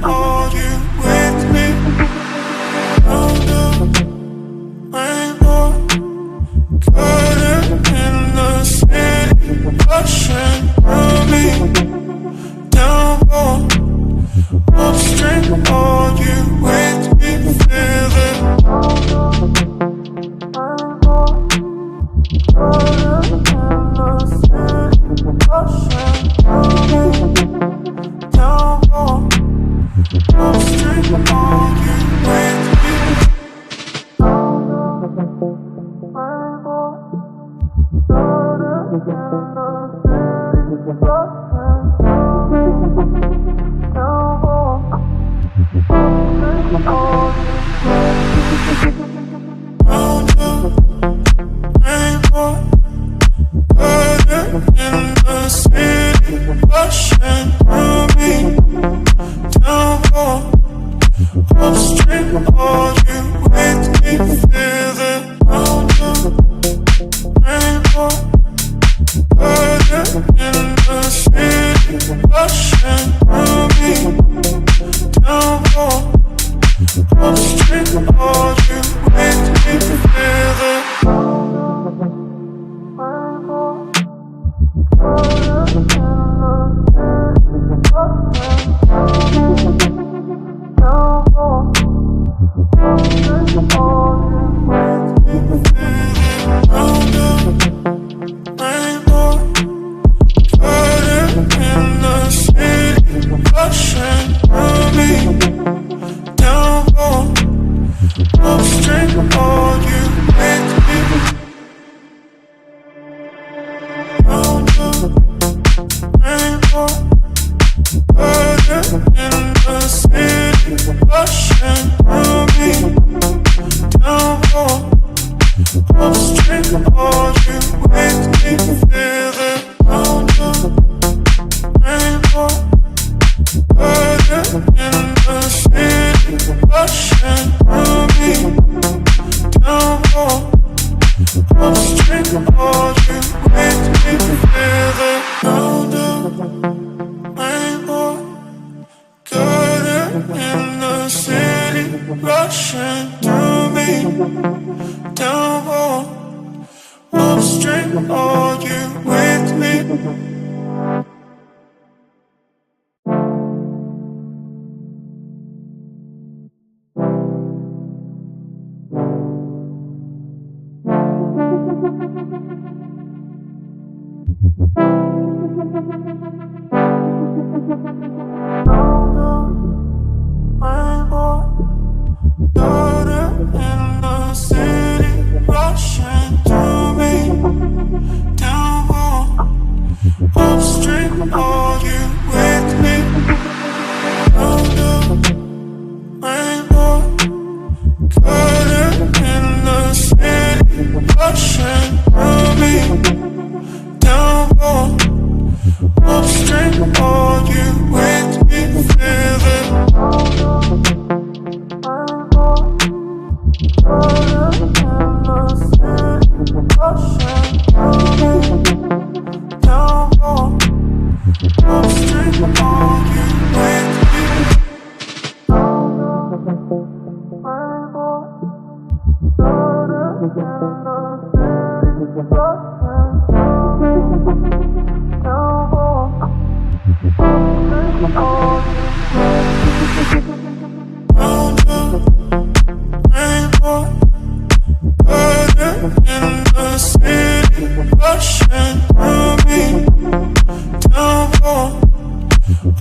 Are you with me? On the rainbow, cutting in the city, rushing through me. Downpour, upstream. Are you with me? Feel it.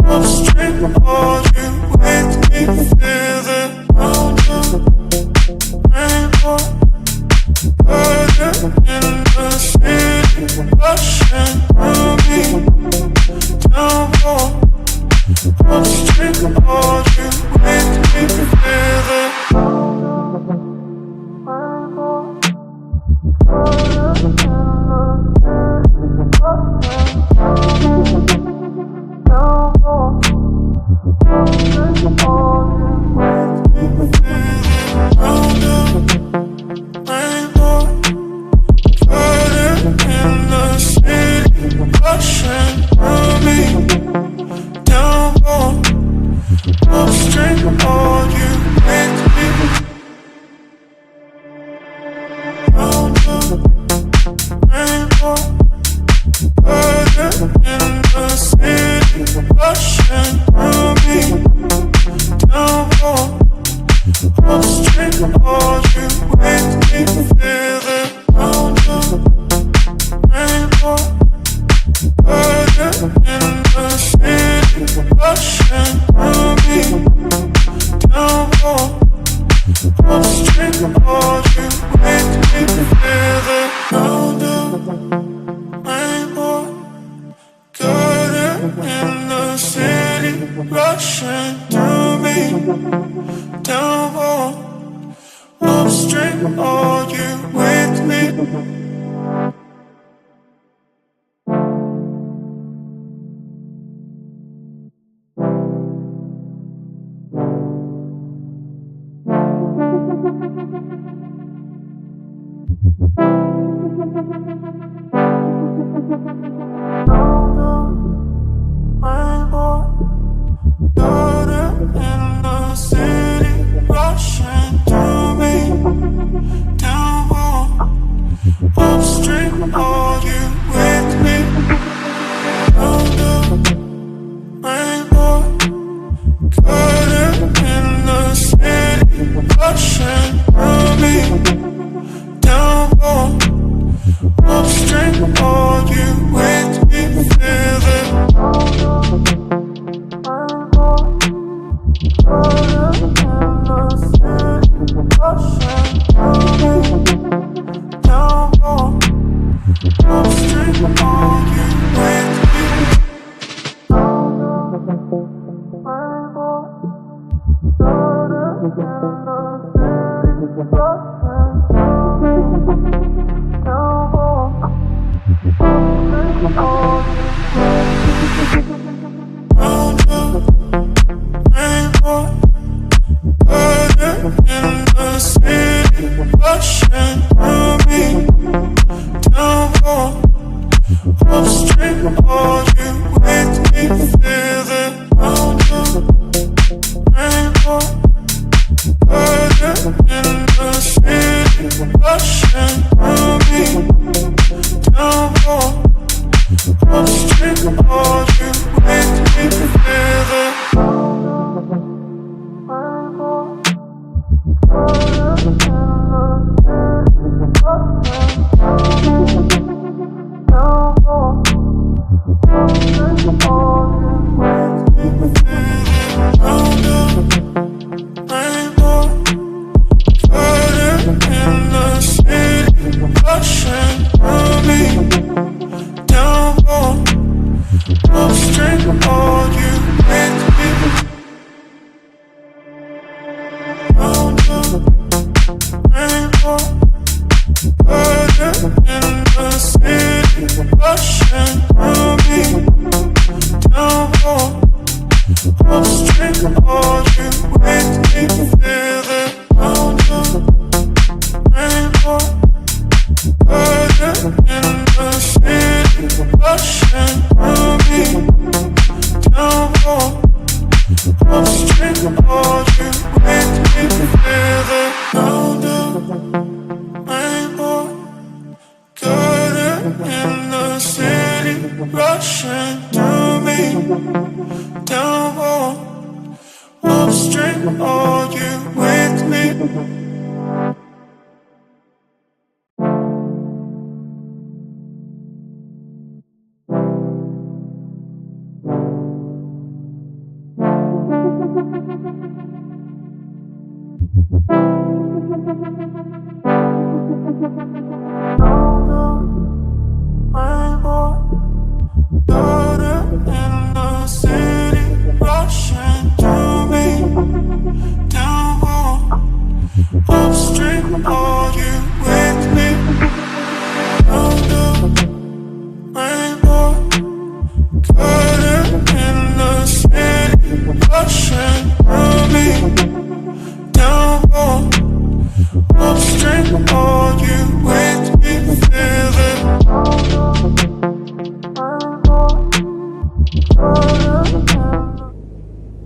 Upstream. in the city, rushing through me. Downpour, upstream, are you with me?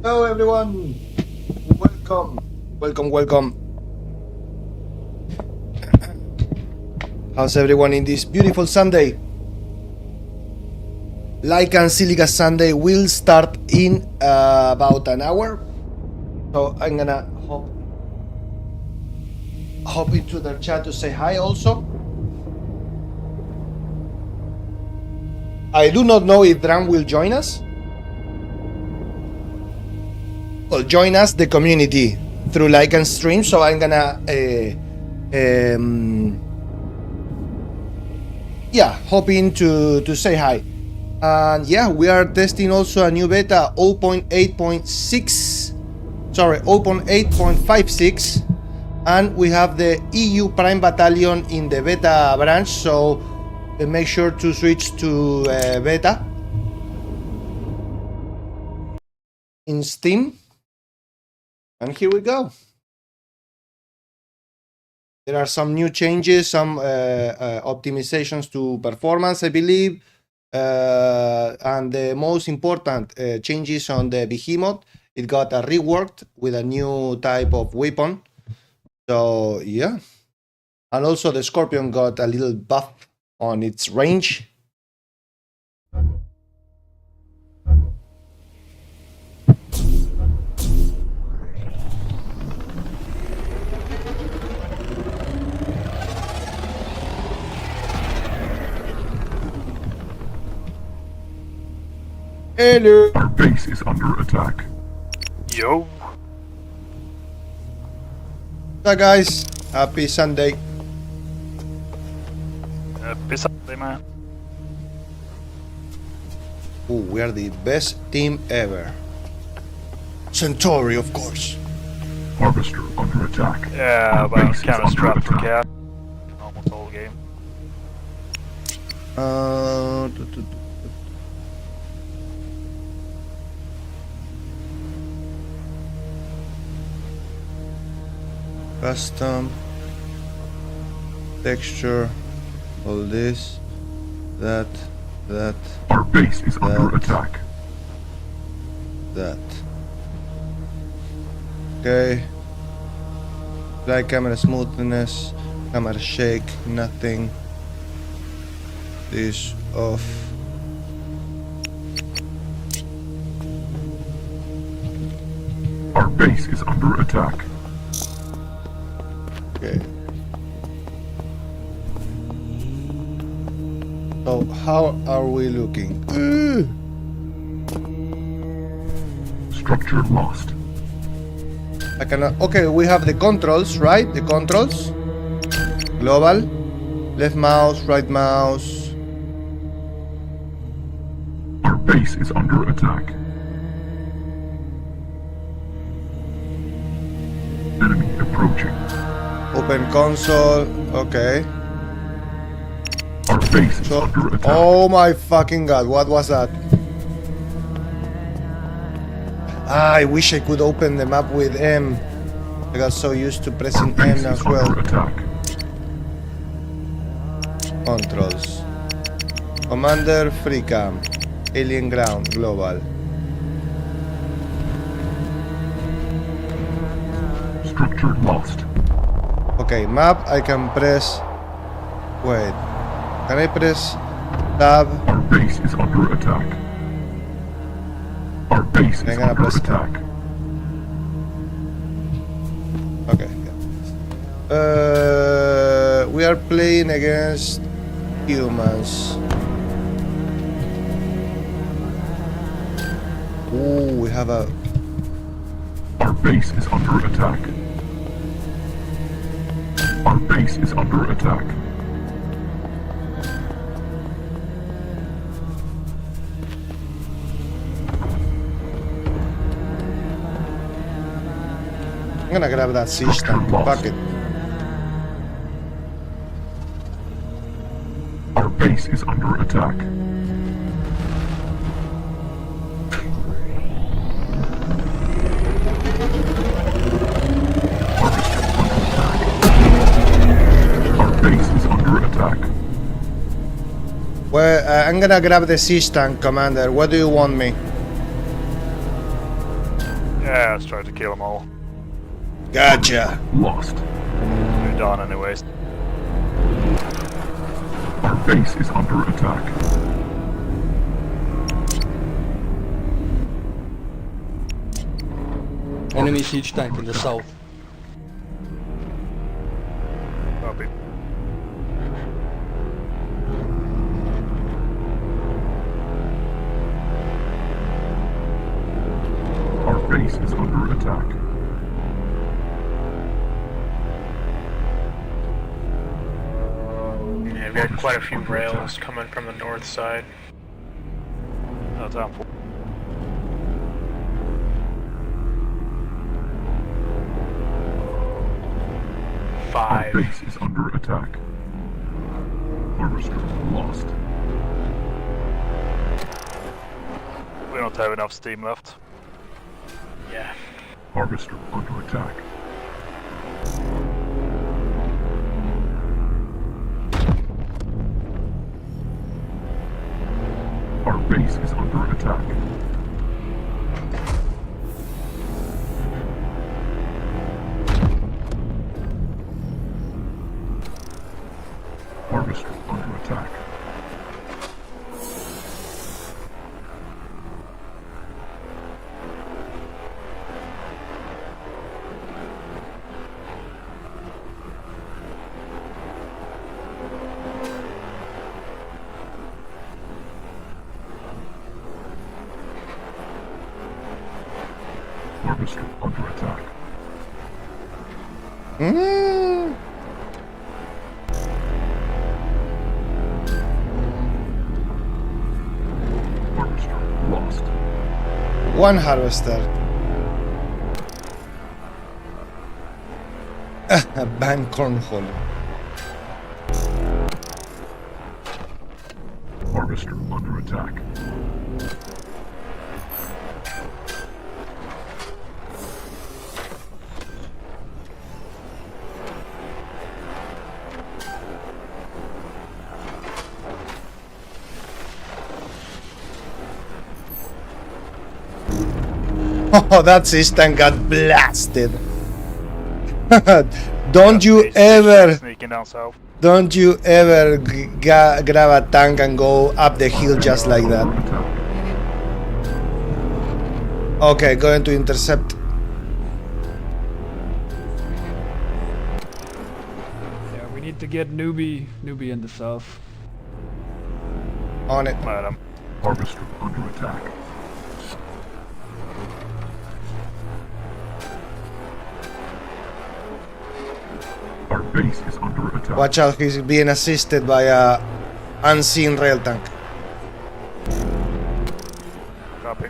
Hello everyone, welcome. How's everyone in this beautiful Sunday? Like and Silica Sunday will start in about an hour, so I'm gonna hop into their chat to say hi also. I do not know if Dram will join us. Well, join us, the community, through like and stream. So I'm gonna hop in to say hi. And yeah, we are testing also a new beta 0.8.6, sorry, 0.8.56, and we have the EU Prime Battalion in the beta branch, so make sure to switch to beta in Steam. And here we go. There are some new changes, some optimizations to performance, I believe. And the most important changes on the Behemoth. It got a reworked with a new type of weapon. So yeah. And also the Scorpion got a little buff on its range. Hello. Our base is under attack. Yo. Hi guys, happy Sunday. Happy Sunday, man. Ooh, we are the best team ever. Centauri, of course. Harvester under attack. Yeah, Our but I'm base is kind of under strapped for attack. cat. Almost all game. Custom. Texture. All this. That. Our base is under attack. That. Okay. Like camera smoothness. Camera shake. Nothing. This off. Our base is under attack. Okay. So how are we looking? Structure lost. I cannot. Okay, we have the controls, right? The controls. Global. Left mouse, right mouse. Our base is under attack. Enemy approaching. Open console. Okay. Our base is So, under attack. oh my fucking god, what was that? I wish I could open the map with M. I got so used to Our pressing base M is as well. under attack. Controls. Commander, free cam. Alien ground, global. Structure lost. Okay, map, I can press... Wait. Can I press tab? Our base is under attack. Our base is I'm gonna under press attack. Okay. We are playing against humans. Ooh, we have a... Our base is under attack. Our base is under attack. I'm gonna grab that siege tank. Fuck it. Our base is under attack. Harvester under attack. Our base is under attack. Well, I'm gonna grab the siege tank, Commander. What do you want me? Yeah, let's try to kill them all. Gotcha. Lost. We're done anyways. Our base is under attack. Enemy siege tank in the south. Copy. Our base is under attack. Yeah, we got quite a few rails coming from the north side. That's harmful. Our base is under attack. Harvester lost. We don't have enough steam left. Yeah. Harvester under attack. Our base is under attack. Harvester under attack. Harvester under attack. Harvester lost. One harvester. Ban cornhole. Harvester under attack. Oh, that system got blasted. Don't you Base ever, sneaking down south. don't you ever grab a tank and go up the hill just like that. Under attack. Okay, going to intercept. Yeah, we need to get newbie in the south. On it. Madam. Harvester under attack. Our base is under attack. Watch out, he's being assisted by a unseen rail tank. Copy.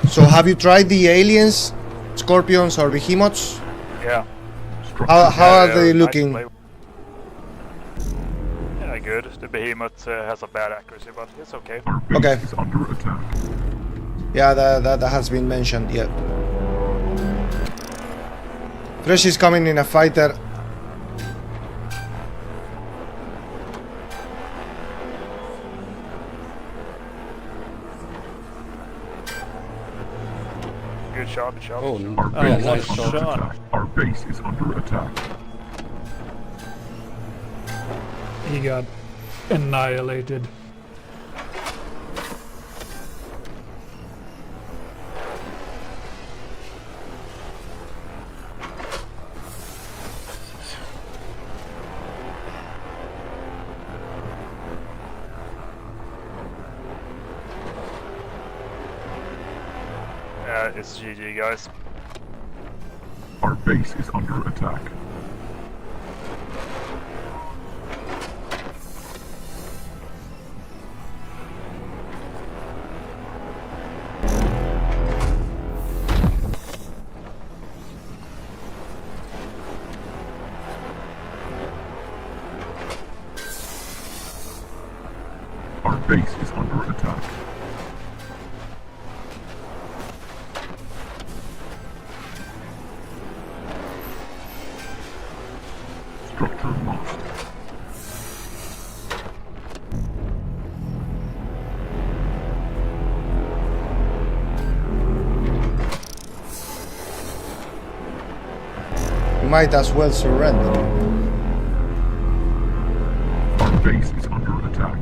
So have you tried the aliens, scorpions or behemoths? Yeah. How are they nice looking? play. Yeah, good. The behemoth has a bad accuracy, but it's okay. Our base Okay. is under attack. Yeah, that has been mentioned, yeah. Fresh is coming in a fighter. Good shot, good shot. Oh, Our yeah, base nice is under shot. attack. Our base is under attack. He got annihilated. Yeah, it's GG, guys. Our base is under attack. Our base is under attack. Structure lost. You might as well surrender. Our base is under attack.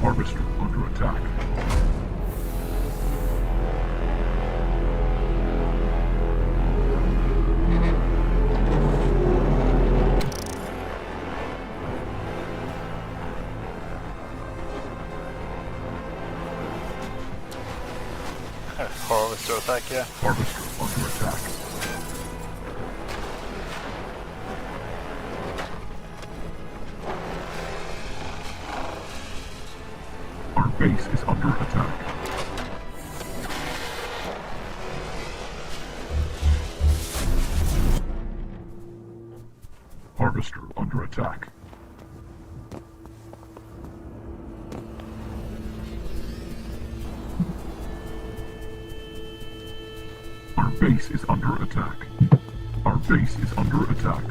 Harvester under attack. Harvester attack, yeah. Harvester under attack. base is under attack. Harvester under attack. Our base is under attack. Our base is under attack.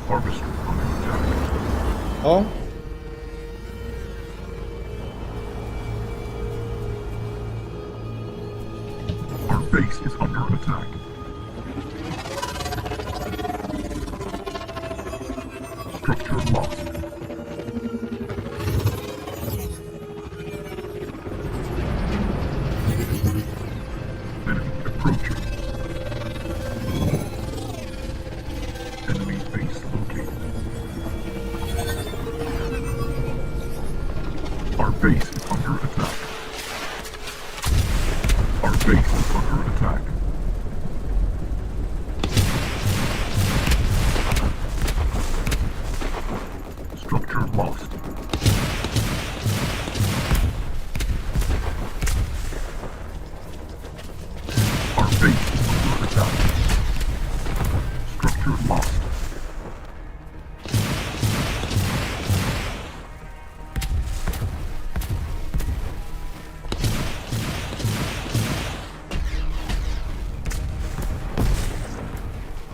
Harvester under attack. Oh, Our base is under attack. Structure lost. Enemy approaching. Enemy base located. Our base is under attack. Our base is under attack. Structure lost. Our base is under attack. Structure lost.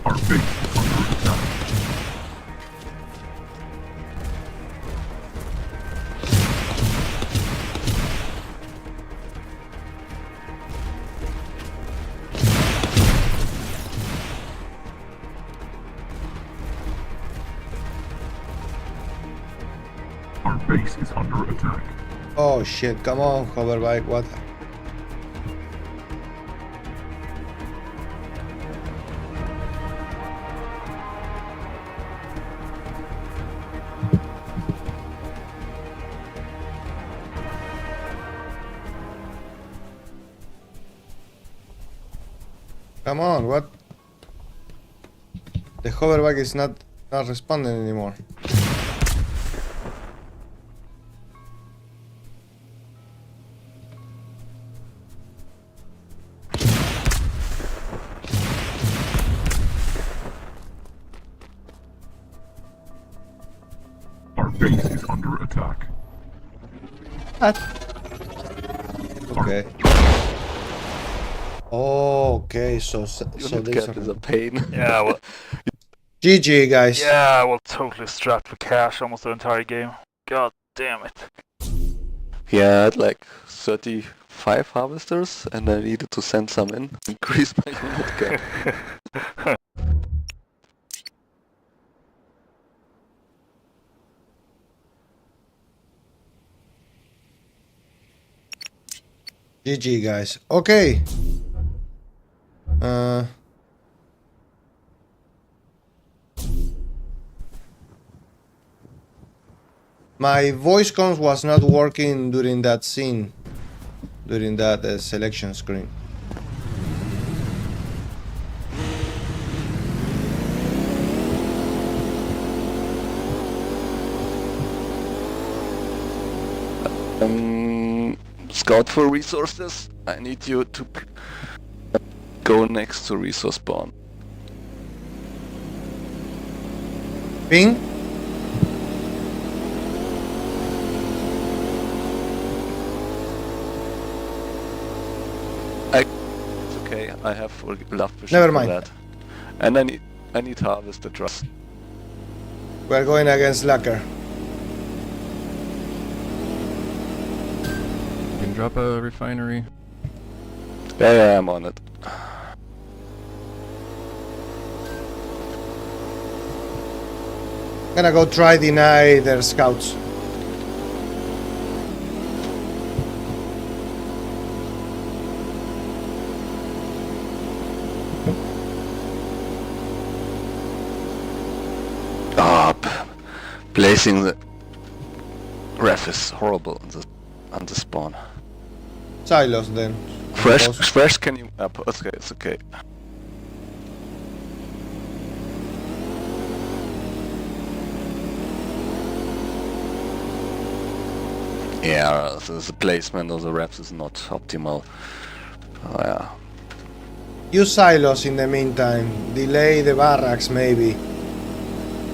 Our base is under attack. Our base is under attack. oh shit! Come on, hoverbike. What? Come on, what? The hoverbike is not responding anymore. Our base is under attack. What? Okay. Oh, okay, so Unit this cap is a pain. Yeah, well, GG guys. yeah, well, totally strapped for cash almost the entire game. God damn it. Yeah, I had like 35 harvesters and I needed to send some in. Increase my unit cap. GG guys. Okay. My voice comms was not working during that scene, during that selection screen. Scout for resources. I need you to go next to resource spawn. Ping? It's okay. I have love vision Never for mind. that. And I need harvest the trust. We're going against Lacker. You can drop a refinery. Yeah, I'm on it. Gonna go try deny their scouts. Placing the ref is horrible on the spawn. Silos then. Fresh can you okay, it's okay. Yeah, the placement of the reps is not optimal. Yeah. Use silos in the meantime. Delay the barracks maybe.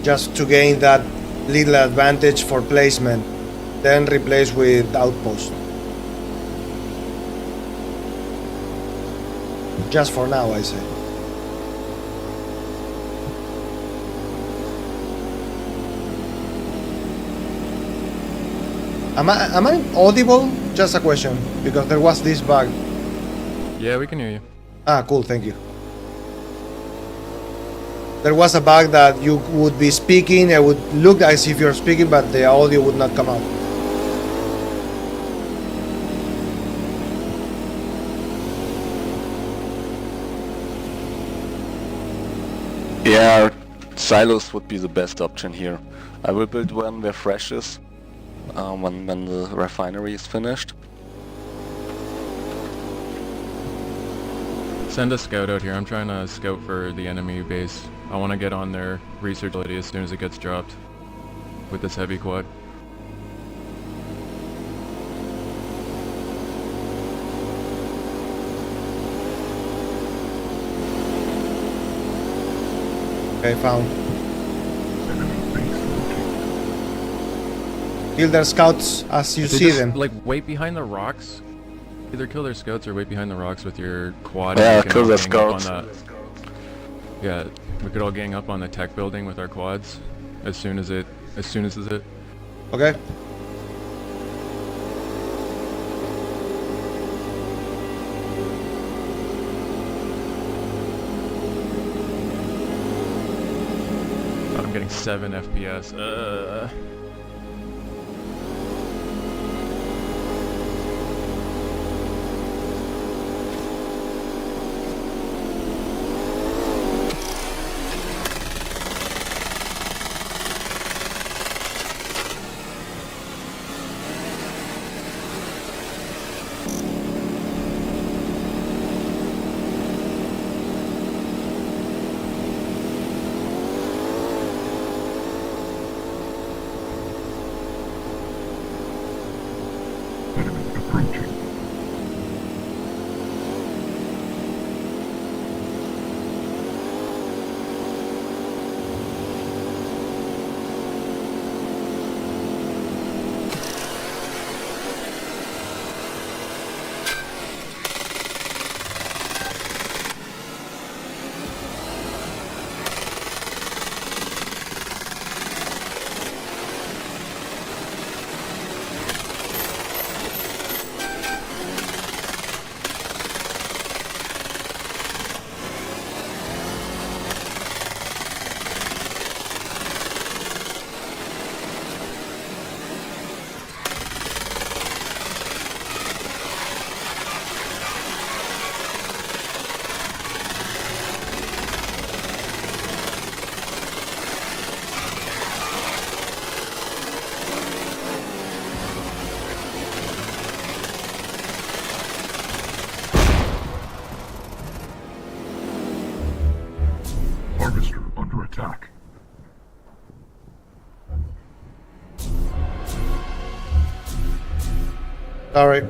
Just to gain that little advantage for placement. Then replace with outpost. Just for now, I say. Am I audible? Just a question, because there was this bug. Yeah, we can hear you. Ah, cool, thank you. There was a bug that you would be speaking, it would look as if you're speaking, but the audio would not come out. Yeah, silos would be the best option here. I will build one where fresh is, when the refinery is finished. Send a scout out here. I'm trying to scout for the enemy base. I want to get on their research facility as soon as it gets dropped with this heavy quad. Okay, found. Enemy base located. Kill their scouts as you They see just, them. like, wait behind the rocks. Either kill their scouts or wait behind the rocks with your quad. Yeah, and we can kill all the gang up on scouts. yeah, we could all gang up on the tech building with our quads as soon as it. Okay. I'm getting 7 FPS. Enemy approaching. Harvester under attack. Sorry.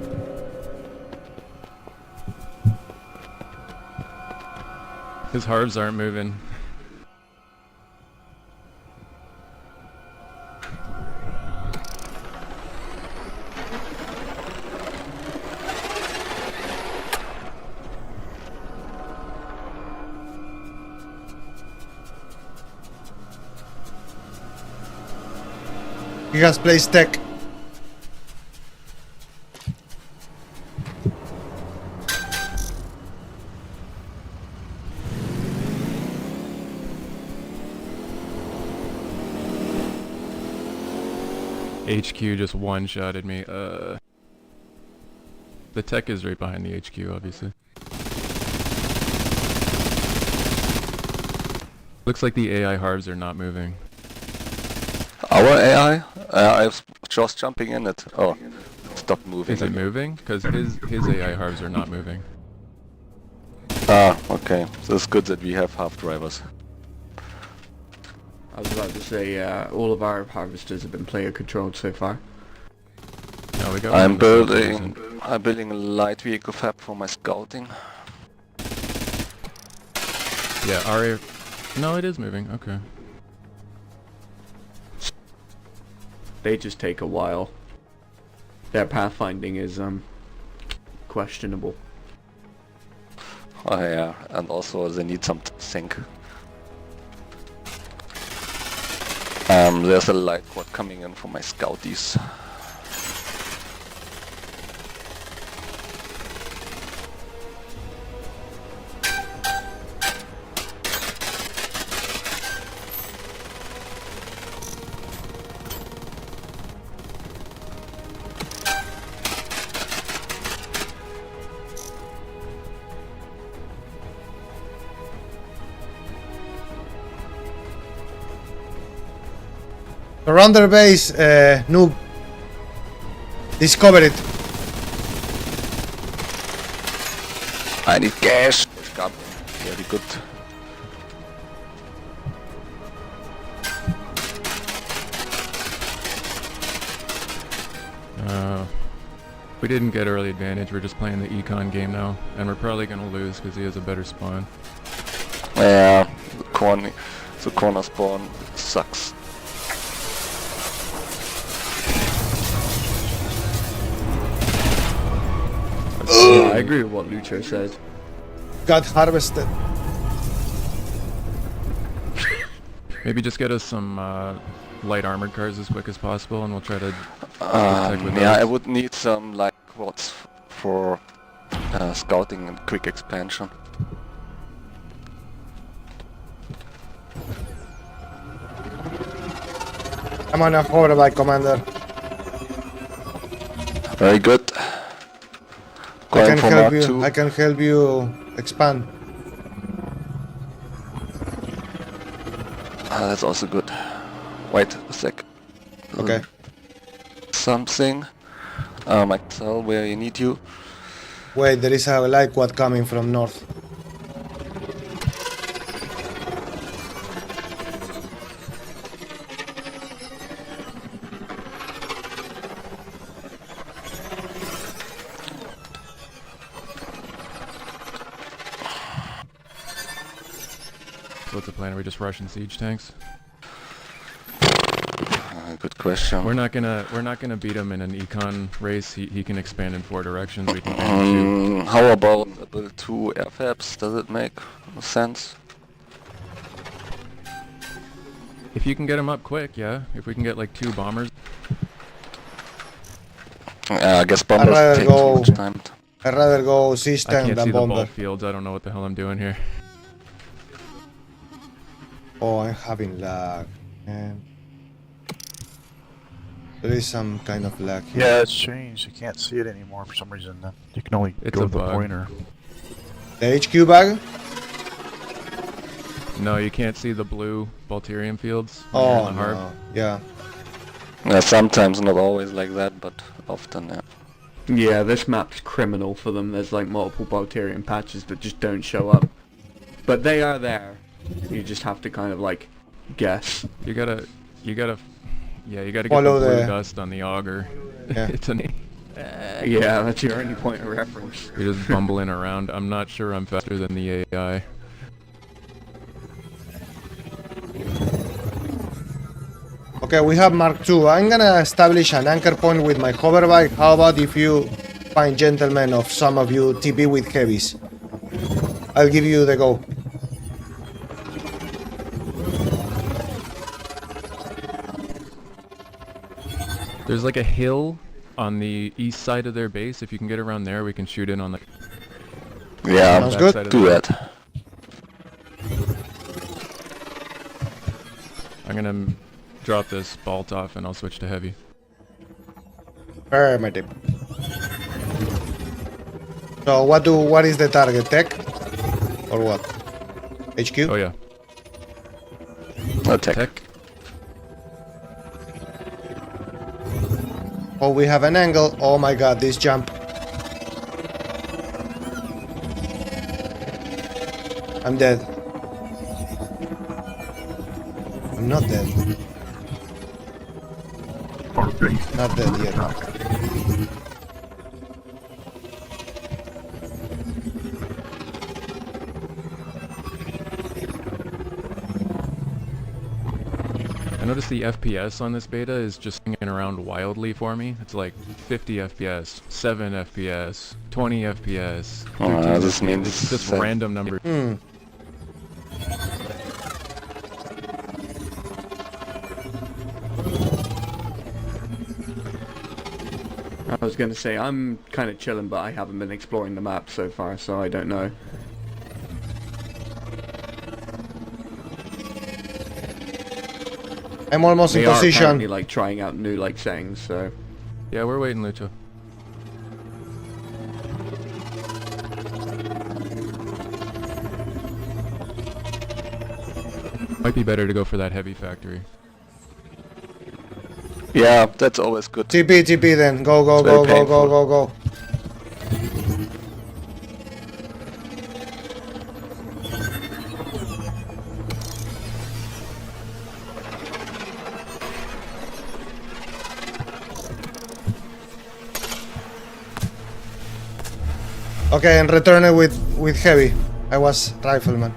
His harves aren't moving. He has placed tech. HQ just one-shotted me. The tech is right behind the HQ, obviously. Looks like the AI harves are not moving. Our AI? I was just jumping in it. Oh, stop moving. Is it moving? Because his AI harves are not moving. Ah, okay. So it's good that we have half drivers. I was about to say, all of our harvesters have been player controlled so far. No, we got one on the south I'm building a light vehicle fab for my scouting. Yeah, our... No, it is moving. Okay. They just take a while. Their pathfinding is questionable. Oh yeah, and also they need some sync. There's a light quad coming in for my scouties. Around their base, noob. Discover it. I need gas. God, very good. We didn't get early advantage. We're just playing the econ game now, and we're probably gonna lose because he has a better spawn. Yeah, the corner spawn sucks. Yeah, I agree with what Lucho said. Got harvested. Maybe just get us some light armored cars as quick as possible, and we'll try to protect with Yeah, I those. would need some light quads for scouting and quick expansion. I'm on a hoverbike, Commander. Very good. I Going can for help Mark you. 2. I can help you expand. That's also good. Wait a sec. Okay. Something. Maxwell, where you need you. Wait, there is a light quad coming from north. So what's the plan? Are we just rushing siege tanks? Good question. We're not gonna beat him in an econ race. He can expand in 4 directions. We can ban him How about a build 2 airfabs? Does it make sense? If you can get him up quick, yeah. If we can get like 2 bombers. I guess bombers rather take go- too much time. I'd rather go I system can't see than the ball bomber. fields. I don't know what the hell I'm doing here. Oh, I'm having lag. There is some kind of lag here. Yeah, it's changed. You can't see it anymore for some reason. You can only It's go a with the bug. pointer. The HQ bag? No, you can't see the blue Balterium fields. when you're in Oh, the harp. no. Yeah. Yeah, sometimes, not always like that, but often, yeah. Yeah, this map's criminal for them. There's like multiple Balterian patches that just don't show up. But they are there. You just have to kind of like guess. You gotta get Follow the blue the- dust on the auger. Yeah. It's an Yeah, that's your only point of reference. You're just bumbling around. I'm not sure I'm faster than the AI. Okay, we have Mark II. I'm gonna establish an anchor point with my hoverbike. How about if you find gentlemen of some of you TP with heavies? I'll give you the go. There's like a hill on the east side of their base. If you can get around there, we can shoot in on the Yeah, Sounds back good. side of do the- that. I'm gonna drop this bolt off and I'll switch to heavy. Affirmative. So what is the target? Tech? Or what? HQ? Oh yeah, Attack. tech. Oh, we have an angle. Oh my god, this jump. I'm dead. I'm not dead. base is Not dead under yet. attack. I noticed the FPS on this beta is just swinging around wildly for me. It's like 50 FPS, 7 FPS, 20 FPS, 13 this FPS. means It's just that- random numbers. I was gonna say, I'm kind of chilling, but I haven't been exploring the map so far, so I don't know. I'm almost They in are position. apparently like trying out new like settings, so Yeah, we're waiting, Lucho. Might be better to go for that heavy factory. Yeah, that's always good. TP then. Go, go, It's very go, go, go, painful. go, go. Okay, and return it with heavy. I was rifleman.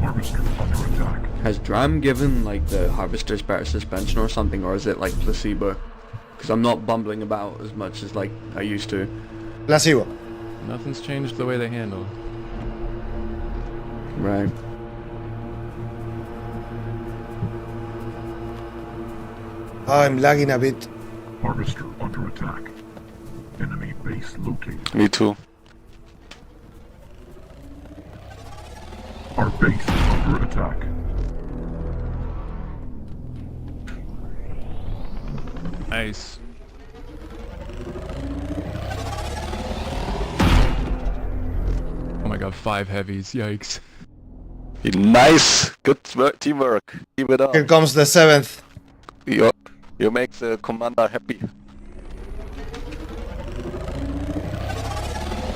Harvester under attack. has Dram given like the harvesters better suspension or something, or is it like placebo? Because I'm not bumbling about as much as like I used to. Placebo. Nothing's changed the way they handle. Right. Oh, I'm lagging a bit. Harvester under attack. Enemy base located. Me too. Our base is under attack. Nice. Oh my god, 5 heavies, yikes. Nice! Good teamwork. Keep it up. Here comes the 7th. You make the commander happy.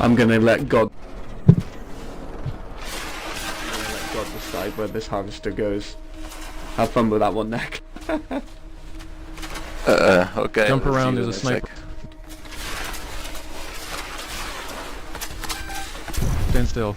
I'm gonna let God decide where this harvester goes. Have fun with that one, Nick. Okay. Jump let's around, see there's a in sniper. sec. Stand still.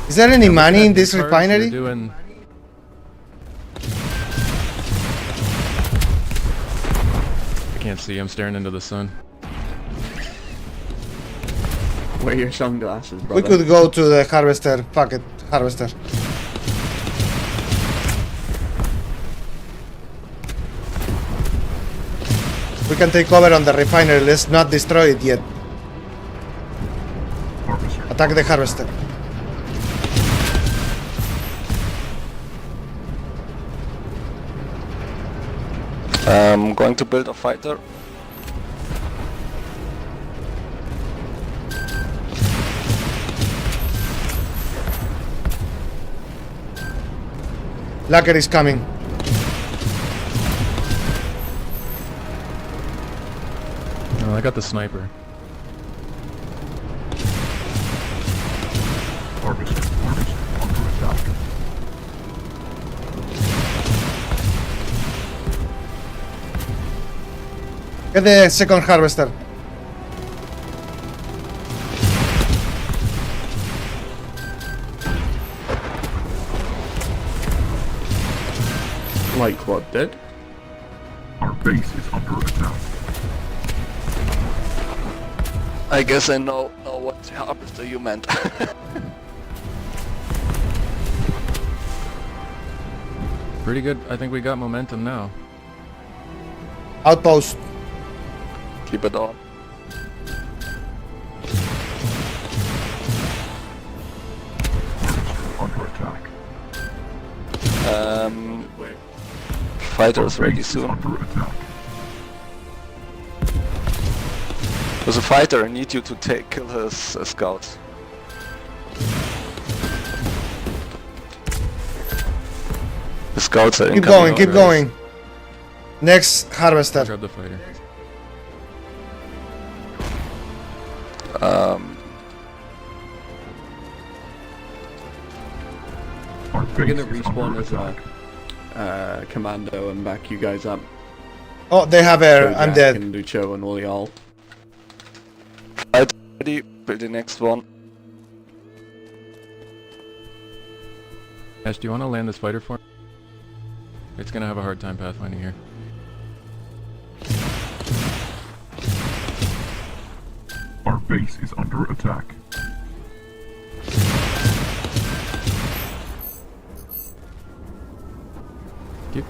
Is there any money in this Parts, we're refinery? doing... I can't see, I'm staring into the sun. Wear your sunglasses, We brother. could go to the harvester. Fuck it, harvester. We can take cover on the refinery. Let's not destroy it yet. Harvester. Attack the harvester. I'm going to build a fighter. Lacker is coming. Oh, I got the sniper. Harvester. Harvester under attack. Get the second harvester. Like what did? Our base is under attack. I guess I know what harvester you meant. Pretty good, I think we got momentum now. Outpost. Keep it on. Harvester under attack. fighter is ready soon. Under attack. With a fighter, I need you to kill his scouts. The scouts are Keep incoming. going, keep going. Next harvester. Grab the fighter. Our We're base gonna is under respawn as attack. a commando and back you guys up. Oh, they have air. I'm Jack dead. and Lucho and all y'all. Fighter ready, build the next one. Ash, do you want to land this fighter for me? It's gonna have a hard time pathfinding here. Our base is under attack. Keep.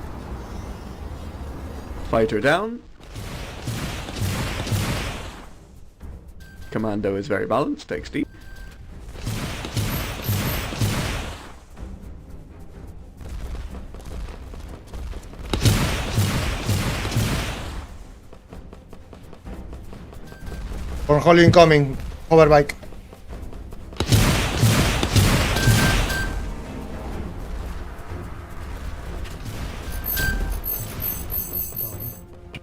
Fighter down. Commando is very balanced, takes deep. Cornholio incoming. Hoverbike.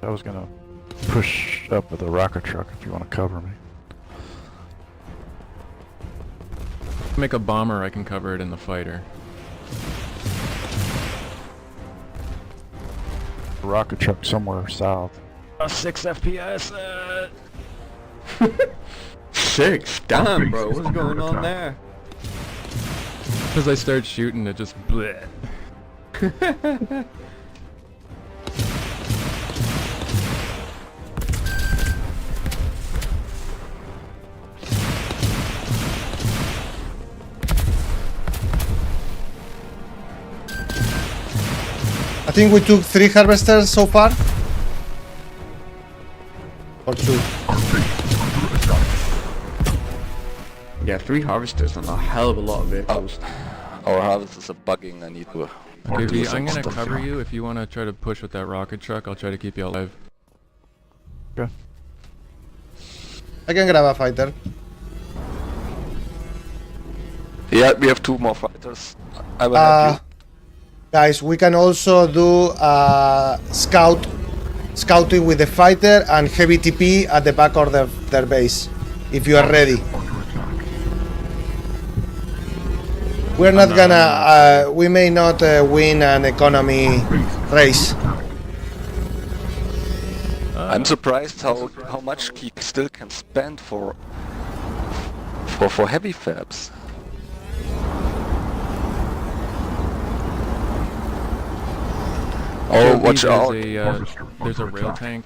I was gonna push up with a rocket truck if you want to cover me. Make a bomber, I can cover it in the fighter. A rocket truck somewhere south. 6 FPS. 6? Damn, base bro, is what's under going on attack. there? As I start shooting, it just bleh. I think we took 3 harvesters so far. Or 2. Our base is under attack. Yeah, 3 harvesters and a hell of a lot of vehicles. Our harvesters are bugging, I need to... Okay, do V, some I'm gonna stuff cover here. you if you want to try to push with that rocket truck. I'll try to keep you alive. Okay. I can grab a fighter. Yeah, we have 2 more fighters. I will help you. Guys, we can also do scouting with the fighter and heavy TP at the back of their base, if you are ready. Under attack. We're not gonna, we may not win an economy race. I'm surprised how much he still can spend for heavy fabs. Oh, watch out! There's a rail tank.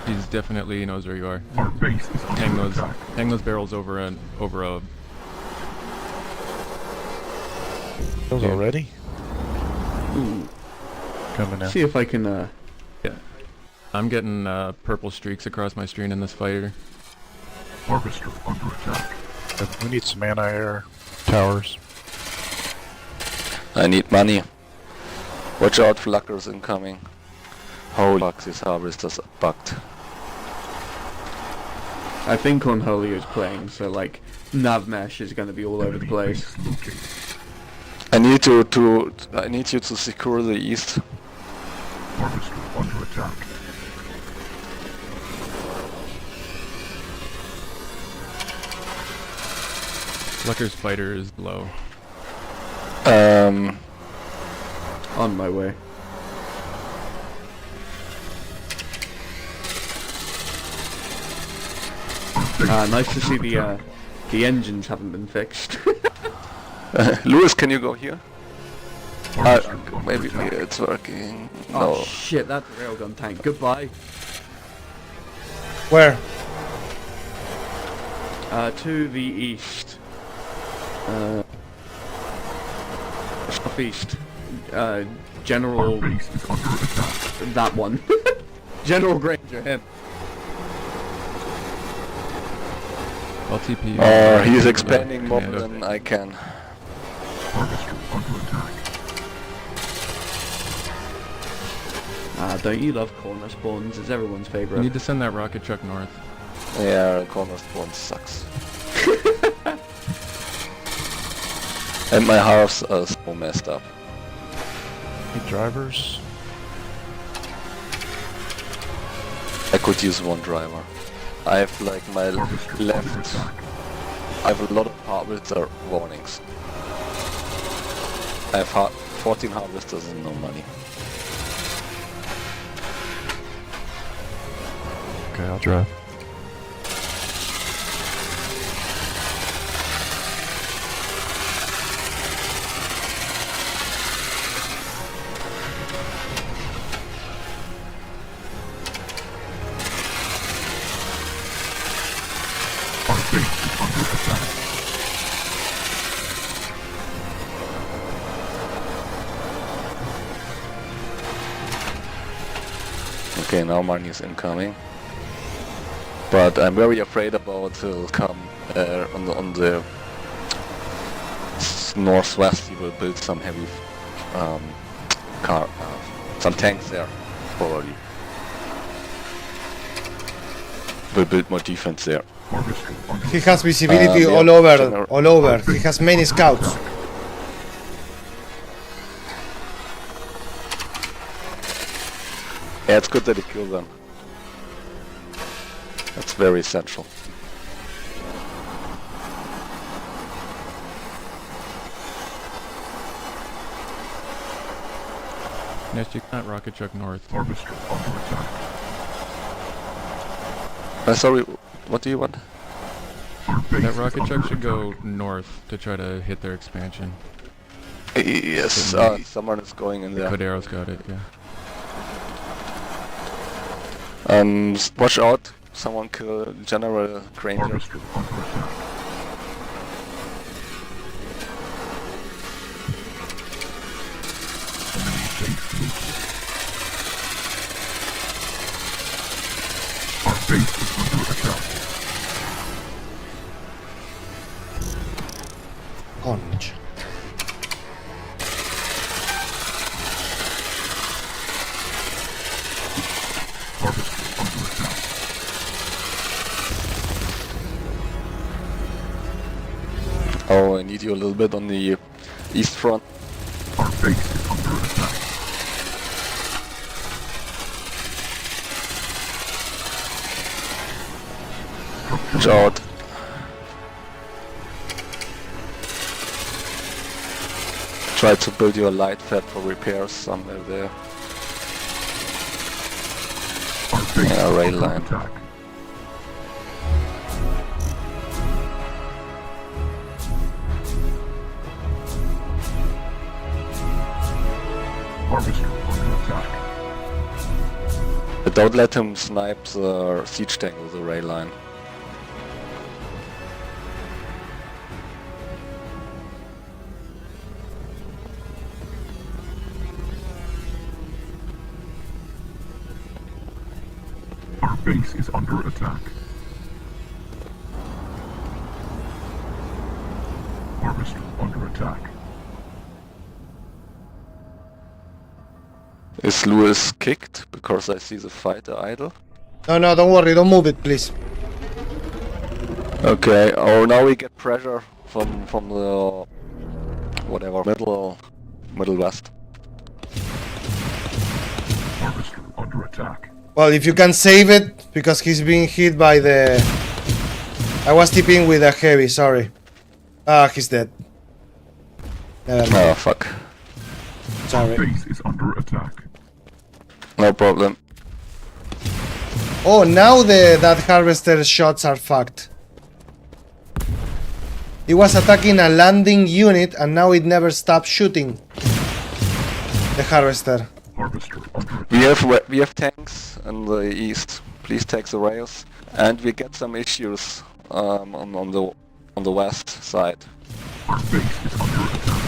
He's definitely knows where you are. Our base is under attack. Hang those barrels over a. Those Yeah. already? Ooh. Coming in. See if I can, I'm getting purple streaks across my screen in this fighter. Harvester under attack. We need some anti-air towers. I need money. Watch out, fluckers incoming. Holy fuck, these harvesters are bugged. I think Cornholio is playing, so like, nav mesh is gonna be all over the place. Base located. I need you to secure the east. Harvester under attack. Flecker's fighter is low. On my way. Nice to see the engines haven't been fixed. Lewis, can you go here? Harvester under Maybe attack. it's working. Oh No. shit, that's a railgun tank. Goodbye. Where? To the east. Southeast. General... Our base is under attack. that one. General Granger, him. I'll TP you. He's expanding more Commando. than I can. Harvester under attack. Ah, don't you love corner spawns? It's everyone's You favourite. need to send that rocket truck north. Yeah, corner spawn sucks. And my halves are so messed up. Any drivers? I could use one driver. I have like my left. I have a lot of harvester warnings. I have 14 harvesters and no money. Okay, I'll drive. Our base is under attack. Okay, now money is incoming. But I'm very afraid about he'll come on the northwest. He will build some heavy some tanks there, probably. Will build more defense there. Harvester under He has visibility yeah, all over, general- all over. He has many scouts. Yeah, it's good that he killed them. That's very essential. Nest, you can't rocket truck north. Harvester under attack. Sorry, what do you want? Our base That is rocket under truck should go attack. north to try to hit their expansion. Yes, someone is going in there. Codero's got it, yeah. Watch out! Someone kill General Granger. Harvester under attack. Enemy base movement. Our base is under attack. Conch. Harvester under attack. Oh, I need you a little bit on the east front. Our base is under attack. Watch out! Try to build your light pad for repairs somewhere there. Our base Yeah, is rail under line. attack. Harvester under attack. But don't let him snipe the siege tank with the rail line. Our base is under attack. Harvester under attack. Is Lewis kicked? Because I see the fighter idle. No, don't worry, don't move it, please. Okay, oh now we get pressure from the whatever middle west. Harvester under attack. Well, if you can save it, because he's being hit by the... I was tipping with a heavy, sorry. Ah, he's dead. Never mind, Oh fuck. sorry. Base is under attack. No problem. Oh, now that harvester shots are fucked. It was attacking a landing unit and now it never stopped shooting. The harvester. Harvester under We have tanks in the east. Please take the rails. And we get some issues on the west side. Our base is under attack.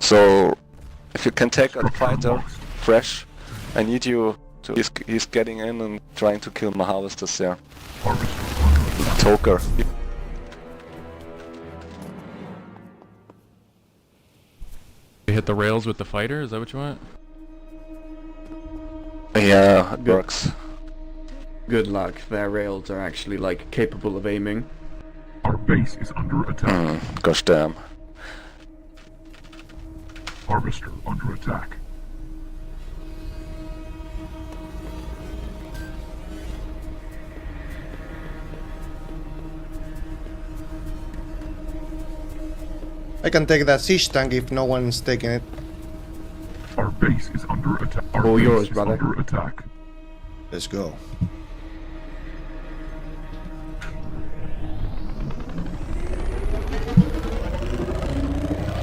So if you can take a fighter fresh, I need you to. He's getting in and trying to kill my harvesters there. Harvester under attack. Toker. You hit the rails with the fighter, is that what you want? Yeah, it Good. works. Good luck. Their rails are actually like capable of aiming. Our base is under attack. Gosh damn. Harvester under attack. I can take that siege tank if no one's taking it. Our base is under attack. Our All base yours, is brother. under attack. Let's go.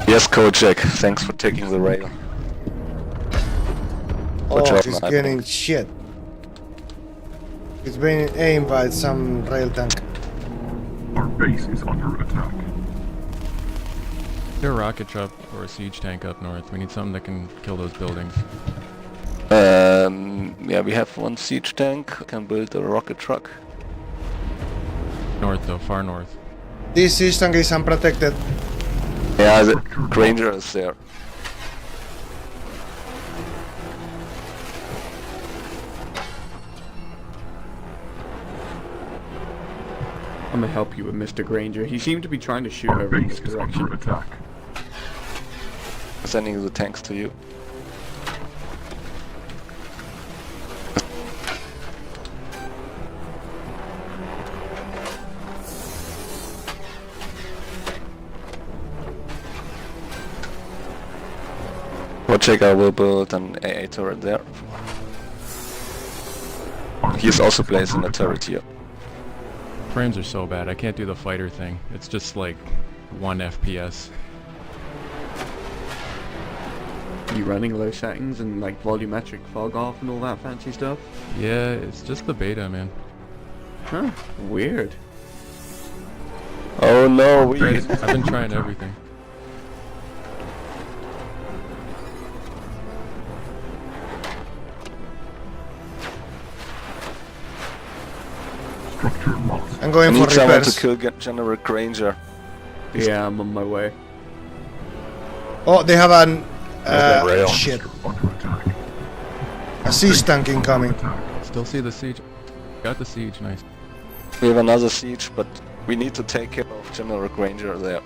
Yes, Kojak, thanks for taking the rail. Watch Oh, out, he's sniper. getting shit. He's being aimed by some rail tank. Our base is under attack. Get a rocket truck or a siege tank up north. We need something that can kill those buildings. Yeah, we have one siege tank. Can build a rocket truck. North though, far north. This siege tank is unprotected. Yeah, the Granger is there. I'm gonna help you with Mr. Granger. He seemed to be trying to shoot Our over in base this is under direction. attack. Sending the tanks to you. Kojak, I will build an AA turret there. He's also placing a turret here. Frames are so bad, I can't do the fighter thing. It's just like 1 FPS. You running low settings and like volumetric fog off and all that fancy stuff? Yeah, it's just the beta, man. Huh, weird. Oh no, I've been trying everything. Structure lost. I'm I going for need someone to repairs. kill General Granger. Yeah, I'm on my way. Oh, they have an rail. shit. Under attack. A siege tank incoming. Still see the siege. Got the siege, nice. We have another siege, but we need to take care of General Granger there.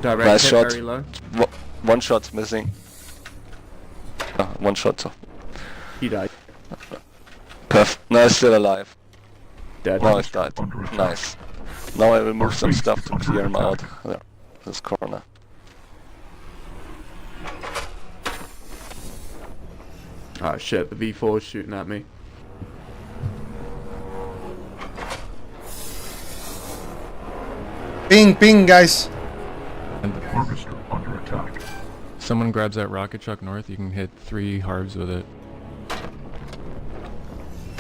Direct Nice hit shot. very low. One shot's missing. One shot. He died. No, he's still alive. Dead. Now he's died. Nice. Now I will move some stuff to clear him out. There. This corner. Ah shit, the V4 is shooting at me. Ping, guys. Harvester under attack. Someone grabs that rocket truck north, you can hit 3 harves with it.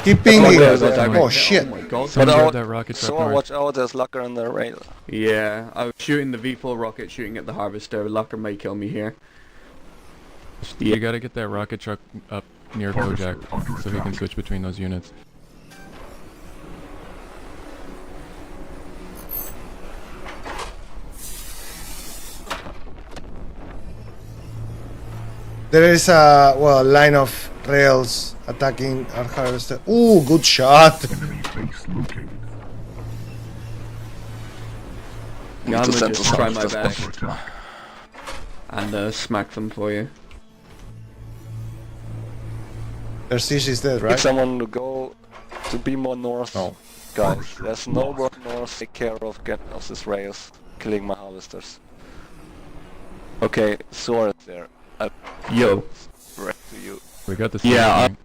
Keep pinging. yeah. Oh shit. Oh my god. Someone But grab that rocket truck Someone north. watch out, there's Lucker in the rail. Yeah, I was shooting the V4 rocket, shooting at the harvester. Lucker may kill me here. You gotta get that rocket truck up near Harvester Kojak under so he can attack. switch between those units. There is a line of rails attacking our harvester. Ooh, good shot. Enemy base located. Yeah, I'm to gonna send just some try my stuff. best Under attack. and smack them for you. Their siege is dead, Need right? someone to go to be more north. No. Guys, there's no one north. Take care of getting off these rails, killing my harvesters. Okay, Sword there. Yo. Right to you. We got the Yeah, siege.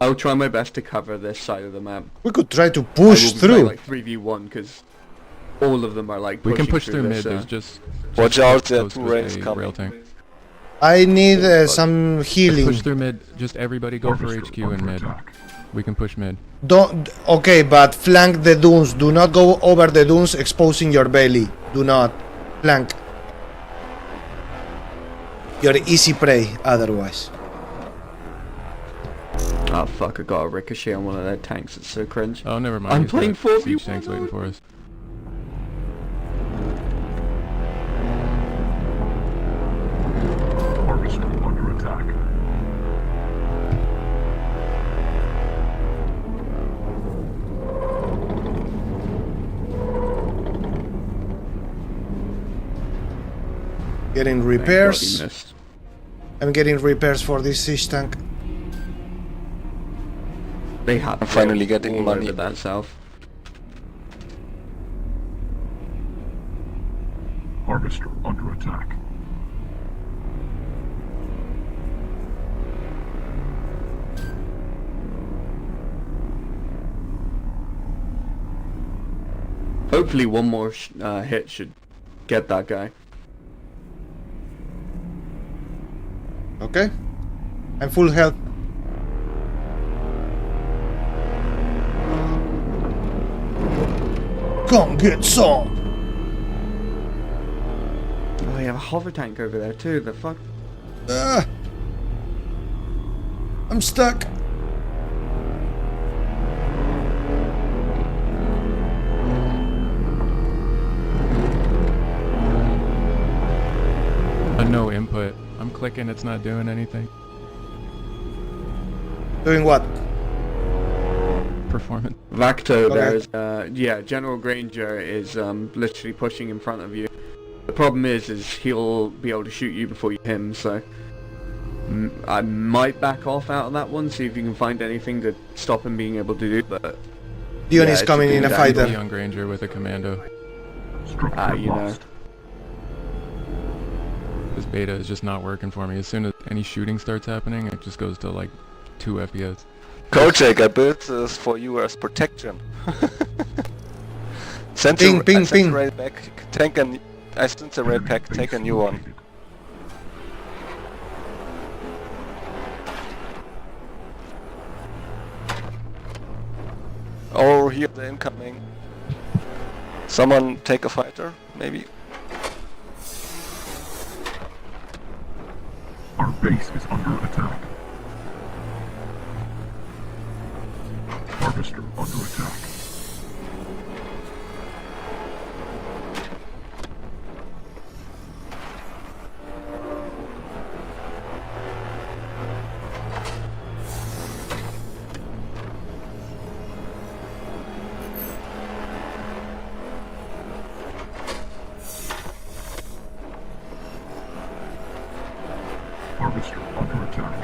I'll try my best to cover this side of the map. We could try to I push will be playing, through. like 3v1 because all of them are like We can pushing push through through this, mid, there's just Watch get out, there are close 2 with rails a coming. rail tank. I need some Let's healing. push through mid, just everybody go for Harvester HQ in under mid. attack. We can push mid. Don't. Okay, but flank the dunes. Do not go over the dunes, exposing your belly. Do not flank. You're easy prey otherwise. Oh fuck, I got a ricochet on one of their tanks, it's so cringe. Oh, never mind. I'm he's got playing 4v1 siege tanks waiting for us. Harvester under attack. Getting Thank God he repairs. missed. I'm getting repairs for this siege tank. They had I'm finally getting all money. over that south. Harvester under attack. Hopefully one more hit should get that guy. Okay. I'm full health. Come get some! Oh, they have a hover tank over there too, the fuck? Ah! I'm stuck. No input. I'm clicking, it's not doing anything. Doing what? Performance. Vacto, Okay. there's, yeah, General Granger is literally pushing in front of you. The problem is he'll be able to shoot you before you hit him, so... I might back off out of that one, see if you can find anything to stop him being able to do, but... Dion yeah, is it's coming in a doing fighter. Young Granger with a commando. Structure you know. lost. This beta is just not working for me. As soon as any shooting starts happening, it just goes to like 2 FPS. Kojak, I built this for you as protection. Sent Ping, a, ping, I sent ping. a raid back. I sent a raid pack. Take a new one. Oh, here the incoming. Someone take a fighter, maybe. Our base is under attack. Harvester under attack. Harvester under attack.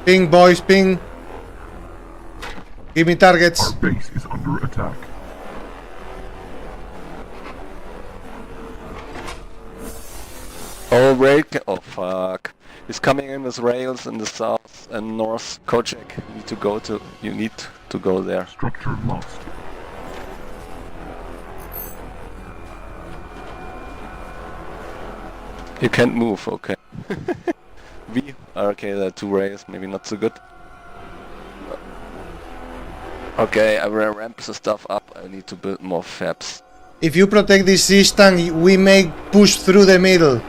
Ping, boys, ping. Give me targets. Our base is under attack. Oh, raid. Oh, fuck. He's coming in with rails in the south and north. Kojak, you need to go there. Structure lost. You can't move, okay. V. Okay, there are 2 rails, maybe not so good. Okay, I will ramp the stuff up. I need to build more fabs. If you protect this siege tank, we may push through the middle.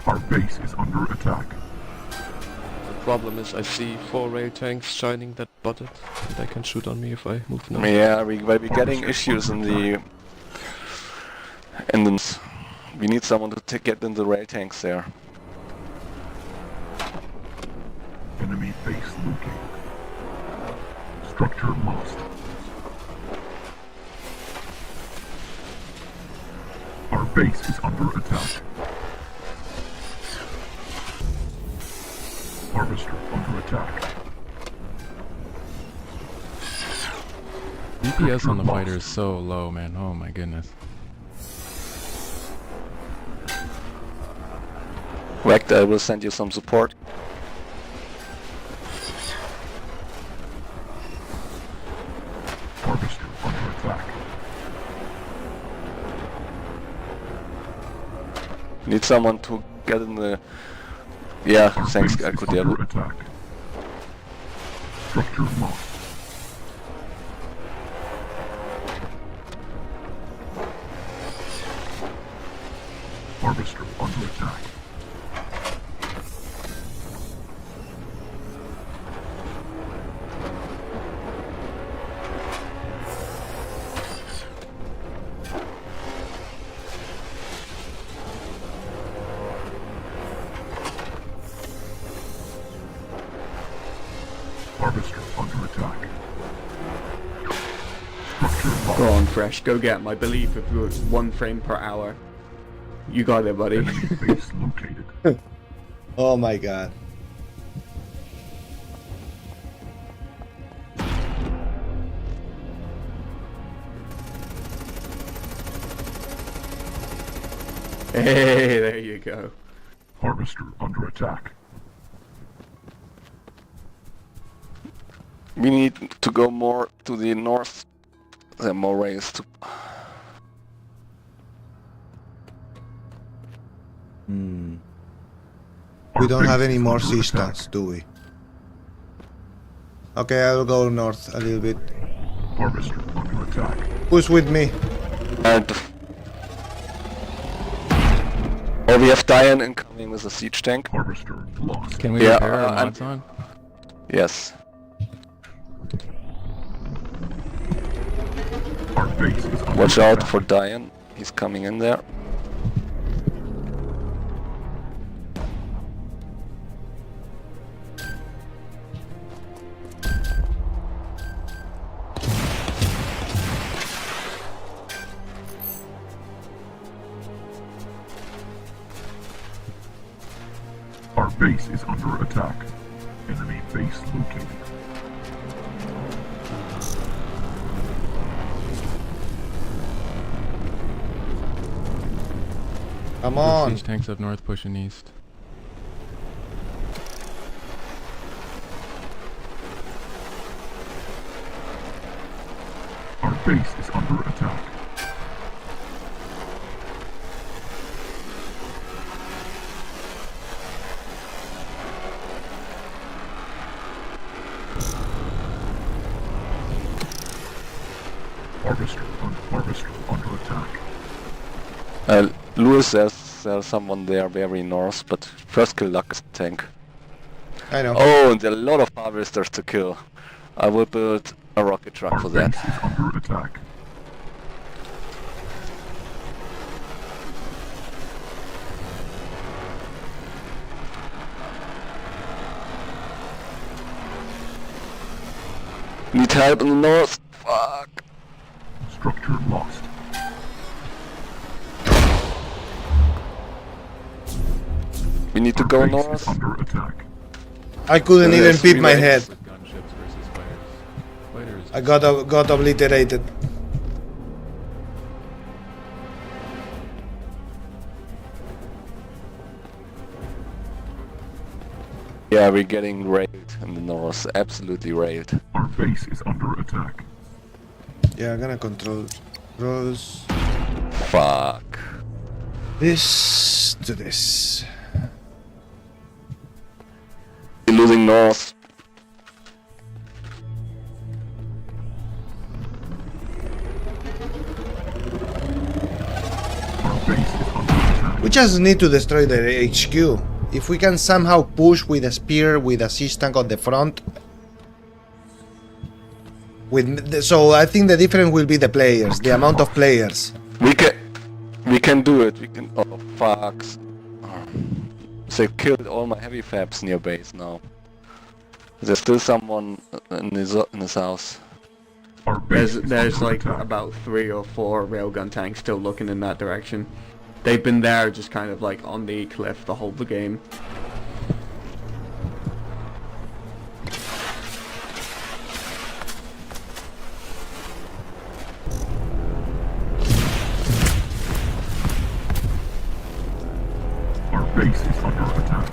Our base is under attack. The problem is I see 4 rail tanks shining that butted, and they can shoot on me if I move now. Yeah, we're getting issues in the... We need someone to get in the rail tanks there. Enemy base looting. Structure lost. Our base is under attack. Harvester under attack. DPS on the fighter is so low, man. Oh my goodness. Vector, I will send you some support. Harvester under attack. Need someone to get in the... Yeah, thanks, Base is Akudero. under attack. Structure lost. Harvester under attack. Harvester under attack. Structure lost. Go on, Fresh. Go get him. I believe if you're 1 frame per hour. You got it, buddy. Enemy base located. Oh my god. Hey, there you go. Harvester under attack. We need to go more to the north. There are more ways to... We don't have any more systems, do we? Okay, I'll go north a little bit. Harvester under attack. Who's with me? And... Oh, we have Diane incoming with a siege tank. Harvester lost. Can we repair our mods on? Yes. Our base is under Watch attack. out for Diane. He's coming in there. Our base is under attack. Enemy base located. Come on. Siege tanks up north pushing east. Our base is under attack. Harvester under attack. Lewis says there's someone there very north, but first kill Luck's tank. I know. Oh, and there are a lot of harvesters to kill. I will build a rocket truck for Our that. base is under attack. Need help in the north. Fuck. Structure lost. We need to Our go base north. is under attack. I couldn't even Yes, beat we my went. head. With gunships versus fighters. Fighters. I got obliterated. Yeah, we're getting raided in the north. Absolutely raided. Our base is under attack. Yeah, I'm gonna control those. Fuck. This to this. We're losing north. Our base is under attack. We just need to destroy the HQ. If we can somehow push with a spear with a siege tank on the front. So I think the difference will be the players, the amount of players. We can do it. We can. Oh fuck. They killed all my heavy fabs near base now. There's still someone in his house. Our base There's is under like attack. about 3 or 4 railgun tanks still looking in that direction. They've been there just kind of like on the cliff the whole of the game. Our base is under attack.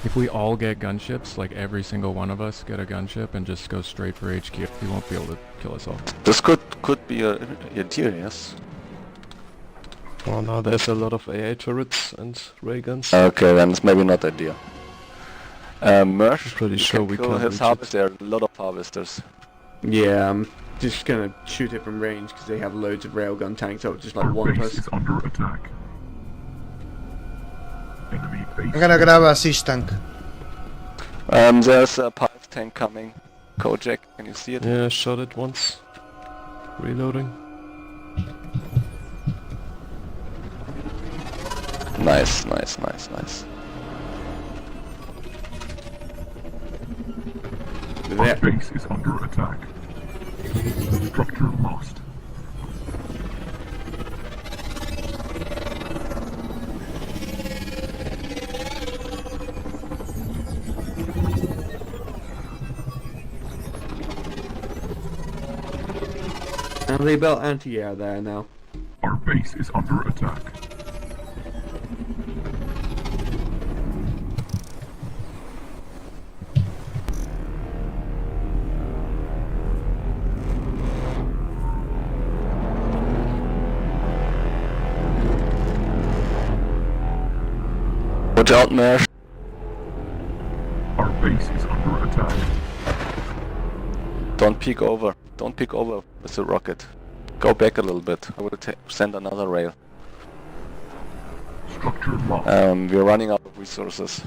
If we all get gunships, like every single one of us get a gunship and just go straight for HQ, he won't be able to kill us all. This could be a deal, yes. Oh no, there's a lot of AA turrets and ray guns. Okay, then it's maybe not ideal. Mersh, Pretty you sure can we kill can't his reach harvest. There are a lot of harvesters. Yeah, I'm just gonna shoot it from range because they have loads of railgun tanks that would just like Our one base us. is under attack. Enemy base. I'm gonna grab a siege tank. There's a pulse tank coming. Kojak, can you see it? Yeah, shot it once. Reloading. Nice. Our base is under attack. Structure lost. And they built anti-air there now. Our base is under attack. Watch out, Mesh. Our base is under attack. Don't peek over. Don't peek over with the rocket. Go back a little bit. I will send another rail. Structure lost. We're running out of resources.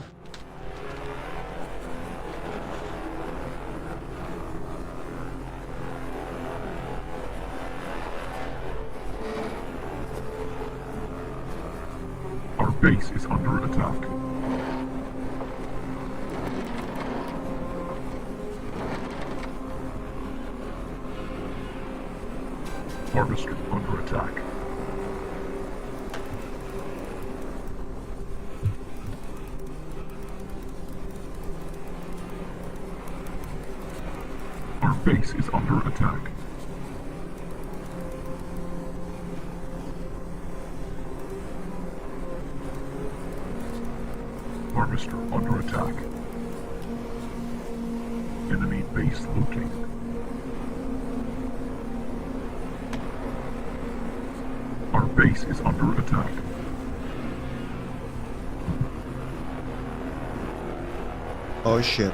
Our base is under attack. Harvester under attack. Our base is under attack. Harvester under attack. Enemy base looting. Our base is under attack. Oh shit.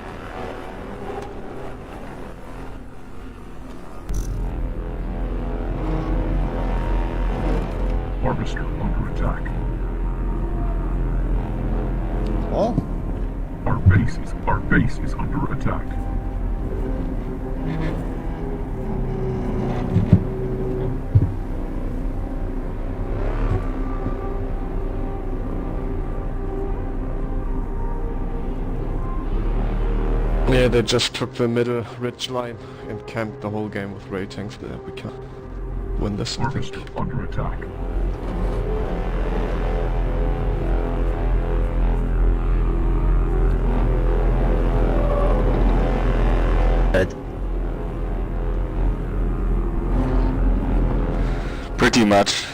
Harvester under attack. Oh? Our base is under attack. Yeah, they just took the middle ridge line and camped the whole game with ray tanks there. We can win this, I think. Harvester under attack. Dead. Pretty much.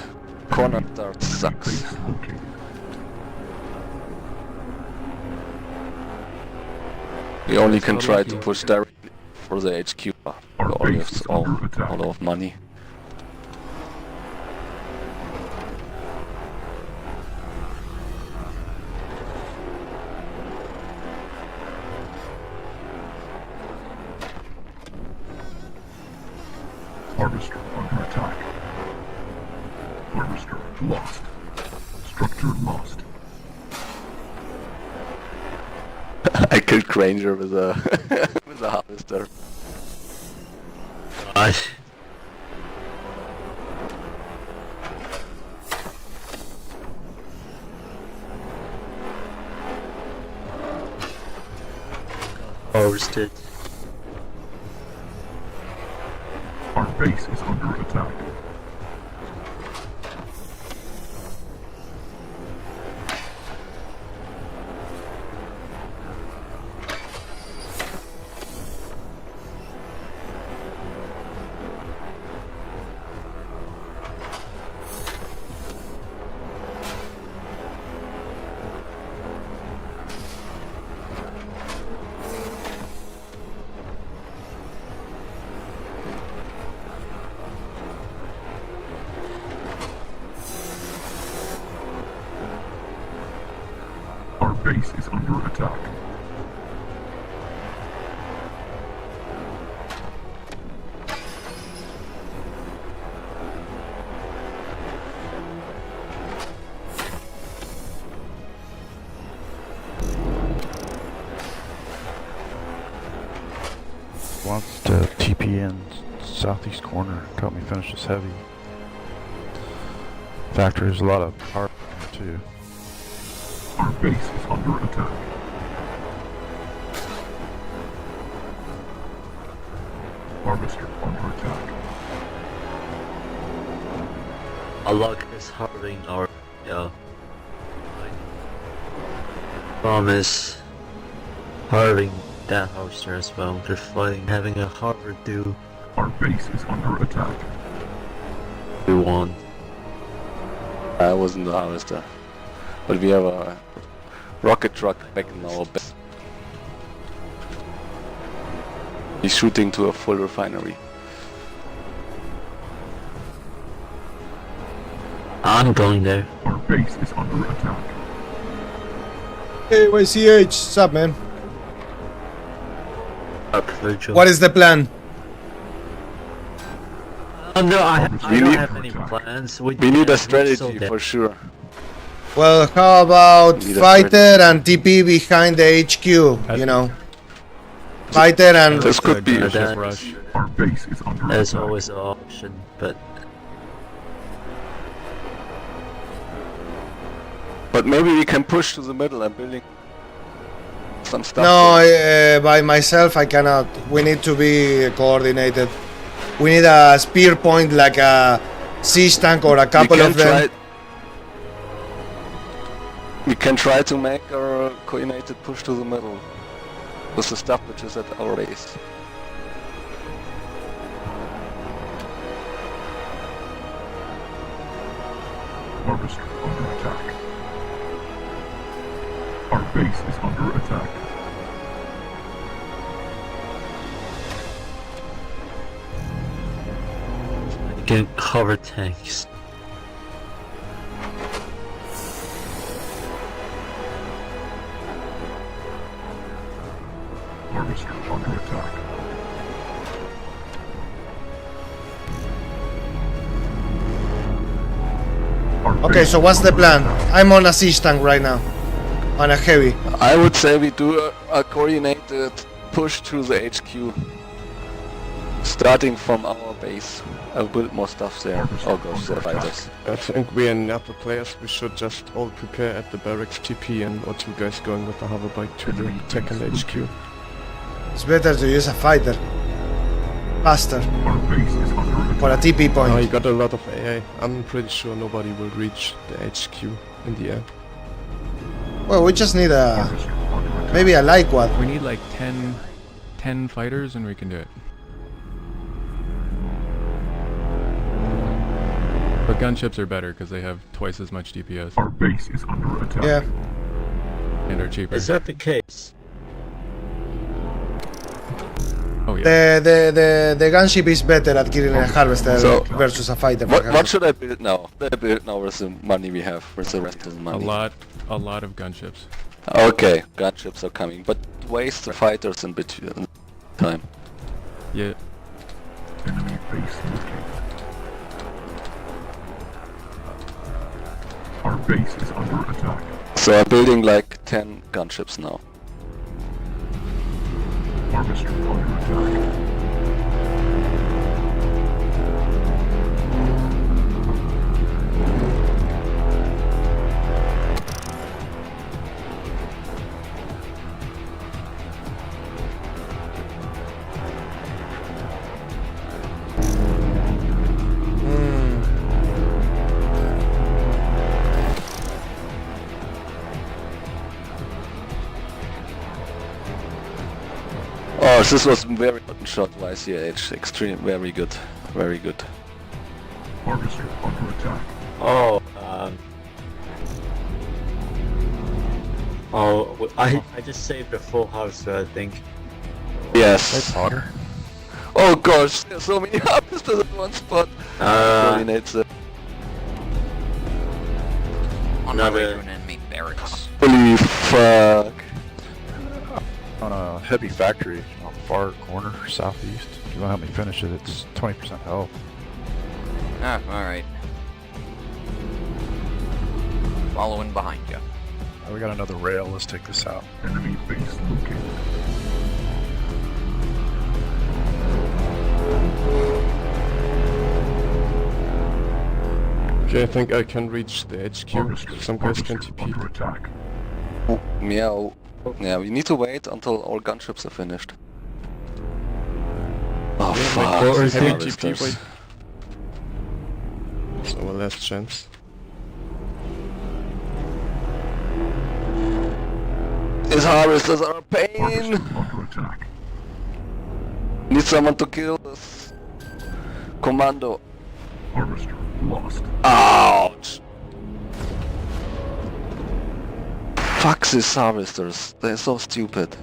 Corner start sucks. Base located. We only can try to push directly for the HQ. Our We only base have is under attack. all of money. Harvester under attack. Harvester lost. Structure lost. I killed Granger with a with a harvester. Nice. Harvested. Our base is under attack. Our base is under attack. Wants to TP in southeast corner, help me finish this heavy. Factory, there's a lot of power too. Our base is under attack. Harvester under attack. A log is harvesting our promise harvesting that harvester as well. They're fighting, having a harder do. Our base is under attack. We won. I wasn't the harvester, but we have a rocket truck back in our base. He's shooting to a full refinery. I'm going there. Our base is under attack. Hey, YCH, what's up, man? What is the plan? Oh no, I don't have any plans. We need a strategy for sure. Well, how about fighter and TP behind the HQ, you know? Fighter and... This could be a rush. Our base is under That's attack. always an option, but... But maybe we can push to the middle and building some stuff. No, by myself I cannot. We need to be coordinated. We need a spear point like a siege tank or a couple of them. We can try to make a coordinated push to the middle with the stuff which is at our base. Harvester under attack. Our base is under attack. Can cover tanks. Harvester under attack. Okay, so what's the plan? I'm on a siege tank right now. On a heavy. I would say we do a coordinated push to the HQ. Starting from our base. I'll build more stuff there. Oh gosh, the fighters. I think we and other players, we should just all prepare at the barracks TP and what you guys going with the hoverbike to the second HQ. It's better to use a fighter. Faster. Our base is under attack. For a TP point. Oh, you got a lot of AA. I'm pretty sure nobody will reach the HQ in the air. Well, we just need a... maybe a light quad. We need like 10 fighters and we can do it. But gunships are better because they have twice as much DPS. Our base is under attack. Yeah. And are cheaper. Is that the case? Oh yeah. The gunship is better at killing a harvester versus a fighter. What should I build now? What should I build now with the money we have? With the rest of the money? A lot of gunships. Okay, gunships are coming, but waste the fighters in between time. Yeah. Enemy base located. Our base is under attack. So I'm building like 10 gunships now. Harvester under attack. Oh, this was very good shot, YCH. Extreme, very good, very good. Harvester under attack. Oh, I just saved a full house, I think. Yes. That's hotter. Oh gosh, there's so many harvesters in one spot. Coordinates it. On my way to an enemy barracks. Holy fuck. On a heavy factory on the far corner, southeast. If you want to help me finish it, it's 20% health. Ah, alright. Following behind you. Oh, we got another rail, let's take this out. Enemy base located. Okay, I think I can reach the HQ. Harvester, Some guys can harvester TP. under attack. Yeah, yeah, we need to wait until all gunships are finished. Oh fuck! Heavy Harvesters. GP, wait. So a last chance. These harvesters are a pain! Under attack. Need someone to kill us. Commando. Harvester lost. Ouch! Fuck these harvesters. They're so stupid.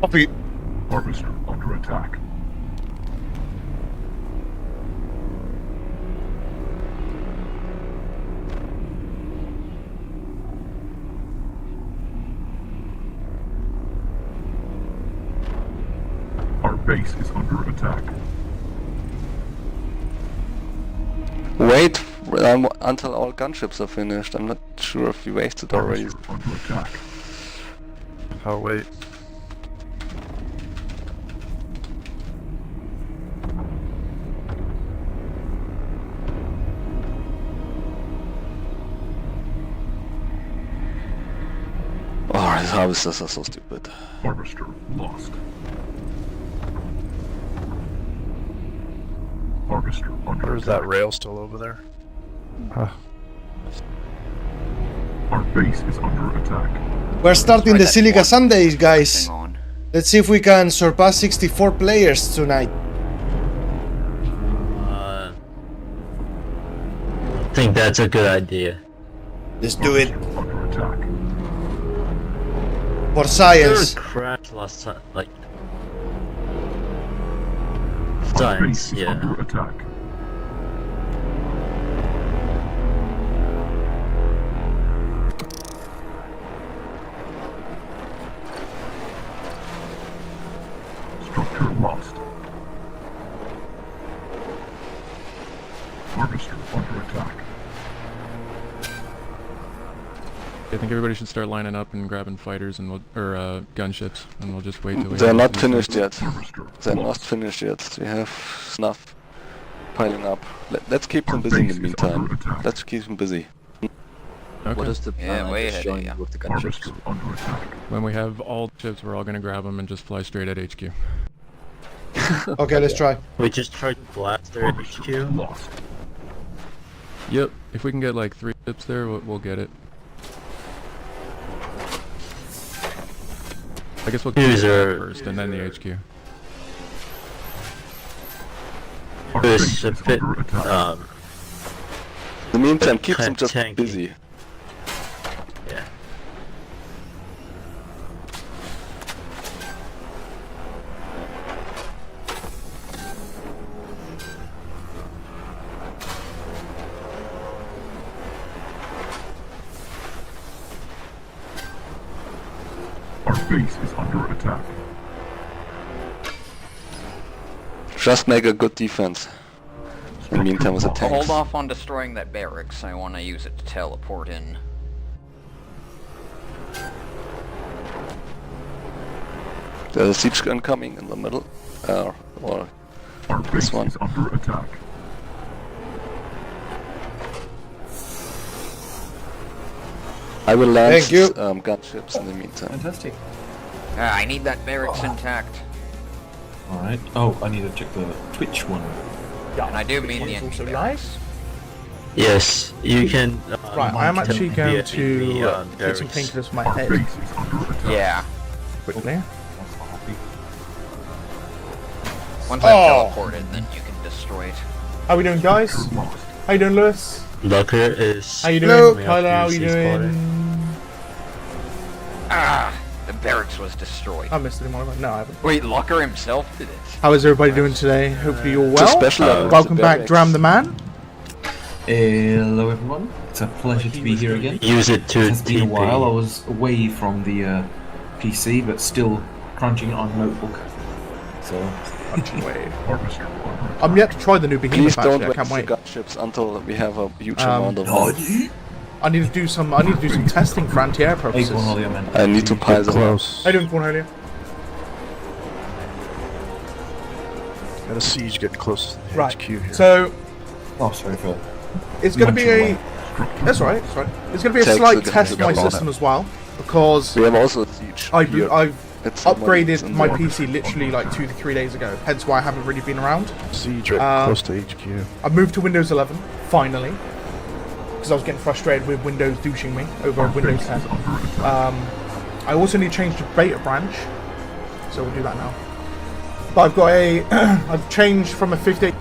Copy. Harvester under attack. Our base is under attack. Wait until all gunships are finished. I'm not sure if we wasted already. Harvester under attack. Oh wait. Oh, these harvesters are so stupid. Harvester lost. Harvester under Or is attack. that rail still over there? Our base is under attack. We're starting the Silica Sundays, guys. Hang on. Let's see if we can surpass 64 players tonight. I think that's a good idea. Let's do it. Harvester under attack. For There science. was a crash last time, like Our base science, is yeah. under attack. Structure lost. Harvester under attack. I think everybody should start lining up and grabbing fighters and gunships, and we'll just wait till we. They're have not to do finished something. yet. Harvester They're not lost. finished yet. We have snuff piling up. Let's keep them busy in the meantime. Let's keep them busy. Okay. What is the Yeah, plan way just ahead of showing ya. with the gunships? Harvester under attack. When we have all ships, we're all gonna grab them and just fly straight at HQ. Okay, let's try. We just tried to blast their Harvester HQ. lost. Yep. If we can get like 3 ships there, we'll get it. I guess we'll kill Here's that our- first, and then the HQ. Our This base a is bit, under attack. In the meantime, keep them Kinda just tanky. busy. Yeah. Our base is under attack. Just make a good defense. In the meantime, with the I'll tanks. hold off on destroying that barracks. I want to use it to teleport in. There's a siege gun coming in the middle. Or Our this base one. is under attack. I will land Thank you. gunships in the meantime. Fantastic. I need that barracks intact. Alright. Oh, I need to check the Twitch one. And I do mean the enemy barracks. Yes, you can. Right, I am tell actually me going via to the, get some barracks. painkillers for my Our head base is under attack. Yeah. quickly. Once Oh. I've teleported, then you can destroy it. How we doing, guys? Lost. How you doing, Lewis? Lucker is. How you Hello. doing? Tyler, how you doing? Ah! The barracks was destroyed. I missed it in one of my... No, I haven't. Wait, Locker himself did it. How is everybody doing today? Hopefully you're It's a well. special element, Welcome the back, barracks. Dram the man. Hello everyone. It's a pleasure to be here again. Use it to It has been a TP. while. I was away from the PC, but still crunching on notebook. So Wait. Harvester under attack. I'm yet to try the new Please behemoth. don't Actually, I can't waste the wait. gunships until we have a huge amount of Oh, them. I need to do some. I need to do some testing for anti-air hey, purposes. Cornelia, man. I need to pile them up. Close. How you doing, Cornelia? Got a siege getting close to the Right. HQ here. So Oh, sorry for it's going to be munching a away. That's right. That's right. It's going to be a Takes slight a test of my little system as well because We have also Siege. here. I've It's somebody upgraded in my there. PC literally like 2 to 3 days ago. Hence why I haven't really been around. Siege right close to HQ. I've moved to Windows 11 finally because I was getting frustrated with Windows douching me over Windows 10. I also need to change the beta branch, so we'll do that now. But I've got a I've changed from a 58.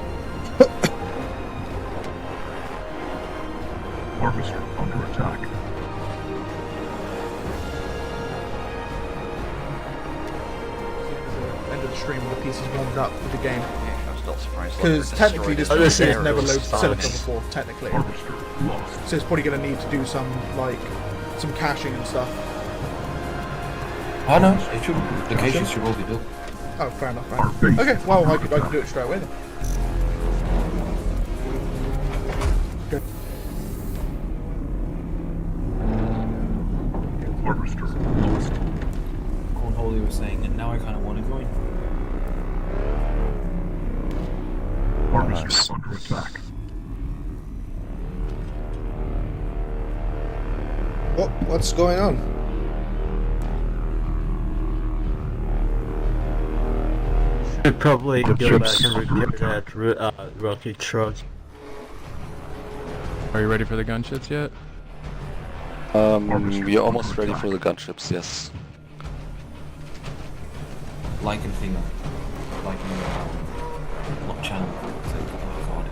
Harvester under attack. End of the stream when the PC's warmed up with the game. I'm still surprised. Because technically this PC has never loaded Silica before, technically. Harvester lost. So it's probably going to need to do some some caching and stuff. Oh no, it should. The caches should all be built. Oh, fair enough. Right. Okay, well I could do it straight away then. Good. Harvester lost. Cornholey was saying, and now I kind of want to join. Harvester under attack. What's going on? Should probably The go ships. back and repair that rocket truck. Are you ready for the gunships yet? We are almost ready for the gunships, yes. Like and thing. Like not channel. Oh god.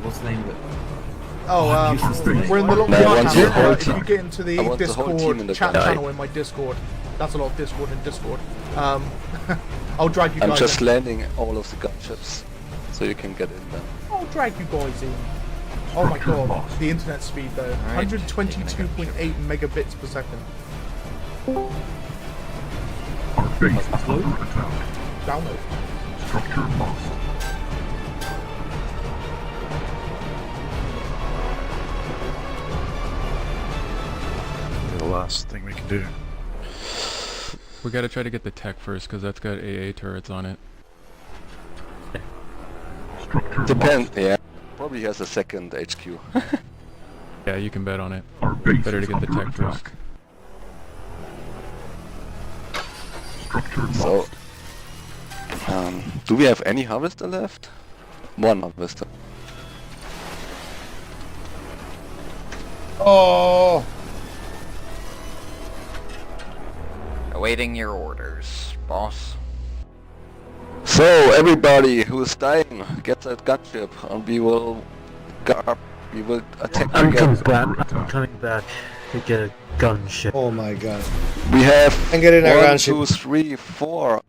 What's the name of it? Oh, useless thing. we're in the long No, I want channel. the whole If you team. get into the I want the whole team Discord in the chat chat. channel in my Discord, that's a lot of Discord in Discord. I'll drag you I'm guys just in. landing all of the gunships, so you can get in there. I'll drag you guys in. Oh my god, the internet speed though. 122.8 megabits per second. Our base is under attack. Download. Structure lost. The last thing we can do. We gotta try to get the tech first, because that's got AA turrets on it. Structure Depends, lost. yeah. Probably has a second HQ. Yeah, you can bet on it. Our base Better to is get the under tech first. attack. Structure So, lost. do we have any harvester left? One harvester. Oh, Awaiting your orders, boss. So, everybody who is dying gets that gunship, and we will attack I'm again. coming back to get a gunship. oh my god. We have I'm getting a 1, gunship. 2, 3, 4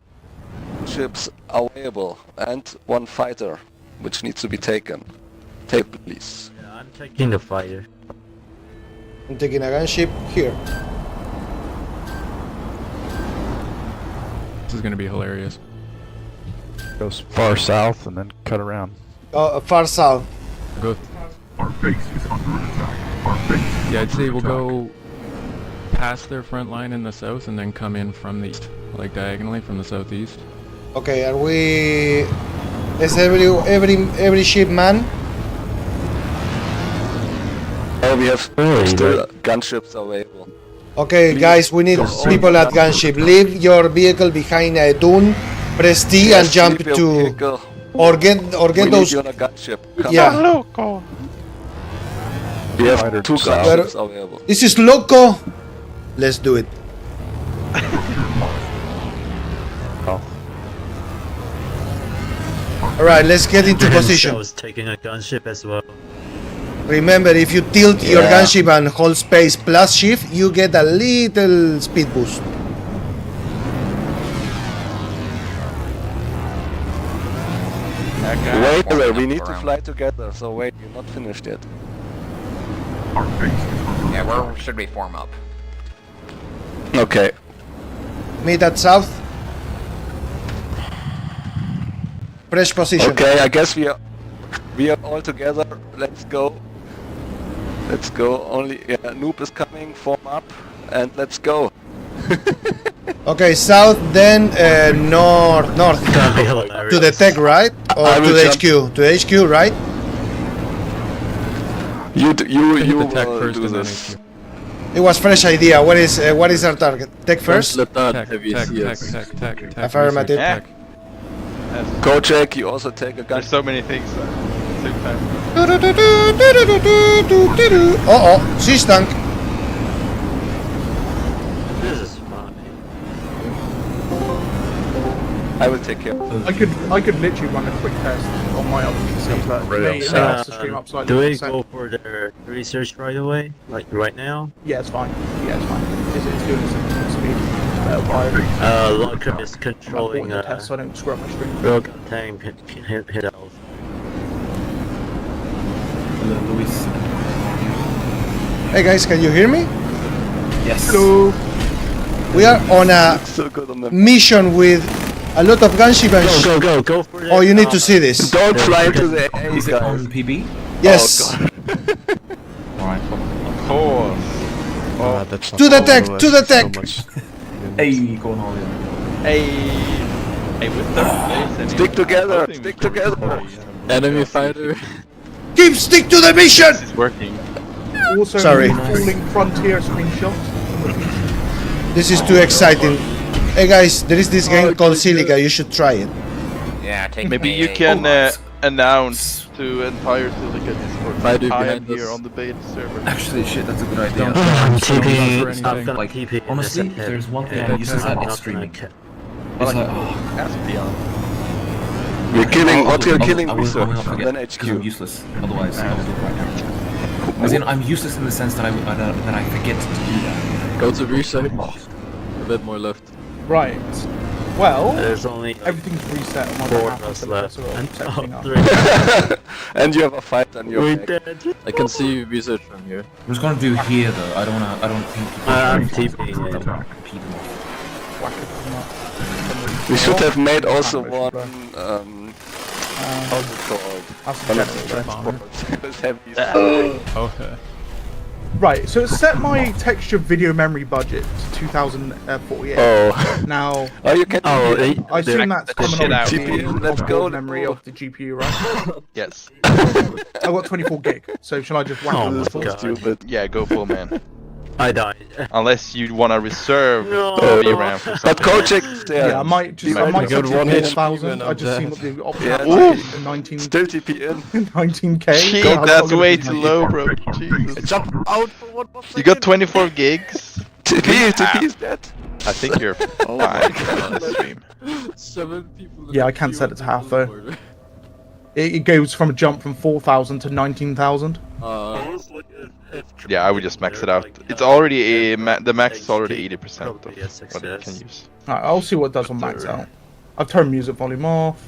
ships available, and one fighter, which needs to be taken. Take, please. Yeah, I'm taking the fighter. I'm taking a gunship here. This is gonna be hilarious. Goes far south and then cut around. Far south. Go. Our base is under attack. Our base is Yeah, I'd say under we'll attack. go past their front line in the south and then come in from the east, like diagonally from the southeast. Okay, are we? Is every ship man? Oh, we have Really? still gunships available. Okay, Please guys, we need don't people at gunship. Leave your vehicle behind a dune, press T and Yes, jump leave your to, vehicle. or get We need those. you on a gunship. Come Yeah. on. We have Fighter 2 south. gunships available. This is loco. Let's do it. Oh, All right, let's get into I position. was taking a gunship as well. Remember, if you tilt your Yeah. gunship and hold space plus shift, you get a little speed boost. Wait, we need to fly together, so wait, you're not finished yet. Our base is under Yeah, attack. where should we form up? Okay. Meet at south. Fresh position. Okay, I guess we are all together. Let's go. Let's go. Only Noob is coming. Form up and let's go. Okay, south, then north. That'd be hilarious. To the tech, right? Or I to will the jump. HQ? To the HQ, right? You the tech will first do and then this. HQ. It was fresh idea. What is our target? Tech first? Tech, Affirmative. Tech. Kojak, you also take a gun. There's so many things at the same time. Sea tank. This is fine. I will take care. I could literally run a quick test on my other PC, but may has to stream up slightly. Do we go for the research right away? Like right now? Yeah, it's fine. Yeah, it's fine. It's doing some speed. Locker is controlling the test, so I don't screw up my stream. real tank hit out. Hello, Luis. Hey guys, can you hear me? Yes. Hello. We are on a mission with a lot of gunship and Go for it. Oh, you need to see this. Don't fly into the air, Is it on PB? Yes. Alright. Of course. Oh, that's To the tech. To the tech. Hey, go on, Hey, with third place. Stick together. Stick together. Enemy fighter. Keep stick to the mission. It's working. Also, Sorry. falling frontier screenshots. This is too exciting. Hey guys, there is this game called Silica. You should try it. Yeah, take Maybe me you a- can announce to entire Silica Discord. Fighter I am behind here us. on the beta server. Actually, shit, that's a good idea. I'm for TPing. I'm anything. gonna Like, TP. honestly, if there's one thing I'm used to, it's streaming. It's like, oh, Ask Beyond. We're killing what you're killing I will research. not forget, Then because I'm HQ. useless. Otherwise, I will do it right now. As in, I'm useless in the sense that I forget to do that. Go to reset. A bit more left. Right. Well, There's only everything's reset on my 4 behalf, of us so left. that's all And setting up. 3. And you have a fight on your We back. dead. I can see research from here. I'm just gonna do here though. I don't think people I'm should TPing compete it. them off. We should have made also one, how's it called? One of the transports. Heavy. Okay. Right, so it set my texture video memory budget to 2048. Oh. Now, Oh, you can. I assume that's coming on GPU, let's go. memory of the GPU, right? Yes. I've got 24 gig, so shall I just whack Oh it my full? God. Stupid. Yeah, go full man. I died. Unless you want to reserve No. the VRAM for But something. Kojak, Yeah, I might just might set get it one to HP 4,000. when I I'm just seen dead. what the option Yeah, was in 19, Still TPN. 19k. Gee, God, that's I'm way gonna too be- low, bro. Jesus. Jump out for 1 more You got 24 gigs? TP is dead. I think you're fine on the stream. 7 people. in Yeah, the I can queue set it to half, in though. order. It goes from a jump from 4,000 to 19,000. Yeah, I would just max it out. It's already the max is already 80% of what it can use. Alright, I'll see what it does on max out. I've turned music volume off,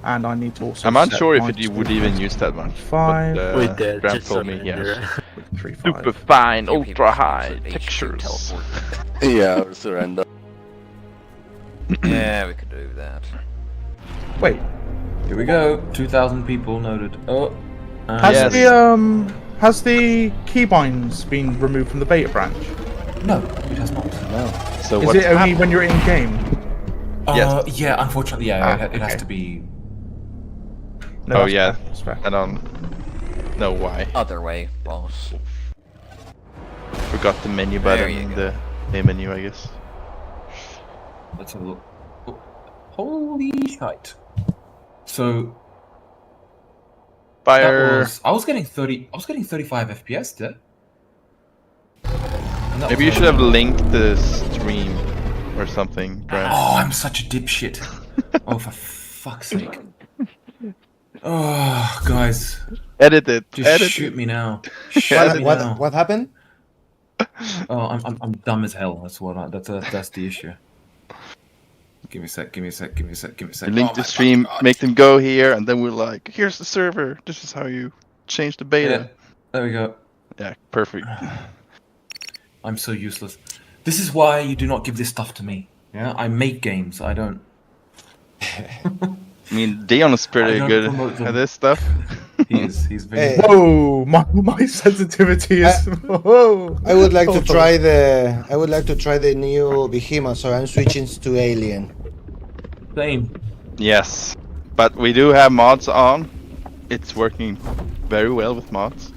and I need to also. I'm set unsure if my you would even use that much. 5. But We did. Dram Just told me, surrender. yes. 3, 5. Super fine, Few people ultra use high it, HQ textures. teleport. Yeah, I'll surrender. Yeah, we could do that. Wait, Here we go. 2,000 people noted. Oh. has the keybinds been removed from the beta branch? No, it has not. No. So Is what it only when you're in game? Yes. Yeah, unfortunately, yeah, it has to be. No, Oh that's yeah, fair, that's fair. I don't know why. Other way, boss. Forgot the menu There button you in go. the main menu, I guess. Let's have a look. Oh, holy shite! So Fire. I was getting 30. I was getting 35 FPS there. And that Maybe was you should have only- linked the stream or something, Dram. Oh, I'm such a dipshit. Oh, for fuck's sake. Oh, guys. Edit it. Just Edit shoot it. me now. Shoot me now. What happened? Oh, I'm dumb as hell. That's what. That's the issue. Give me a sec. Give me a sec. Give me a sec. Give me a sec. You link Oh the my stream, God. make them go here, and then we're like, here's the server. This is how you change the beta. Yeah, there we go. Yeah, perfect. I'm so useless. This is why you do not give this stuff to me. Yeah, I make games. I don't. I mean, Dion is pretty I don't good promote them. at this stuff. He is. He's very. Hey. Whoa, my sensitivity is. Whoa. I would like to try the new Behemoth, so I'm switching to Alien. Same. Yes, but we do have mods on. It's working very well with mods.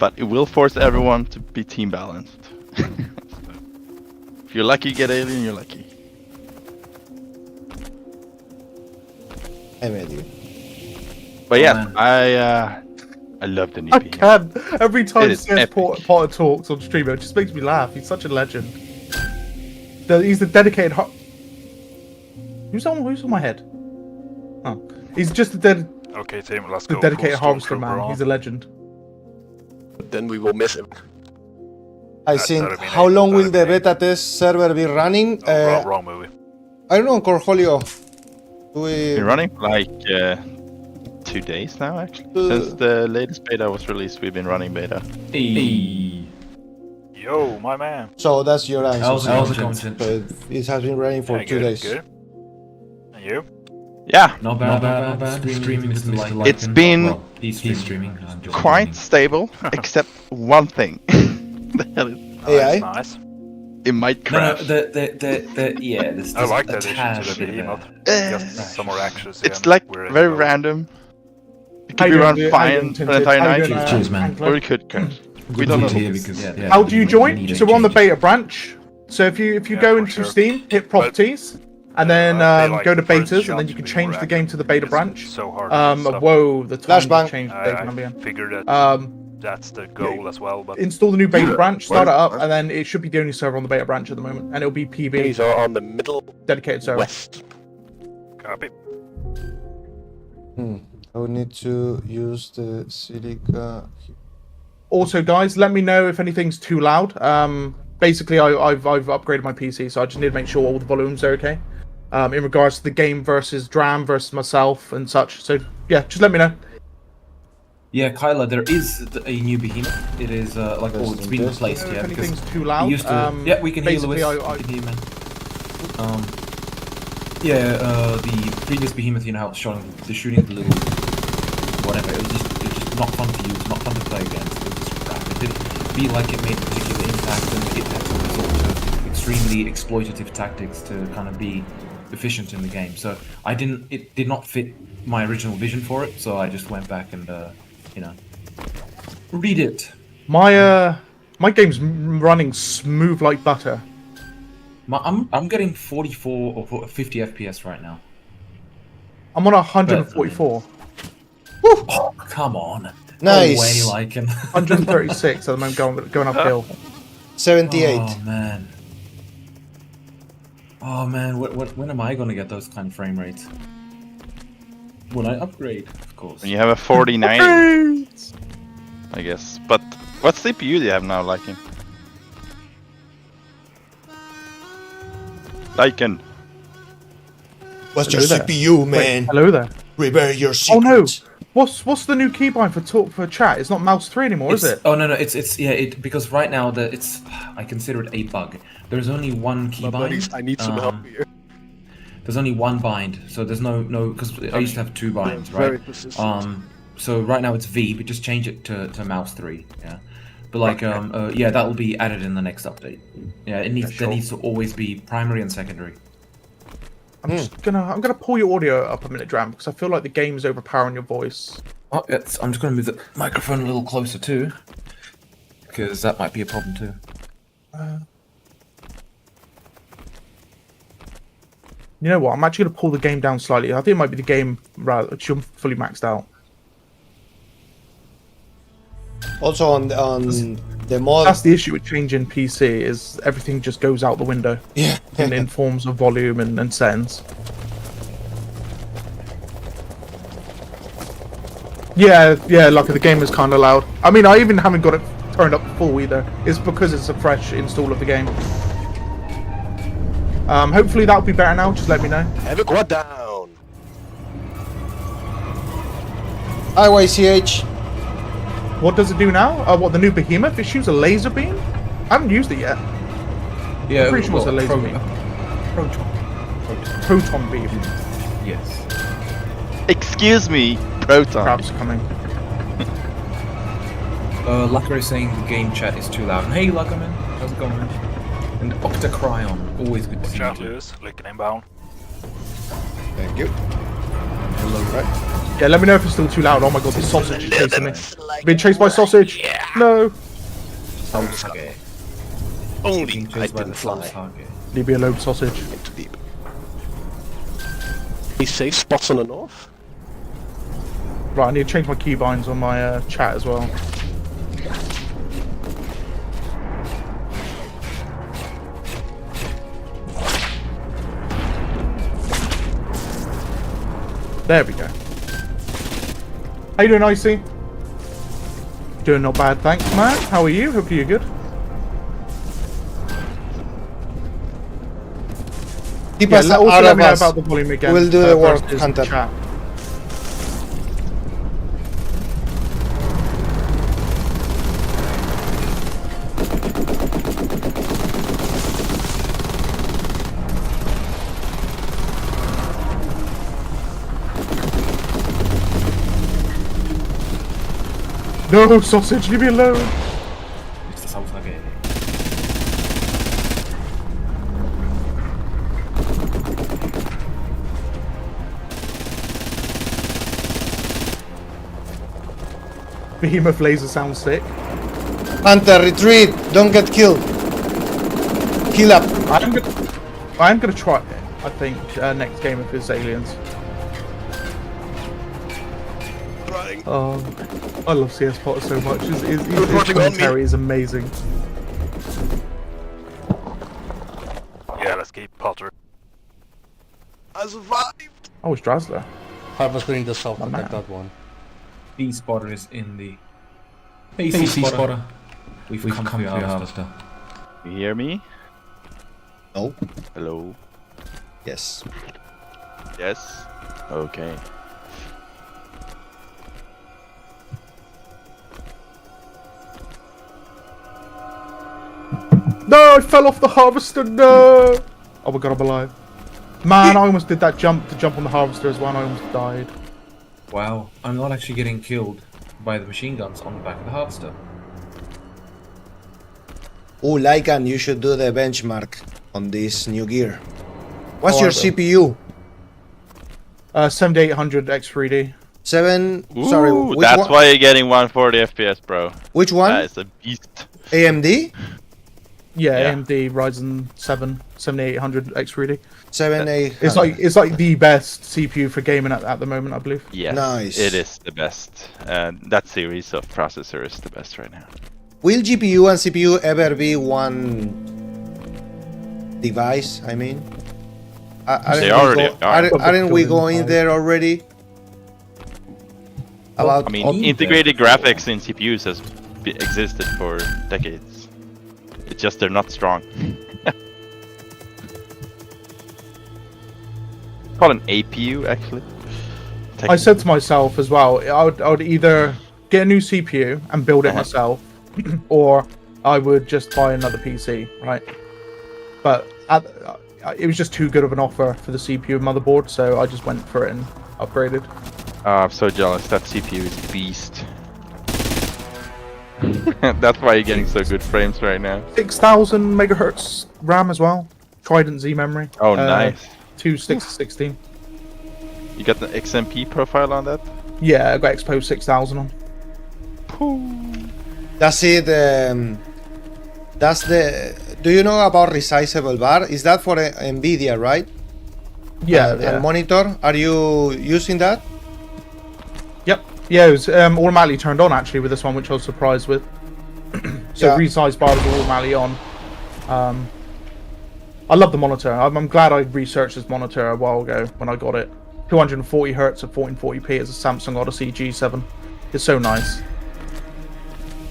but it will force everyone to be team balanced. If you're lucky, you get alien. You're lucky. I made you. But yeah, I love the new I behemoth. can. Every time It is CS Potter talks on stream, it just makes me laugh. He's such a legend. He's the dedicated. Who's on my head? Oh, he's just the Okay, team, let's the go. dedicated Full harvester Stormtrooper man. on. He's a legend. But then we will miss him. I think. How long will the beta test server be running? Wrong movie. I don't know, Corjolio. Been running for like 2 days now, actually. Since the latest beta was released, we've been running beta. Yo, my man. So that's your answer. How's it going, Sid? So it has been running for Yeah, 2 good, days. good. And you? Yeah. Not bad. Streaming is like It's been he's streaming. I'm just quite stable, except one thing. The hell is AI? Nice. it might crash. No, there's I like a that addition tad to the bit of behemoth. a- Just some more actions. It's like very random. It could be run fine for an entire night, Cheers, man. or it could crash. We don't know. How do you join? So we're on the beta branch. So if you go into sure. Steam, hit properties, and then like go to the first betas, and jump then to you can be change more the game to the beta branch. So hard to do stuff. Whoa, the time Flashbang. to change the beta number I again. figured that that's the goal as well, but Install the new beta branch, start it up, and then it should be the only server on the beta branch at the moment, and it'll be PB. These are on the middle dedicated server. west. copy. I would need to use the Silica. Also, guys, let me know if anything's too loud. Basically, I've upgraded my PC, so I just need to make sure all the volumes are okay. In regards to the game versus Dram versus myself and such. So yeah, just let me know. Yeah, Kyla, there is a new behemoth. It is it's been replaced. If Yeah, because anything's too loud. we used to. Yeah, we can hear Lewis. basically, We can hear you, man. The previous behemoth, you know, how it's showing the shooting the little whatever. It was just not fun to use, not fun to play against. It was just crap. It didn't feel like it made a particular impact, and it had to resort to extremely exploitative tactics to kind of be efficient in the game. So it did not fit my original vision for it. So I just went back and read it. My game's running smooth like butter. I'm getting 44 or 50 FPS right now. I'm on 144. Oh, come on. Nice. No way, like 136 at the moment, going uphill. 78. Oh man, when am I gonna get those kind of frame rates? When I upgrade, of course. When you have a 4090, I guess. But what CPU do you have now, Lycan? Lycan. What's Hello your there. CPU, man? Wait, hello there. Reveal your Oh secrets. no! What's the new keybind for chat? It's not mouse 3 anymore, is it? Oh no, it's because right now I consider it a bug. There's only one keybind. I need some help here. There's only one bind, so there's no because I used to have two binds, Very right? persistent. So right now it's V, but just change it to mouse 3. Yeah. But like that will be added in the next update. Yeah, there needs to always be primary and secondary. I'm gonna pull your audio up a minute, Dram, because I feel like the game is overpowering your voice. Oh, I'm just gonna move the microphone a little closer too, because that might be a problem too. You know what? I'm actually gonna pull the game down slightly. I think it might be the game fully maxed out. Also on the mod. That's the issue with changing PC is everything just goes out the window. Yeah. in forms of volume and settings. Yeah, like the game is kind of loud. I mean, I even haven't got it turned up full either. It's because it's a fresh install of the game. Hopefully that'll be better now. Just let me know. Have it go down. IYCH. What does it do now? What, the new Behemoth? It shoots a laser beam? I haven't used it yet. Yeah, I'm pretty sure it's a laser beam. Proton beam. Yes. Excuse me, Proton. Crab's coming. Lucker is saying the game chat is too loud. Hey, Luckerman, how's it going, man? And Octacryon, always good to see Chat you. Lewis, Lycan inbound. Thank you. Hello, right? Yeah, let me know if it's still too loud. Oh my god, this sausage is chasing me. Been chased by sausage. Yeah. No. Only I didn't fly. Leave me alone, sausage. Too deep. Any safe spots on the north? Right, I need to change my keybinds on my chat as well. There we go. How you doing, Icy? Doing not bad, thanks, man. How are you? Hope you're good. Keep Yeah, us also out let of me know us. about the volume again. We'll do the work, versus Hunter. chat. No, sausage, leave me alone. Behemoth laser sounds sick. Hunter, retreat! Don't get killed. Heal up. I'm gonna try it, I think, next game if it's aliens. Oh, I love CS Potter so much. His commentary is amazing. Yeah, let's keep Potter. I survived! Oh, it's Drazler. Harvester in the south, attack that one. B-spotter is in the... Hey, C-spotter. We've come for your harvester. You hear me? No. Hello? Yes. Yes? Okay. No, I fell off the harvester, no! Oh my god, I'm alive. Man, I almost did that jump to jump on the harvester as well, and I almost died. Wow, I'm not actually getting killed by the machine guns on the back of the harvester. Oh, Lycan, you should do the benchmark on this new gear. What's Oh, your I will. CPU? 7800 X3D. Sorry, which that's one? why you're getting 140 FPS, bro. Which one? It's a beast. AMD? Yeah, AMD Ryzen 7 7800 X3D. 7800. It's like the best CPU for gaming at the moment, I believe. Yes, Nice. it is the best. That series of processor is the best right now. Will GPU and CPU ever be one device? I mean, They already are. Aren't we going there already? About I mean, integrated graphics in CPUs has existed for decades. It's just they're not strong. Called an APU actually. I said to myself as well, I would either get a new CPU and build it myself, or I would just buy another PC, right? But it was just too good of an offer for the CPU and motherboard, so I just went for it and upgraded. I'm so jealous. That CPU is beast. That's why you're getting so good frames right now. 6000 megahertz RAM as well. Trident Z memory. Oh, nice. 2 6/16. You got the XMP profile on that? Yeah, I got Expo 6000 on. That's it. That's the. Do you know about resizable bar? Is that for Nvidia, right? Yeah, And monitor. Are you using that? Yep. Yeah, it was automatically turned on actually with this one, which I was surprised with. So Yeah. resize bar was automatically on. I love the monitor. I'm glad I researched this monitor a while ago when I got it. 240 Hz at 1440p as a Samsung Odyssey G7. It's so nice.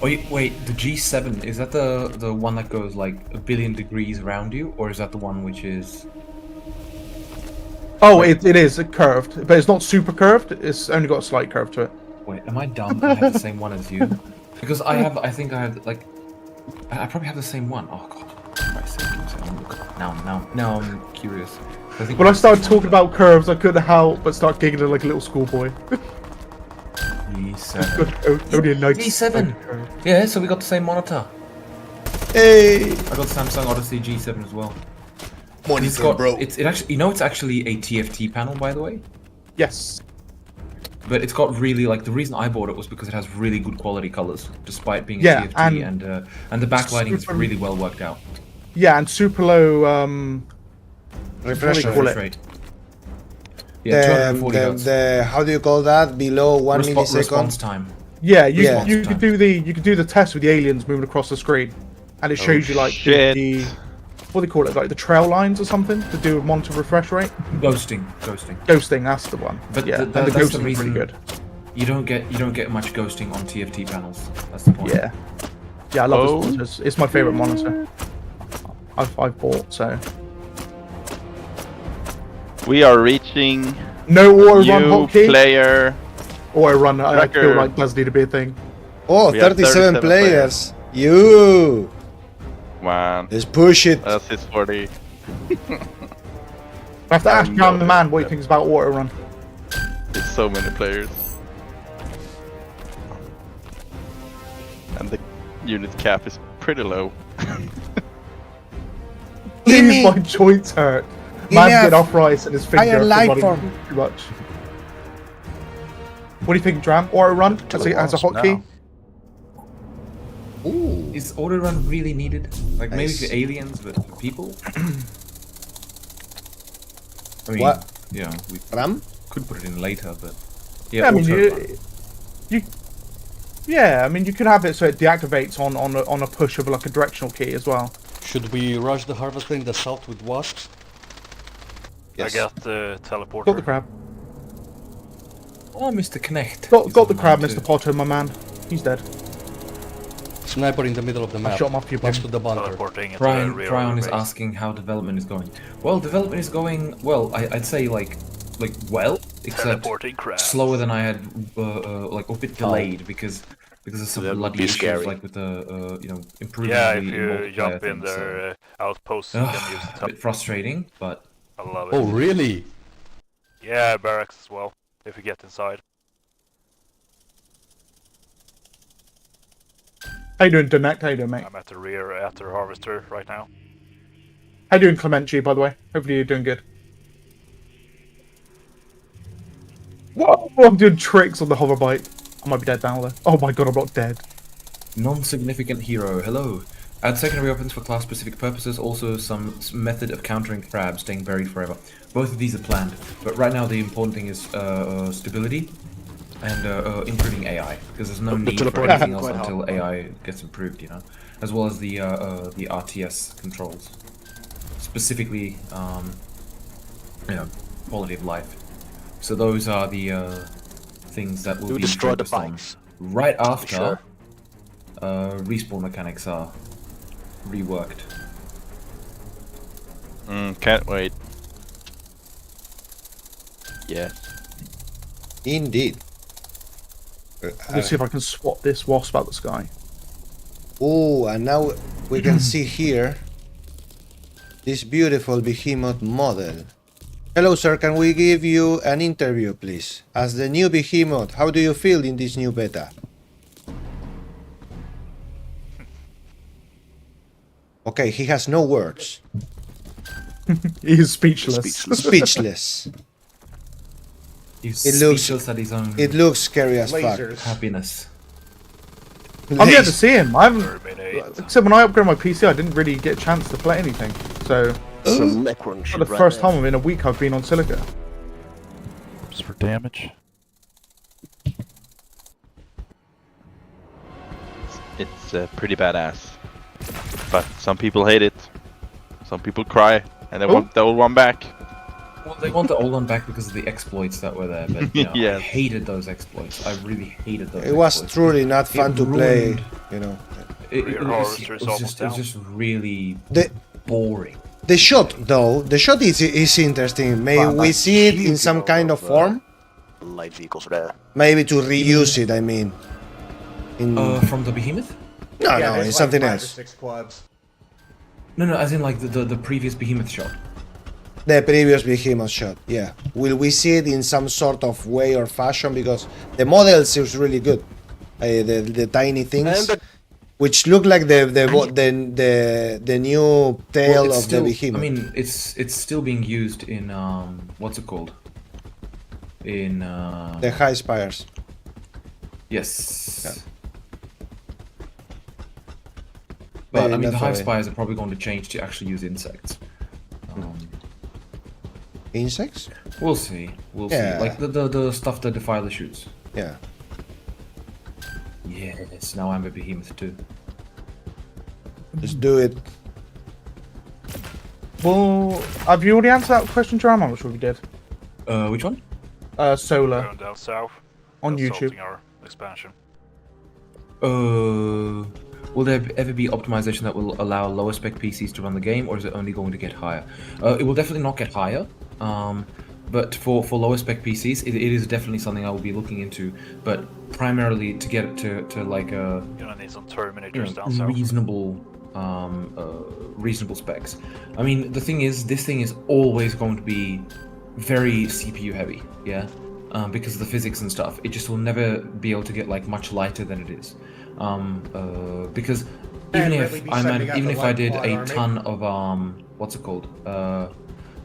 Wait, the G7, is that the one that goes like 1 billion degrees around you, or is that the one which is... Oh, it is curved, but it's not super curved. It's only got a slight curve to it. Wait, am I dumb? I have the same one as you? Because I think I have, like... I probably have the same one. Oh god. Now I'm curious. When I started talking about curves, I couldn't help but start giggling like a little schoolboy. G7. Only a nice G7! Yeah, so we got the same monitor. Hey! I got Samsung Odyssey G7 as well. Monitor, it's got, bro. It actually, it's actually a TFT panel, by the way. Yes. But it's got really like the reason I bought it was because it has really good quality colors, despite being a Yeah, TFT, and the backlighting is really well worked out. Yeah, and super low refresh rate. Yeah, 240 hertz. The how do you call that? Below 1 millisecond response time. Yeah, you could do the test with the aliens moving across the screen, and it shows you like the what do they call it, like the trail lines or something to do with monitor refresh rate. Ghosting. That's the one. But yeah, that's the ghosting the is reason pretty good. You don't get much ghosting on TFT panels. That's the point. Yeah, I love this monitor. It's my favorite monitor. I've bought so. We are reaching No auto run new hotkey. player. Auto run, I feel Tracker. like does need to be a thing. Oh, We have 37 players. You. Man. Let's push it. That's his 40. I have to ask John the man what he thinks about auto run. There's so many players. And the unit cap is pretty low. Please, my joints hurt. Man's getting off rice and his finger running too much. What do you think, Dram? Auto run as a hotkey? Ooh. Is auto run really needed? Like maybe for aliens, but for people? I mean, What? you know, we Ram? could put it in later, but Yeah, I mean, I mean, you could have it so it deactivates on a push of like a directional key as well. Should we rush the harvesting the south with wasps? Yes. I got the teleporter. Got the crab. Oh, Mr. Knecht. Got the crab, Mr. Potter, my man. He's dead. Sniper in the middle of the map. Shot him off you, next to the bunker. Brian is asking how development is going. Well, development is going well. I'd say like well, except slower than I had, like a bit delayed because of some bloody issues, like with the you know, improving Yeah, the if you multiplayer jump in thing, their outposts, you can use the a bit frustrating, but I love it. Oh, really? Yeah, barracks as well, if you get inside. How you doing, Donect? How you doing, mate? I'm at the rear after harvester right now. How you doing, Clemenci, by the way? Hopefully you're doing good. What? I'm doing tricks on the hoverbike. I might be dead now, though. Oh my god, I'm not dead. non-significant hero. Hello. Add secondary weapons for class-specific purposes. Also, some method of countering crabs staying buried forever. Both of these are planned, but right now the important thing is stability and improving AI, because there's no need for anything else until AI gets improved, you know, as well as the RTS controls, specifically, you know, quality of life. So those are the things that will be focused on right after respawn mechanics are reworked. Can't wait. Yeah. Indeed. Let's see if I can swat this wasp out the sky. Oh, and now we can see here this beautiful behemoth model. Hello, sir. Can we give you an interview, please? As the new behemoth, how do you feel in this new beta? Okay, he has no words. He is speechless. Speechless. He's speechless at his own. It looks scary as lasers. fuck. Happiness. I'm yet to see him. I haven't. Except when I upgraded my PC, I didn't really get a chance to play anything. So, for the first time in a week, I've been on Silica. Just for damage. It's pretty badass. But some people hate it. Some people cry, and they want the old one back. Well, they want the old one back because of the exploits that were there, but you know, Yeah. I hated those exploits. I really hated those. It was exploits. truly not fun to play, you know. It was just really boring. The shot, though, the shot is interesting. May we see it in some kind of form? Light vehicles there. Maybe to reuse it, I mean. From the behemoth? No, no, it's something else. 6 quads. No, as in like the previous behemoth shot. The previous behemoth shot, yeah. Will we see it in some sort of way or fashion? Because the model seems really good. The tiny things, which look like the new tail of the behemoth. I mean, it's still being used in what's it called? in The high spires. Yes. Yeah. But Maybe I mean, not the for hive me. spires are probably going to change to actually use insects. Insects? We'll see. We'll Yeah. see. Like the stuff that defile the shoots. Yeah. Yes. Now I'm a behemoth too. Let's do it. Well, have you already answered that question, Dram? I'm not sure if you did. Which one? Solar. Going down south. On That's YouTube. halting our expansion. Will there ever be optimization that will allow lower spec PCs to run the game, or is it only going to get higher? It will definitely not get higher. But for lower spec PCs, it is definitely something I will be looking into. But primarily to get it to like a Gonna need some Terminators down south. reasonable specs. I mean, the thing is, this thing is always going to be very CPU heavy, yeah, because of the physics and stuff. It just will never be able to get like much lighter than it is, because even if I did a ton of what's it called?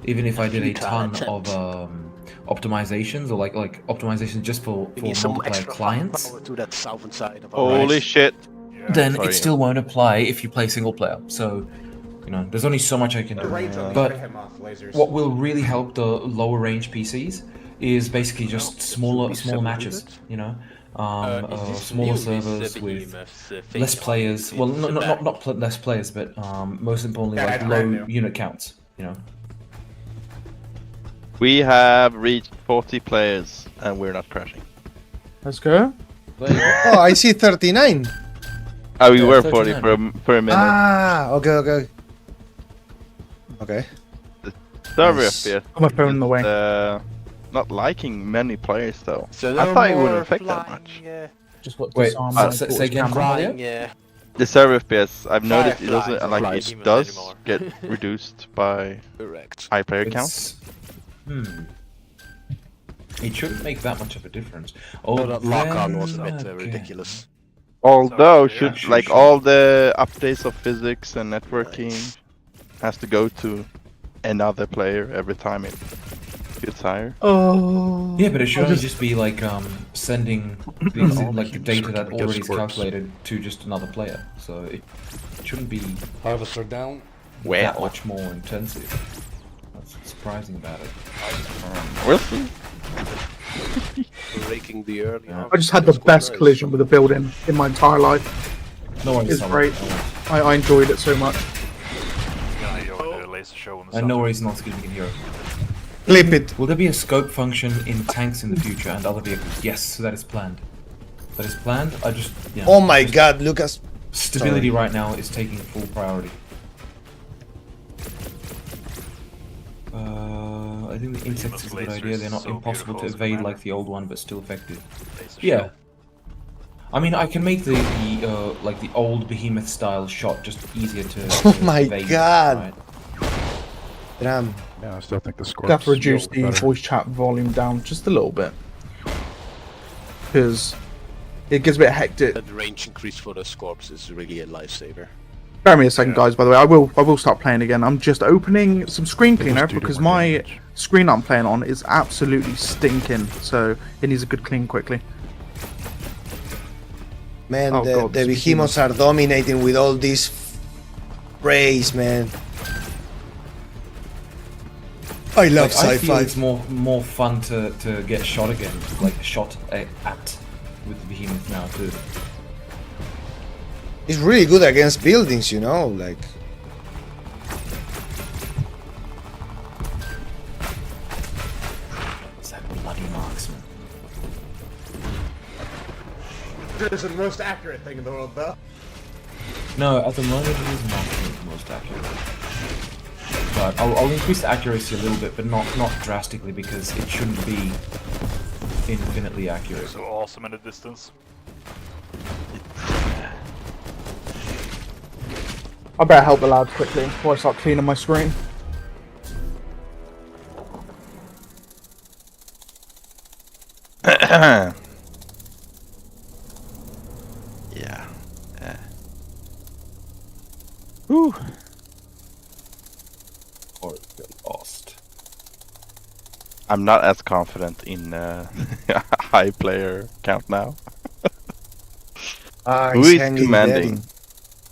Even if I did a ton of optimizations or like optimizations just for multiplayer clients, to that southern side of Holy shit! then Sorry. it still won't apply if you play single player. So, you know, there's only so much I can do. But what will really help the lower range PCs is basically just smaller matches. You know, smaller servers with less players. Well, not less players, but most importantly, like low unit counts. You know. We have reached 40 players and we're not crashing. Let's go. Oh, I see 39. Oh, we were 40 for a minute. Ah, okay. Okay. The server Nice. FPS I'm a phone in the way. not liking many players though. So I no thought it more wouldn't affect that flying, much. Yeah. Just got Wait, disarmed. say again, Flying, yeah. The server FPS, I've noticed it Fireflies doesn't are like flies it even does anymore. get reduced by Correct. high player count. It shouldn't make that much of a difference. No, that lock-on was a bit okay. ridiculous. Although So, yeah. like all the updates of physics and networking has to go to another player every time it gets higher. Oh. Yeah, but it should only just be like sending like the data that already is calculated to just another player. So it shouldn't be Harvester down. that much more intensive. That's what's surprising about it. We'll see. Breaking the early. I just had the best collision with a building in my entire life. No one It's great. I enjoyed it so much. Gonna go to a laser show in the And no worries, not giving a hero. Clip it. Will there be a scope function in tanks in the future and other vehicles? Yes, that is planned. That is planned. I just Oh my God, Lucas. stability right now is taking full priority. I think the insects is a good idea. They're not impossible to evade like the old one, but still effective. Yeah. I mean, I can make the like the old behemoth style shot just easier to. Oh to my evade, God. right? Dram. Yeah, I still think the score. Have to reduce the voice chat volume down just a little bit. Because it gets a bit hectic. The range increase for the Scorps is really a lifesaver. Bear me a second, guys, by the way. I will start playing again. I'm just opening some screen cleaner because my screen I'm playing on is absolutely stinking. So it needs a good clean quickly. Man, Oh, the God, this behemoths are dominating with all this praise, man. I love Like, I feel sci-fi. it's more fun to get shot again, like shot at with the behemoth now too. It's really good against buildings, you know, like. It's that bloody marksman. It is the most accurate thing in the world, though. No, at the moment it is not the most accurate. But I'll increase the accuracy a little bit, but not drastically because it shouldn't be infinitely accurate. So awesome in the distance. I better help the lads quickly before I start cleaning my screen. Yeah. Whew. Or get lost. I'm not as confident in high player count now. Who His is hand is commanding? dead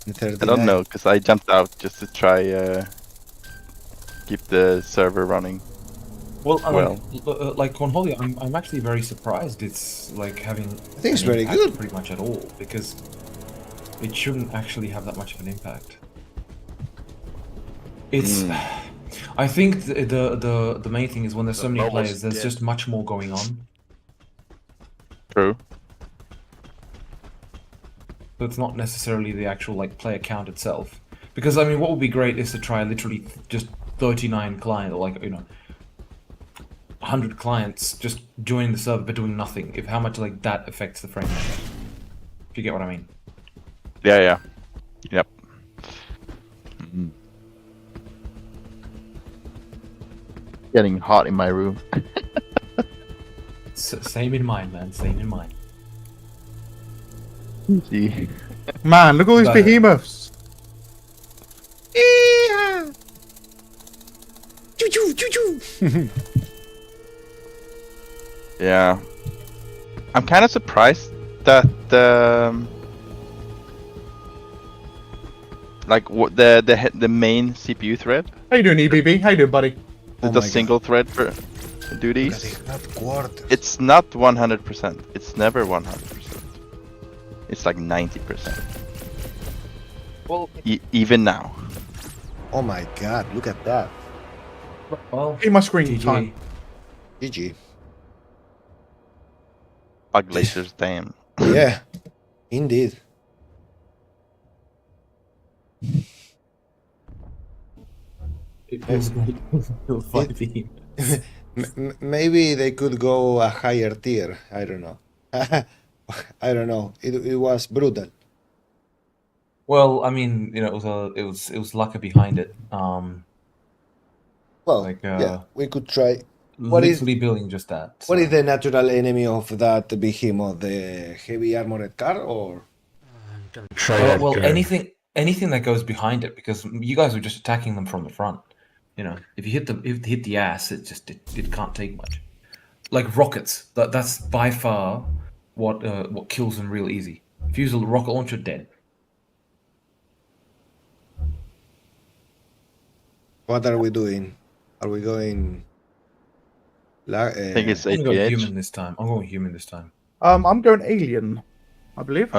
in I 39. don't know, because I jumped out just to try keep the server running. Well, Well. like Cornholio, I'm actually very surprised it's like having. I think it's an very impact good. pretty much at all, because it shouldn't actually have that much of an impact. It's. I think the main thing is when there's so many players, there's just much more going on. True. So it's not necessarily the actual like player count itself. Because I mean, what would be great is to try literally just 39 clients, or like 100 clients just joining the server but doing nothing. If how much like that affects the frame rate. If you get what I mean. Yeah. Yep. Getting hot in my room. Same in mine, man. Same in mine. See. Man, look at all these behemoths. Yeah. I'm kind of surprised that like what the main CPU thread. How you doing, EBB? How you doing, buddy? The single thread for duties. It's not 100%. It's never 100%. It's like 90%. Well, even now. Oh my god, look at that. Well, in my screen time. GG. Bug lasers, damn. Yeah, indeed. It feels great. Maybe they could go a higher tier. I don't know. I don't know. It was brutal. Well, I mean, it was luck behind it. Well, like yeah, we could try. Literally building just that. What is the natural enemy of that behemoth? The heavy armored car, or? Well, anything that goes behind it, because you guys were just attacking them from the front. If you hit the ass, it can't take much. Like rockets, that's by far what kills them real easy. If you use a rocket launcher, dead. What are we doing? Are we going? I think it's I'm going 88. human this time. I'm going human this time. I'm going alien, I believe.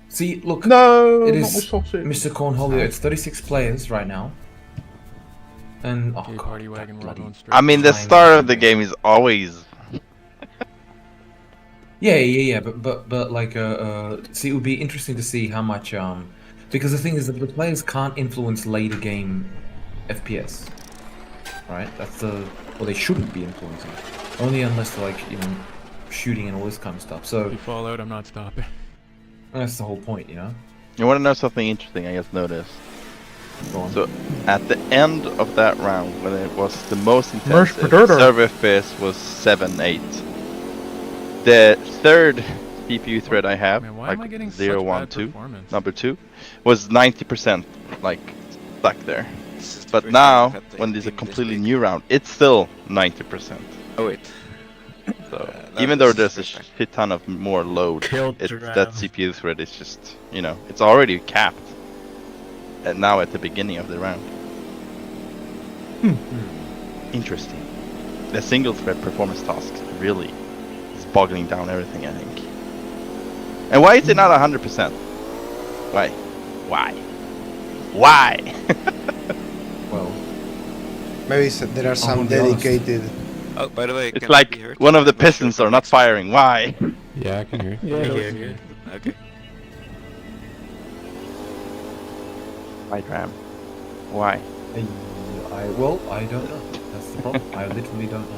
See, look. No, it not is with sausage. Mr. Cornholio. It's 36 players right now, and oh god, party wagon bloody. I mean, the start of the game is always. Yeah. But like, see, it would be interesting to see how much because the thing is that the players can't influence later game FPS, right? They shouldn't be influencing, only unless they're like shooting and all this kind of stuff. So if you fall out, I'm not stopping. That's the whole point, You want to know something interesting? I just noticed. Go on. So at the end of that round, when it was the most intensive, Predator. server FPS was 7-8. The third CPU thread I have, Man, why am I like getting 0, such 1, bad 2, performance? number 2, was 90% like stuck there. But now, when there's a completely new round, it's still 90%. Oh wait. So even though there's a shit ton of more load, Killed that Dram. CPU thread is just, it's already capped. And now at the beginning of the round. Interesting. The single thread performance task really is boggling down everything, I think. And why is it not 100%? Why? Well, Maybe there are some dedicated. Oh, by the way, It's can I like be heard? one of the I'm not sure pistons if are not firing. Why? Yeah, I can hear you. Yeah, I I hear can you. hear. Okay. Why, Dram? Why? I don't know. That's the problem. I literally don't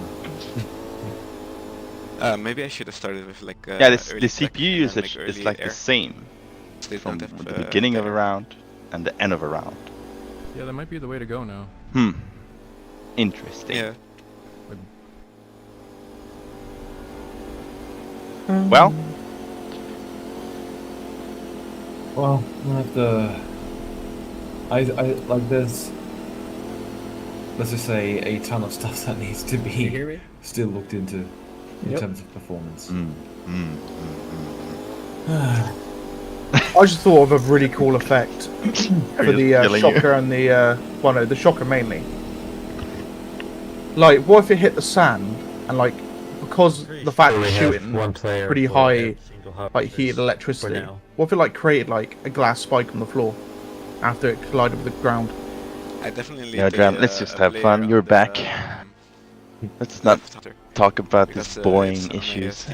know. Maybe I should have started with like. Yeah, the early CPU tech and, usage is early like air. the same So they from don't have, the beginning of a better- round and the end of a round. Yeah, that might be the way to go now. Interesting. Yeah. Well, Well, I'm gonna have to. I like there's. let's just say, a ton of stuff that needs to be still looked into in terms of performance. I just thought of a really cool effect for the shocker and the well, no, the shocker mainly. Like, what if it hit the sand and like, because the fact it's shooting pretty high, like heated electricity. What if it like created like a glass spike on the floor after it collided with the ground? I definitely. Yeah, Dram, let's just have fun. You're back. Let's not talk about these boring issues.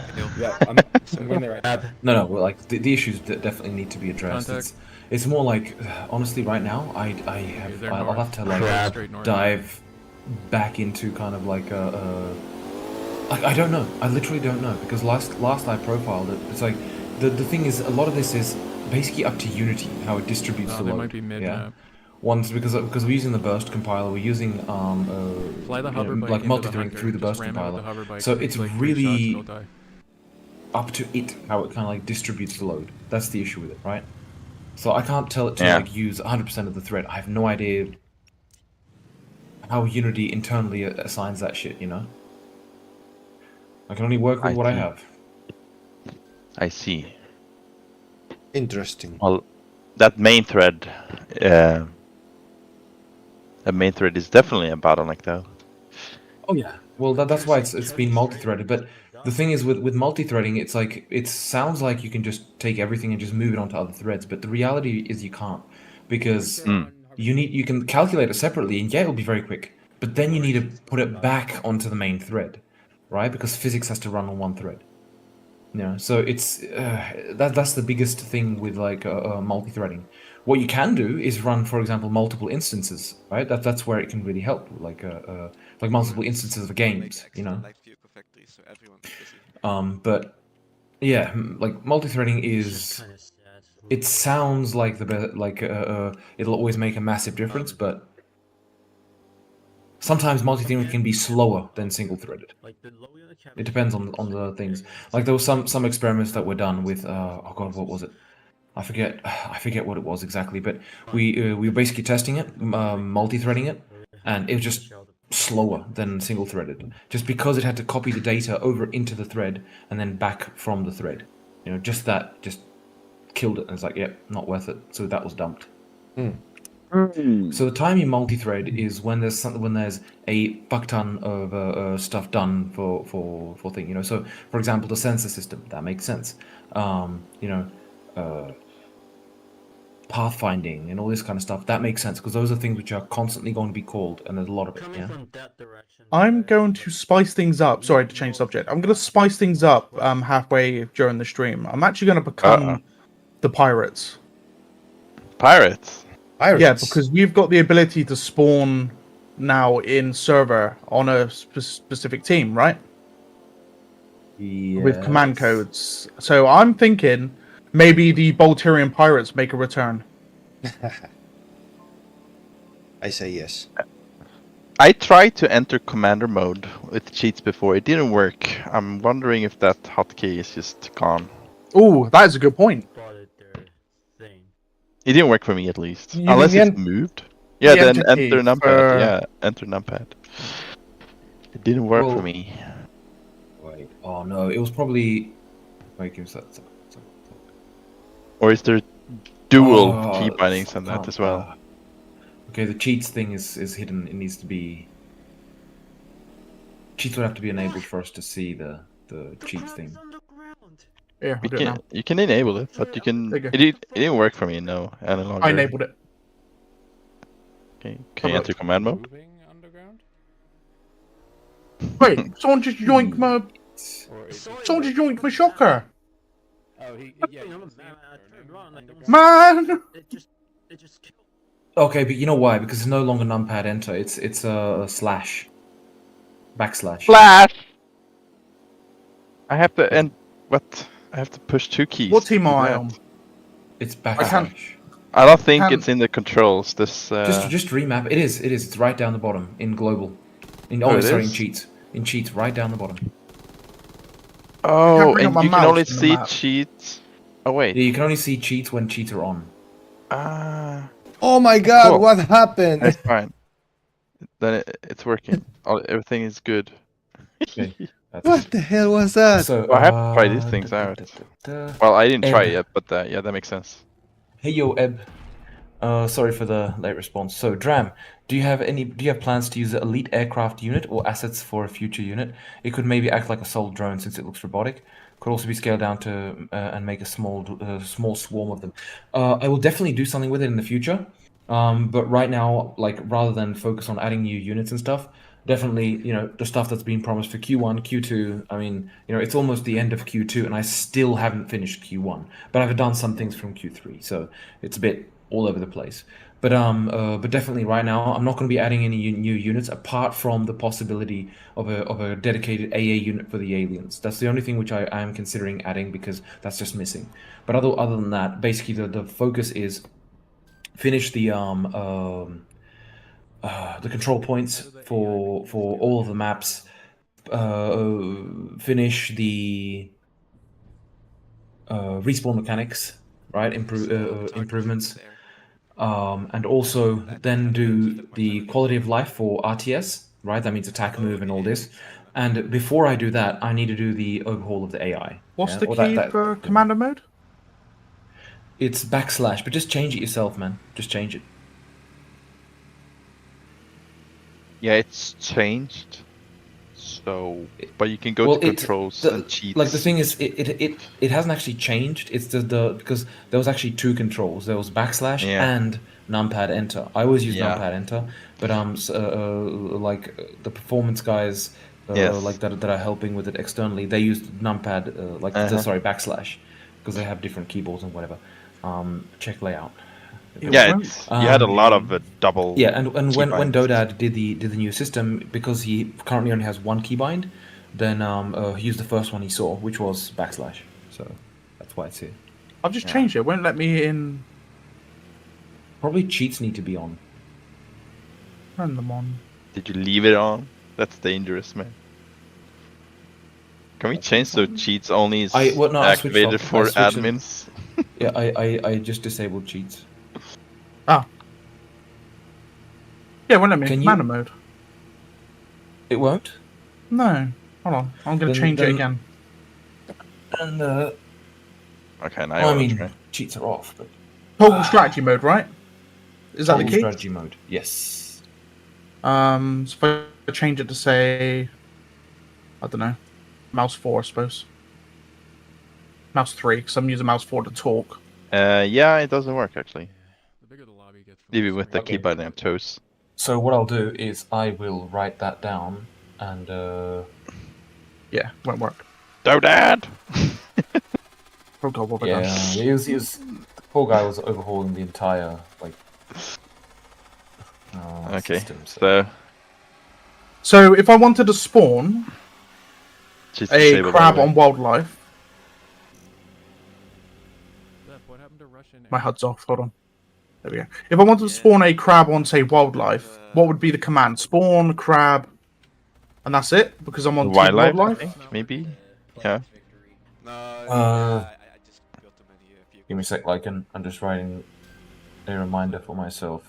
No, well, like the issues definitely need to be addressed. It's more like, honestly, right now, I'll have to like dive back into kind of like like I don't know. I literally don't know, because last I profiled it. It's like the thing is, a lot of this is basically up to Unity how it distributes the load. Might be mid-map. One's because we're using the burst compiler, we're using like multi-threading through the burst compiler. So it's really up to it how it kind of like distributes the load. That's the issue with it, right? So I can't tell it to like use 100% of the thread. I have no idea how Unity internally assigns that shit, you know? I can only work with what I have. I see. Interesting. Well, that main thread, is definitely a bottleneck, though. Oh yeah. Well, that's why it's been multi-threaded. But the thing is, with multi-threading, it's like it sounds like you can just take everything and just move it onto other threads. But the reality is you can't, because you can calculate it separately, and yeah, it'll be very quick. But then you need to put it back onto the main thread, right? Because physics has to run on one thread. You know, so it's that's the biggest thing with like multi-threading. What you can do is run, for example, multiple instances, right? That's where it can really help, like multiple instances of games, you know. But yeah, like multi-threading is. It sounds like the best, like it'll always make a massive difference, but sometimes multi-threading can be slower than single-threaded. It depends on the things. Like there was some experiments that were done with oh god, what was it? I forget what it was exactly, but we were basically testing it, multi-threading it, and it was just slower than single-threaded, just because it had to copy the data over into the thread and then back from the thread. You know, just killed it, and it's like, yep, not worth it. So that was dumped. So the time you multi-thread is when there's a fuck ton of stuff done for thing. You know, so for example, the sensor system, that makes sense. You know, pathfinding and all this kind of stuff, that makes sense, because those are things which are constantly going to be called, and there's a lot of it. Yeah. I'm going to spice things up. Sorry to change subject. I'm going to spice things up halfway during the stream. I'm actually going to become the pirates. Pirates? Yeah, because we've got the ability to spawn now in server on a specific team, right? Yes. With command codes. So I'm thinking maybe the Bolterian pirates make a return. I say yes. I tried to enter commander mode with cheats before. It didn't work. I'm wondering if that hotkey is just gone. Oh, that is a good point. It didn't work for me, at least. You Unless mean it's moved. Yeah, then enter numpad. for- Yeah, enter numpad. It didn't work for me. Wait. Oh no, it was probably. Wait, give us that. Or is there dual Oh, key bindings on that as well? Okay, the cheats thing is hidden. It needs to be. Cheats would have to be enabled for us to see the cheats thing. Yeah, I'll do it now. You can enable it, but you can. There you go. It didn't work for me. No, any longer. I enabled it. Okay, can you enter command mode? Wait, someone just yoinked my. Someone just yoinked my shocker. Man. Okay, but you know why? Because it's no longer numpad enter. It's a slash. Backslash. Slash. I have to what? I have to push two keys. What team am I on? It's backslash. I don't think it's in the controls. This. Just remap. It is. It's right down the bottom in global. In cheats. In cheats, right down the bottom. Oh, and you can only see cheats. Oh wait. Yeah, you can only see cheats when cheats are on. Oh my god, Cool. what happened? That's fine. then it's working. Everything is good. Okay. What the hell was that? So, I have to try these things out. Well, I didn't try it yet, but yeah, that makes sense. Hey yo, Eb. Sorry for the late response. So, Dram, do you have plans to use an elite aircraft unit or assets for a future unit? It could maybe act like a sole drone since it looks robotic. Could also be scaled down to and make a small swarm of them. I will definitely do something with it in the future. But right now, like rather than focus on adding new units and stuff, definitely the stuff that's been promised for Q1, Q2. I mean, it's almost the end of Q2, and I still haven't finished Q1. But I've done some things from Q3, so it's a bit all over the place. But definitely right now, I'm not going to be adding any new units apart from the possibility of a dedicated AA unit for the aliens. That's the only thing which I am considering adding because that's just missing. But other than that, basically the focus is finish the control points for all of the maps. Finish the respawn mechanics, right? Improvements. And also then do the quality of life for RTS, right? That means attack, move, and all this. And before I do that, I need to do the overhaul of the AI. What's the key for commander mode? It's /, but just change it yourself, man. Just change it. Yeah, it's changed. So, but you can go to controls and cheats. Like the thing is, it hasn't actually changed. It's because there was actually two controls. There was / and numpad enter. I always use numpad enter, but like the performance guys, like that are helping with it externally, they use numpad / because they have different keyboards and whatever. Check layout. Yeah, you had a lot of double. Yeah, and when Dodad did the new system, because he currently only has one keybind, then he used the first one he saw, which was /. So that's why it's here. I've just changed it. It won't let me in. Probably cheats need to be on. Turn them on. Did you leave it on? That's dangerous, man. Can we change so cheats only is activated for admins? Yeah, I just disabled cheats. Ah. Yeah, it won't let me in commander mode. It won't? No. Hold on. I'm going to change it again. And okay, now I mean, try. Cheats are off, but total strategy mode, right? Is that the key? Strategy mode, yes. So if I change it to say, I don't know, mouse 4, I suppose. Mouse 3, because I'm using mouse 4 to talk. Yeah, it doesn't work actually. Even with the keyboard and toes. So what I'll do is I will write that down and yeah, won't work. Dodad! Oh god, what have I done? He was the poor guy was overhauling the entire okay, system, so if I wanted to spawn a crab on wildlife. My HUD's off, hold on. There we go. If I wanted to spawn a crab on, say, wildlife, what would be the command? Spawn, crab, and that's it? Because I'm on wildlife, wildlife? I think, maybe? Yeah. Give me a sec, Lycan. I'm just writing a reminder for myself.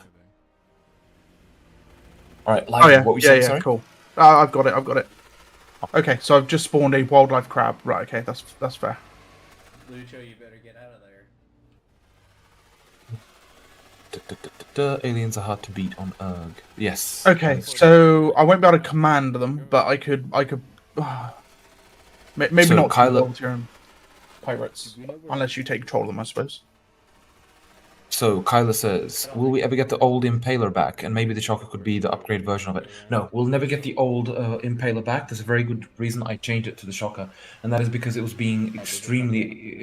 Alright, Lycan, what were you saying, sorry? Cool. I've got it. Okay, so I've just spawned a wildlife crab. Right, okay, that's fair. Lucho, you better get out of there. Aliens are hard to beat on Erg. Yes. Okay, so I won't be able to command them, but I could. Maybe so not Kyler pirates, unless you take control of them, I suppose. So Kyler says, will we ever get the old Impaler back? And maybe the Shocker could be the upgrade version of it. No, we'll never get the old Impaler back. There's a very good reason I changed it to the Shocker. And that is because it was being extremely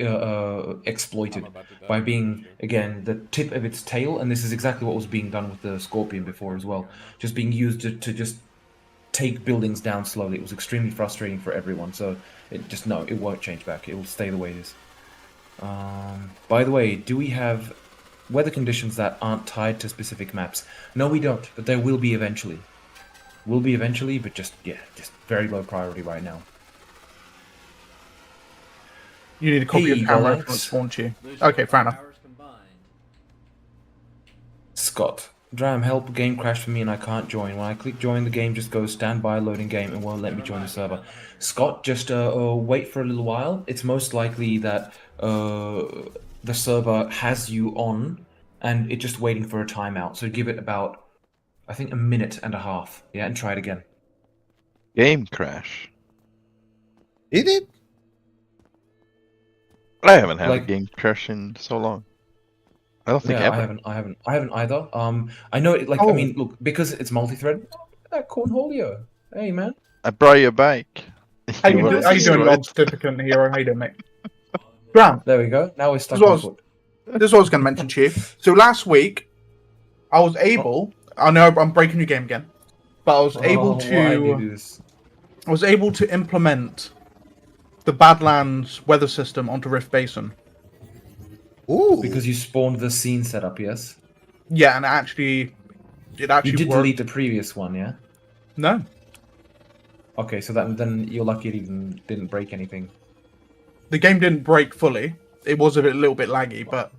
exploited by being, again, the tip of its tail. And this is exactly what was being done with the Scorpion before as well. Just being used to just take buildings down slowly. It was extremely frustrating for everyone. So it won't change back. It will stay the way it is. By the way, do we have weather conditions that aren't tied to specific maps? No, we don't, but there will be eventually. Will be eventually, but just very low priority right now. You need a copy of camera to spawn you. Okay, fair enough. Scott, Dram, help, game crashed for me and I can't join. When I click join, the game just goes standby, loading game, and won't let me join the server. Scott, just wait for a little while. It's most likely that the server has you on, and it's just waiting for a timeout. So give it about, I think, a minute and a half. Yeah, and try it again. Game crash. Did it? I haven't had a Like- game crash in so long. I don't think ever. I haven't either. I know it. Like, I mean, look, because it's multi-thread. That cornholio. Hey, man. I brought you a bike. How you doing, Lord Certificate Hero? How you doing, mate? Graham. There we go. Now we're stuck This on was, foot. this is what I was going to mention to you. So last week, I was able. I know I'm breaking your game again, but I was able why do you do to. this? I was able to implement the Badlands weather system onto Rift Basin. Ooh. Because you spawned the scene setup, yes? Yeah, and it actually You did worked. delete the previous one, yeah? No. Okay, so then you're lucky it even didn't break anything. The game didn't break fully. It was a little bit laggy, but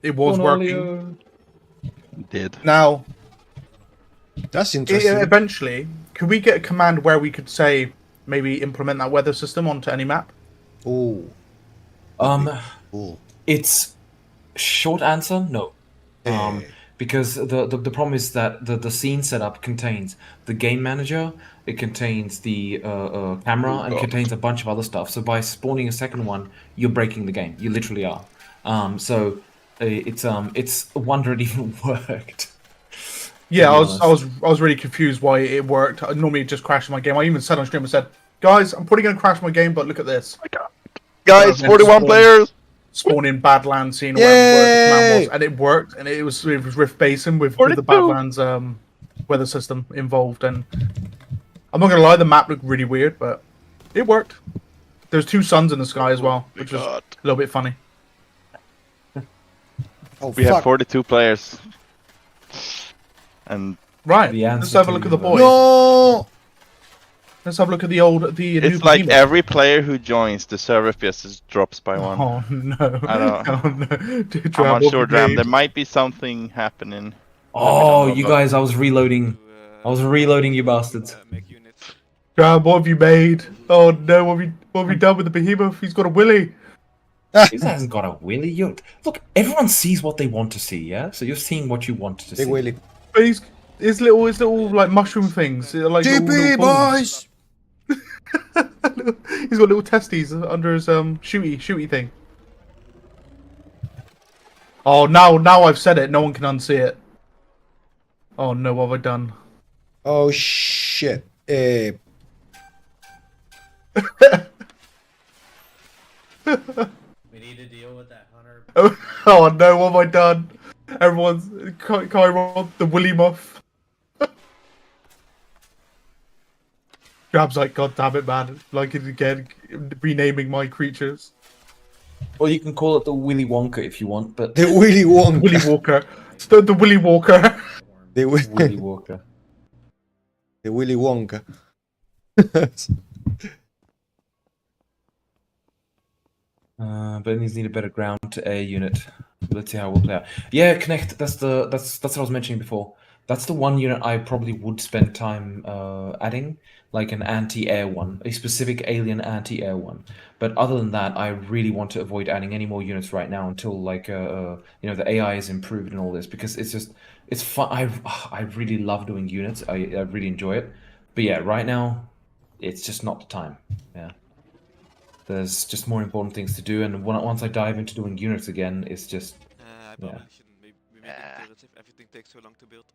it was working. Did. Now, that's interesting. Eventually, could we get a command where we could say maybe implement that weather system onto any map? Ooh. Ooh. It's short answer, no. Because the problem is that the scene setup contains the game manager, it contains the camera, and contains a bunch of other stuff. So by spawning a second one, you're breaking the game. You literally are. It's a wonder it even worked. Yeah, I was really confused why it worked. Normally it just crashes my game. I even said on stream, I said, "Guys, I'm probably going to crash my game, but look at this." Guys, 41 players. Spawn in Badlands scene or whatever the command was, and it worked. And it was Rift Basin with the Badlands weather system involved. And I'm not gonna lie, the map looked really weird, but it worked. There's two suns in the sky as well, which was a little bit funny. We have 42 players. And right, let's have a look at the boys. No. Let's have a look at the old It's like every player who joins, the server FPS just drops by one. Oh no! I don't. Oh, no. Dude, I'm not sure, Dram. made? There might be something happening. Oh, you guys, I was reloading. You bastards. Dram, what have you made? Oh no! What have you done with the behemoth? He's got a willy. He hasn't got a willy. Look, everyone sees what they want to see, yeah? So you're seeing what you want to see. Big willy. But his little like mushroom things. Like GP boys. He's got little testes under his shooty thing. Oh, now I've said it. No one can unsee it. Oh no, what have I done? Oh shit. We need to deal with that hunter. Oh no, what have I done? Everyone's Chiron, the Willy Muff. Grab's like, God damn it, man! Like it again, renaming my creatures. Or you can call it the Willy Wonka if you want, but The Willy Wonka. Willy Walker. The Willy Walker. The Willy Walker. The Willy Wonka. But it needs a better ground to air unit. Let's see how we'll play out. Yeah, Connect. That's what I was mentioning before. That's the one unit I probably would spend time adding, like an anti-air one, a specific alien anti-air one. But other than that, I really want to avoid adding any more units right now until like the AI is improved and all this, because it's fun. I really love doing units. I really enjoy it. But yeah, right now, it's just not the time. Yeah. There's just more important things to do, and once I dive into doing units again, it's just yeah. Everything takes so long to build.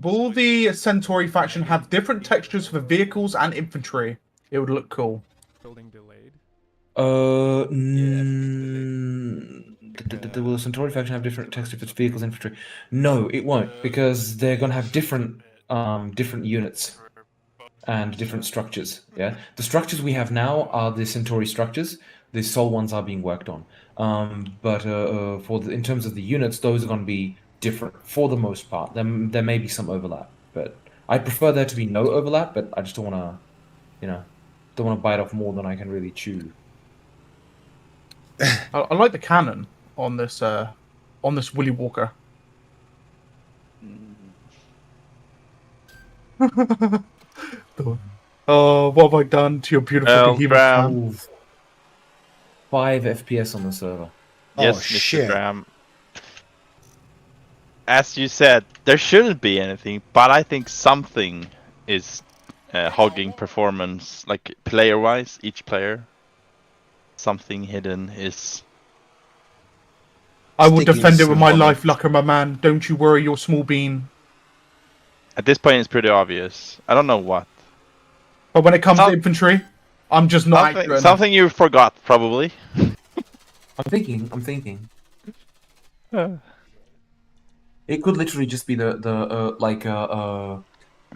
Will the Centauri faction have different textures for vehicles and infantry? It would look cool. Building delayed. Will the Centauri faction have different textures for vehicles and infantry? No, it won't, because they're gonna have different units and different structures. Yeah, the structures we have now are the Centauri structures. The Sol ones are being worked on. But in terms of the units, those are going to be different for the most part. There may be some overlap, but I prefer there to be no overlap. But I just don't want to, don't want to bite off more than I can really chew. I like the cannon on this Willy Walker. What have I done to your beautiful behemoth, man? 5 FPS on the server. Yes, Oh, Mr. shit. Dram. As you said, there shouldn't be anything, but I think something is hogging performance, like player-wise, each player. Something hidden is. I will sticking defend it with my on life, Lucker, my man. Don't you worry your small bean. At this point, it's pretty obvious. I don't know what. But when it comes to infantry, I'm just not accurate enough. Something you forgot, probably. I'm thinking. It could literally just be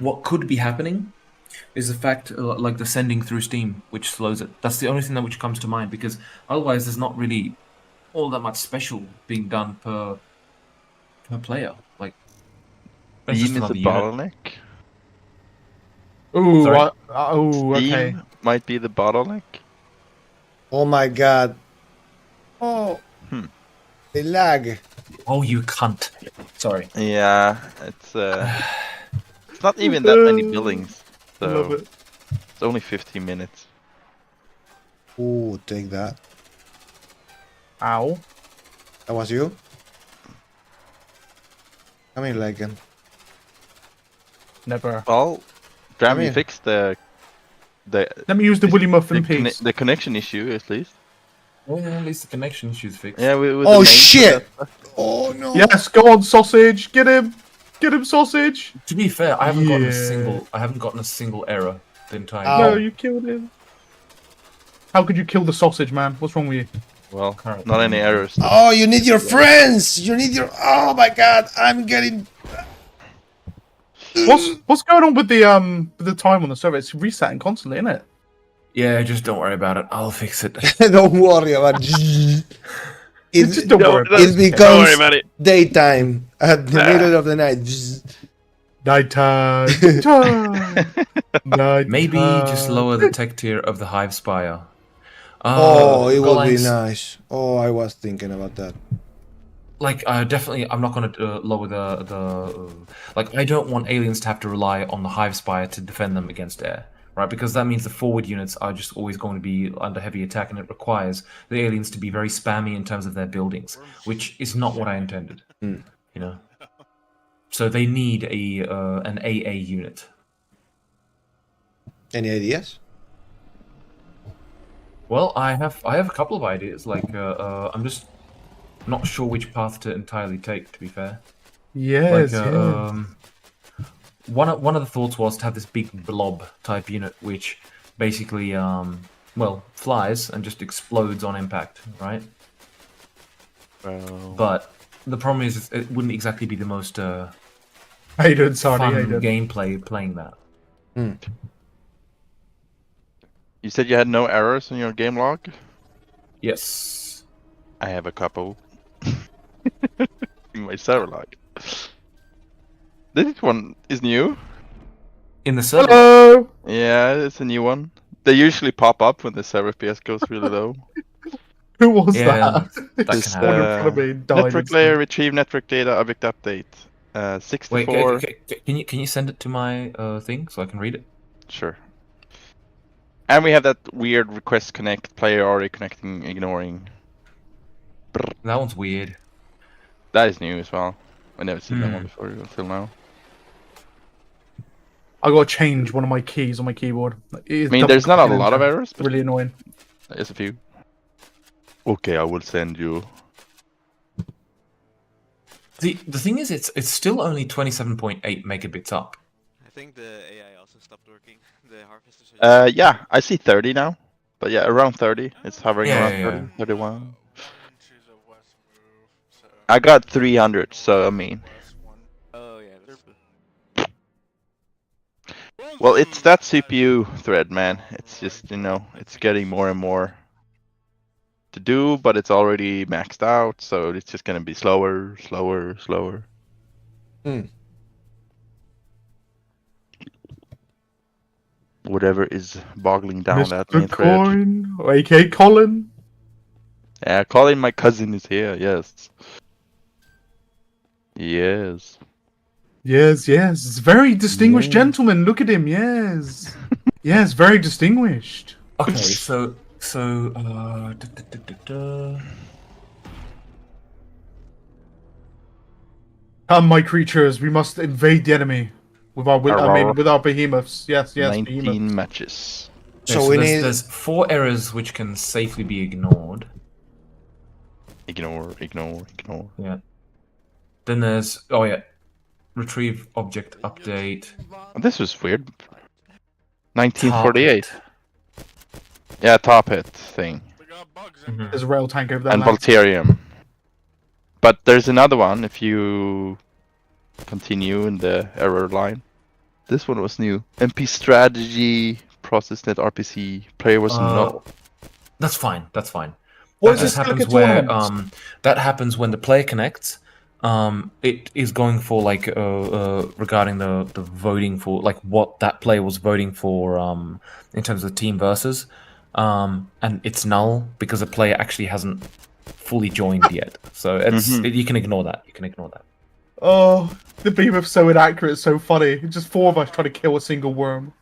what could be happening is the fact like the sending through Steam, which slows it. That's the only thing that which comes to mind, because otherwise there's not really all that much special being done per player. Like it's just Steam is a another unit. bottleneck. Ooh, Sorry? okay. Steam might be the bottleneck. Oh my god. Oh. The lag. Oh, you cunt. Sorry. Yeah, it's not even that many buildings. So Love it. it's only 15 minutes. Ooh, take that. Ow. That was you? Come here, Legend. Never. Well, Dram, Come you here. fixed the. Let me use the Willy Muffin piece. The connection issue, at least. Well, at least the connection issue's fixed. Yeah, with Oh the main shit! stuff. Oh no! Yes, go on, sausage. Get him, sausage. To be fair, I haven't gotten a single error the entire No, game. you killed him. How could you kill the sausage, man? What's wrong with you? Well, not any errors. Oh, you need your friends! You need your... Oh my god, I'm getting... What's going on with the time on the server? It's resetting constantly, isn't it? Yeah, just don't worry about it. I'll fix it. Don't worry about it. Just don't worry about It it. becomes Don't worry about it. daytime at the middle of the night. Nighttime. Nighttime. Maybe just lower the tech tier of the Hive Spire. Oh, it would be Golan's- nice. Oh, I was thinking about that. Like, definitely, I'm not going to lower the like, I don't want aliens to have to rely on the Hive Spire to defend them against air, right? Because that means the forward units are just always going to be under heavy attack, and it requires the aliens to be very spammy in terms of their buildings, which is not what I intended, you know? So they need an AA unit. Any ideas? Well, I have a couple of ideas. Like, I'm just not sure which path to entirely take. To be fair, Yes, one of the thoughts was to have this big blob type unit, which basically, well, flies and just explodes on impact, right? But the problem is, it wouldn't exactly be the most How you doing, Sardi? How you fun doing? gameplay playing that. You said you had no errors in your game log? Yes. I have a couple. In my server log. This one is new. In the server? Hello! Yeah, it's a new one. They usually pop up when the server FPS goes really low. Who was Yeah, that? that This, can happen. in front of me and died network instantly. layer, retrieve network data, object update. 64. Wait, can you send it to my thing so I can read it? Sure. And we have that weird request connect, player already connecting, ignoring. That one's weird. That is new as well. I never seen that one before until now. I gotta change one of my keys on my keyboard. I mean, there's not a lot of errors, but Really annoying. there's a few. Okay, I will send you. The thing is, it's still only 27.8 megabits up. I think the AI also stopped working. The harvesters. Yeah, I see 30 now. But yeah, around 30. It's hovering Yeah, around yeah, 30, 31. I got 300, so I mean. Oh yeah, that's Well, it's that CPU thread, man. It's just, you know, it's getting more and more to do, but it's already maxed out, so it's just gonna be slower, slower, slower. Whatever is boggling down that main Mr. thread. Coin, aka Colin. Yeah, Colin, my cousin, is here, yes. Yes. Yes, yes. It's very distinguished gentleman. Look at him. Yes. Yes, very distinguished. Okay, so Come, my creatures, we must invade the enemy with our with our behemoths. Yes, yes, 19 behemoths. matches. So we need. there's 4 errors which can safely be ignored. Ignore. Yeah. Then there's retrieve object update. This was weird. 1948. Yeah, top hit thing. There's a rail tank over there. And lads. Volterium. But there's another one if you continue in the error line. This one was new. MP strategy, processnet RPC, player was not. That's fine. That's fine. What That is just this happens Silica where tournament? that happens when the player connects. It is going for like regarding the voting for like what that player was voting for in terms of team versus, and it's null because the player actually hasn't fully joined yet. So you can ignore that. You can ignore that. Oh, the behemoth's so inaccurate. It's so funny. It's just 4 of us trying to kill a single worm.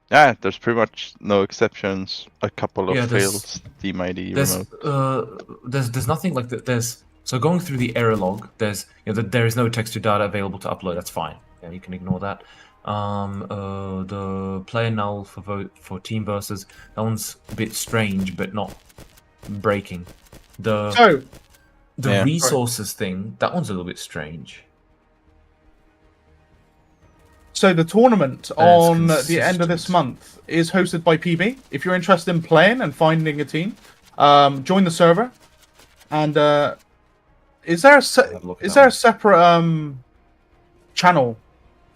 Yeah, there's pretty much no exceptions. A couple of there's- fails. Steam ID There's remote. there's nothing like that. There's so going through the error log. There's there is no text to data available to upload. That's fine. Yeah, you can ignore that. The player null for team versus, that one's a bit strange, but not breaking. The resources thing, that one's a little bit strange. So the tournament on the end of this month is hosted by PB. If you're interested in playing and finding a team, join the server. And is there a separate channel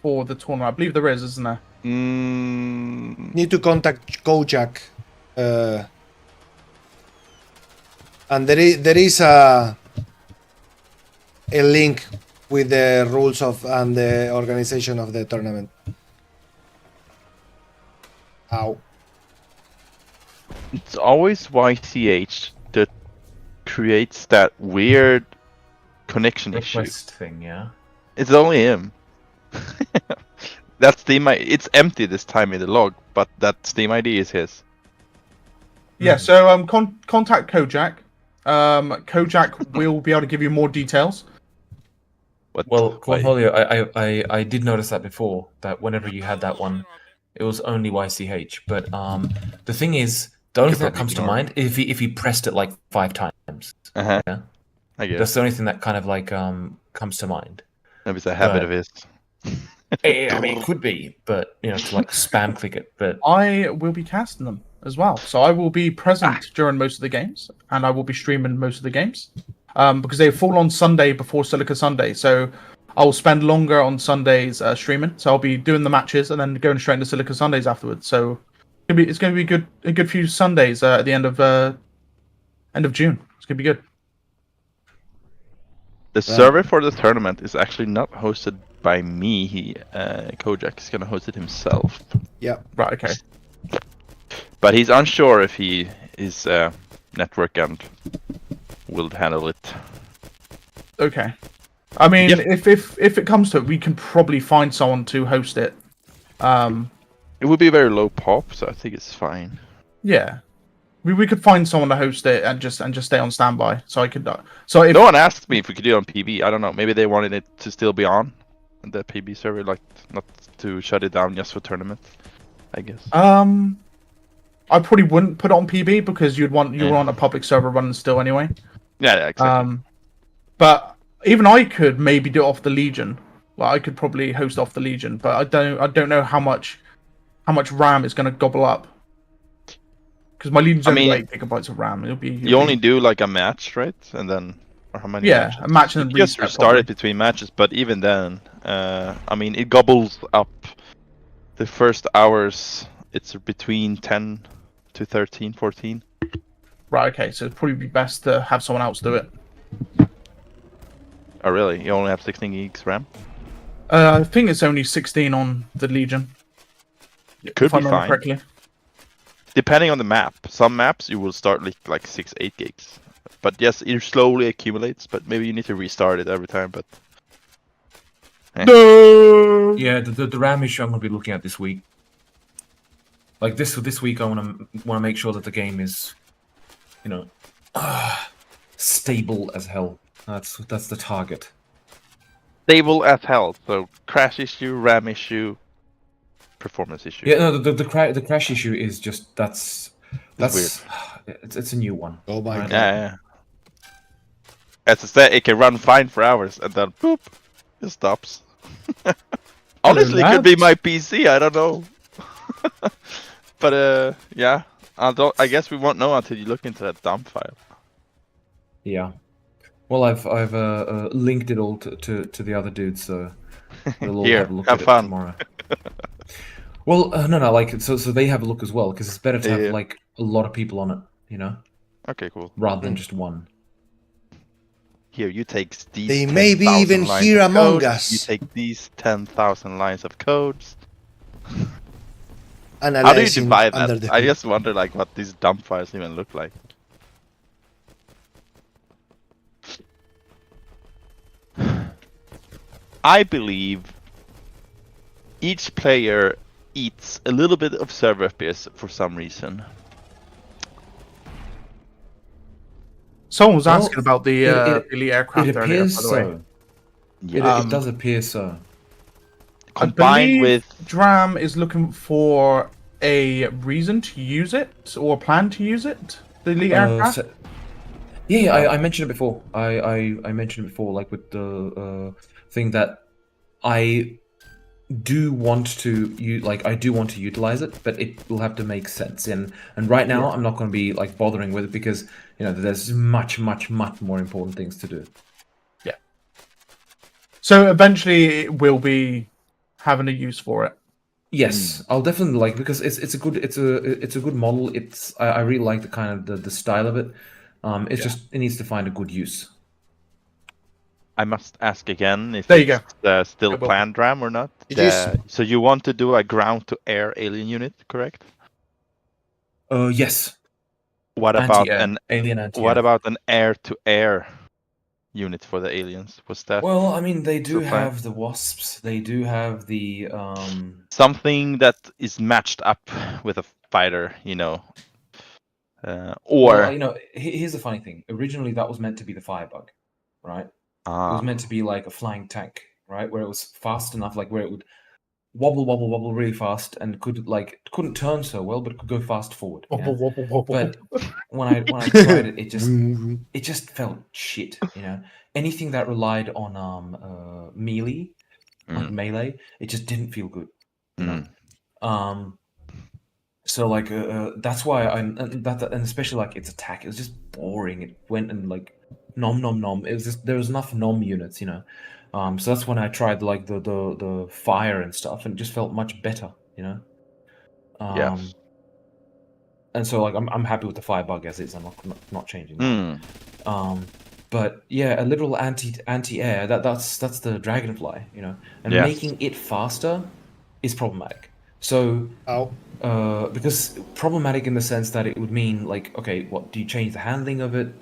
for the tournament? I believe there is, isn't there? Need to contact Kojak. And there is a link with the rules of and the organization of the tournament. Ow. It's always YCH that creates that weird connection issue. Request thing, yeah. It's only him. That Steam ID, it's empty this time in the log, but that Steam ID is his. Yeah, so contact Kojak. Kojak will be able to give you more details. Well, Cornholio, I did notice that before, that whenever you had that one, it was only YCH. But the thing is, the only thing that comes to mind is if he pressed it like 5 times. Uh-huh. Yeah? I guess. That's the only thing that kind of like comes to mind. Maybe it's a habit of his. I mean, it could be, but to like spam click it. But I will be casting them as well, so I will be present during most of the games, and I will be streaming most of the games. Because they fall on Sunday before Silica Sunday, so I will spend longer on Sundays streaming. So I'll be doing the matches and then going straight into Silica Sundays afterwards. So it's going to be a good few Sundays at the end of June. It's going to be good. The server for the tournament is actually not hosted by me. Kojak is going to host it himself. Yeah. Right. Okay. But he's unsure if he is network and will handle it. Okay. I mean, if it comes to it, we can probably find someone to host it. It would be very low pop, so I think it's fine. Yeah. We could find someone to host it and just stay on standby. So I could. So if no one asked me if we could do it on PB. I don't know. Maybe they wanted it to still be on the PB server, like not to shut it down just for tournament. I guess. I probably wouldn't put it on PB because you want a public server running still anyway. Yeah, exactly. But even I could maybe do it off the Legion. Well, I could probably host off the Legion, but I don't know how much RAM it's going to gobble up. Because my Legion's only 8 gigabytes of RAM. You only do like a match, right? And then, or how many? Yeah, matches? a match and you just restart it between matches. But even then, I mean, it gobbles up the first hours. It's between 10 to 13, 14. Right. Okay. So it'd probably be best to have someone else do it. Oh really? You only have 16 gigs RAM? I think it's only 16 on the Legion. Could if I be remember fine. correctly. Depending on the map. Some maps you will start like 6-8 gigs. But yes, it slowly accumulates, but maybe you need to restart it every time. But No. Yeah, the RAM issue I'm going to be looking at this week. Like this week, I want to make sure that the game is, you know, stable as hell. That's the target. Stable as hell. So crash issue, RAM issue, performance issue. Yeah, no, the crash issue is just that's weird. It's a new one. Oh my right? god. Yeah. As I said, it can run fine for hours and then boop, it stops. Honestly, it could be my PC. I don't know. But yeah, I guess we won't know until you look into that dump file. Yeah. Well, I've linked it all to the other dudes, so we'll all Here, have a look have at fun. it tomorrow. Well, no, like so they have a look as well because it's better to have like a lot of people on it, you know. Okay, cool. Rather than just one. Here, you take these. They may be 10,000 even lines here of among code. us. You take these 10,000 lines of codes. How do you Analyzing divide under that? the I hood. just wonder, like, what these dump files even look like. I believe each player eats a little bit of server FPS for some reason. Someone was Well, asking about the elite aircraft It earlier, appears by the way. so. It does appear so. Combined with Dram is looking for a reason to use it or a plan to use it. The elite aircraft. Yeah, I mentioned it before. I mentioned it before, like with the thing that I do want to utilize it, but it will have to make sense. And right now, I'm not going to be like bothering with it because there's much more important things to do. Yeah. So eventually, it will be having a use for it. Yes, I'll definitely because it's a good model. I really like the kind of the style of it. It's just it needs to find a good use. I must ask again if there you it's still planned Dram or not. So you want to do a ground-to-air alien unit, correct? Yes. What about alien anti-air? What about an air-to-air unit for the aliens? Was that? Well, I mean, they do still planned? have the wasps. They do have the Something that is matched up with a fighter, or Well, here's the funny thing. Originally, that was meant to be the Firebug, right? It was meant to be like a flying tank, right? Where it was fast enough, like where it would wobble really fast and couldn't turn so well, but could go fast forward. Yeah? But when I tried it, it just felt shit. Anything that relied on melee, like melee, it just didn't feel good. So that's why and especially like its attack, it was just boring. It went and like nom. It was just there was enough nom units, So that's when I tried like the fire and stuff, and it just felt much better, Yes. And so like I'm happy with the Firebug as is. I'm not changing that. But yeah, a literal anti-air that's the Dragonfly, and Yes. making it faster is problematic. So because problematic in the sense that it would mean like, okay, what do you change the handling of it?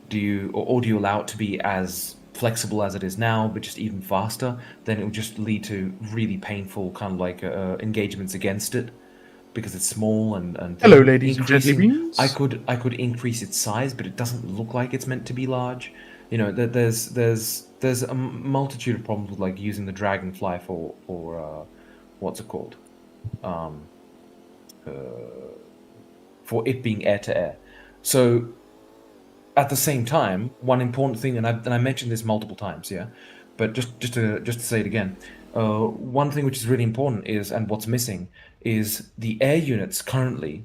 Do you allow it to be as flexible as it is now, but just even faster? Then it would just lead to really painful kind of like engagements against it because it's small and Hello, ladies and gentlemen. I could increase its size, but it doesn't look like it's meant to be large. There's a multitude of problems with like using the Dragonfly for what's it called? For it being air-to-air. So at the same time, one important thing, and I mentioned this multiple times, yeah, but just to say it again, one thing which is really important is, and what's missing, is the air units currently,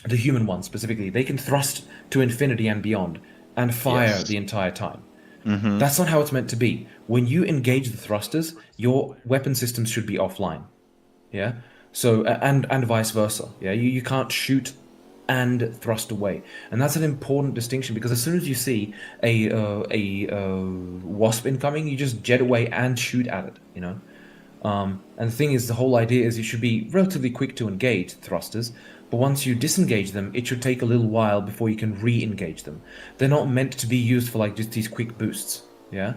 the human ones specifically, they can thrust to infinity and beyond and fire the entire time. That's not how it's meant to be. When you engage the thrusters, your weapon systems should be offline. Yeah. So and vice versa. Yeah. You can't shoot and thrust away, and that's an important distinction because as soon as you see a wasp incoming, you just jet away and shoot at it. And the thing is, the whole idea is you should be relatively quick to engage thrusters, but once you disengage them, it should take a little while before you can re-engage them. They're not meant to be used for like just these quick boosts. Yeah.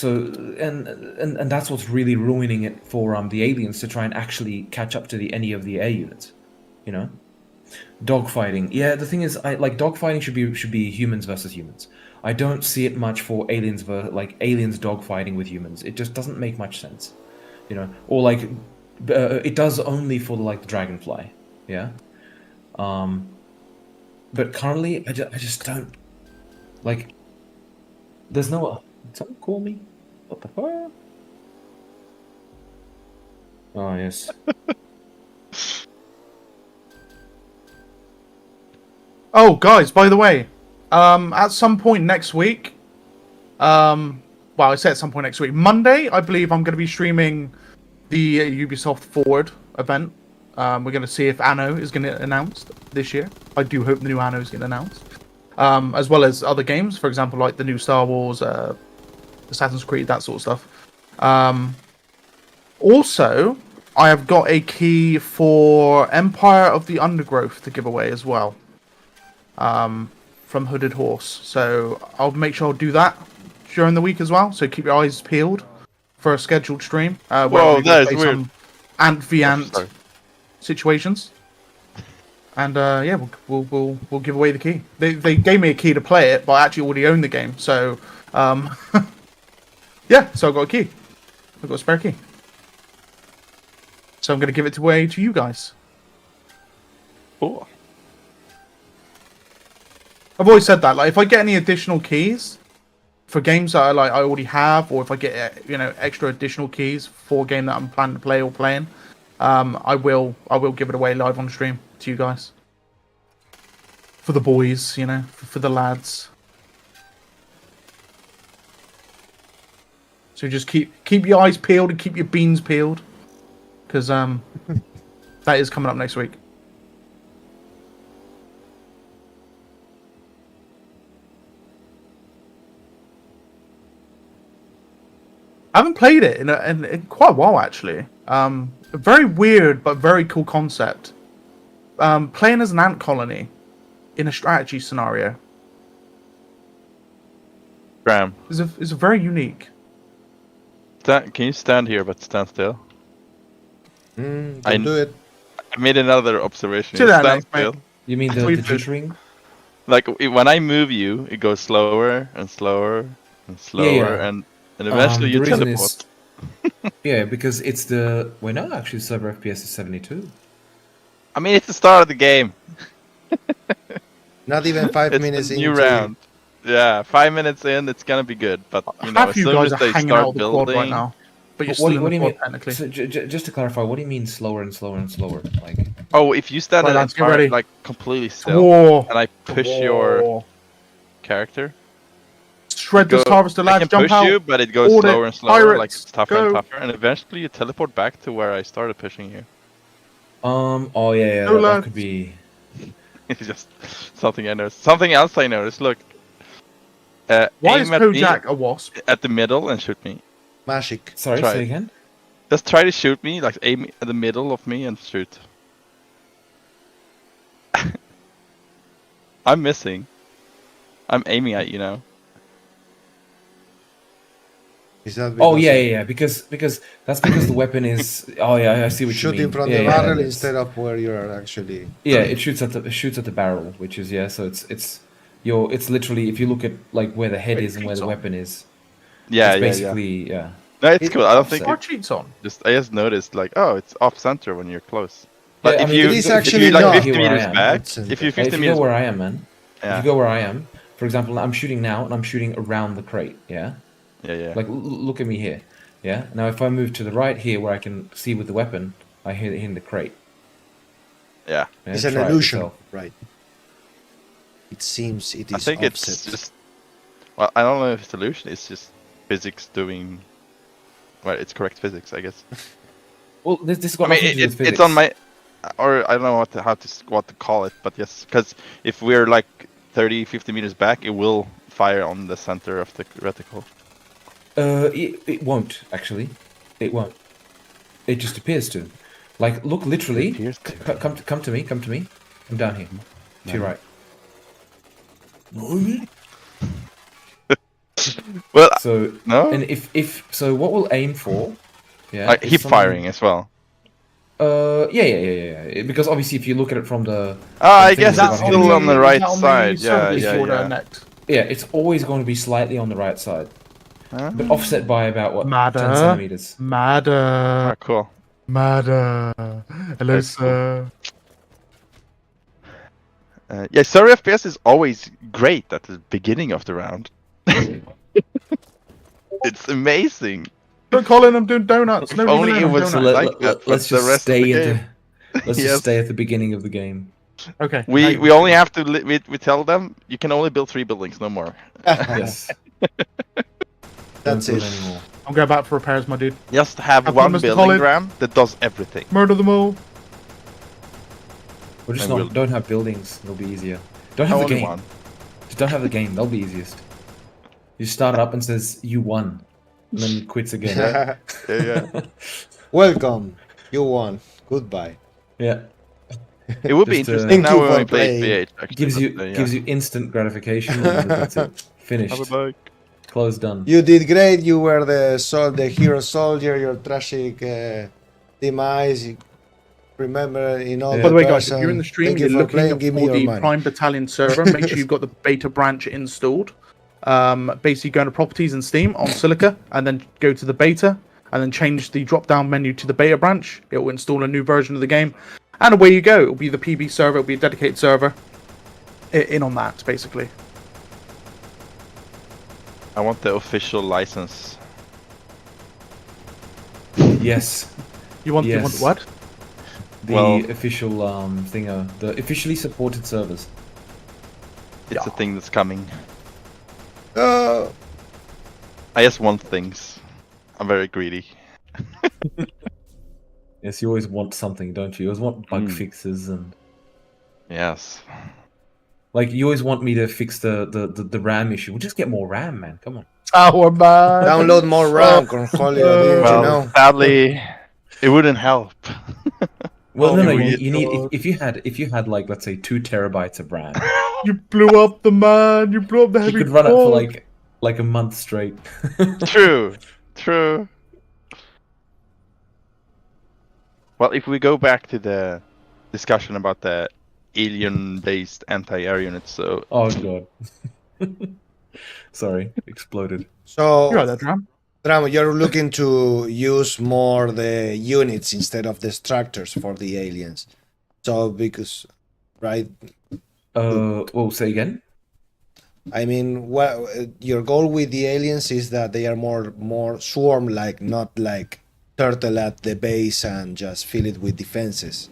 and that's what's really ruining it for the aliens to try and actually catch up to any of the air units, you know. Dogfighting, yeah. The thing is, dogfighting should be humans versus humans. I don't see it much for aliens aliens dogfighting with humans. It just doesn't make much sense, you know. Or it does only for the dragonfly, yeah. But currently, I just don't like. There's no. Someone call me? What the fuck? Oh yes. Oh, guys, by the way, at some point next week, well, I say at some point next week, Monday, I believe I'm going to be streaming the Ubisoft Forward event. We're going to see if Anno is going to get announced this year. I do hope the new Anno is getting announced. As well as other games, for example, like the new Star Wars, Assassin's Creed, that sort of stuff. Also, I have got a key for Empire of the Undergrowth to give away as well. From Hooded Horse. So I'll make sure I'll do that during the week as well. So keep your eyes peeled for a scheduled stream. Whoa, that is weird. Some Ant v Ant situations. And yeah, we'll give away the key. They gave me a key to play it, but I actually already own the game. So yeah, so I've got a key. I've got a spare key. So I'm going to give it away to you guys. Oh. I've always said that, if I get any additional keys for games that I already have, or if I get extra additional keys for a game that I'm planning to play or playing, I will give it away live on stream to you guys. For the boys, for the lads. So just keep your eyes peeled and keep your beans peeled, because that is coming up next week. I haven't played it in quite a while, actually. A very weird but very cool concept. Playing as an ant colony in a strategy scenario. Dram. Is very unique. Can you stand here but stand still? Don't do it. I made another observation. Do that stand next, still. mate. You mean the jittering? When I move you, it goes slower and slower and slower and eventually you teleport. Yeah, because it's the... Well, no, actually, server FPS is 72. I mean, it's the start of the game. Not even 5 minutes new into round. Yeah, 5 minutes in, it's gonna be good. But Half as you soon guys as are they hanging out start with the quad building, right now. But you're What still do in the you quad, mean? technically. So, just to clarify, what do you mean slower and slower and slower? oh, if you stand Right, at lads, get ready. completely still, Whoa. and I push your character, Shred this harvester, I lads. can Jump push out. you, but it goes Order. slower and slower, Pirates, it's tougher go. and tougher, and eventually you teleport back to where I started pushing you. Oh yeah, Go, that lads. could be... It's just something I noticed. Something else I noticed. Look. Why aim is at me Kojak a wasp? at the middle and shoot me. Magic. Sorry, Try say it. again? Just try to shoot me, aim at the middle of me and shoot. I'm missing. I'm aiming at you now. Is that Oh because yeah, because that's because the weapon is... Oh yeah, I see what you shoot mean. in front Yeah, of the yeah, barrel it's- instead of where you're actually? Yeah, it shoots at the barrel, which is so it's literally, if you look at where the head is and where the weapon is. Yeah, it's yeah, basically yeah. No, it's cool. I don't think Our cheats on. I just noticed it's off center when you're close. But Yeah, if I mean, you it is if actually you're not. 50 Here where I meters am. back, It's if you're If 50 you meters go where I am, man. Yeah. If you go where I am, for example, I'm shooting now and I'm shooting around the crate. Yeah. Yeah. Look at me here. Yeah. Now if I move to the right here, where I can see with the weapon, I hit it in the crate. Yeah. It's an try it illusion, yourself. right? It seems it is. I think offset. it's just. Well, I don't know if it's illusion. It's just physics doing. Well, it's correct physics, I guess. Well, this has got I mean, nothing to do with physics. it's on my, or I don't know what to call it, but yes, because if we're 30-50 meters back, it will fire on the center of the reticle. It won't actually. It won't. It just appears to. Look, literally. Come to me. I'm down here. To your right. Well, So no? and if so, what we'll aim for, yeah, Like is hip some- firing as well. Yeah. Because obviously, if you look at it from the, I thing guess we've it's got still here- on the right side. server Yeah, yeah, disorder yeah. next? Yeah, it's always going to be slightly on the right side, but offset by about what 10 Madder. centimeters. Madder. Ah, cool. Madder. Hello, That's cool. sir. Yeah, 0 FPS is always great at the beginning of the round. It's amazing. Don't call in. I'm doing donuts. If No only reason it I'm was donuts. like that for Let's the just rest of stay the at game. let's Yes. just stay at the beginning of the game. Okay. We only have to we tell them you can only build 3 buildings, no more. Yes. That's Don't it. build anymore. I'm going back for repairs, my dude. Just have Have one fun, Mr. building, Collins. Dram, that does everything. Murder them all. Or just I will. not, don't have buildings. It'll be easier. Don't have the Only game. one. Just don't have the game. That'll be easiest. You start it up and says you won, and then quits again. Yeah. Welcome. You won. Goodbye. Yeah. It would be Just, interesting Thank now you when for we play playing. VH. Actually, Gives you but, yeah. gives you instant gratification. And that's it. Finished. Have a bike. Close done. You did great. You were the hero soldier. Your tragic demise. Remember, in all. By the way, guys, person. if you're in the stream, Thank you're you for looking playing. Give me for your the money. Prime Battalion server. Make sure you've got the beta branch installed. Basically, go into properties in Steam on Silica, and then go to the beta, and then change the drop-down menu to the beta branch. It will install a new version of the game, and away you go. It'll be the PB server. It'll be a dedicated server. In on that, basically. I want the official license. Yes. You want what? The official thinger, the officially supported servers. It's a thing that's coming. Uh, I just want things. I'm very greedy. Yes, you always want something, don't you? You always want bug fixes and. Yes. Like you always want me to fix the RAM issue. We'll just get more RAM, man. Come on. Tower man. Download more RAM, Cornholio, didn't you know? Sadly, it wouldn't help. Well, Oh, no, we- you need if you had like let's say 2 terabytes of RAM, You blew up the man. You blew up the you heavy. could run it for core. like a month straight. True. Well, if we go back to the discussion about the alien-based anti-air units, so Oh god. Sorry, exploded. So, You're right there, Dram. Dram, you're looking to use more the units instead of the structures for the aliens. So, because, right? Well, say again. I mean, your goal with the aliens is that they are more swarm-like, not like turtle at the base and just fill it with defenses.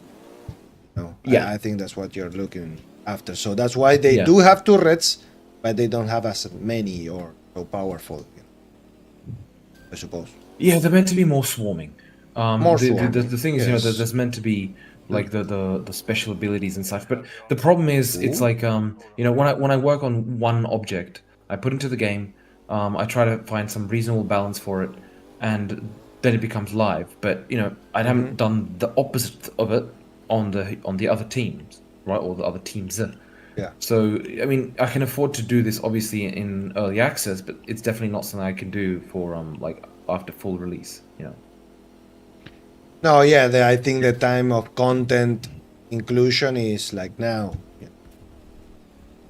No, Yeah. I think that's what you're looking after. So that's why they Yeah. do have turrets, but they don't have as many or so powerful. I suppose. Yeah, they're meant to be more swarming. More swarming, The thing is, you know, yes. there's meant to be like the special abilities and such. But the problem is, it's like you know, when I work on one object, I put into the game, I try to find some reasonable balance for it, and then it becomes live. But you know, I haven't done the opposite of it on the other teams, right, or the other teams. Yeah. So I mean, I can afford to do this obviously in early access, but it's definitely not something I can do for like after full release. You know. No, yeah, I think the time of content inclusion is like now. Yeah.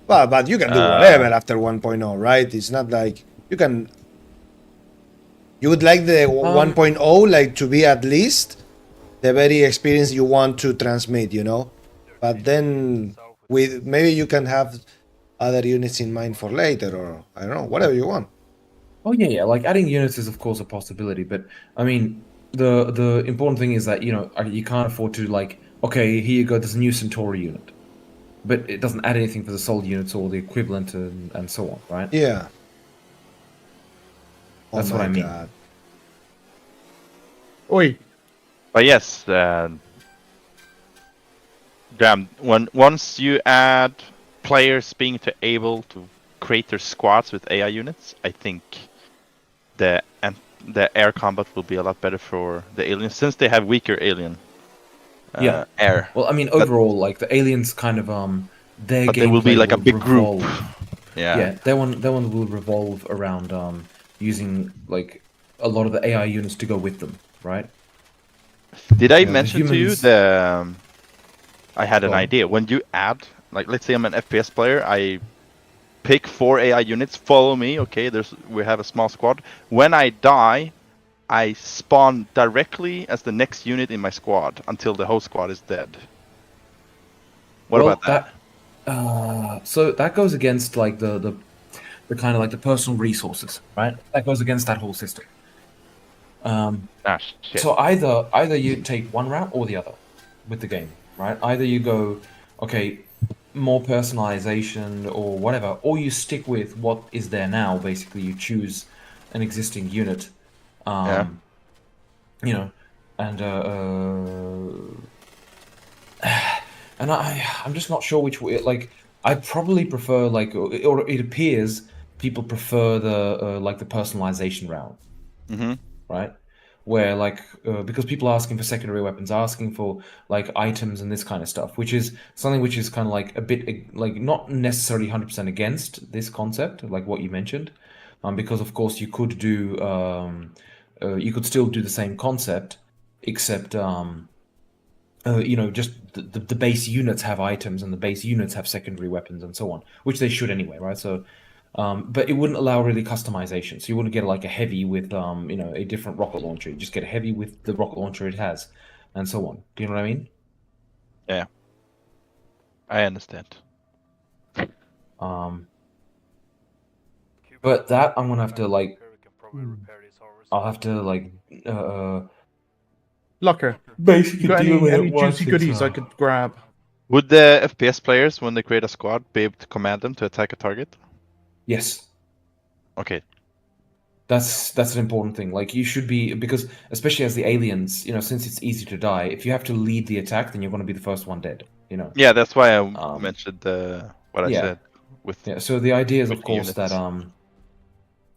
But you can do whatever after 1.0, right? It's not like you can. You would like the 1.0 like to be at least the very experience you want to transmit, you know. But then with maybe you can have other units in mind for later, or I don't know, whatever you want. Oh yeah. Like adding units is of course a possibility, but I mean, the important thing is that you know you can't afford to like, okay, here you go, there's a new Centauri unit, but it doesn't add anything for the solid units or the equivalent and so on, right? Yeah. That's Oh what I my mean. God. Oi. But yes, Dram, once you add players being able to create their squads with AI units, I think the air combat will be a lot better for the aliens since they have weaker alien air. Well, I mean, overall, like the aliens kind of their But they will be gameplay like a big group. revolve- Yeah, that one will revolve around using like a lot of the AI units to go with them, right? Did I You know, the mention to you humans- the? I had an Go on. idea. When you add, like, let's say I'm an FPS player, I pick 4 AI units, follow me. Okay, we have a small squad. When I die, I spawn directly as the next unit in my squad until the whole squad is dead. What Well, about that? So that goes against like the kind of like the personal resources, right? That goes against that whole system. Shit. So either you take one route or the other with the game, right? Either you go, okay, more personalization or whatever, or you stick with what is there now. Basically, you choose an existing unit, Yeah. you know, and and I'm just not sure which way. Like, I probably prefer like, or it appears people prefer the like the personalization route, right? Where like because people are asking for secondary weapons, asking for like items and this kind of stuff, which is something which is kind of like a bit like not necessarily 100% against this concept, like what you mentioned, because of course you could do you could still do the same concept, except you know, just the base units have items and the base units have secondary weapons and so on, which they should anyway, right? So. But it wouldn't allow really customization. So you wouldn't get like a heavy with, you know, a different rocket launcher. You just get a heavy with the rocket launcher it has, and so on. Do you know what I mean? Yeah. I understand. But that I'm gonna have to like, I'll have to like, Locker. basically You got deal with any it once juicy it's, goodies I could grab? Would the FPS players, when they create a squad, be able to command them to attack a target? Yes. Okay. That's an important thing. Like you should be, because especially as the aliens, you know, since it's easy to die, if you have to lead the attack, then you're going to be the first one dead. You know. Yeah, that's why I mentioned what I yeah. said. With So the idea is, of with course, units. that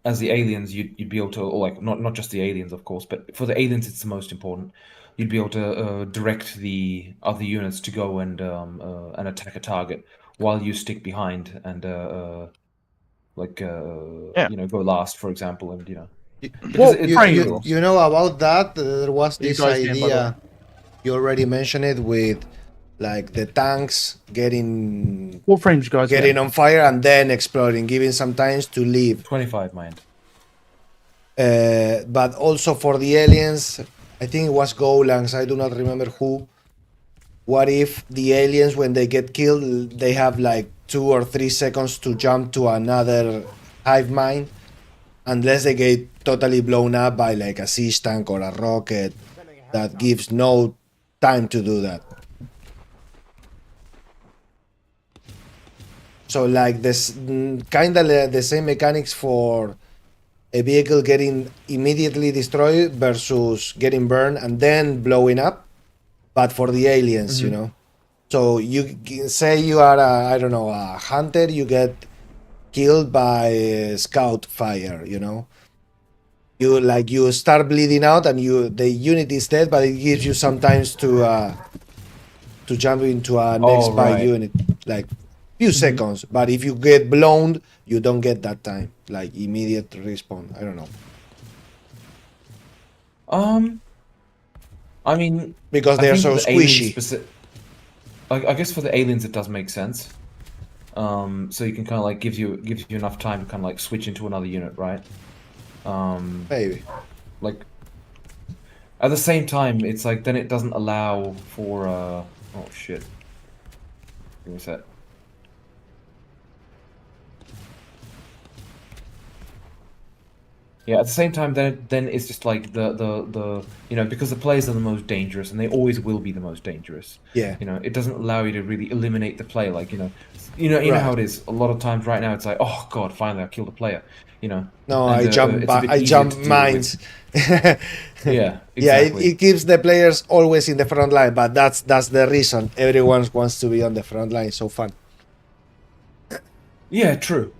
as the aliens, you'd be able to, or like not just the aliens, of course, but for the aliens, it's the most important. You'd be able to direct the other units to go and attack a target while you stick behind and you know, go last, for example, and you know. Well, you know about that? There was You this guys can, by the way. idea. You already mentioned it with, like, the tanks getting What frames you guys getting get? on fire and then exploding, giving some time to leave. 25, mind. But also for the aliens, I think it was Golangs. I do not remember who. What if the aliens, when they get killed, they have like 2 or 3 seconds to jump to another hive mind, unless they get totally blown up by like a siege tank or a rocket that gives no time to do that. So like this kind of the same mechanics for a vehicle getting immediately destroyed versus getting burned and then blowing up, but for the aliens, you know. So you say you are I don't know, a hunter, you get killed by scout fire, you know. You start bleeding out and the unit is dead, but it gives you some time to jump into a next by right. unit, like few seconds. But if you get blown, you don't get that time, like immediate respawn. I don't know. I mean, because they are so squishy. I guess for the aliens it does make sense. So you can kind of like gives you enough time to kind of like switch into another unit, right? Maybe. Like at the same time, it's like then it doesn't allow for oh shit. Give me a sec. Yeah, at the same time, then it's just like the you know, because the players are the most dangerous and they always will be the most dangerous. Yeah. You know, it doesn't allow you to really eliminate the player. Like you know Right. how it is. A lot of times right now, it's like, oh god, finally I killed a player. You know. No, And, I jump. it's a bit I easier jump to deal mines. with. Yeah, Yeah. exactly. It keeps the players always in the front line, but that's the reason everyone wants to be on the front line. So fun. Yeah, true.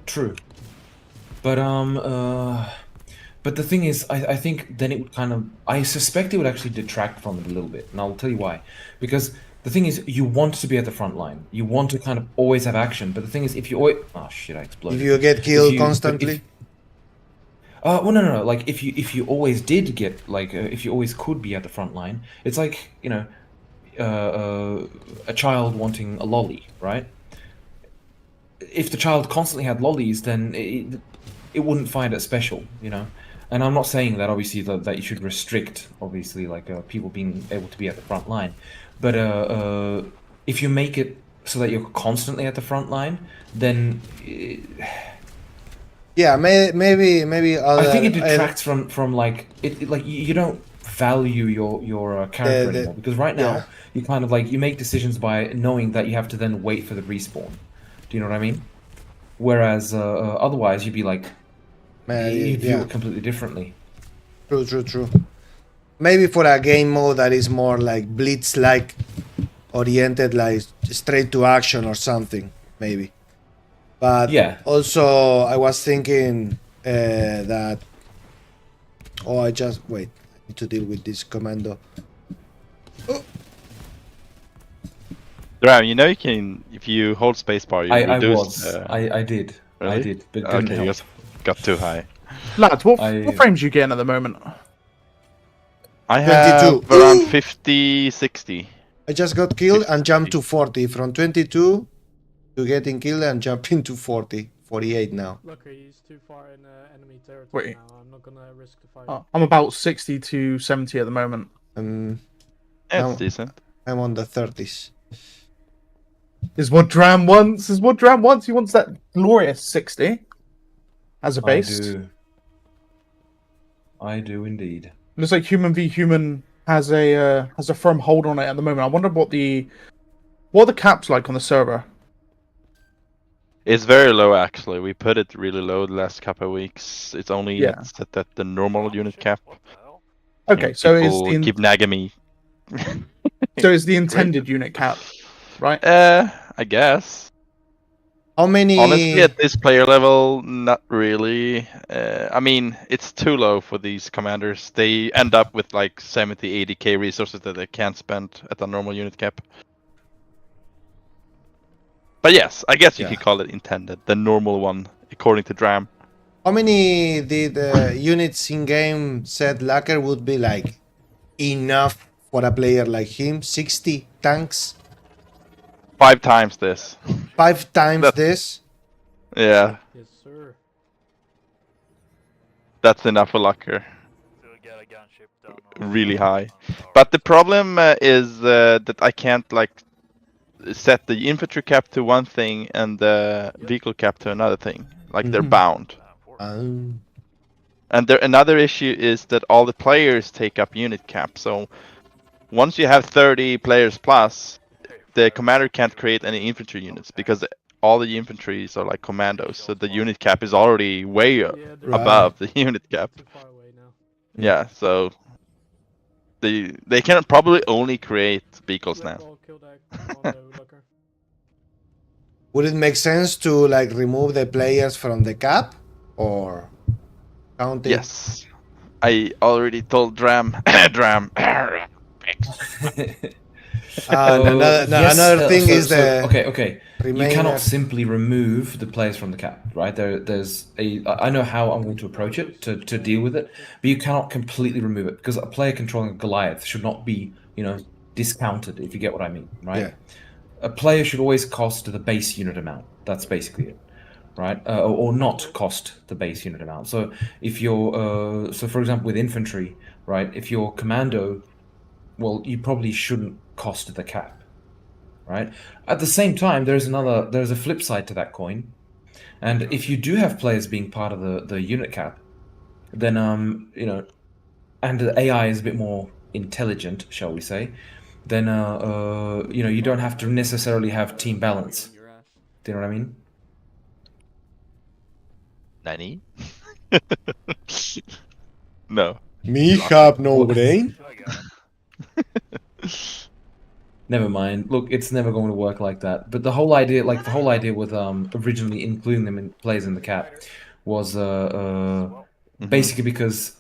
But the thing is, I think then it would kind of, I suspect it would actually detract from it a little bit, and I'll tell you why. Because the thing is, you want to be at the front line. You want to kind of always have action. But the thing is, if you always... Oh, shit, I exploded. If you get killed constantly? Well, no. Like, if you always did get... Like, if you always could be at the front line, it's like, you know, a child wanting a lolly, right? If the child constantly had lollies, then it wouldn't find it special, you know? And I'm not saying that, obviously, that you should restrict, obviously, like, people being able to be at the front line. But if you make it so that you're constantly at the front line, then yeah, maybe. I think it detracts from like it. Like you don't value your character anymore, because right now you kind of like you make decisions by knowing that you have to then wait for the respawn. Do you know what I mean? Whereas otherwise you'd be like you'd view it completely differently. True. Maybe for a game mode that is more like Blitz-like oriented, like straight to action or something, maybe. But also I was thinking that... Oh, I need to deal with this commando. Oh. Dram, you know you can, if you hold spacebar, you reduce... I did. Really? I did, but didn't help. You got too high. Lads, what frames you getting at the moment? I have around 50, 60. I just got killed and jumped to 40. From 22 to getting killed and jumping to 40. 48 now. Luckily, he's too far in enemy territory Wait. now. I'm not gonna risk the fight. I'm about 60 to 70 at the moment. That's decent. I'm on the 30s. Is what Dram wants. He wants that glorious 60 as a base. I do indeed. Looks like Human v Human has a firm hold on it at the moment. I wonder what the caps like on the server. It's very low actually. We put it really low the last couple of weeks. It's only set at the normal unit cap. Okay, so keep nagging me. So is the intended unit cap, right? I guess. How many? Honestly, at this player level, not really. I mean, it's too low for these commanders. They end up with like 70, 80k resources that they can't spend at the normal unit cap. But yes, I guess you could call it intended, the normal one, according to Dram. How many did units in game said Lacker would be like enough for a player like him? 60 tanks? 5 times this. 5 times this? Yeah. Yes, sir. That's enough for Lacker. Really high. But the problem is that I can't like set the infantry cap to one thing and the vehicle cap to another thing. Like they're bound. And another issue is that all the players take up unit cap. So once you have 30 players plus, the commander can't create any infantry units because all the infantries are like commandos. So the unit cap is already way above the unit cap. Yeah, so they can probably only create vehicles now. Would it make sense to like remove the players from the cap or counting? Yes, I already told Dram. Dram. Another thing is the okay. You cannot simply remove the players from the cap, right? There's I know how I'm going to approach it to deal with it, but you cannot completely remove it because a player controlling a Goliath should not be, discounted, if you get what I mean, right? Yeah. A player should always cost the base unit amount. That's basically it, right? Or not cost the base unit amount. So if you're, so for example, with infantry, right? If you're commando, well, you probably shouldn't cost the cap, right? At the same time, there's a flip side to that coin, and if you do have players being part of the unit cap, then and the AI is a bit more intelligent, shall we say, then you don't have to necessarily have team balance. Do you know what I mean? Nani? No. Me have no brain. Never mind. Look, it's never going to work like that. But the whole idea with originally including them in players in the cap was basically because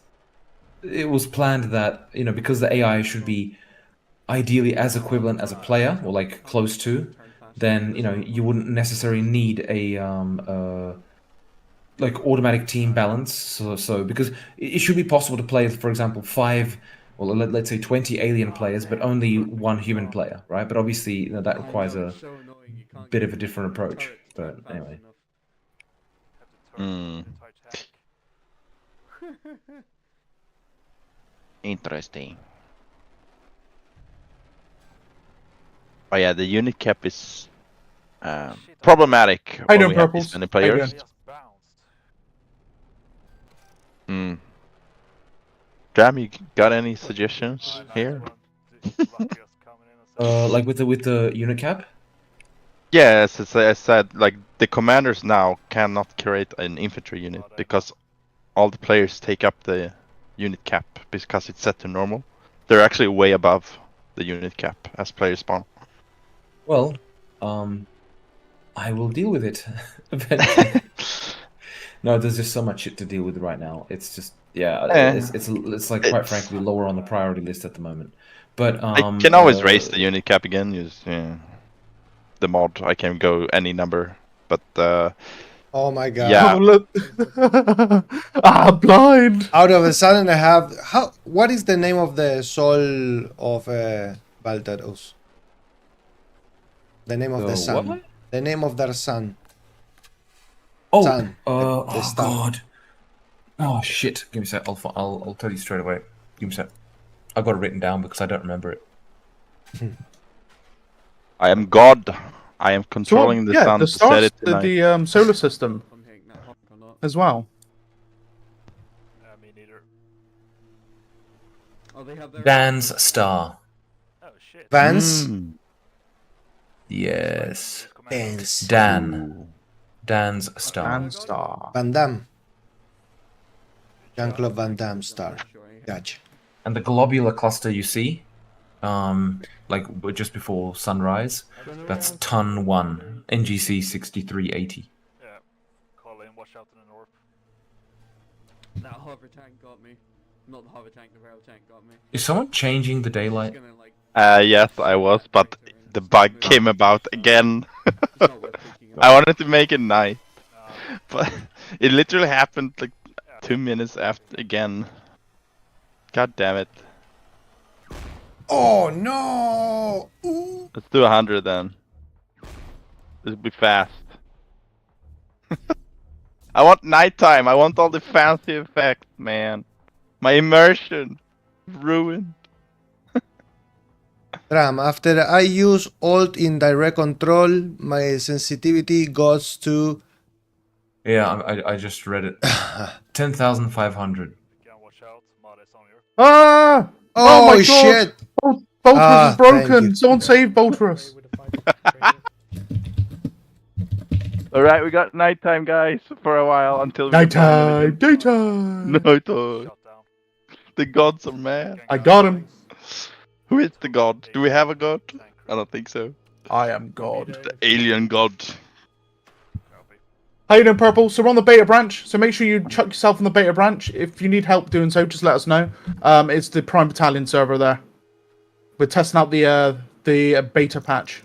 it was planned that because the AI should be ideally as equivalent as a player, or like close to, then you wouldn't necessarily need a like automatic team balance. So because it should be possible to play, for example, 5, well, let's say 20 alien players, but only 1 human player, right? But obviously, that requires a bit of a different approach. But anyway. Interesting. Oh yeah, the unit cap is problematic when we have this many players. Dram, you got any suggestions here? Like with the unit cap? Yes, as I said, like the commanders now cannot create an infantry unit because all the players take up the unit cap because it's set to normal. They're actually way above the unit cap as players spawn. Well, I will deal with it eventually. No, there's just so much shit to deal with right now. It's just it's like quite frankly lower on the priority list at the moment. But I can always raise the unit cap again. Use the mod. I can go any number, but oh my god! Yeah. Oh, look. Blind. Out of a sudden, I have what is the name of the soul of Valtaros? The name of the sun. What? The name of their sun. Oh, sun. Oh star. god. Oh shit. Give me a sec. I'll tell you straight away. Give me a sec. I got it written down because I don't remember it. I am God. I am controlling the sun to set it tonight. The solar system as well. Me neither. Oh, they have their Dan's star. Oh shit. Vans. Yes. Vans. Dan's star. Dan's star. Van Damme. Jean-Claude Van Damme star. Gotcha. And the globular cluster you see, like just before sunrise, that's ton 1, NGC 6380. Yeah. Call in, watch out to the north. That hover tank got me. Not the hover tank, the rail tank got me. Is someone changing the daylight? Yes, I was, but the bug came about again. I wanted to make it night, but it literally happened like 2 minutes after again. God damn it. Oh no! Ooh. Let's do 100 then. This will be fast. I want nighttime. I want all the fancy effects, man. My immersion ruined. Dram, after I use Alt in direct control, my sensitivity goes to... Yeah, I just read it. 10,500. Ah! Oh my god! shit! Bolterus is broken! Someone save Bolterus! Alright, we got nighttime, guys, for a while until we Nighttime! Daytime! Nighttime! The gods are mad. I got him! Who is the god? Do we have a god? I don't think so. I am God. The alien god. How you doing, Purple? So we're on the beta branch, so make sure you chuck yourself on the beta branch. If you need help doing so, just let us know. It's the Prime Battalion server there. We're testing out the beta patch.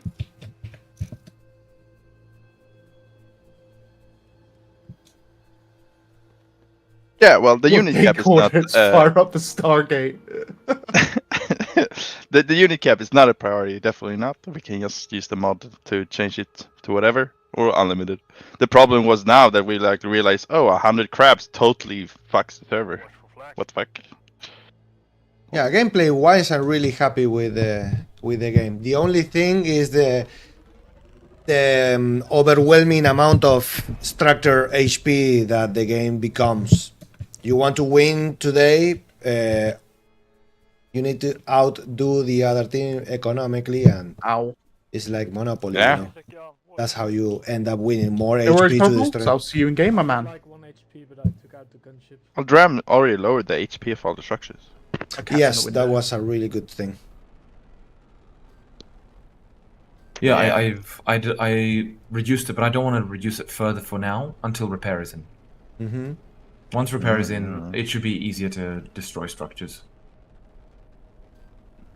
Yeah, well, the unit cap is not... Fire up the Stargate. the unit cap is not a priority, definitely not. We can just use the mod to change it to whatever, or unlimited. The problem was now that we like realized, oh, 100 crabs totally fucks the server. What the fuck? Yeah, gameplay-wise, I'm really happy with the game. The only thing is the overwhelming amount of structure HP that the game becomes. You want to win today, you need to outdo the other team economically, and it's like Monopoly. Yeah. You know? That's how you end up winning more No worries, HP to Purple. destroy. So I'll see you in game, my man. Well, Dram already lowered the HP of all the structures. Yes, that was a really good thing. Yeah, I reduced it, but I don't want to reduce it further for now until repair is in. Mm-hmm. Once repair is in, it should be easier to destroy structures.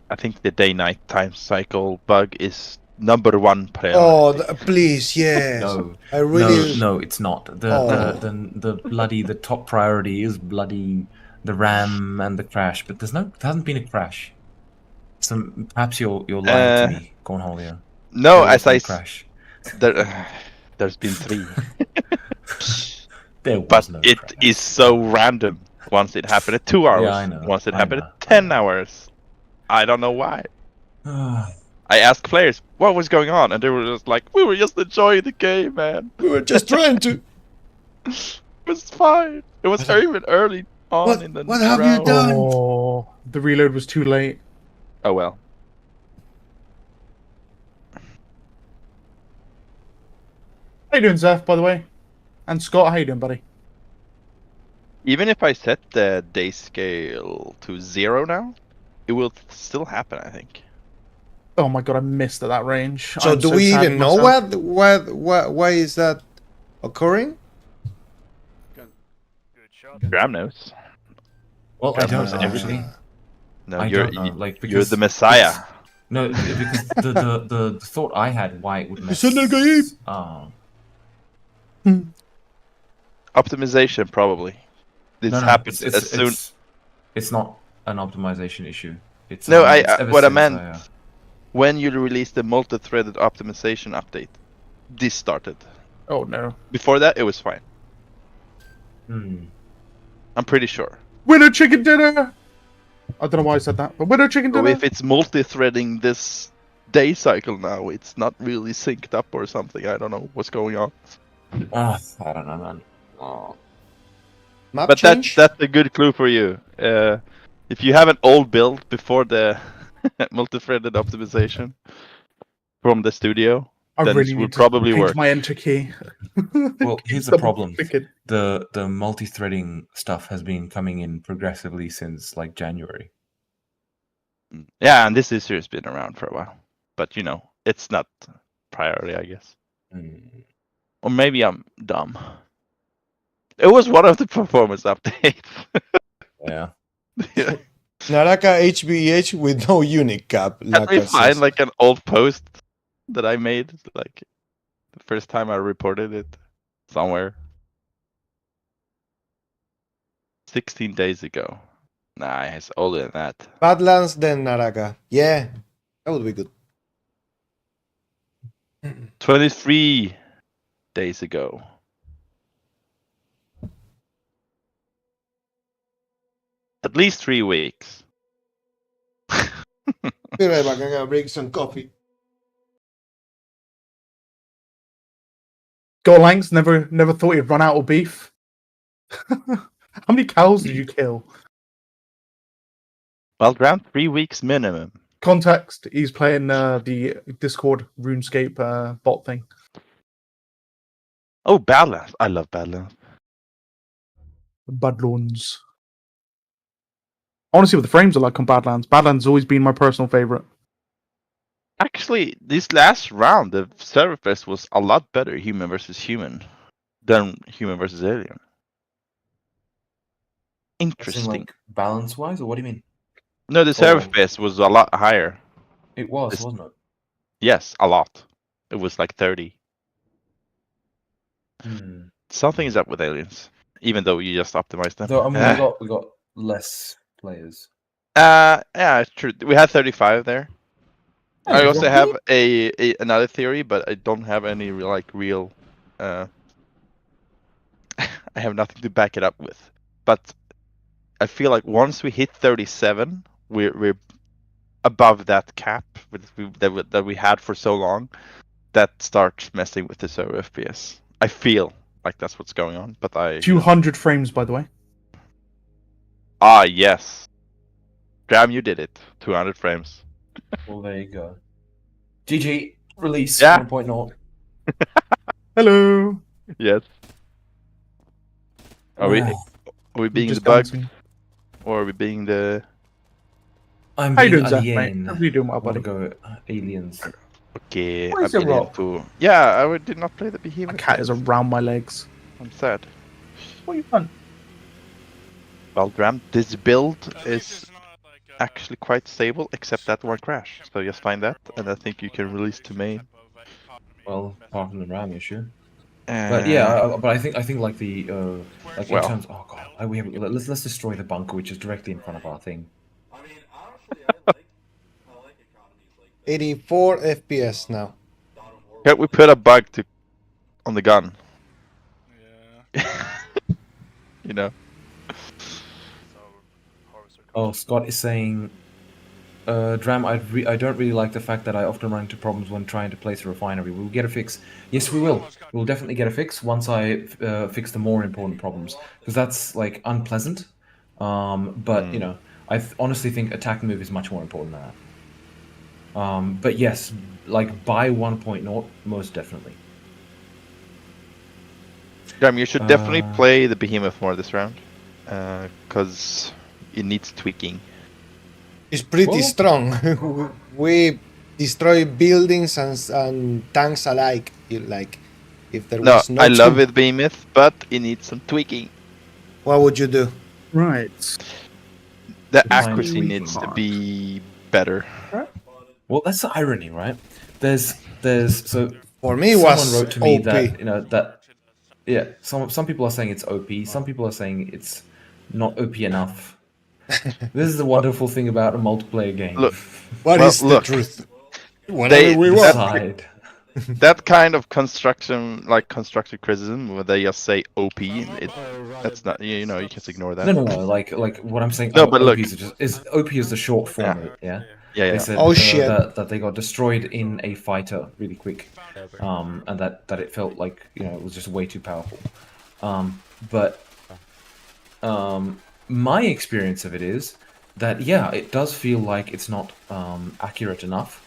I think the day-night time cycle bug is number one priority. Oh, please, yes. No, I really. no, it's not. The bloody the top priority is bloody the RAM and the crash, but there hasn't been a crash. So perhaps you're lying to me, Cornholio. No, There was as I crash. There's been 3. There but was no it crash. is so random. Once it happened at 2 hours. Yeah, I know. Once it I happened know, at 10 hours. I don't know why. I asked players what was going on, and they were just like, "We were just enjoying the game, man. We were just trying to." It was fine. It was even early on in the What have you round. done? Oh, the reload was too late. Oh well. How you doing, Zeph, by the way? And Scott, how you doing, buddy? Even if I set the day scale to 0 now, it will still happen, I think. Oh my god, I missed at that range. So I'm do we sad even know myself. why is that occurring? Dram knows. Well, I Dram don't knows know, everything. actually. No, I you're don't know, like, you're because the Messiah. No, because the thought I had why it would mess. Optimization, probably. This happens as soon. It's not an optimization issue. It's No, it's ever what I since meant when you released the multi-threaded optimization update, this started. Oh no! Before that, it was fine. Hmm. I'm pretty sure. Winner chicken dinner. I don't know why I said that, but winner chicken So dinner. if it's multi-threading this day cycle now, it's not really synced up or something. I don't know what's going on. I don't know, man. Oh. Map But change? that's a good clue for you. If you have an old build before the multi-threaded optimization from the studio, I then really it need would to probably change work. my enter key. Well, here's the problem. The multi-threading stuff has been coming in progressively since like January. Yeah, and this issue has been around for a while, but you know, it's not priority, I guess. Or maybe I'm dumb. It was one of the performance updates. Yeah. Yeah. Naraka HBH with no unique cap. Can we Laka find says. like an old post that I made, like the first time I reported it somewhere? 16 days ago. Nah, it's older than that. Badlands then Naraka. Yeah, that would be good. 23 days ago. At least 3 weeks. Be right back. I gotta bring some coffee. Gorlangs never thought he'd run out of beef. How many cows did you kill? Well, around 3 weeks minimum. Context: he's playing the Discord RuneScape bot thing. Oh, Badlands. I love Badlands. Badlands. I want to see what the frames are like on Badlands. Badlands has always been my personal favorite. Actually, this last round, the surface was a lot better human versus human than human versus alien. Interesting. Like balance-wise, or what do you mean? No, the surface was a lot higher. It was, wasn't it? Yes, a lot. It was like 30. Hmm. Something is up with aliens, even though you just optimized them. Though, I mean, we got less players. Yeah, it's true. We had 35 there. I also really? have another theory, but I don't have any real. I have nothing to back it up with. But I feel like once we hit 37, we're above that cap that we had for so long. That starts messing with the server FPS. I feel like that's what's going on, but I. 200 frames, by the way. Ah, yes. Dram, you did it. 200 frames. Well, there you go. GG, release Yeah. 1.0. Hello. Yes. Are we being the just bug? dancing. Or are we being the... I'm How you being doing, Zach, alien. mate? How you doing, my I wanna buddy? go aliens. Okay, Where's I'm your alien rock? too. Yeah, I did not play the Bohemia. My cat is around my legs. I'm sad. What you done? Well, Dram, this build is... actually quite stable, except that one crash. So just find that, and I think you can release to main. Well, apart from the RAM issue. But yeah, but I think like the like in terms. Oh god, let's destroy the bunker, which is directly in front of our thing. 84 FPS now. Can we put a bug on the gun? You know. Oh, Scott is saying, Dram, I don't really like the fact that I often run into problems when trying to place a refinery. We'll get a fix. Yes, we will. We'll definitely get a fix once I fix the more important problems, because that's like unpleasant. But you know, I honestly think attack move is much more important than that. But yes, like by 1.0, most definitely. Dram, you should definitely play the Behemoth more this round, because it needs tweaking. It's pretty strong. We destroy buildings and tanks alike. Like, if there was no. I love it, Behemoth, but it needs some tweaking. What would you do? Right. The accuracy needs to be better. Well, that's the irony, right? There's so for me, someone wrote to me OP. that some people are saying it's OP, some people are saying it's not OP enough. This is the wonderful thing about a multiplayer game. Look, what is the truth? Whatever we want. That kind of constructive criticism, where they just say OP, that's not, you know, you just ignore that. No. Like what I'm saying. No, but OP look, is OP is the short form of it. Yeah. Yeah. They said, shit. That they got destroyed in a fighter really quick, and that it felt like, you know, it was just way too powerful. But my experience of it is that it does feel like it's not accurate enough.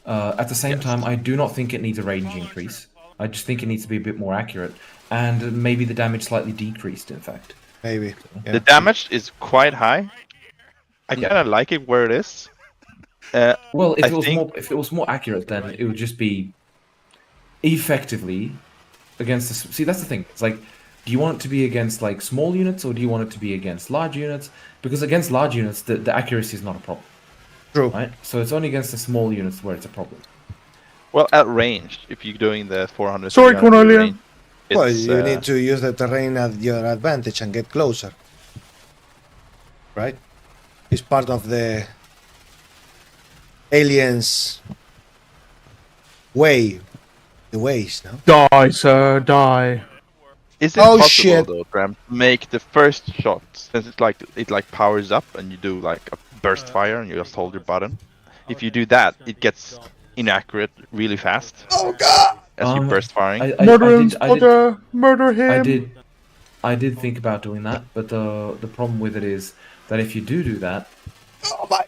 At the same time, I do not think it needs a range increase. I just think it needs to be a bit more accurate, and maybe the damage slightly decreased. In fact, maybe the damage is quite high. I kind of like it where it is. Well, if it was more accurate, then it would just be effectively against the. See, that's the thing. It's like, do you want it to be against like small units, or do you want it to be against large units? Because against large units, the accuracy is not a problem. True. Right. So it's only against the small units where it's a problem. Well, at range, if you're doing the 400. Sorry, Cornelia. Well, you need to use the terrain at your advantage and get closer. Right? It's part of the aliens' way. The ways, no? Die, sir, die. Is it possible though, Dram, to make the first shot, since it powers up and you do like a burst fire and you just hold your button? If you do that, it gets inaccurate really fast. Oh god! As you burst firing. Murder him! I did think about doing that, but the problem with it is that if you do that,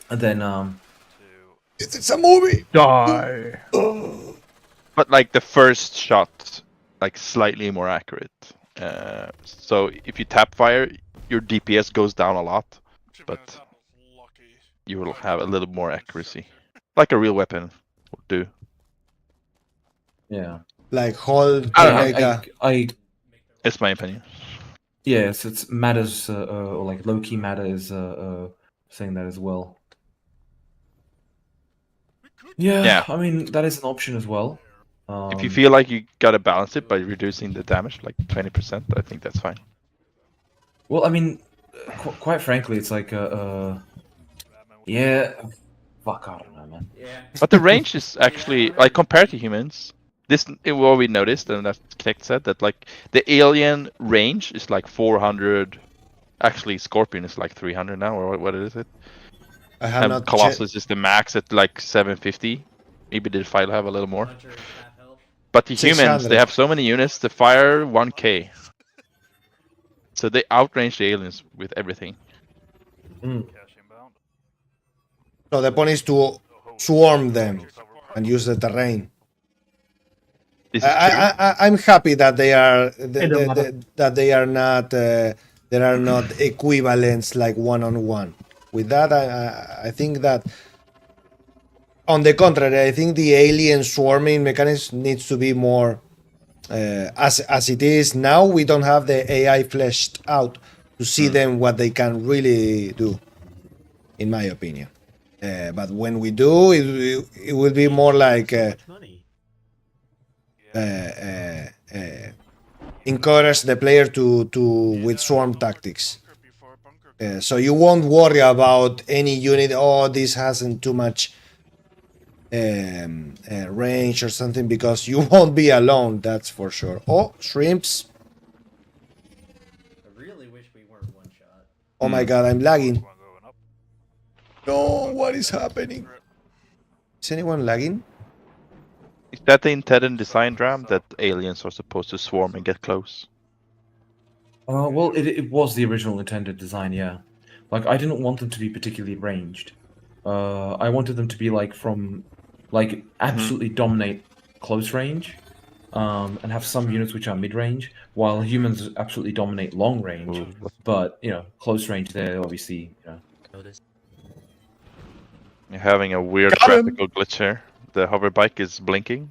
then it's a movie. Die. But like the first shot, like slightly more accurate. So if you tap fire, your DPS goes down a lot, but you will have a little more accuracy, like a real weapon would do. Yeah. Like hold. It's my opinion. Yes, it's matters, or like low-key matter is saying that as well. Yeah, I mean that is an option as well. If you feel like you gotta balance it by reducing the damage like 20%, I think that's fine. Well, I mean, quite frankly, it's like yeah, fuck, I don't know, man. Yeah. But the range is actually, like, compared to humans, what we noticed, and that Kinect said, that like the alien range is like 400. Actually, Scorpion is like 300 now, or what is it? I have not Colossus is the max at like 750. Maybe the fight will have a little more. But the humans, they have so many units to fire 1k. So they outrange the aliens with everything. So the point is to swarm them and use the terrain. I'm happy that they are that they are not there are not equivalents like one-on-one. With that, I think that. On the contrary, I think the alien swarming mechanism needs to be more as it is now. We don't have the AI fleshed out to see them what they can really do in my opinion. But when we do, it will be more like encourage the player to with swarm tactics. So you won't worry about any unit. Oh, this hasn't too much range or something, because you won't be alone. That's for sure. Oh, shrimps. I really wish we weren't one shot. Oh my god, I'm lagging. No, what is happening? Is anyone lagging? Is that the intended design, Dram, that aliens are supposed to swarm and get close? Well, it was the original intended design, yeah. Like, I didn't want them to be particularly ranged. I wanted them to be like absolutely dominate close range, and have some units which are mid-range, while humans absolutely dominate long range. But close range, they're obviously You're having a weird graphical glitch here. The hover bike is blinking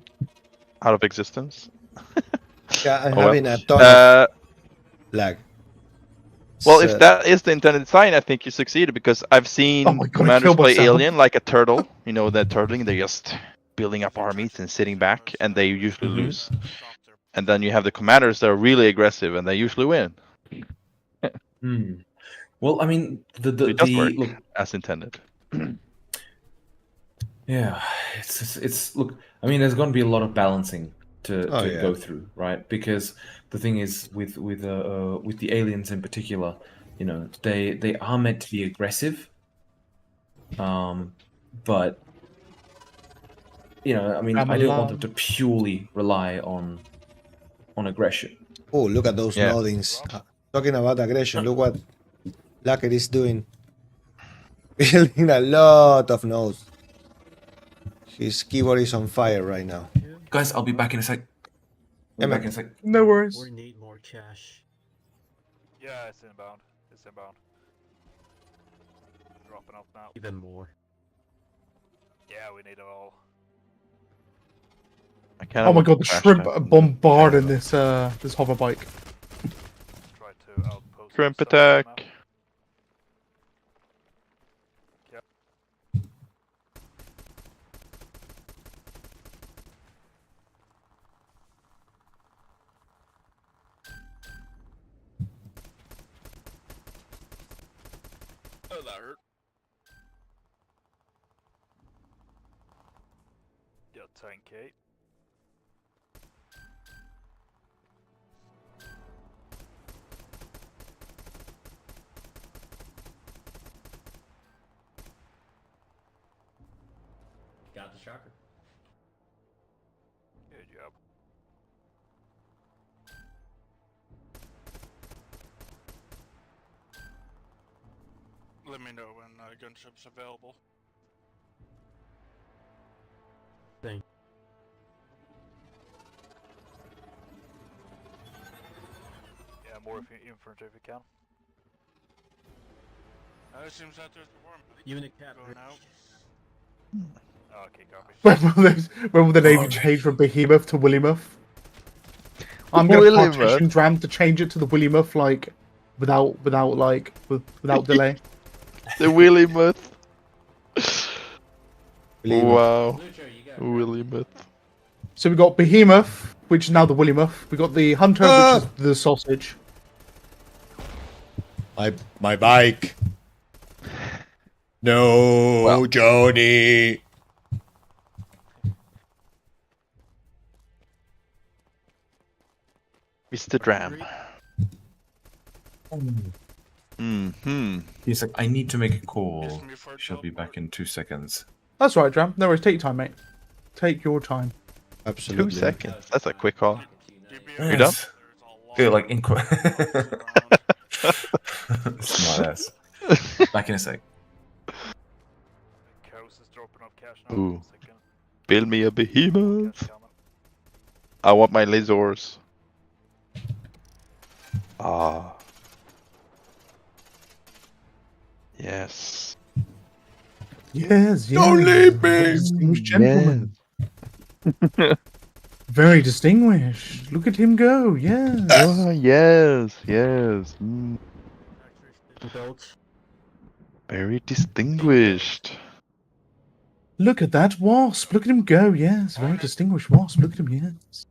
out of existence. Yeah, I'm Oh, having well. a ton of lag. Well, if that is the intended design, I think you succeeded, because I've seen commanders play alien like a turtle. You know, they're turtling, they're just building up armies and sitting back, and they usually lose. And then you have the commanders that are really aggressive, and they usually win. Well, I mean, it does work as intended. Yeah, it's look. I mean, there's going to be a lot of balancing to yeah. go through, right? Because the thing is, with the aliens in particular, they are meant to be aggressive, but I mean, I don't want them to purely rely on aggression. Oh, look at those loadings. Talking about aggression, look what Lacker is doing. Building a lot of nodes. His keyboard is on fire right now. Guys, I'll be back in a sec. Back in a sec. No worries. We need more cash. Yeah, it's inbound. It's inbound. Dropping off now. Even more. Yeah, we need it all. Oh my god, the shrimp are bombarding this this hover bike. Try to outpost. Shrimp attack. Oh, that hurt. Got 10k. Got the shocker. Good job. Let me know when gunship's available. Thank. Yeah, more infantry if you can. It seems that there's a warm. Unit cap going out. Okay, copy. When will the name change from Behemoth to Willymuth? I'm going to partition Dram to change it to the Willymuth, like without delay. The Willymuth. Wow. Willymuth. So we got Behemoth, which is now the Willymuth. We got the Hunter, which is the sausage. My bike. No, Jody. Mr. Dram. He's like, I need to make a call. She'll be back in 2 seconds. That's right, Dram. No worries. Take your time, mate. Take your time. Absolutely. 2 seconds. That's a quick call. Yes. You done? Feel like smart ass. Back in a sec. Ooh. Build me a behemoth. I want my lasers. Ah. Yes. Yes, yes. Don't leave me. Distinguished gentleman. Very distinguished. Look at him go. Yes. Oh, yes, yes. Very distinguished. Look at that wasp. Look at him go. Yes, very distinguished wasp. Look at him. Yes.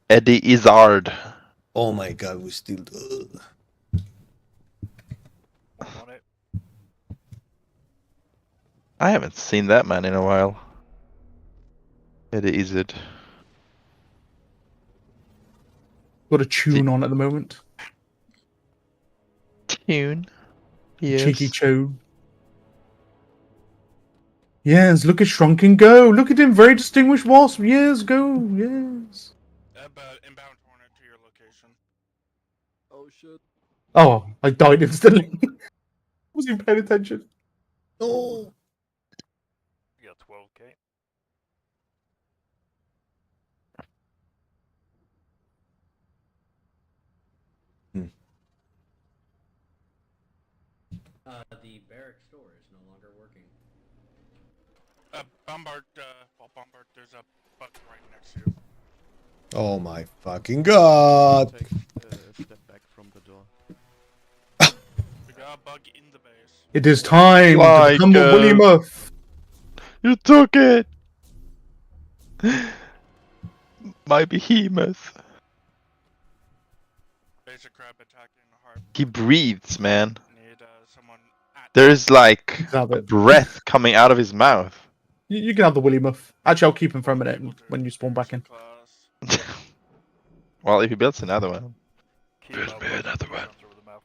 Eddie Izzard. Oh my god, we still. I haven't seen that man in a while. Eddie Izzard. Got a tune on at the moment. Tune. Yes. Cheeky tune. Yes, look at Shrunken go. Look at him, very distinguished wasp. Yes, go. Yes. Inbound Hornet to your location. Oh shit. Oh, I died instantly. Wasn't even paying attention. No. You got 12k. The barrack store is no longer working. Bombard, there's a bug right next to you. Oh my fucking god. Take a step back from the door. We got a bug in the base. It is time My to become a God. Willy Muff. You took it! My behemoth. Basic crab attacking hard. He breathes, man. Need someone at There's like Have a it. breath coming out of his mouth. You can have the Willy Muff. Actually, I'll keep him for a minute when you spawn back in. Well, if he builds another one. Build me another one.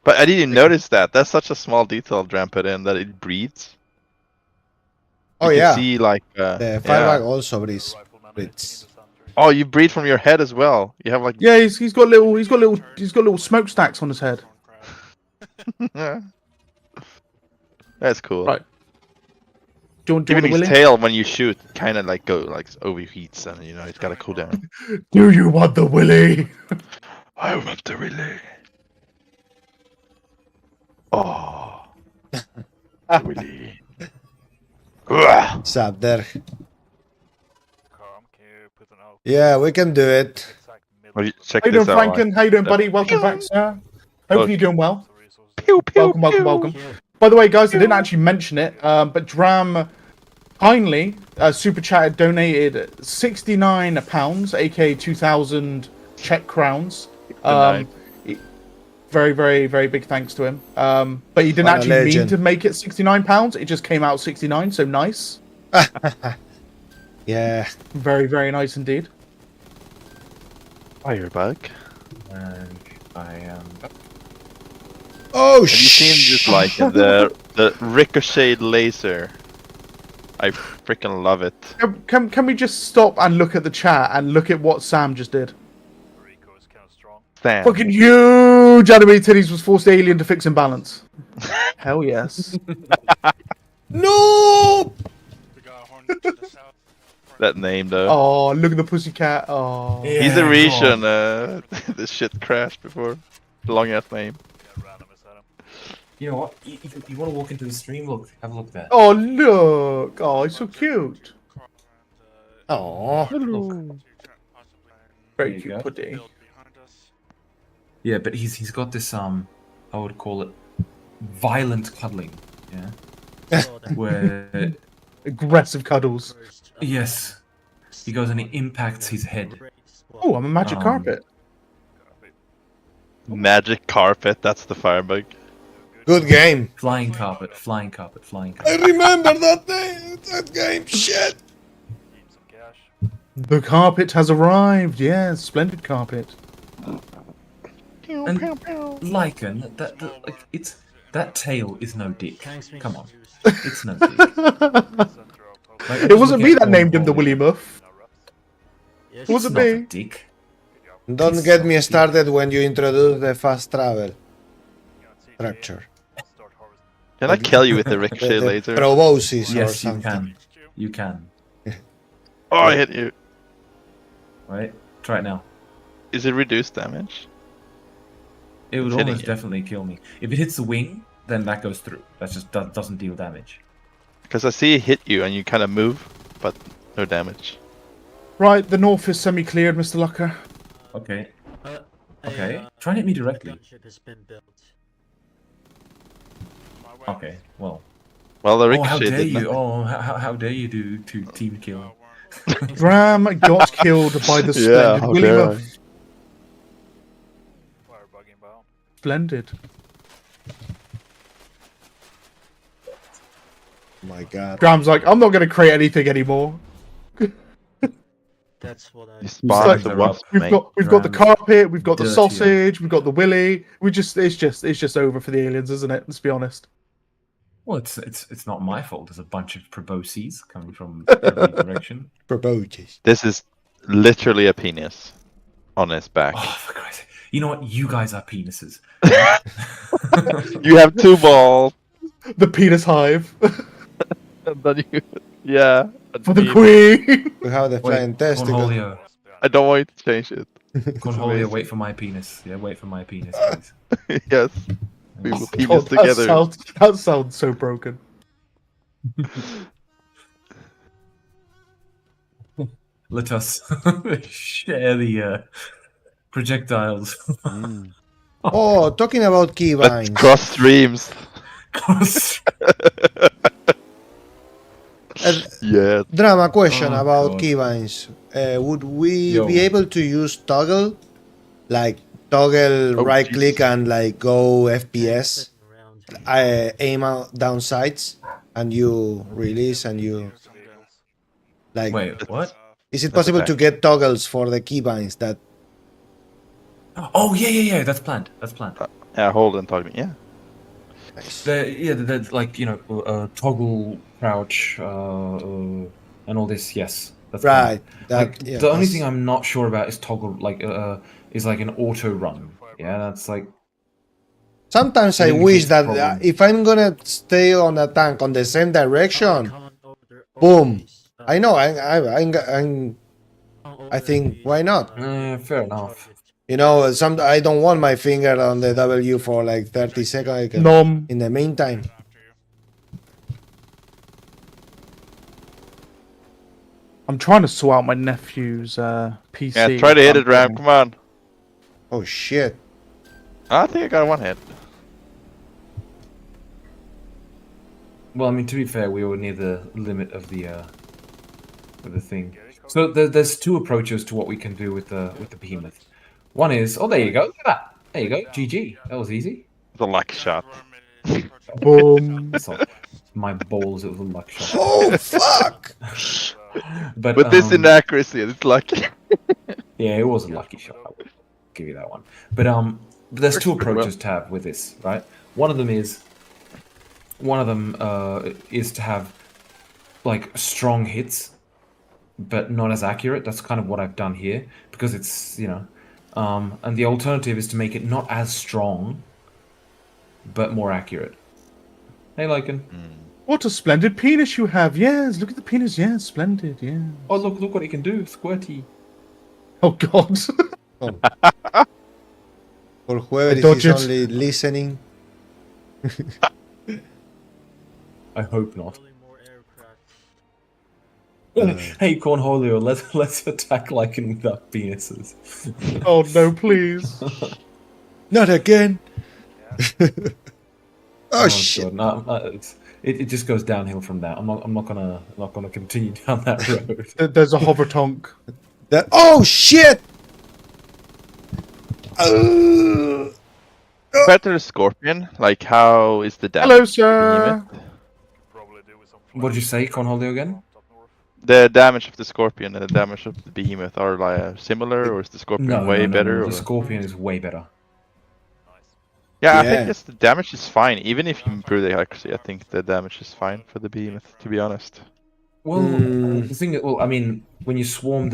But I didn't notice that. That's such a small detail Dram put in, that it breathes. Oh You can yeah. see like The firebag also breathes. Oh, you breathe from your head as well. You have like Yeah, he's got little smokestacks on his head. That's cool. Right. Do you want Even the his Willy? tail when you shoot kind of like overheats and you know it's gotta cool down. Do you want the Willy? I want the Willy. Oh, Willy. What's up there? Yeah, we can do it. Well, check How you doing, this out. Franklin? How you doing, buddy? Welcome back, sir. Hopefully you're doing well. Welcome. By the way, guys, I didn't actually mention it, but Dram kindly super chatted, donated £69, aka 2,000 Czech crowns. Very, very, very big thanks to him. But he didn't What a actually mean legend. to make it £69. It just came out 69, so nice. Yeah. Very, very nice indeed. Firebug. And I am. Oh Have you seen this like the ricochet laser? I freaking love it. Can we just stop and look at the chat and look at what Sam just did? Sam. Fucking huge anime titties was forced alien to fix imbalance. Hell yes. No! That name though. Oh, look at the pussycat. Oh. He's a Rishon. This shit crashed before. Long ass name. You know what? You want to walk into the stream? Look, have a look there. Oh, look. Oh, he's so cute. Oh. Hello. Very cute putty. Yeah, but he's got this I would call it violent cuddling. Yeah. Where aggressive cuddles. Yes. He goes and he impacts his head. Oh, I'm a magic carpet. Magic carpet. That's the firebug. Good game. Flying carpet. I remember that game. Shit. The carpet has arrived. Yes, splendid carpet. And Lycan, that tail is no dick. Come on, it's no dick. Like, It wasn't me that named him the Willy Muff. It wasn't not a me. dick. Don't get me started when you introduce the fast travel structure. Can I kill you with the ricochet The laser? proboscis or Yes, you something. can. You can. Oh, I hit you. Right, try it now. Is it reduced damage? It would It's hitting almost you. definitely kill me. If it hits the wing, then that goes through. That just doesn't deal damage. Because I see it hit you and you kind of move, but no damage. Right, the north is semi-cleared, Mr. Lucker. Okay. Okay, try and hit me directly. Starship has been built. Okay, well. Well, the Oh, ricochet how dare did you! nothing. Oh, how dare you do team kill? Dram got killed by the Yeah, splendid how Willy dare Muff. Splendid. My God. Dram's like, I'm not going to create anything anymore. That's what I. You spawned the wasp, We've mate. got the carpet, we've got the Dirty sausage, we've got the willy. It's just over for the aliens, isn't it? Let's be honest. Well, it's not my fault. There's a bunch of probosces coming from every direction. Proboscis. This is literally a penis on his back. Oh, for Christ's sake! You know what? You guys are penises. You have 2 balls. The penis hive. And then you, yeah. For the queen. We have the flying testicle. Cornholio, I don't want you to change it. Cornholio, wait for my penis. Yeah, wait for my penis, please. Yes. We will penis Oh, together. That sounds so broken. Let us share the projectiles. Oh, talking about keybinds. Let's cross streams. Yeah. Drama question Oh, about God. keybinds. Would we Yo. be able to use toggle? Like toggle Oh, right jeez. click and like go FPS? Aim out down sights and you release and you like. Wait, what? Is it That's possible okay. to get toggles for the keybinds that? Oh yeah. That's planned. That's planned. Yeah, hold and talk to me. Yeah. The like toggle crouch and all this. Yes, that's Right. planned. That, Like, yeah, the only that's- thing I'm not sure about is toggle is like an auto run. Yeah, that's like. Sometimes I think wish it's that problem. if I'm gonna stay on a tank on the same direction, boom. I know. I think why not? Fair enough. You know, I don't want my finger on the W for like 30 seconds. I can- Nom. In the meantime, I'm trying to sort out my nephew's PC. Yeah, try to hit it, Ram. Come on. oh shit! I think I got 1 hit. Well, I mean, to be fair, we were near the limit of the thing. So there's 2 approaches to what we can do with the behemoth. One is, oh, there you go. Look at that. There you go. GG. That was easy. The luck shot. Boom. That's all. My balls, it was a luck shot. Oh fuck! But With this inaccuracy, it's lucky. yeah, it was a lucky shot. I would give you that one. But there's 2 approaches to have with this, right? One of them is to have like strong hits, but not as accurate. That's kind of what I've done here because it's and the alternative is to make it not as strong, but more accurate. Hey, Lycan. What a splendid penis you have. Yes, look at the penis. Yes, splendid. Yeah. Oh, look what he can do, squirty. Oh God. For whoever Dodge is it. only listening. I hope not. Hey, Cornholio, let's attack Lycan without penises. Oh no, please. Not again. Oh shit! God, no, it just goes downhill from that. I'm not gonna continue down that road. There's a hover tonk. Oh shit! Better Scorpion. Like, how is the damage? Hello, sir. What did you say, Cornholio, again? The damage of the Scorpion and the damage of the Behemoth are like similar, or is the Scorpion way better? No. Or? The Scorpion is way better. Yeah, I think the damage is fine. Even if you improve the accuracy, I think the damage is fine for the Behemoth, to be honest. Well, the thing, I mean, when you swarm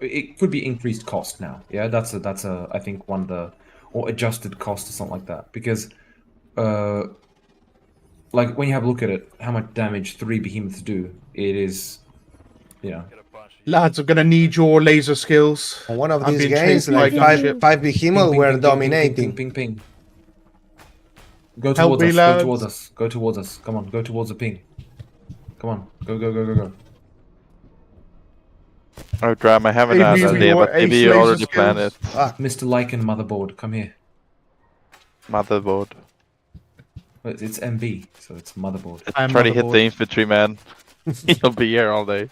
it could be increased cost now. Yeah, that's I think one of the, or adjusted cost or something like that. Because, like when you have a look at it, how much damage 3 behemoths do, it is, Lads, I'm gonna need your laser skills. On one of I'm these being games, chased by like gunship. five behemoth Ping, were ping, dominating. Ping. Go Help towards me, us. lads. Go towards us. Go towards us. Come on. Go towards the ping. Come on. Go. Oh, Dram, I haven't had an idea, but maybe you already planned it. Mr. Lycan motherboard, come here. Motherboard. It's MB, so it's motherboard. Try to hit the infantry, man. He'll be here all day.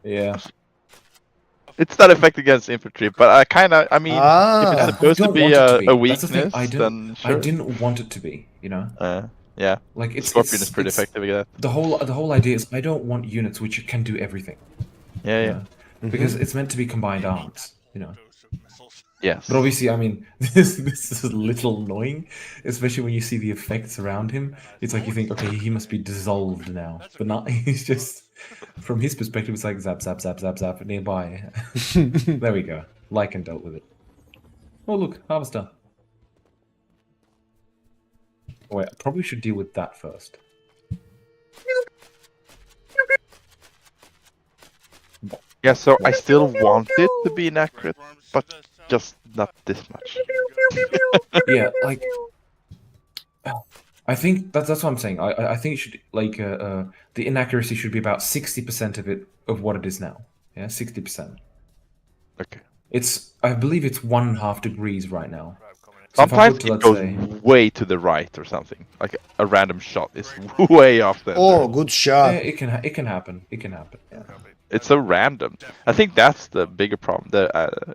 Yeah. It's not effective against infantry, but I mean, if it's supposed to be a weakness, then sure. I didn't want it to be, you know? Yeah. Like Scorpion is pretty effective against that. The whole idea is I don't want units which can do everything. Yeah, yeah. Because it's meant to be combined arms, you know? Yes. But obviously, I mean, this is a little annoying, especially when you see the effects around him. It's like you think, okay, he must be dissolved now. But not, he's just, from his perspective, it's like zap, zap, zap, zap, zap, nearby. There we go. Lycan dealt with it. Oh, look, harvester. Wait, I probably should deal with that first. Yeah, so I still want it to be inaccurate, but just not this much. Yeah, like I think that's what I'm saying. I think it should like the inaccuracy should be about 60% of what it is now. Yeah, 60%. Okay. I believe it's 1.5 degrees right now. Sometimes it goes way to the right or something. Like a random shot is way off there. Oh, good shot. Yeah, it can happen. It can happen. Yeah. It's so random. I think that's the bigger problem.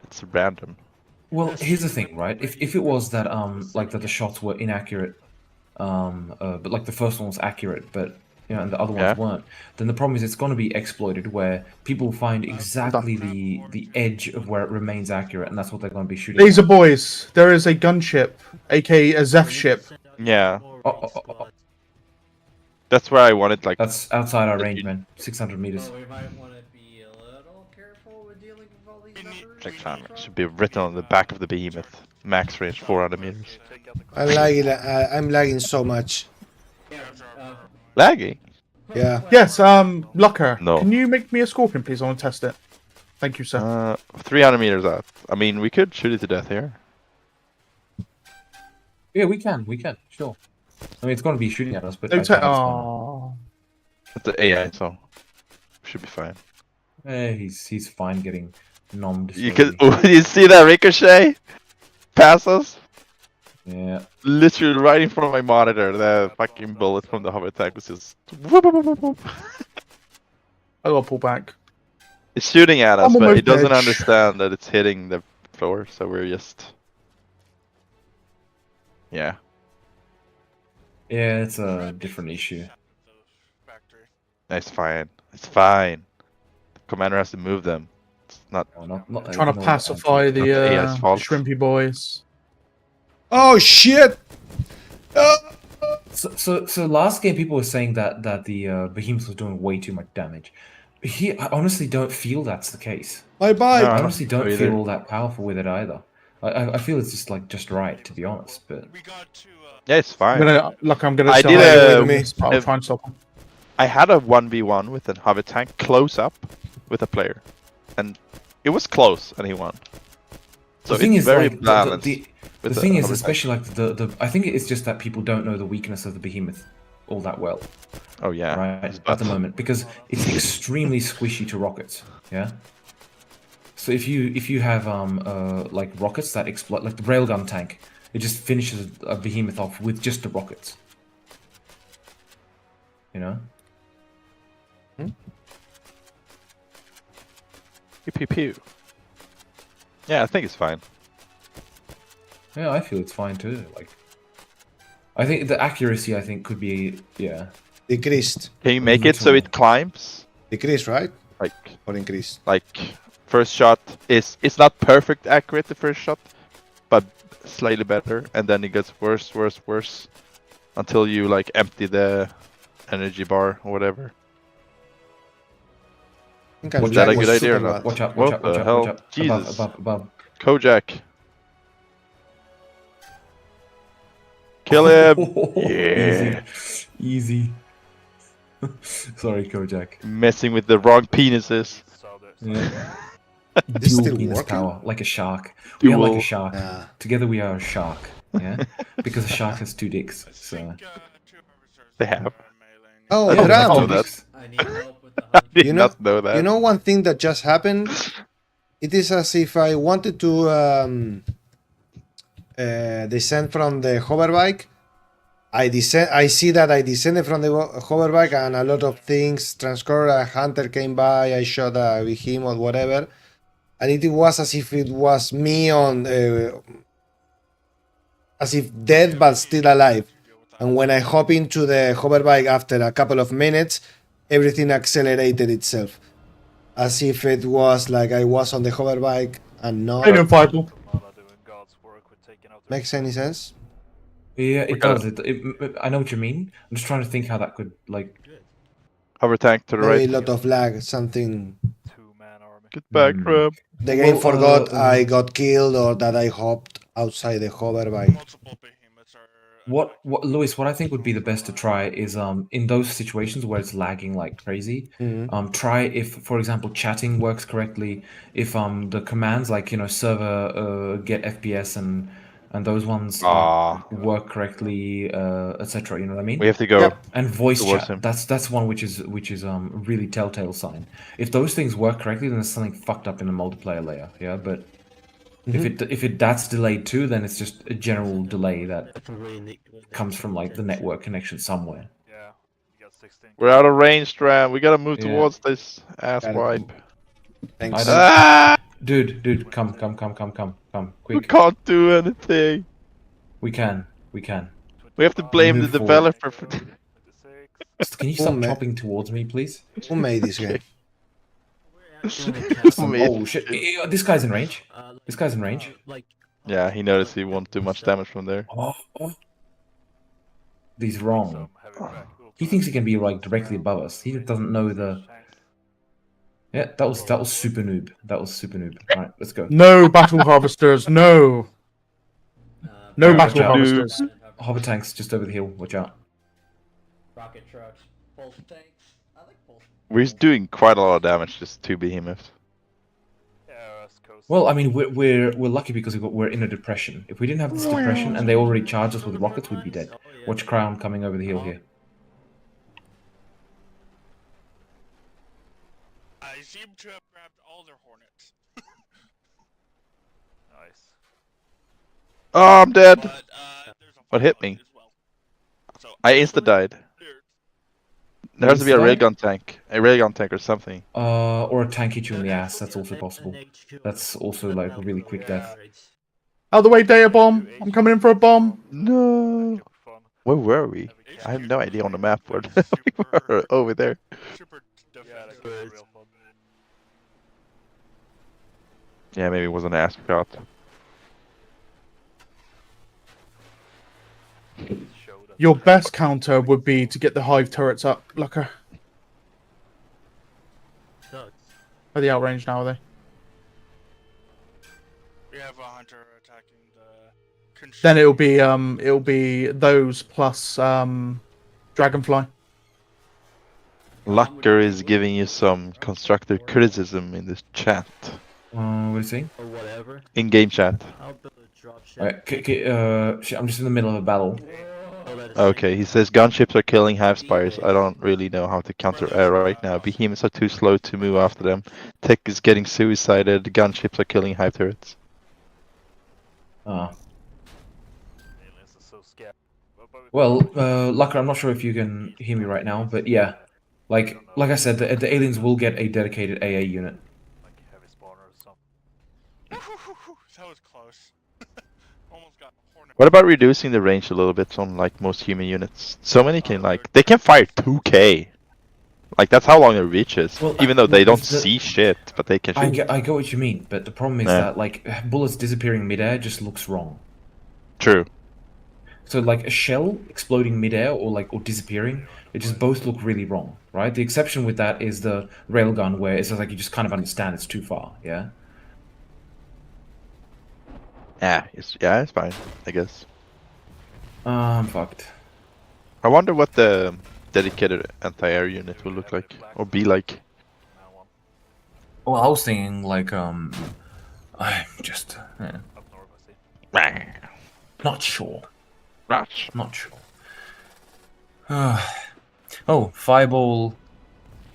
It's random. Well, here's the thing, right? If it was that like that the shots were inaccurate, but like the first one was accurate, but you know, and the other ones weren't, then the problem is it's going to be exploited where people find exactly the edge of where it remains accurate, and that's what they're going to be shooting. Laser boys, there is a gunship, aka a Zeph ship. Yeah. That's where I wanted, like. That's outside our range, man. 600 meters. Should be written on the back of the behemoth. Max range 400 meters. I'm lagging so much. Laggy? Yeah. Yes, Lucker. No. Can you make me a scorpion, please? I want to test it. Thank you, sir. 300 meters out. I mean, we could shoot it to death here. Yeah, we can, sure. I mean, it's going to be shooting at us, but... It's the AI, so... should be fine. He's fine getting nommed. You see that ricochet? Pass us? Yeah. Literally right in front of my monitor, the fucking bullet from the hover tank was just... whoop, whoop, whoop, whoop. I gotta pull back. It's shooting at us, I'm but almost it doesn't dead. understand that it's hitting the floor, so we're just... Yeah. Yeah, it's a different issue. It's fine. It's fine. The commander has to move them. It's not... Trying to pacify the AI's fault. shrimpy boys. Oh shit! So last game people were saying that the behemoth was doing way too much damage. I honestly don't feel that's the case. Bye bye. I honestly don't feel all that powerful with it either. I feel it's just right, to be honest. But yeah, it's fine. I'm gonna. I did I'll try and stop him. I had a 1v1 with a hover tank close up with a player, and it was close, and he won. So the thing it's is, very like, balanced. the thing is, especially like the I think it's just that people don't know the weakness of the behemoth all that well. Oh yeah, right at the moment, because it's extremely squishy to rockets. Yeah. So if you have like rockets that explode, like the railgun tank, it just finishes a behemoth off with just the rockets. You know. Pew pew pew. Yeah, I think it's fine. Yeah, I feel it's fine too. Like, I think the accuracy, could be decreased. Can you make it so it climbs? Decrease, right? Like or increase? Like first shot it's not perfect accurate the first shot, but slightly better, and then it gets worse until you like empty the energy bar or whatever. Is that a good idea or not? Watch out! What the hell? Jesus. Above. Kojak. Kill him! Yeah. Easy. Sorry, Kojak. Messing with the wrong penises. Yeah. This Dual still penis working? power, like a shark. We are like Dual. a shark. Together we are a shark. Yeah, because a shark has 2 dicks. So they have. Oh, Yeah, Dram. they have 2 dicks. I need help with the You know, not know that. you know one thing that just happened. It is as if I wanted to descend from the hoverbike. I see that I descended from the hoverbike and a lot of things transcurred. A hunter came by. I shot a behemoth, whatever, and it was as if it was me on, as if dead but still alive. And when I hop into the hoverbike after a couple of minutes, everything accelerated itself, as if it was like I was on the hoverbike and not. I know, Fireball. Makes any sense? Yeah, it does. I know what you mean. I'm just trying to think how that could like. Hover tank to the Maybe right. a lot of lag, something. Get back, Dram. The game forgot I got killed or that I hopped outside the hoverbike. What Louis? What I think would be the best to try is in those situations where it's lagging like crazy. Try if, for example, chatting works correctly. If the commands like server get FPS and those ones work correctly, etc. You know what I mean? We have to go and voice towards chat. him. That's one which is really telltale sign. If those things work correctly, then there's something fucked up in the multiplayer layer. Yeah, but if that's delayed too, then it's just a general delay that comes from like the network connection somewhere. We're out of range, Dram. We gotta move Yeah. towards this ass wipe. Thanks. Dude, come, quick. We can't do anything. We can. We have to blame the Move forward. developer for. Can you stop chopping towards me, please? Who made this game? Oh shit! This guy's in range. This guy's in range. Yeah, he noticed he won't do much damage from there. He's wrong. He thinks he can be like directly above us. He doesn't know the. Yeah, that was super noob. That was super noob. All right, let's go. No battle harvesters. No. No Alright, battle watch out. harvesters. Hover tanks just over the hill. Watch out. Rocket trucks, pulse tanks. I like pulse. We're doing quite a lot of damage, just 2 behemoths. Well, I mean, we're lucky because we're in a depression. If we didn't have this depression and they already charged us with rockets, we'd be dead. Watch Crown coming over the hill here. I seem to have grabbed all their hornets. Nice. Oh, I'm dead. What hit me? I insta-died. There has to be a railgun tank. A railgun tank or something. Or a tank hit you in the ass. That's also possible. That's also like a really quick death. Out of the way, data bomb. I'm coming in for a bomb. No. Where were we? I have no idea on the map where we were. Over there. Yeah, maybe it was an ascot. Your best counter would be to get the hive turrets up, Lucker. Are they outrange now, are they? We have a hunter attacking the. Then it'll be those plus Dragonfly. Lucker is giving you some constructive criticism in this chat. What is he? Or whatever. In game chat. I'll build a drop ship. Alright, shit, I'm just in the middle of a battle. Okay, he says gunships are killing hive spires. I don't really know how to counter air right now. Behemoths are too slow to move after them. Tech is getting suicided. Gunships are killing hive turrets. Well, Lucker, I'm not sure if you can hear me right now, but yeah, like I said, the aliens will get a dedicated AA unit. That was close. Almost got a hornet. What about reducing the range a little bit on like most human units? So many can they can fire 2K. Like that's how long their reach is. Well, even though they don't see shit, but they can shoot. I get what you mean, but the problem is that like bullets disappearing midair just looks wrong. True. So like a shell exploding midair or disappearing, it just both look really wrong, right? The exception with that is the railgun, where it's just like you just kind of understand it's too far, yeah. Yeah, it's fine, I guess. I'm fucked. I wonder what the dedicated anti-air unit will look like, or be like. Well, I was thinking like I'm just not sure. Not sure. Oh, Fireball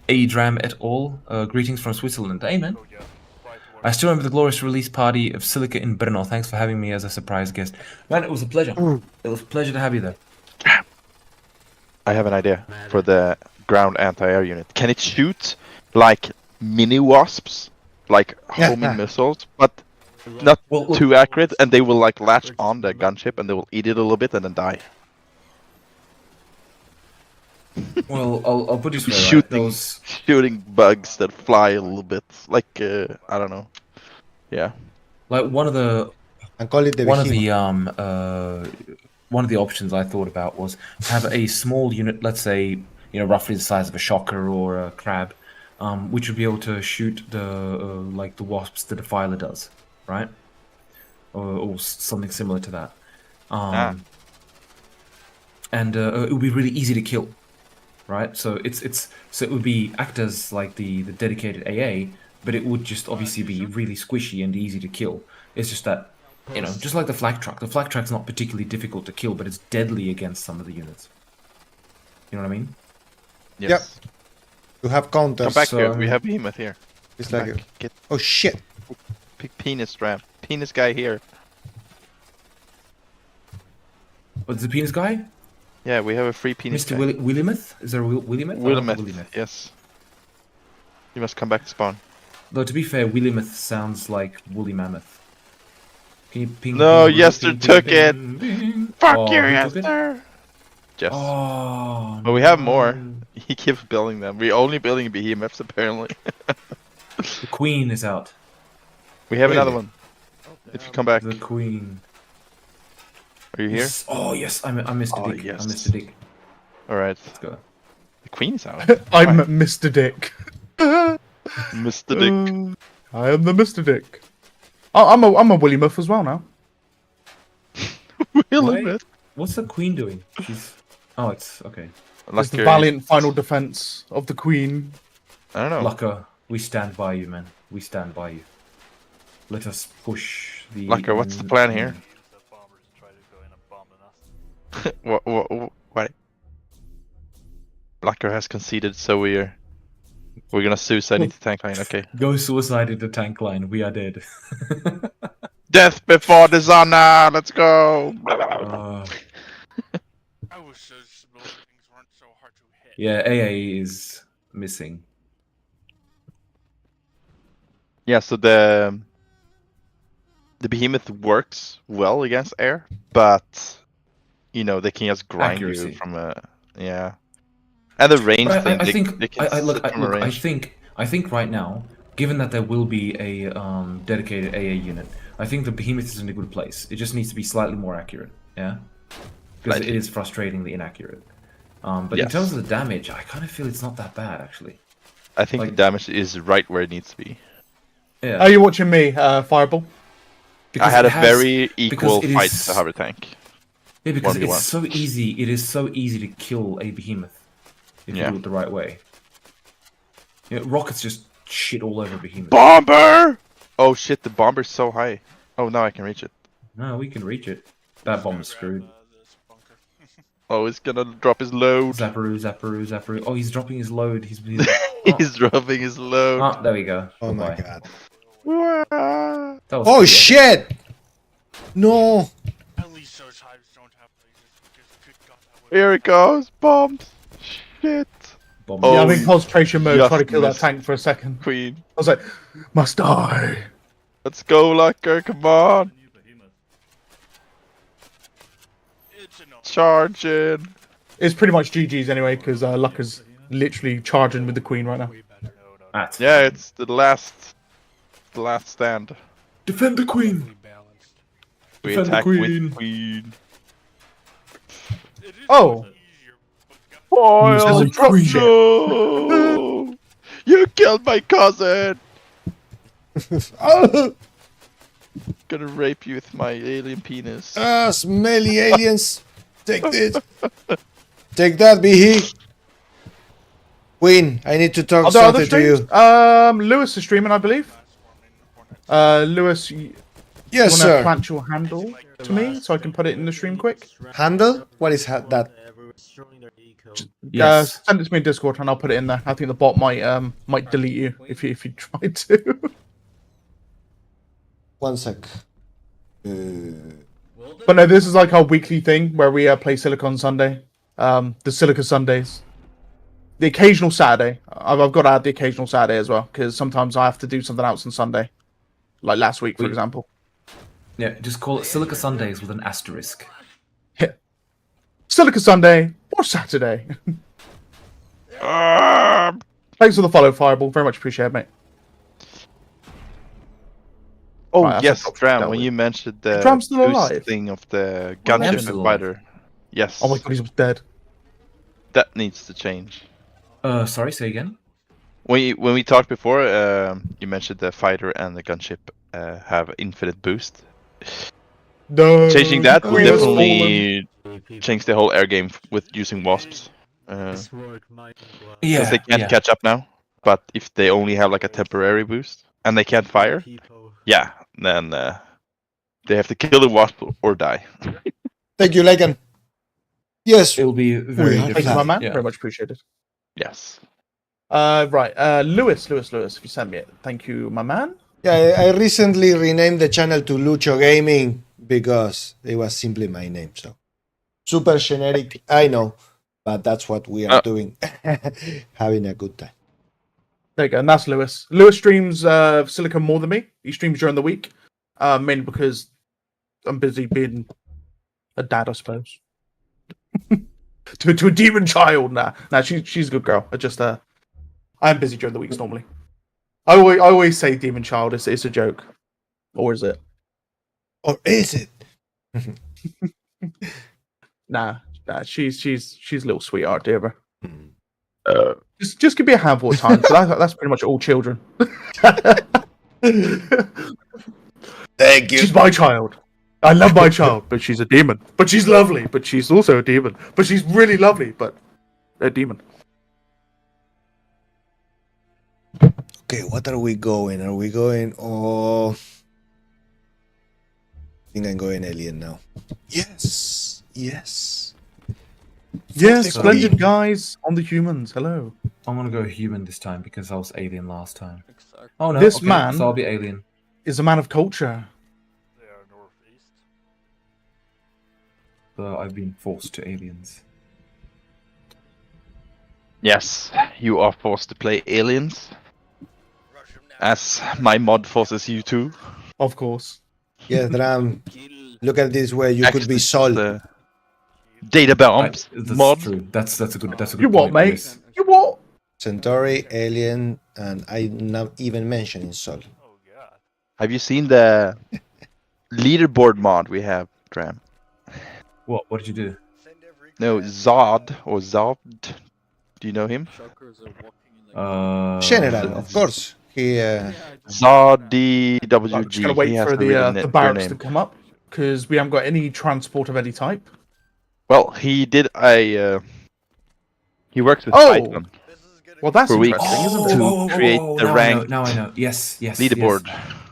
Dram et al. Greetings from Switzerland. Amen. I still remember the glorious release party of Silica in Brno. Thanks for having me as a surprise guest. Man, it was a pleasure. It was a pleasure to have you there. I have an idea for the ground anti-air unit. Can it shoot like mini wasps, like homing missiles, but not too accurate, and they will like latch on the gunship and they will eat it a little bit and then die? Well, I'll put it this way, right? Shooting bugs that fly a little bit, like I don't know. Yeah. Like one of the one of the options I thought about was to have a small unit, let's say, roughly the size of a shocker or a crab, which would be able to shoot the like the wasps that a filer does, right? Or something similar to that. And it would be really easy to kill, right? So it would be act as like the dedicated AA, but it would just obviously be really squishy and easy to kill. It's just that, just like the flak truck. The flak truck's not particularly difficult to kill, but it's deadly against some of the units. You know what I mean? Yes. Yep. You have counters. Come back here. We have Behemoth here. It's like oh shit! Pick penis Dram. Penis guy here. What's the penis guy? Yeah, we have a free penis Mr. guy. Willimeth? Is there a Willimeth? Willimeth, yes. You must come back to spawn. Though to be fair, Willimeth sounds like woolly mammoth. Can you ping? No, Yester ping, took it. ping. Fuck you, he took it? Yester. Yes. Oh, but we have more. He keeps building them. We're only building behemoths apparently. The queen is out. We have another one. If you come back. The queen. Are you here? Yes. Oh yes, I missed a dick. Yes. I missed a dick. Alright. Let's go. The queen's out. I'm Mr. Dick. Mr. Dick. I am the Mr. Dick. Oh, I'm a Willimouth as well now. Willimouth? What's the queen doing? She's... Oh, it's... Okay. It's the valiant final defense of the queen. I don't know. Lucker, we stand by you, man. We stand by you. Let us push the... Lucker, what's the plan here? What? Lucker has conceded, so we're gonna suicide into tank line, okay. Go suicide into tank line, we are dead. Death before dishonor, let's go! I wish those things weren't so hard to hit. Yeah, AA is missing. Yeah, so the behemoth works well against air, but they can just grind Accuracy. you from a and the range thing. I think right now, given that there will be a dedicated AA unit, I think the behemoth is in a good place. It just needs to be slightly more accurate, yeah, because it is frustratingly inaccurate. But in terms of the damage, I kind of feel it's not that bad actually. I think the damage is right where it needs to be. Yeah. Are you watching me, Fireball? I had a very equal fight to hover tank. Yeah, because it's so easy. It is so easy to kill a behemoth if you do it the right way. Rockets just shit all over behemoth. Bomber! Oh shit, the bomber's so high. Oh, now I can reach it. No, we can reach it. That bomb's screwed. Oh, he's gonna drop his load. Zapparoo, Zapparoo, Zapparoo. Oh, he's dropping his load. He's He's dropping his load. Oh, there we go. Oh my god. That was Oh pretty shit! No! At least those hives don't have lasers because good god that would. Here it goes, bombs. Shit. Bomb. Yeah, I'm in concentration mode, just trying to kill that missed tank for a second. Queen. I was like, must die. Let's go, Lucker, come on. Charging. It's pretty much GG's anyway, because Lucker's literally charging with the queen right now. Yeah, it's the last stand. Defend the queen. We Defend the attack queen. with queen. Oh. Foil There's a queen. no! You killed my cousin! Gonna rape you with my alien penis. Ah, smelly aliens! Take this! Take that, Behe! Queen, I need to talk Are there other something to streams? you. Lewis is streaming, I believe. Lewis, Yes, you sir. wanna plant your handle to me so I can put it in the stream quick? Handle? What is that? Yes. Send it to me in Discord and I'll put it in there. I think the bot might delete you if you try to. One sec. But no, this is like our weekly thing where we play Silica on Sunday. The Silica Sundays. The occasional Saturday. I've got to add the occasional Saturday as well because sometimes I have to do something else on Sunday, like last week, for example. Yeah, just call it Silica Sundays with an asterisk. Yeah. Silica Sunday or Saturday. Thanks for the follow, Fireball. Very much appreciate it, mate. Oh Right, yes, Dram, when you mentioned the Dram's still boost alive? thing of the Well, gunship still and alive. fighter. Yes. Oh my god, he's dead. That needs to change. Sorry, say again? When we talked before, you mentioned the fighter and the gunship have infinite boost. No, Changing that will Queen has definitely change the whole air game with using wasps. Because they can't catch up now. But if they only have like a temporary boost and they can't fire, yeah, then they have to kill the wasp or die. Thank you, Lycan. Yes. It'll be very different. Thank you, my man. Yeah. Very much appreciated. Yes. Right. Lewis, if you send me it. Thank you, my man. Yeah, I recently renamed the channel to Lucho Gaming because it was simply my name. So super generic, I know, but that's what we are doing. Having a good time. There you go, and that's Lewis. Lewis streams Silica more than me. He streams during the week, mainly because I'm busy being a dad, I suppose. to a demon child. Nah, she's a good girl. I'm busy during the weeks normally. I always say demon child. It's a joke, or is it? Or is it? Nah. She's a little sweetheart, dear. Just give me a handful of time. That's pretty much all children. Thank you. She's my child. I love my child, but she's a demon. But she's lovely, but she's also a demon. But she's really lovely, but a demon. Okay, what are we going? Are we going? Oh, I think I'm going alien now. Yes. Splendid guys on the humans. Hello. I'm gonna go human this time because I was alien last time. Oh no, This okay, man so I'll be alien. is a man of culture. So I've been forced to aliens. Yes, you are forced to play aliens. As my mod forces you to. Of course. Yeah, Dram. Look at this way. You could be Sol. Data bombs mod. True. That's a good. You what, point, mate? Chris. You what? Centauri, alien, and I'm not even mentioning Sol. Have you seen the leaderboard mod we have, Dram? What did you do? No, Zod or Zod. Do you know him? General, of course. He Zod DWG. I'm just gonna wait for the barracks to come up because we haven't got any transport of any type. Well, he did a. He works with Oh! Python. Well, that's for weeks interesting, isn't it? to create the now rank. I know. Yes. Leaderboard.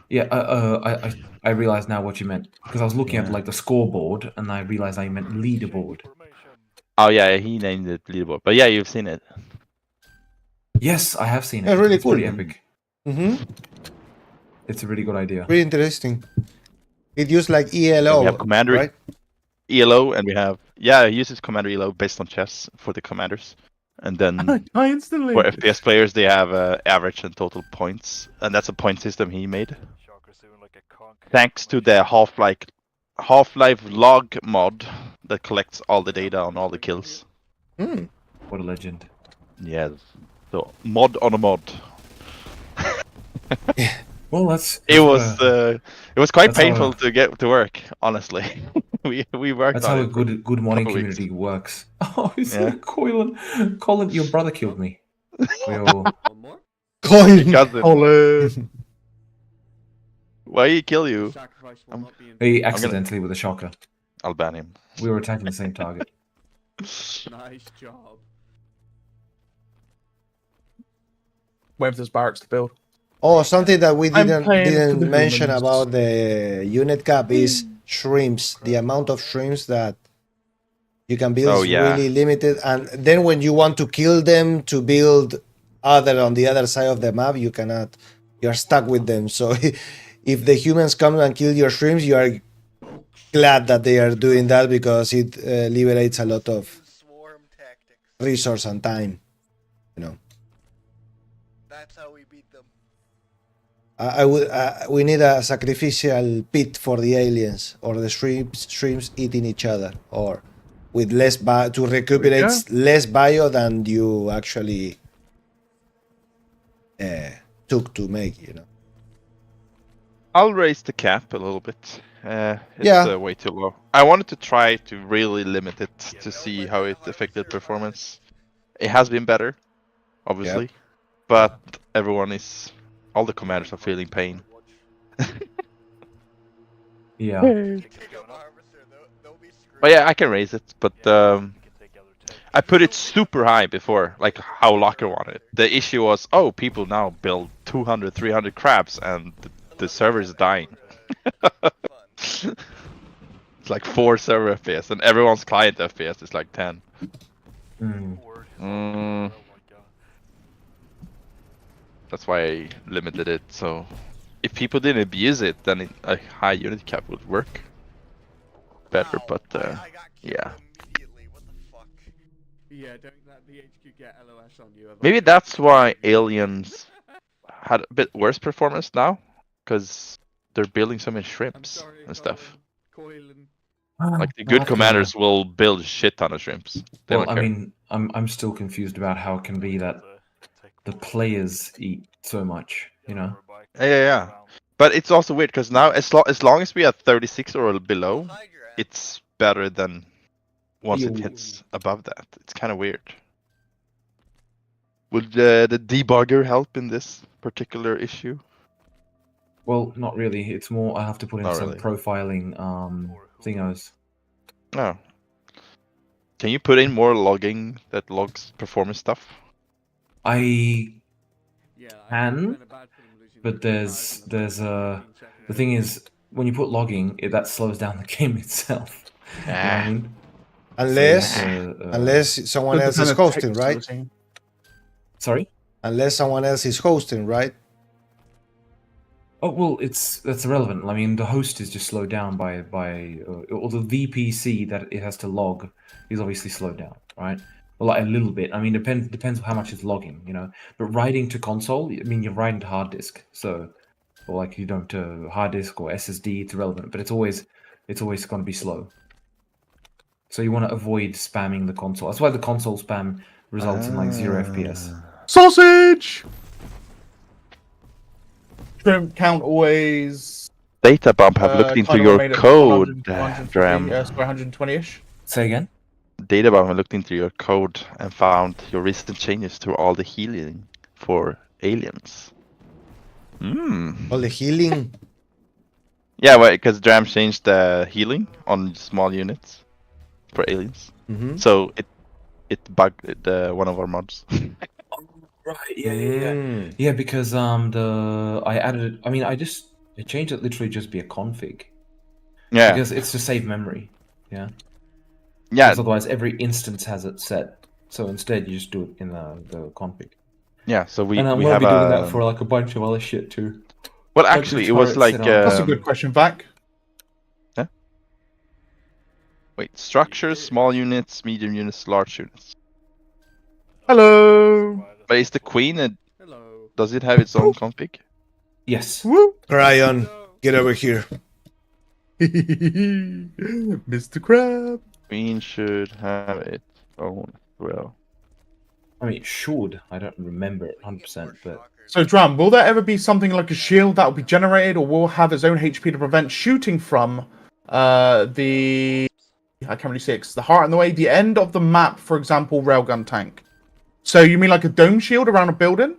Yes. Yeah. I realized now what you meant because I was looking at like the scoreboard and I realized I meant leaderboard. Oh yeah, he named it leaderboard. But yeah, you've seen it. Yes, I have seen it. Yeah, really it's cool. Pretty epic. Mm-hmm. It's a really good idea. Very interesting. It used like ELO. We have Commander right? ELO, and we have it uses Commander ELO based on chess for the commanders, and then I instantly. for FPS players they have average and total points, and that's a point system he made. Thanks to the Half-Life log mod that collects all the data on all the kills. What a legend. Yes. So mod on a mod. Well, that's it was quite that's how painful to get to work, honestly. we worked That's on how a it good modding couple weeks. community works. Oh, Colin, your brother killed me. Colin. Cousin. Why he kill you? He accidentally with a shocker. I'll ban him. We were attacking the same target. Nice job. Wait for this barracks to build. Oh, something that we I'm didn't playing for the mention humans. about the unit cap is shrimps. The amount of shrimps that You can build Oh, yeah. really limited, and then when you want to kill them to build other on the other side of the map, you cannot. You're stuck with them. So if the humans come and kill your shrimps, you are glad that they are doing that because it liberates a lot of resource and time. You know. That's how we beat them. I would. We need a sacrificial pit for the aliens or the shrimps eating each other, or with less bio to recuperate less bio than you actually took to make. You know. I'll raise the cap a little bit. It's way too low. I wanted to try to really limit it to see how it affected performance. It has been better, obviously, but all the commanders are feeling pain. Yeah. But yeah, I can raise it, but I put it super high before, like how Locker wanted it. The issue was, people now build 200, 300 crabs and the server is dying. It's like 4 server FPS and everyone's client FPS is like 10. That's why I limited it, so if people didn't abuse it, then a high unit cap would work better, but yeah. Yeah, don't let the HQ get LOS on you. Maybe that's why aliens had a bit worse performance now, because they're building so many shrimps and stuff. Like the good commanders will build a shit ton of shrimps. They Well, don't I care. mean, I'm still confused about how it can be that the players eat so much, you know? Yeah. But it's also weird because now, as long as we are 36 or below, it's better than once it hits above that. It's kind of weird. Would the debugger help in this particular issue? Well, not really. It's more I have to put in Not some really. profiling thingos. Oh. Can you put in more logging that logs performance stuff? I can, but there's the thing is when you put logging, that slows down the game itself. You know what I mean? Unless someone else is hosting, right? Sorry? Unless someone else is hosting, right? Oh well, that's irrelevant. I mean, the host is just slowed down by or the VPC that it has to log is obviously slowed down, right? Well, like a little bit. I mean, depends how much it's logging, you know. But writing to console, I mean, you're writing to hard disk, so or like you don't to hard disk or SSD, it's irrelevant. But it's always going to be slow. So you want to avoid spamming the console. That's why the console spam results in like 0 FPS. Sausage! Shrimp count always. Data bump have looked into your code, Dram. 120-ish. Say again? Data bump have looked into your code and found your recent changes to all the healing for aliens. All the healing? Yeah, well, because Dram changed the healing on small units for aliens. So it bugged one of our mods. Right, yeah, because I added it. I mean, I changed it literally just be a config. Yeah. Because it's to save memory. Yeah. Yeah. Because otherwise, every instance has it set. So instead, you just do it in the config. Yeah. So we and I'm we gonna have be doing that for like a bunch of other shit too. Well, Like actually, the it was turret like setup. That's a good question, Vac. Huh? Wait, structures, small units, medium units, large units. Hello. But is the queen does it have its own config? Yes. Woo. Ryan, get over here. Mr. Crab. Queen should have its own as well. I mean, it should. I don't remember it 100%, but So, Dram, will there ever be something like a shield that will be generated, or will have its own HP to prevent shooting from the? I can't really say it's the heart in the way. The end of the map, for example, railgun tank. So you mean like a dome shield around a building?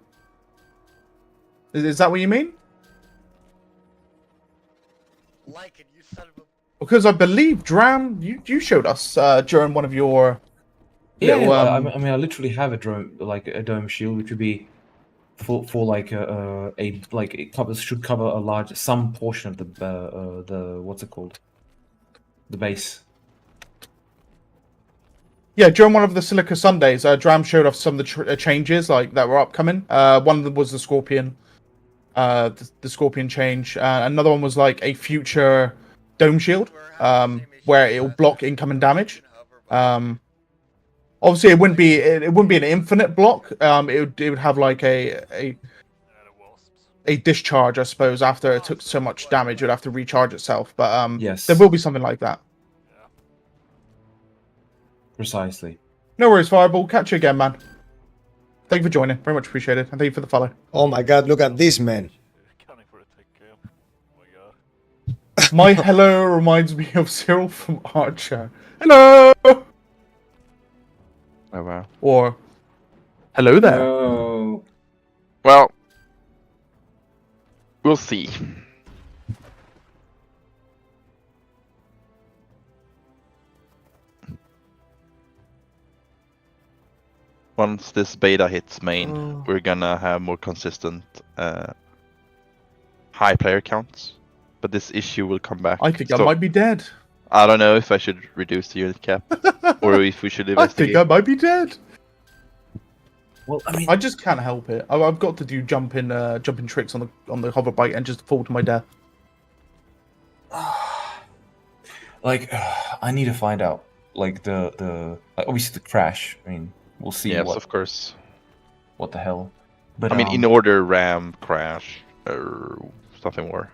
Is that what you mean? Because I believe Dram, you showed us during one of your. yeah. little, I mean, I literally have a dome shield, which would be for like a like it should cover some portion of the what's it called, the base. Yeah, during one of the Silica Sundays, Dram showed off some of the changes like that were upcoming. One of them was the Scorpion, the Scorpion change. Another one was like a future dome shield, where it will block incoming damage. Obviously, it wouldn't be an infinite block. It would have like a discharge, I suppose. After it took so much damage, it would have to recharge itself. But Yes. there will be something like that. Precisely. No worries, Fireball. Catch you again, man. Thank you for joining. Very much appreciated. And thank you for the follow. Oh my god, look at this, man. My hello reminds me of Cyril from Archer. Hello! Oh wow. Or, hello there. Oh. Well, we'll see. Once this beta hits main, we're gonna have more consistent high player counts. But this issue will come back. I think I might be dead. I don't know if I should reduce the unit cap or if we should I investigate. think I might be dead. Well, I mean, I just can't help it. I've got to do jumping tricks on the hover bike and just fall to my death. Like, I need to find out. Like the like, obviously the crash. I mean, we'll see. Yes, what, of course. What the hell? But I mean, in order, RAM crash or something more.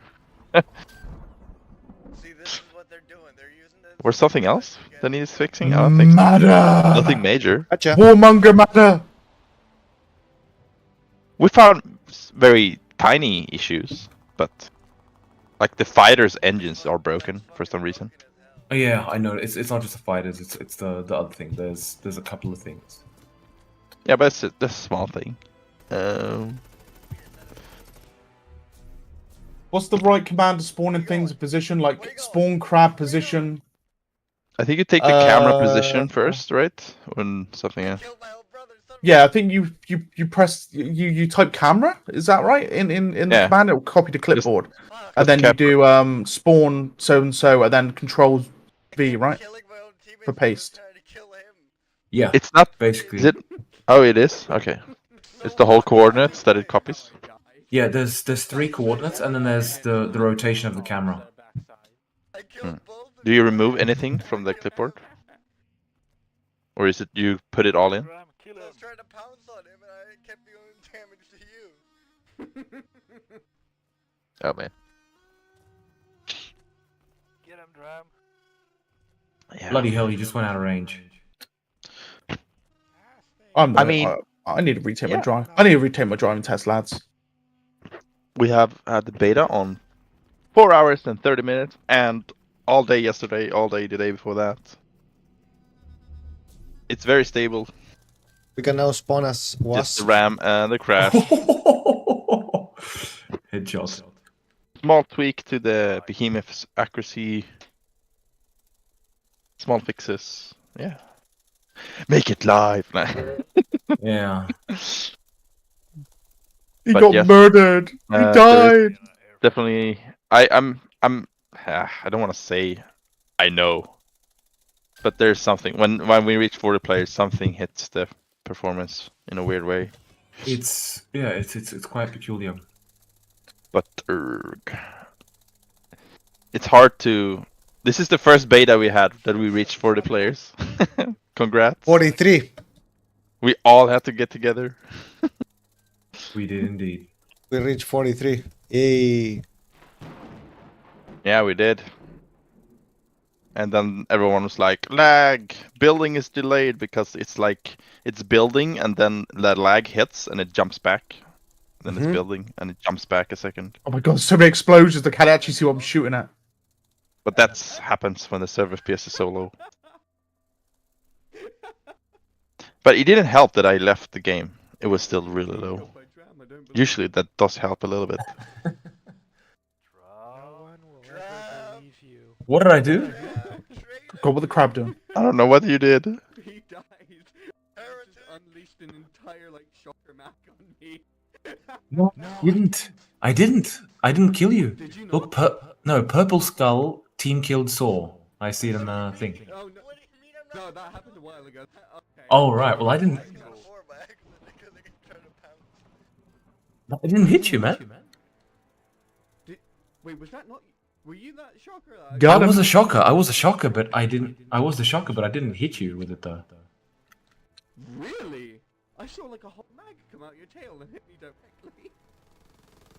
See, this is what they're doing. They're using this. Or something else that needs fixing? I don't think so. Matter. Nothing major. Gotcha. Warmonger matter. We found very tiny issues, but like the fighters' engines are broken for some reason. Oh, yeah, I know. It's not just the fighters. It's the other thing. There's a couple of things. Yeah, but that's a small thing. What's the right command to spawn in things in position? Like spawn crab position. I think you take the camera position first, right? When something else. Yeah, I think you press you type camera. Is that right? In the command, it will copy to clipboard, and then you do spawn so and so, and then Control V, right, for paste. Yeah, it's not basically. Is it? Oh, it is. Okay, it's the whole coordinates that it copies. Yeah, there's 3 coordinates, and then there's the rotation of the camera. Do you remove anything from the clipboard, or is it you put it all in? I was trying to pounce on him and I kept doing damage to you. Oh man. Get him, Dram. Yeah. Bloody hell, he just went out of range. I need to retake my drive. I need to retake my driving test, lads. We have had the beta on 4 hours and 30 minutes, and all day yesterday, all day the day before that. It's very stable. We can now spawn as Just wasp. the RAM and the crash. Headshot. Small tweak to the Behemoth's accuracy. Small fixes. Yeah. Make it live. Yeah. He But got yes, murdered. He died. Definitely. I don't want to say I know, but there's something when we reach 40 players, something hits the performance in a weird way. It's quite peculiar. But it's hard to. This is the first beta we had that we reached 40 players. Congrats. 43. We all had to get together. We did indeed. We reached 43. Yay. Yeah, we did. And then everyone was like, lag! Building is delayed because it's like, it's building and then the lag hits and it jumps back. Then it's building and it jumps back a second. Oh my god, so many explosions, I can't actually see what I'm shooting at. But that happens when the server FPS is so low. But it didn't help that I left the game. It was still really low. Usually that does help a little bit. What did I do? God, what the crab doing? I don't know what you did. He died. Just unleashed an entire shocker Mac on me. No, you didn't. I didn't kill you. Look, Purple Skull team killed Saw. I see it on the thing. Oh, no. What do you mean I'm No, that happened a while ago. Okay. Oh right. Well, I didn't. I didn't hit you, man. Wait, was that not? Were you that shocker? I was a shocker. I was a shocker, but I didn't. I was the shocker, but I didn't hit you with it though. Really? I saw like a whole mag come out your tail and hit me directly.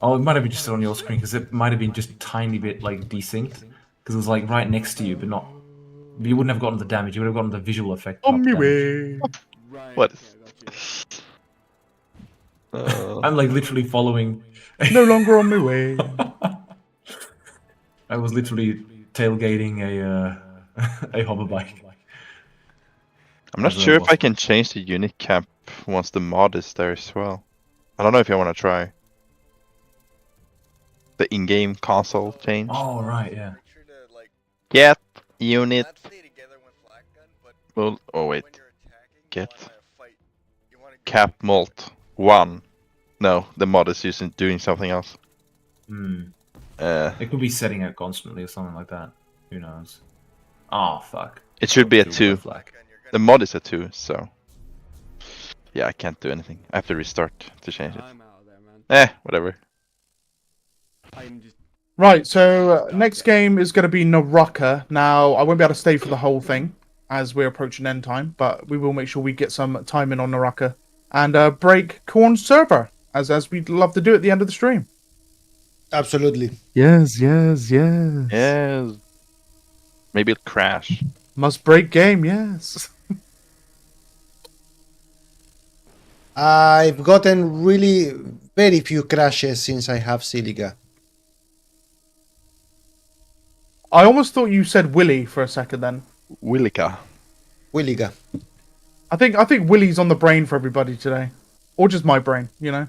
Oh, it might have been just on your screen because it might have been just a tiny bit like desynced because it was like right next to you, but not. But you wouldn't have gotten the damage. You would have gotten the visual effect. On me way. What? I'm like literally following. No longer on my way. I was literally tailgating a hover bike. I'm not sure if I can change the unit cap once the mod is there as well. I don't know if you want to try. The in-game console change. Oh right, yeah. Get unit. Well, oh wait. Get cap molt 1. No, the mod is doing something else. Hmm. It could be setting it constantly or something like that. Who knows? Oh fuck. It should be a 2. The mod is a 2, so yeah, I can't do anything. I have to restart to change it. Whatever. Right, so next game is going to be Naraka. Now, I won't be able to stay for the whole thing as we're approaching end time, but we will make sure we get some time in on Naraka and break Corn's server, as we'd love to do at the end of the stream. Absolutely. Yes. Yes. Maybe it'll crash. Must break game, yes. I've gotten really very few crashes since I have Silica. I almost thought you said Willy for a second then. Willica. I think Willy's on the brain for everybody today. Or just my brain, you know?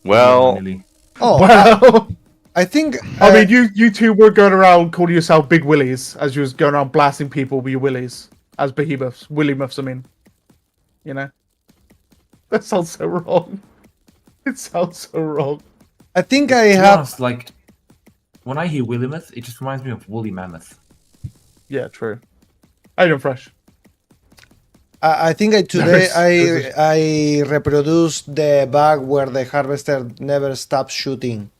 Well... Oh, well... I think... I mean, you two were going around calling yourself Big Willies as you was going around blasting people with your willies. As behemoths. Willy muffs, I mean. You know? That sounds so wrong. It sounds so wrong. I think I have... Honest, like, when I hear Willymoth, it just reminds me of Woolly Mammoth. Yeah, true. How you doing, Fresh? I think today I reproduced the bug where the harvester never stops shooting.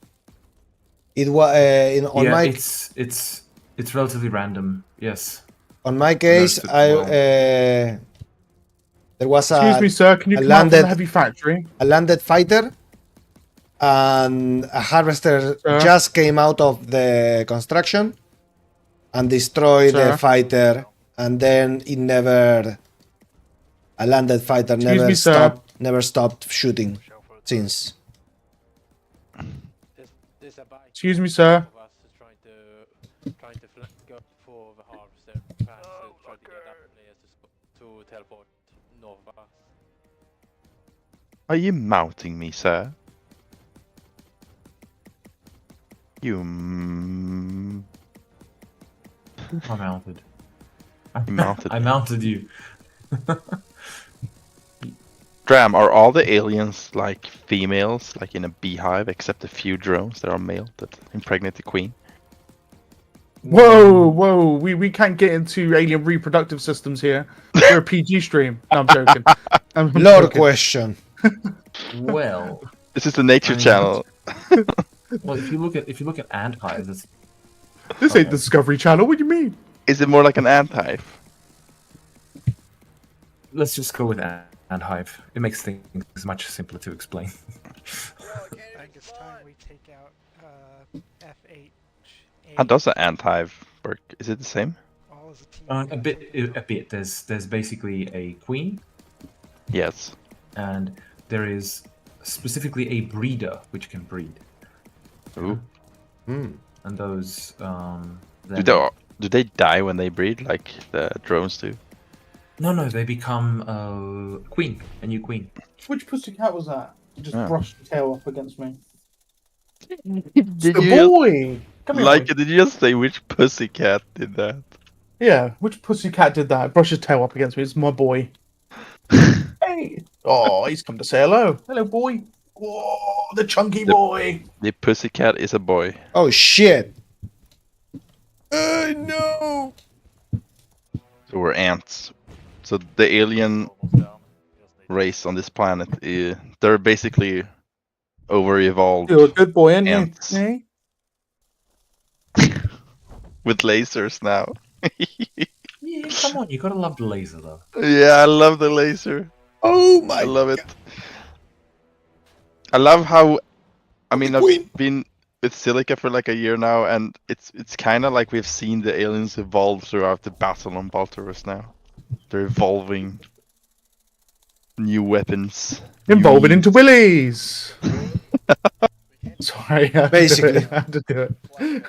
It was on my. It's relatively random. Yes. On my case, there was a. Excuse me, sir. Can you come out from the heavy factory? A landed fighter, and a harvester just came out of the construction and destroyed the fighter, and then it never. A landed fighter never stopped shooting since. Excuse me, sir. Are you mounting me, sir? You... I mounted. You mounted. I mounted you. Dram, are all the aliens like females, like in a beehive, except a few drones that are male that impregnate the queen? Whoa! We can't get into alien reproductive systems here. We're a PG stream. No, I'm joking. Lord question. Well, this is the nature channel. Well, if you look at ant hives, this ain't the Discovery Channel. What do you mean? Is it more like an ant hive? Let's just go with ant hive. It makes things much simpler to explain. I think it's time we take out F8. How does an ant hive work? Is it the same? A bit. There's basically a queen. Yes. And there is specifically a breeder which can breed. Ooh. And those do they die when they breed like the drones do? No, they become a new queen. Which pussycat was that? Just brushed the tail up against me. Did the you boy! Come here, like boy. it? Did you just say which pussycat did that? Yeah, which pussycat did that? Brushed his tail up against me. It's my boy. Hey! Oh, he's come to say hello. Hello, boy. Whoa, the chunky boy. The pussycat is a boy. Oh shit! No! So we're ants. So the alien race on this planet, they're basically over-evolved You're a good boy, aren't you? ants Eh? with lasers now. Yeah, come on, you gotta love the laser though. Yeah, I love the laser. Oh my! I love it. I love how. I mean, I've been with Silica for like a year now, and it's kind of like we've seen the aliens evolve throughout the battle on Baltarus now. They're evolving new weapons. Evolving into willies. Sorry, I had Basically. to do it.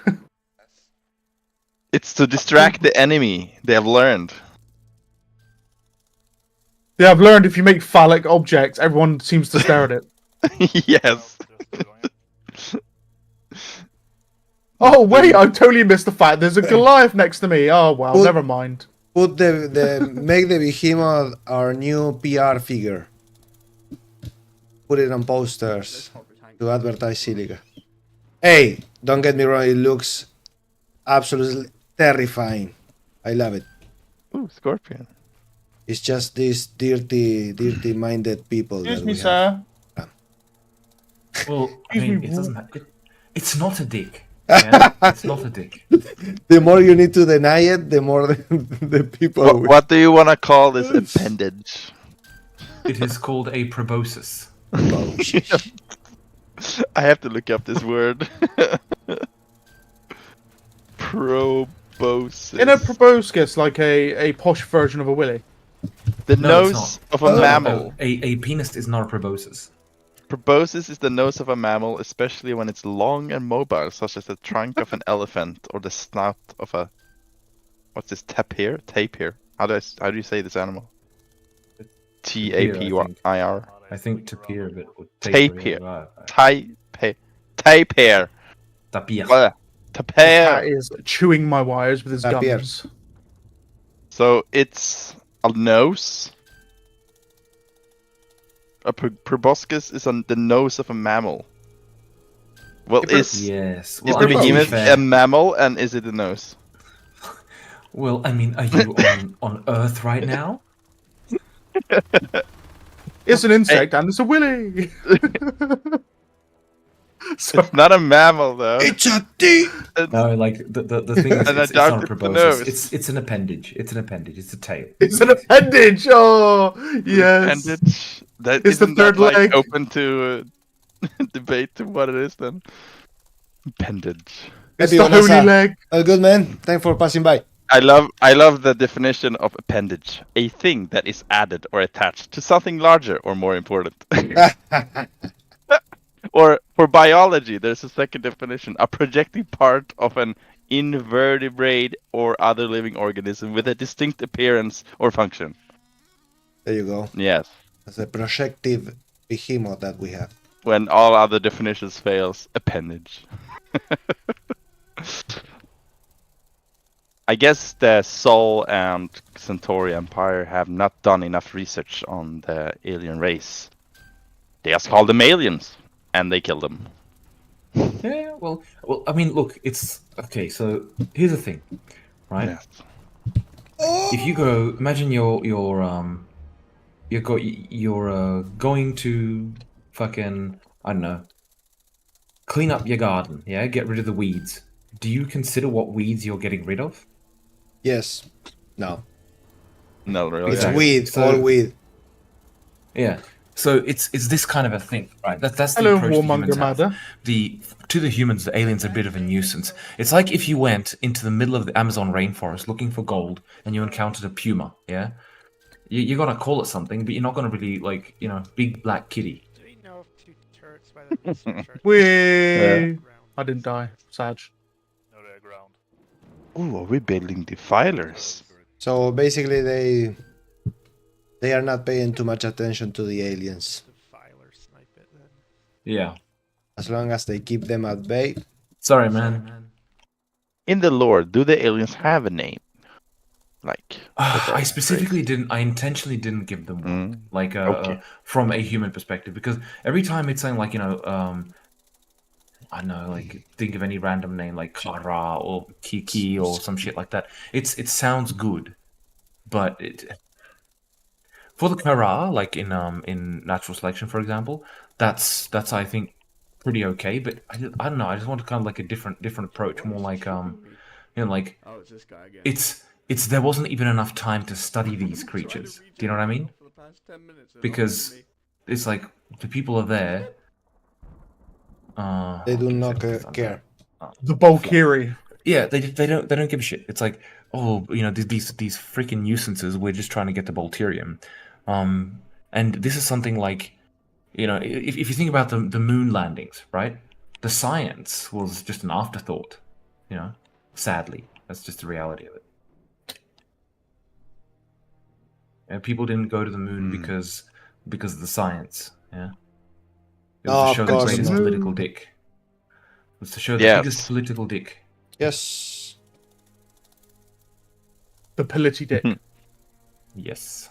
It's to distract the enemy. They have learned. Yeah, I've learned if you make phallic objects, everyone seems to stare at it. Yes. Oh wait, I totally missed the fact there's a Goliath next to me. Oh well, never mind. Put make the behemoth our new PR figure. Put it on posters to advertise Silica. Hey, don't get me wrong, it looks absolutely terrifying. I love it. Ooh, Scorpion. It's just these dirty-minded people. Excuse that me, we sir. have. Well, I Excuse mean, me, it doesn't matter. It's not a dick. Yeah? It's not a dick. The more you need to deny it, the more the people. What do you want to call this appendage? It is called a proboscis. I have to look up this word. Proboscis. In a proboscis, like a posh version of a willy. The No, it's nose not. of a mammal. A penis is not a proboscis. Proboscis is the nose of a mammal, especially when it's long and mobile, such as the trunk of an elephant or the snout of a... What's this? Tapir? Tapir. How do you say this animal? T-A-P-I-R. I think tapir, but with Tapir. tapir. Tapir. Tapir. Cat is chewing my wires with his Tapir. gums. So it's a nose. A proboscis is on the nose of a mammal. Well, Yes. is Well, the I mean, to be behemoth fair- a mammal, and is it a nose? Well, I mean, are you on Earth right now? It's an insect and it's a willy. It's not a mammal though. It's a D. No, like the thing is, And it's I not a doubt it's the proboscis. nose. It's an appendage. It's an appendage. It's a tail. It's an appendage. Oh yes. Appendage. That It's the isn't third that, like, leg. open to debate to what it is then. Appendage. It's the holy leg. Oh, good man. Thanks for passing by. I love the definition of appendage. A thing that is added or attached to something larger or more important. Or for biology, there's a second definition: a projecting part of an invertebrate or other living organism with a distinct appearance or function. There you go. Yes. That's a projective behemoth that we have. When all other definitions fails, appendage. I guess the Sol and Centauri Empire have not done enough research on the alien race. They just called them aliens, and they killed them. Yeah, well, I mean, look, it's okay. So here's the thing, right? Yes. If you go, imagine you're going to fucking, I don't know, clean up your garden. Yeah, get rid of the weeds. Do you consider what weeds you're getting rid of? Yes. No. No, really. It's weed. All weed. Yeah. So it's this kind of a thing, right? That's the Hello, approach the warmonger humans have. mother. To the humans, the aliens are a bit of a nuisance. It's like if you went into the middle of the Amazon rainforest looking for gold and you encountered a puma, yeah? You're gonna call it something, but you're not gonna really, like, you know, big black kitty. Do we know if two turrets by the missile church? Whee! I didn't die. Sad. Ooh, are we building defilers? So basically, they are not paying too much attention to the aliens. Yeah. As long as they keep them at bay. Sorry, man. In the lore, do the aliens have a name? Like, I specifically didn't. I intentionally didn't give them one, like okay. from a human perspective, because every time it's saying, like, you know, I don't know, like, think of any random name like Kara or Kiki or some shit like that. It sounds good, but for the Kara, like in natural selection, for example, that's I think pretty okay. But I don't know. I just want to kind of like a different approach, more like like Oh, it's this guy again. it's there wasn't even enough time to study these creatures. Do you know what I mean? Because it's like the people are there. They do not care. The Valkyrie. Yeah, they don't give a shit. It's like, oh, these freaking nuisances. We're just trying to get the Bolterium, and this is something like, if you think about the moon landings, right? The science was just an afterthought. Sadly, that's just the reality of it. And people didn't go to the moon because of the science. Yeah, it was to show the greatest political dick. It was to show the biggest political dick. Yes. The polity dick. Yes.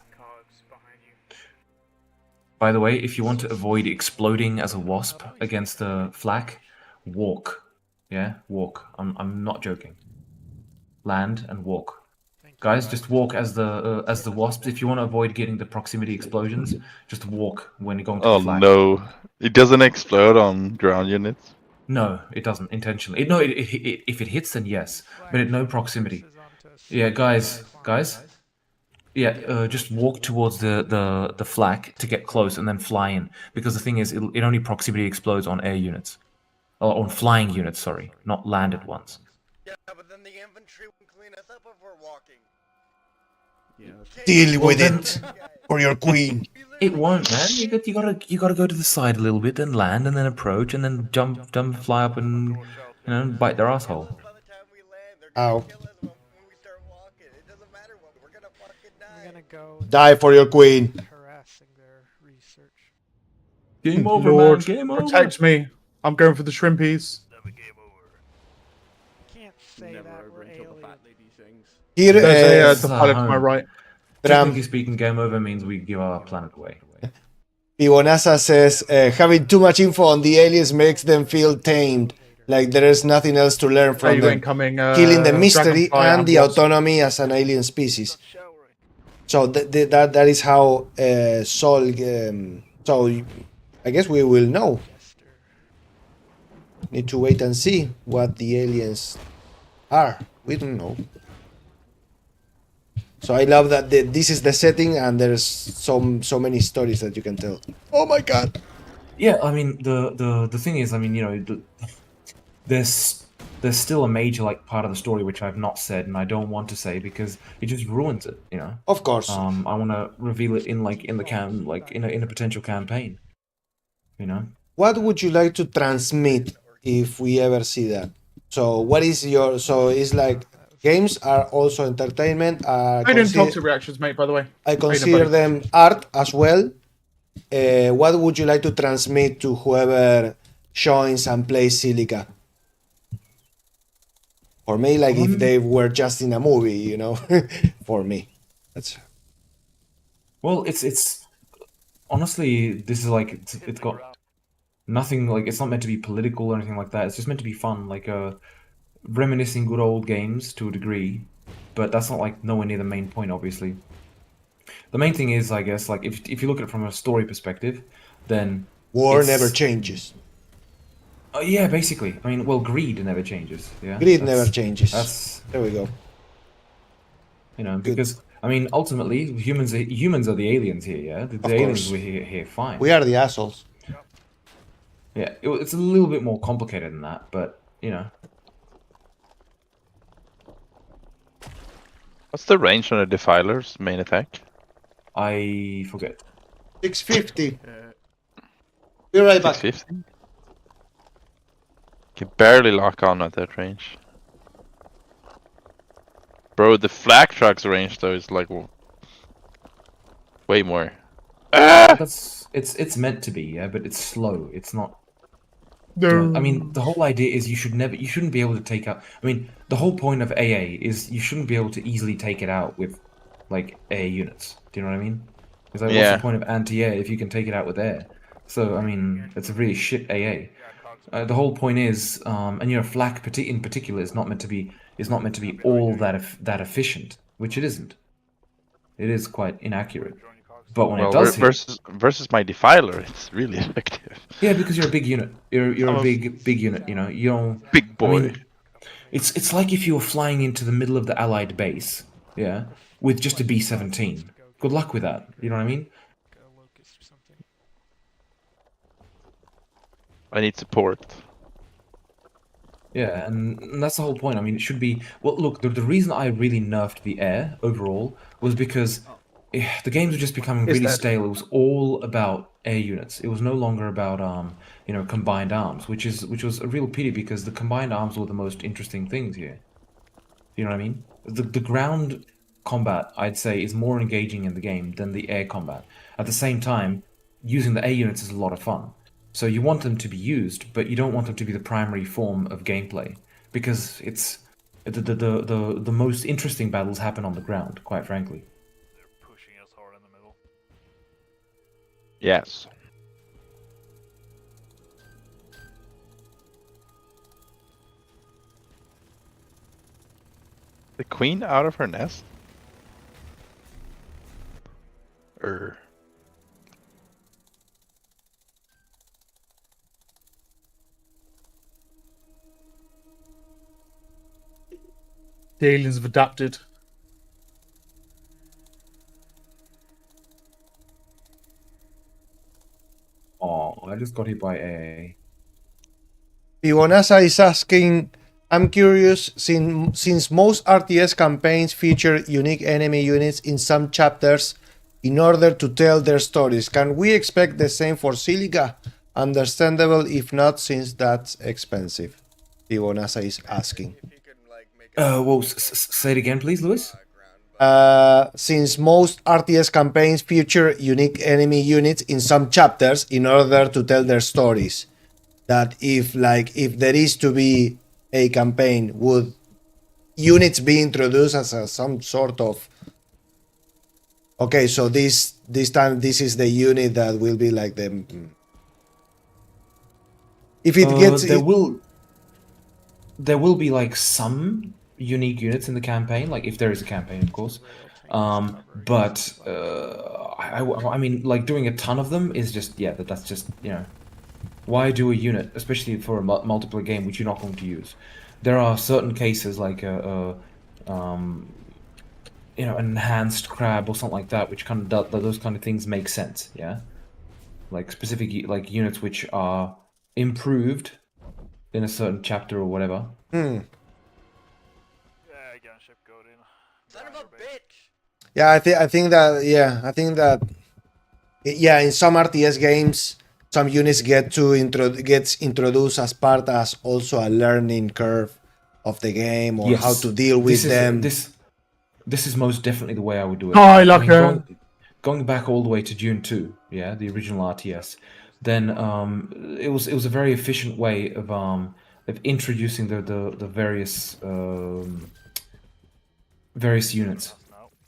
By the way, if you want to avoid exploding as a wasp against the flak, walk. Yeah, walk. I'm not joking. Land and walk. Guys, just walk as the wasps. If you want to avoid getting the proximity explosions, just walk when you're going to the flak. Oh no, it doesn't explode on ground units. No, it doesn't intentionally. If it hits, then yes, but at no proximity. Yeah, guys. Yeah, just walk towards the flak to get close, and then fly in. Because the thing is, it only proximity explodes on air units, or on flying units. Sorry, not landed ones. Yeah, but then the infantry will clean us up if we're walking. Deal with it for your queen. It won't, man. You gotta go to the side a little bit, then land, and then approach, and then jump, fly up, and bite their asshole. Ow. We're gonna go Die for your queen. harassing their research. Game over, Lord, man. Game over. Protect me. I'm going for the shrimpies. Can't say that we're alien. Here, There's the pilot to my right. Technically speaking, game over means we give our planet away. Pibonasa says, having too much info on the aliens makes them feel tamed. Like there is nothing else to learn from them. Killing the mystery and the autonomy as an alien species. So that is how Sol... so I guess we will know. Need to wait and see what the aliens are. We don't know. So I love that this is the setting and there's so many stories that you can tell. Oh my god! Yeah, I mean the thing is, I mean, there's still a major part of the story which I've not said and I don't want to say because it just ruins it, Of course. I want to reveal it in in a potential campaign. What would you like to transmit if we ever see that? So what is your... So it's like games are also entertainment. I didn't talk to reactions, mate, by the way. I consider them art as well. What would you like to transmit to whoever joins and plays Silica? For me, like if they were just in a movie, For me. That's... Well, it's honestly, this is it's got nothing, it's not meant to be political or anything like that. It's just meant to be fun, reminiscing good old games to a degree, but that's not nowhere near the main point, obviously. The main thing is, I guess, if you look at it from a story perspective, then war never changes. Yeah, basically. I mean, well, greed never changes. Yeah, greed never changes. There we go. Because I mean, ultimately, humans are the aliens here. Yeah, the aliens were here fine. We are the assholes. Yeah, it's a little bit more complicated than that, but What's the range on a Defiler's main attack? I forget. 650. Be right back. 650? Can barely lock on at that range. Bro, the flak truck's range though is way more. It's meant to be, yeah, but it's slow. It's not. No. I mean, the whole idea is you shouldn't be able to take out. I mean, the whole point of AA is you shouldn't be able to easily take it out with AA units. Do you know what I mean? Because what's the point of anti-air if you can take it out with air? So I mean, it's a really shit AA. The whole point is, and flak in particular is not meant to be all that efficient, which it isn't. It is quite inaccurate. But when Well, it does hit, versus my Defiler, it's really effective. yeah, because you're a big unit. You're I'm a a big unit. You know, you don't. big boy. I mean, it's like if you were flying into the middle of the Allied base, yeah, with just a B-17. Good luck with that. You know what I mean? I need support. Yeah, and that's the whole point. I mean, it should be. Well, look, the reason I really nerfed the air overall was because the games were just becoming It's really dead. stale. It was all about air units. It was no longer about you know, combined arms, which was a real pity because the combined arms were the most interesting things here. You know what I mean? The ground combat, I'd say, is more engaging in the game than the air combat. At the same time, using the air units is a lot of fun. So you want them to be used, but you don't want them to be the primary form of gameplay because it's the most interesting battles happen on the ground, quite frankly. Yes. The queen out of her nest? The aliens have adapted. Oh, I just got hit by a. Ionasa is asking, I'm curious, since most RTS campaigns feature unique enemy units in some chapters in order to tell their stories, can we expect the same for Silica? Understandable if not, since that's expensive. Ionasa is asking. Well, say it again, please, Lewis. Since most RTS campaigns feature unique enemy units in some chapters in order to tell their stories, that if there is to be a campaign, would units be introduced as some sort of, okay, so this time this is the unit that will be like the, if it gets, there will be like some unique units in the campaign, like if there is a campaign, of course. But I mean, like doing a ton of them is just, yeah, that's just, you know, why do a unit, especially for a multiplayer game, which you're not going to use? There are certain cases like you know, an enhanced crab or something like that, which kind of those kind of things make sense, yeah. Like specific like units which are improved in a certain chapter or whatever. yeah, I think that in some RTS games some units gets introduced as part as also a learning curve of the game, or how to deal with them. This is most definitely the way I would do it. Oh, I like her. Going back all the way to Dune 2, yeah, the original RTS, then it was a very efficient way of introducing the various units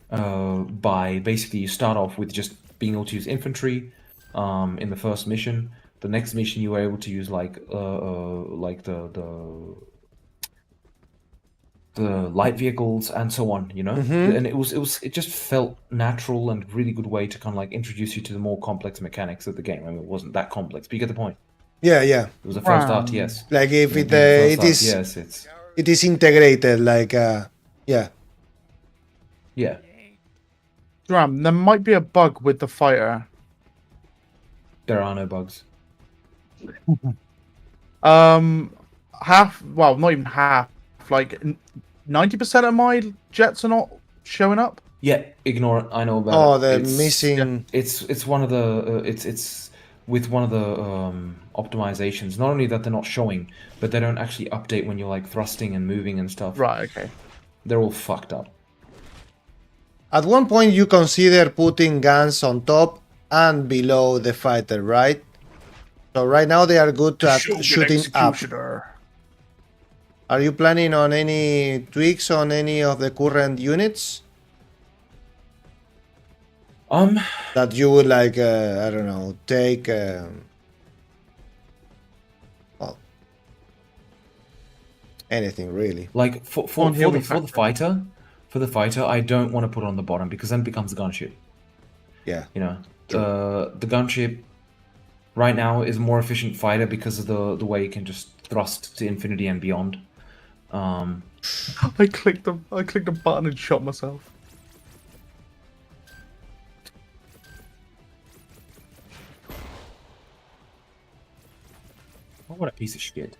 by basically you start off with just being able to use infantry in the first mission. The next mission you were able to use like the light vehicles and so on, you know. And it just felt natural and really good way to kind of like introduce you to the more complex mechanics of the game. I mean, it wasn't that complex, but you get the point. Yeah. It was the first RTS. Like if Yeah, it is integrated, like yeah. Dram, there might be a bug with the fighter. There are no bugs. Half, well, not even half, like 90% of my jets are not showing up. Yeah, ignore it. I know about it. Oh, they're missing. It's one of the it's with one of the optimizations. Not only that they're not showing, but they don't actually update when you're like thrusting and moving and stuff. Right. Okay. They're all fucked up. At one point, you consider putting guns on top and below the fighter, right? So right now they are good at shooting up. Are you planning on any tweaks on any of the current units? That you would like, I don't know, take. Well, anything really. Like for the fighter, for the fighter, I don't want to put it on the bottom because then it becomes a gunship. Yeah. You know, the gunship right now is a more efficient fighter because of the way it can just thrust to infinity and beyond. I clicked a button and shot myself. Oh, what a piece of shit.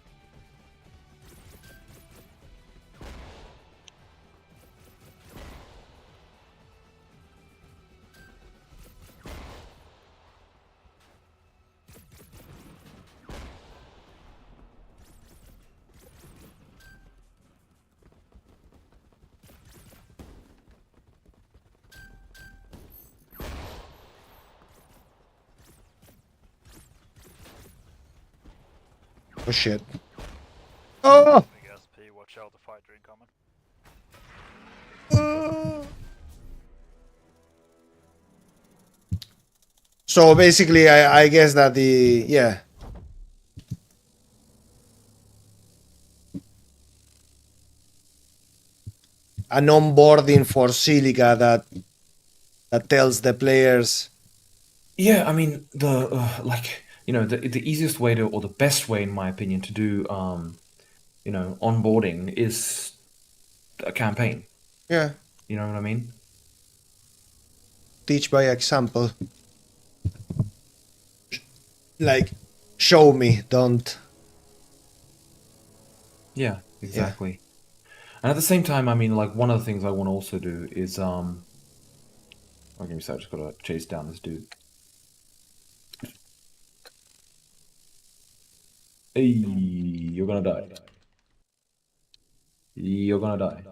Oh shit. Oh! Watch out, the fighter incoming. So basically, I guess that an onboarding for Silica that tells the players. Yeah, I mean the the easiest way to, or the best way in my opinion, to do onboarding is a campaign. Yeah. You know what I mean? Teach by example. Like, show me, don't. Yeah, exactly. And at the same time, I mean, like, one of the things I want to also do is okay, so I just gotta chase down this dude. Hey, you're gonna die. You're gonna die.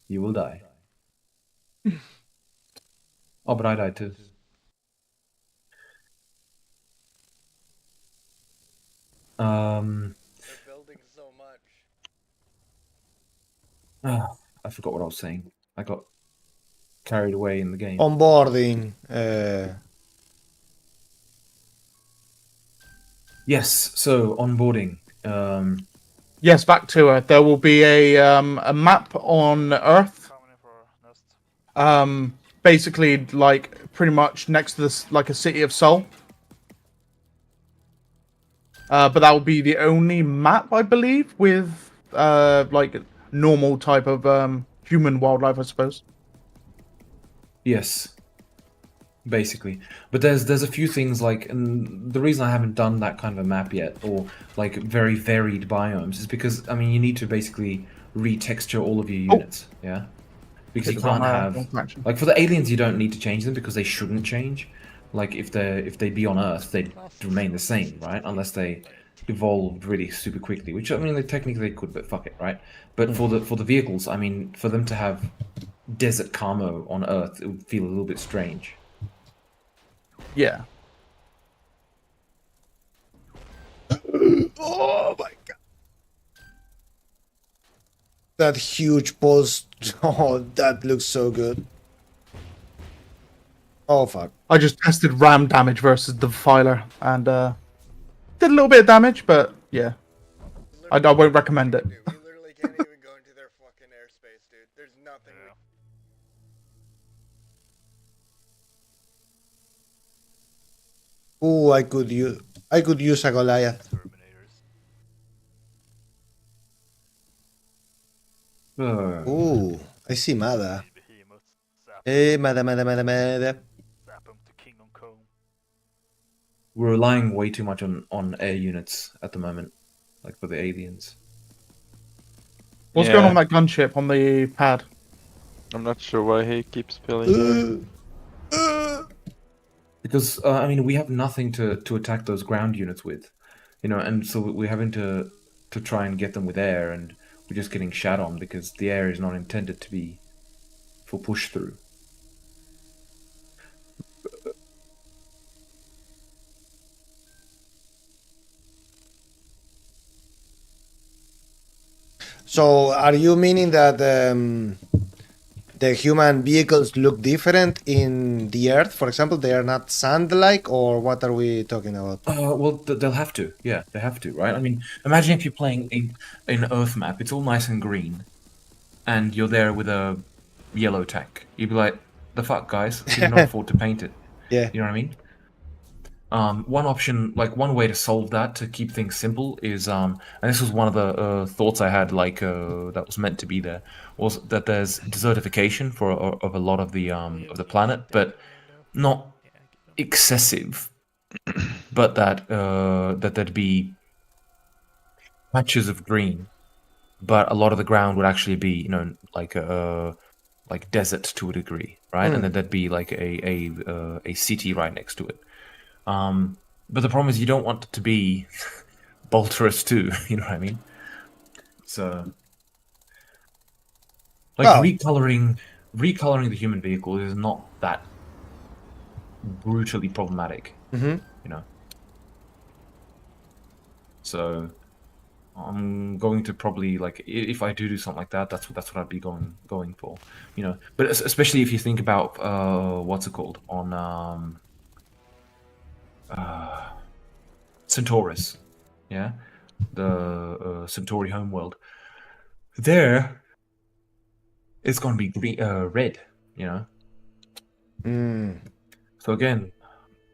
You will die. Oh, but I died too. They're building so much. I forgot what I was saying. I got carried away in the game. Onboarding. Yes, so onboarding. Yes, back to Earth. There will be a map on Earth. Basically, like pretty much next to this, like a city of Sol. But that will be the only map, I believe, with like normal type of human wildlife, I suppose. Yes. Basically, but there's a few things like, and the reason I haven't done that kind of a map yet, or like very varied biomes, is because I mean you need to basically retexture all of your units, yeah, because you can't have like for the aliens you don't need to change them because they shouldn't change. Like if they be on Earth, they'd remain the same, right? Unless they evolved really super quickly, which I mean they technically could, but fuck it, right? But for the vehicles, I mean, for them to have desert camo on Earth, it would feel a little bit strange. Yeah. Oh my god. That huge post. Oh, that looks so good. Oh fuck. I just tested ram damage versus the filer and did a little bit of damage, but yeah. I won't recommend it. We literally can't even go into their fucking airspace, dude. There's nothing. Ooh, I could use a Goliath. Ooh, I see Mada. Hey, Mada. We're relying way too much on air units at the moment, like for the aliens. What's going on with that gunship on the pad? I'm not sure why he keeps spilling there. Because I mean, we have nothing to attack those ground units with, and so we're having to try and get them with air, and we're just getting shat on because the air is not intended to be for push through. So, are you meaning that the human vehicles look different in the Earth, for example? They are not sand-like, or what are we talking about? Well, they'll have to. Yeah, they have to, right? I mean, imagine if you're playing an Earth map. It's all nice and green, and you're there with a yellow tank. You'd be like, "The fuck, guys? We cannot afford to paint it." Yeah. You know what I mean? One option, like one way to solve that to keep things simple is, and this was one of the thoughts I had, like that was meant to be there, was that there's desertification of a lot of the planet, but not excessive, but that there'd be patches of green, but a lot of the ground would actually be, like desert to a degree, right? And then there'd be like a city right next to it. But the problem is you don't want it to be Bolterus too, you know what I mean? So, like recoloring the human vehicle is not that brutally problematic, you know. So, I'm going to probably, like, if I do something like that, that's what I'd be going for, you know. But especially if you think about what's it called on Centaurus, yeah, the Centauri homeworld. There, it's going to be green, red, you know. So again,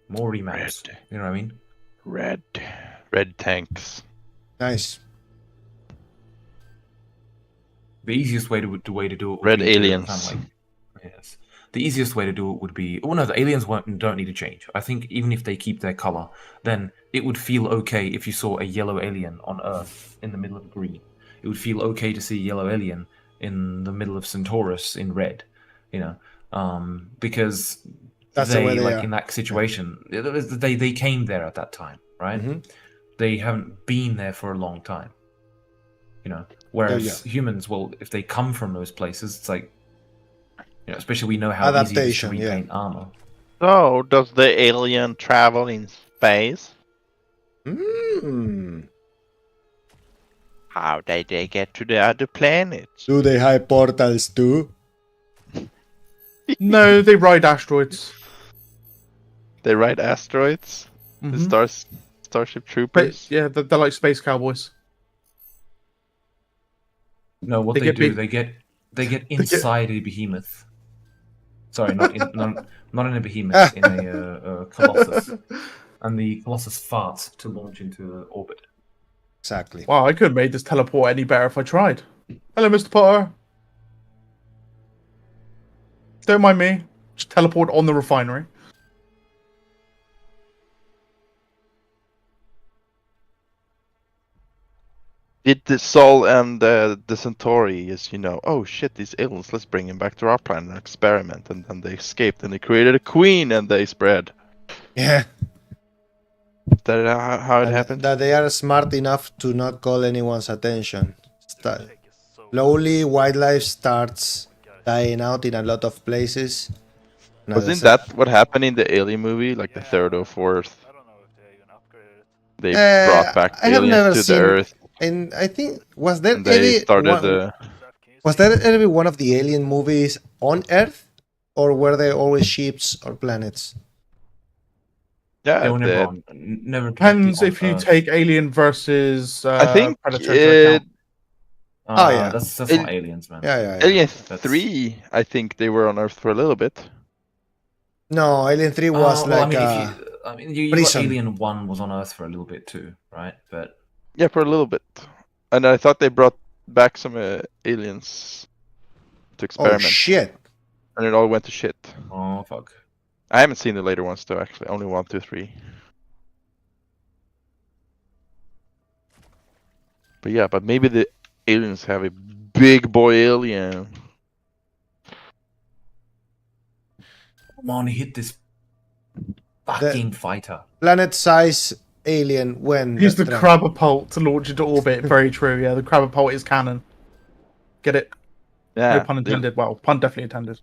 more remaps. You know what I mean? Red tanks. Nice. The easiest way to do it would red be aliens. Yes. The easiest way to do it would be... Well, no, the aliens don't need to change. I think even if they keep their color, then it would feel okay if you saw a yellow alien on Earth in the middle of green. It would feel okay to see a yellow alien in the middle of Centaurus in red, you know, because that's they, the way they like are. In that situation, they came there at that time, right? They haven't been there for a long time, you know. Whereas humans, well, if they come from those places, it's like, you know, especially we know how easy it is to repaint armor. So, does the alien travel in space? How did they get to the other planets? Do they have portals too? No, they ride asteroids. They ride asteroids? The Starship Troopers? Yeah, they're like space cowboys. No, what they get inside a behemoth. Sorry, not in a behemoth, in a colossus, and the colossus farts to launch into orbit. Exactly. Wow, I could have made this teleport any better if I tried. Hello, Mr. Potter. Don't mind me. Just teleport on the refinery. Did the Sol and the Centauri is, you know, oh shit, these aliens, let's bring them back to our planet and experiment, and then they escaped and they created a queen and they spread. Yeah. Is that how it happened? That they are smart enough to not call anyone's attention. Slowly, wildlife starts dying out in a lot of places. Wasn't that what happened in the Alien movie, like the third or fourth? They brought back aliens to the Earth. And I think was there ever one of the Alien movies on Earth, or were they always ships or planets? Yeah, they were never depends if you take Alien versus I think Predator. Oh yeah, that's not aliens, man. Yeah. Alien 3, I think they were on Earth for a little bit. No, Alien 3 was well, like I mean, you got Alien 1 was on Earth for a little bit too, right? But yeah, for a little bit. And I thought they brought back some aliens to experiment. Oh shit! And it all went to shit. Oh fuck! I haven't seen the later ones though. Actually, only 1, 2, 3. But yeah, but maybe the aliens have a big boy alien. Come on, hit this fucking fighter. Planet-size alien when... Use the Crabapult to launch into orbit. Very true, yeah. The Crabapult is canon. Get it? Yeah. No pun intended. Well, pun definitely intended.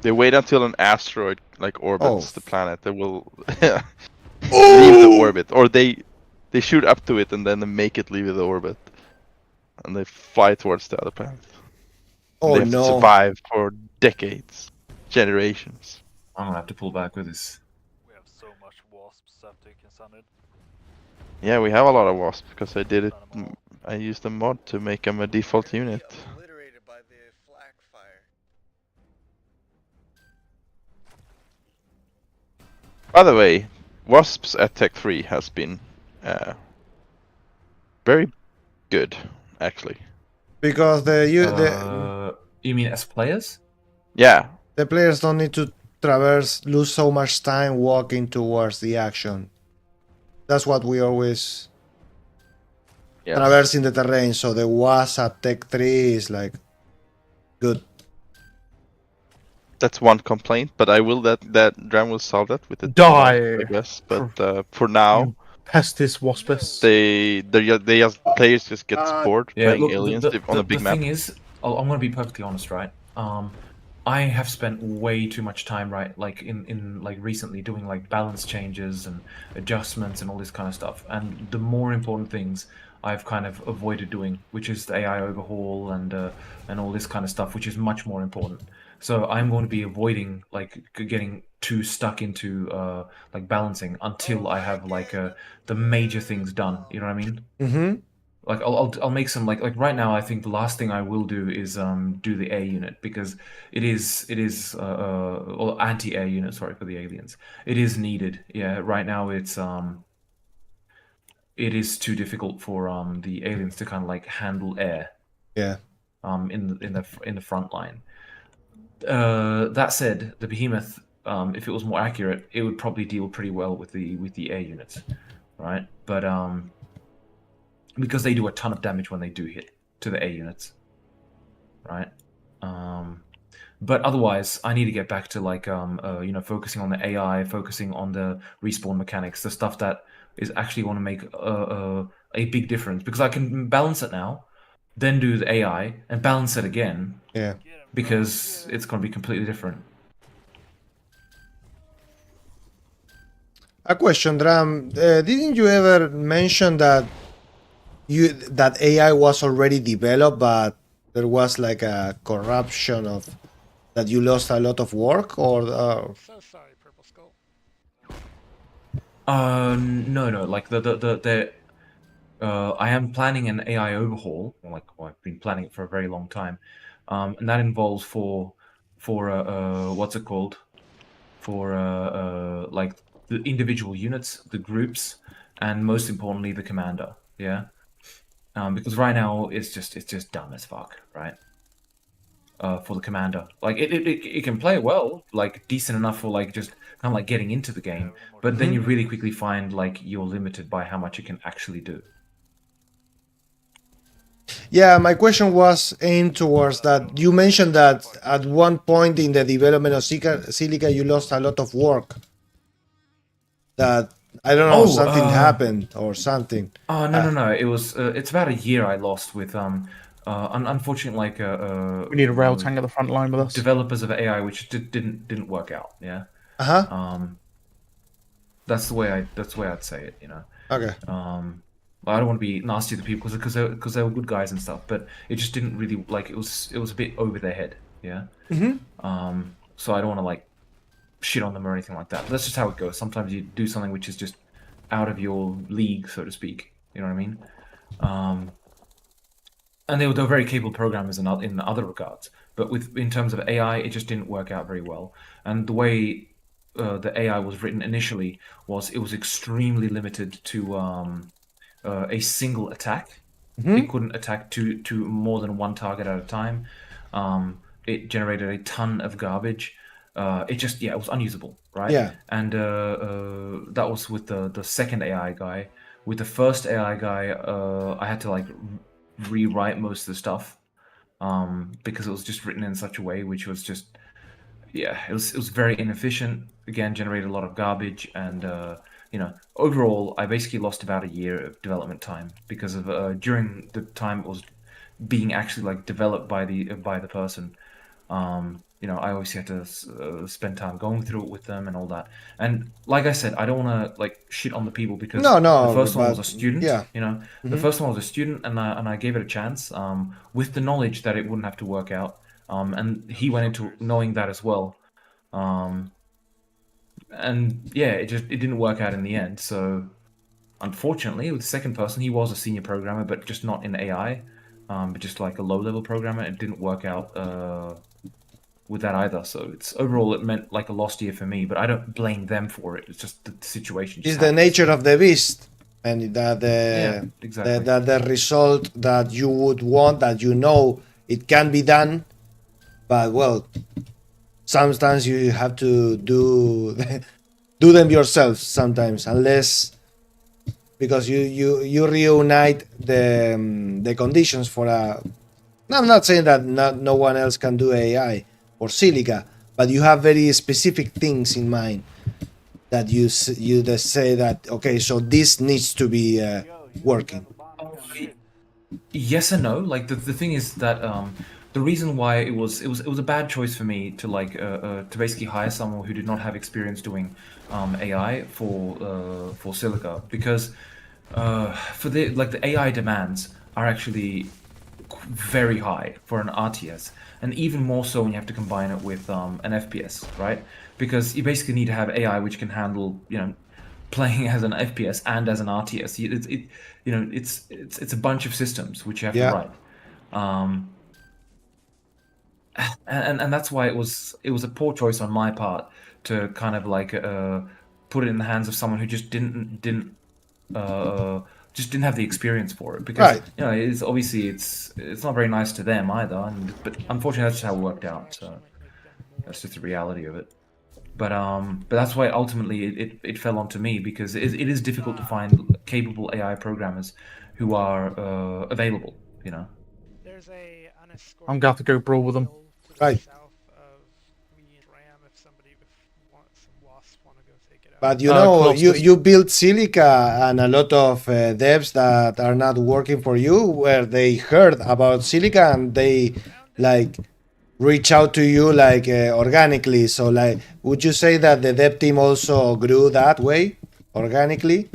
They wait until an asteroid like orbits the planet. They will leave the orbit. Or they shoot up to it and then they make it leave the orbit. And they fly towards the other planet. Oh, they have to no. survive for decades, generations. I'm gonna have to pull back with this. We have so much wasp stuff taken sundered. Yeah, we have a lot of wasps because I did it. I used a mod to make them a default unit. Obliterated by the flak fire. By the way, wasps at Tech 3 has been very good, actually. Because you mean as players? Yeah. The players don't need to lose so much time walking towards the action. That's what we always traversing the terrain. So the wasp at Tech 3 is like good. That's one complaint, but I will that Dram will solve that with the Die, mod, I guess. But for now, Pestis Waspus. players just get bored Yeah, playing look, aliens the on a big map. thing is, I'm gonna be perfectly honest, right? I have spent way too much time, right, like in like recently doing like balance changes and adjustments and all this kind of stuff. And the more important things I've kind of avoided doing, which is the AI overhaul and all this kind of stuff, which is much more important. So I'm going to be avoiding like getting too stuck into like balancing until I have like the major things done. You know what I mean? Mm-hmm. Like I'll make some like right now. I think the last thing I will do is do the air unit because it is or anti-air unit. Sorry for the aliens. It is needed. Yeah. Right now it is too difficult for the aliens to kind of like handle air. Yeah. In the front line. That said, the Behemoth, if it was more accurate, it would probably deal pretty well with the air units, right? But because they do a ton of damage when they do hit to the air units, right? But otherwise, I need to get back to like focusing on the AI, focusing on the respawn mechanics, the stuff that is actually going to make a big difference. Because I can balance it now, then do the AI and balance it again. Yeah. Because it's going to be completely different. A question, Dram. Didn't you ever mention that AI was already developed, but there was like a corruption of that you lost a lot of work, or? So sorry, Purple Skull. No. Like I am planning an AI overhaul. I've been planning it for a very long time, and that involves for what's it called? For like the individual units, the groups, and most importantly the commander. Yeah. Because right now it's just dumb as fuck, right? For the commander, like it can play well, like decent enough for like just kind of like getting into the game, but then you really quickly find like you're limited by how much it can actually do. Yeah, my question was aimed towards that. You mentioned that at one point in the development of Silica, you lost a lot of work. That I don't know, something happened or something. Oh no! It was it's about a year I lost with unfortunately like we need a rail tank at the front line with us. Developers of AI, which didn't work out. Yeah. That's the way I'd say it. You know. Okay. I don't want to be nasty to people because they were good guys and stuff, but it just didn't really like it was a bit over their head. Yeah. So I don't want to like shit on them or anything like that. But that's just how it goes. Sometimes you do something which is just out of your league, so to speak. You know what I mean? And they were very capable programmers in other regards. But in terms of AI, it just didn't work out very well. And the way the AI was written initially it was extremely limited to a single attack. It couldn't attack to more than one target at a time. It generated a ton of garbage. It was unusable, right? Yeah. And that was with the second AI guy. With the first AI guy, I had to like rewrite most of the stuff because it was just written in such a way which was just it was very inefficient. Again, generated a lot of garbage, and overall, I basically lost about a year of development time because of during the time it was being actually like developed by the person. I always had to spend time going through it with them and all that. And like I said, I don't want to like shit on the people because the first one was a student. Yeah. The first one was a student, and I gave it a chance with the knowledge that it wouldn't have to work out. and he went into knowing that as well. And yeah, it didn't work out in the end. So unfortunately, with the second person, he was a senior programmer, but just not in AI, but just like a low-level programmer. It didn't work out with that either. So it's overall it meant like a lost year for me. But I don't blame them for it. It's just the situation. It's the nature of the beast, and that exactly. the result that you would want, that you know it can be done, but well, sometimes you have to do them yourself. Sometimes, unless because you reunite the conditions for a. I'm not saying that no one else can do AI or Silica, but you have very specific things in mind that you just say that okay, so this needs to be working. Yes and no. Like the thing is that the reason why it was a bad choice for me to like to basically hire someone who did not have experience doing AI for Silica, because for the AI demands are actually very high for an RTS, and even more so when you have to combine it with an FPS, right? Because you basically need to have AI which can handle, playing as an FPS and as an RTS. It's a bunch of systems which you have to write, and that's why it was a poor choice on my part to kind of like put it in the hands of someone who just didn't have the experience for it, because it's obviously it's not very nice to them either, but unfortunately that's how it worked out. So that's just the reality of it. But that's why ultimately it fell onto me, because it is difficult to find capable AI programmers who are available. There's a unescorted I'm gonna have to go brawl with them. Right. south of Dram if somebody wants some wasps want to go take it out. But you built Silica, and a lot of devs that are not working for you, where they heard about Silica and they like reach out to you like organically. So like, would you say that the dev team also grew that way organically?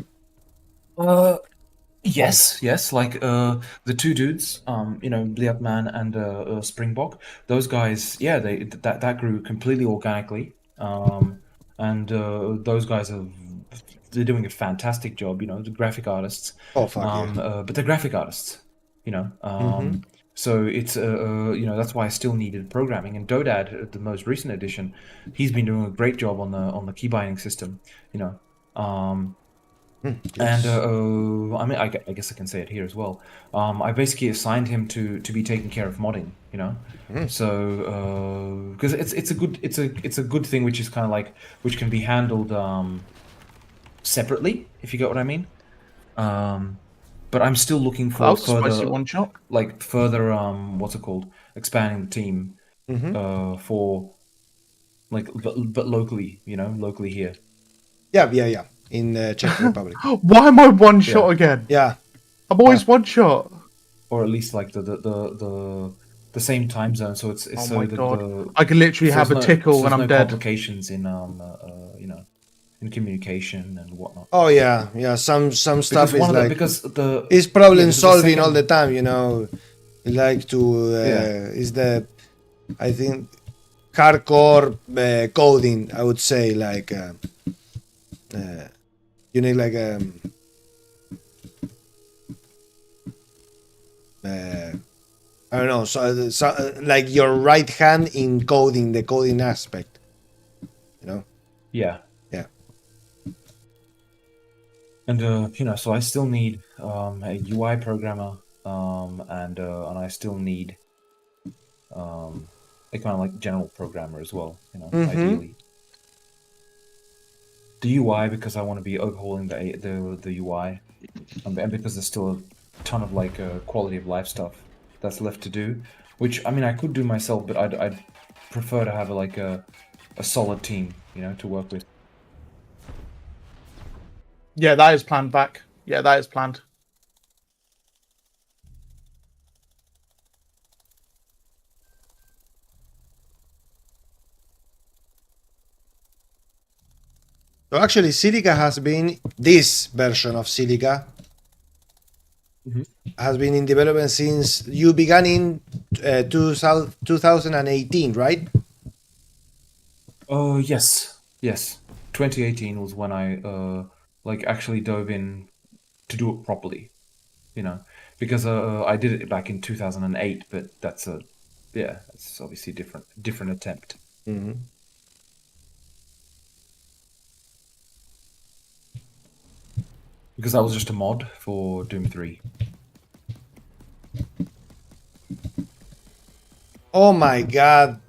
Yes. Like the two dudes, Bliatman and Springbok. Those guys, yeah, that grew completely organically. And those guys they're doing a fantastic job. The graphic artists. Oh fuck yeah. But they're graphic artists. So it's that's why I still needed programming. And Dodad, the most recent edition, he's been doing a great job on the key binding system. And I mean, I guess I can say it here as well. I basically assigned him to be taking care of modding, So because it's a good thing, which is kind of like which can be handled separately, if you get what I mean. But I'm still looking for further one shot. Like further what's it called, expanding the team for like but locally, locally here. Yeah. In the Czech Republic. Why am I one shot again? Yeah, I'm always one shot. Or at least like the same time zone, so it's Oh so my that God. I can literally have a tickle when I'm dead. Complications in in communication and whatnot. Oh yeah. Some stuff is like it's problem solving all the time. Like to is the I think hardcore coding. I would say like. You need like I don't know, so like your right hand in coding, the coding aspect, Yeah. And so I still need a UI programmer, and I still need a kind of like general programmer as well, ideally. The UI, because I want to be overhauling the UI, and because there's still a ton of like quality of life stuff that's left to do, which I mean I could do myself, but I'd prefer to have a solid team, to work with. Yeah, that is planned back. Yeah, that is planned. So actually, Silica has been, this version of Silica has been in development since you began in 2018, right? Yes. 2018 was when I like actually dove in to do it properly, you know, because I did it back in 2008, but that's obviously different attempt. Mm-hmm. Because that was just a mod for Doom 3. Oh my god.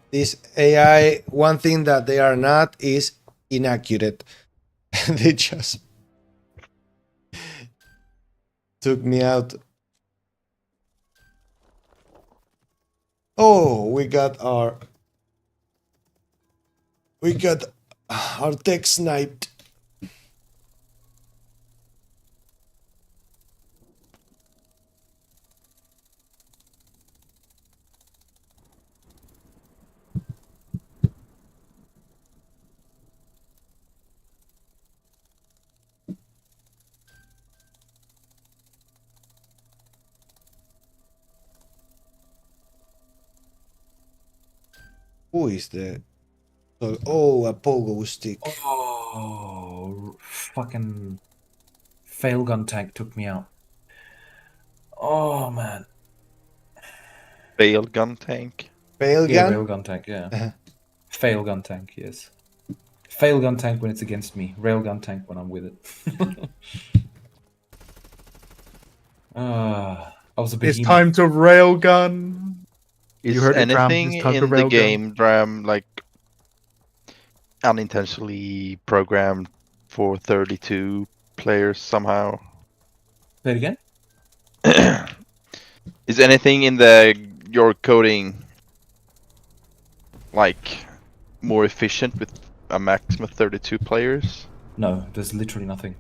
This AI, one thing that they are not is inaccurate. They just took me out. Oh, we got our tech sniped. Who is the... Oh, a pogo stick. Oh, fucking fail gun tank took me out. Oh man. Fail gun tank. Fail gun? Yeah, railgun tank, yeah. Fail gun tank, yes. Fail gun tank when it's against me. Railgun tank when I'm with it. I was a behemoth. It's time to railgun. Is You heard it, Dram. anything It's time to in the railgun. game, Dram, like unintentionally programmed for 32 players somehow? Say it again? Is anything in your coding like more efficient with a maximum of 32 players? No, there's literally nothing.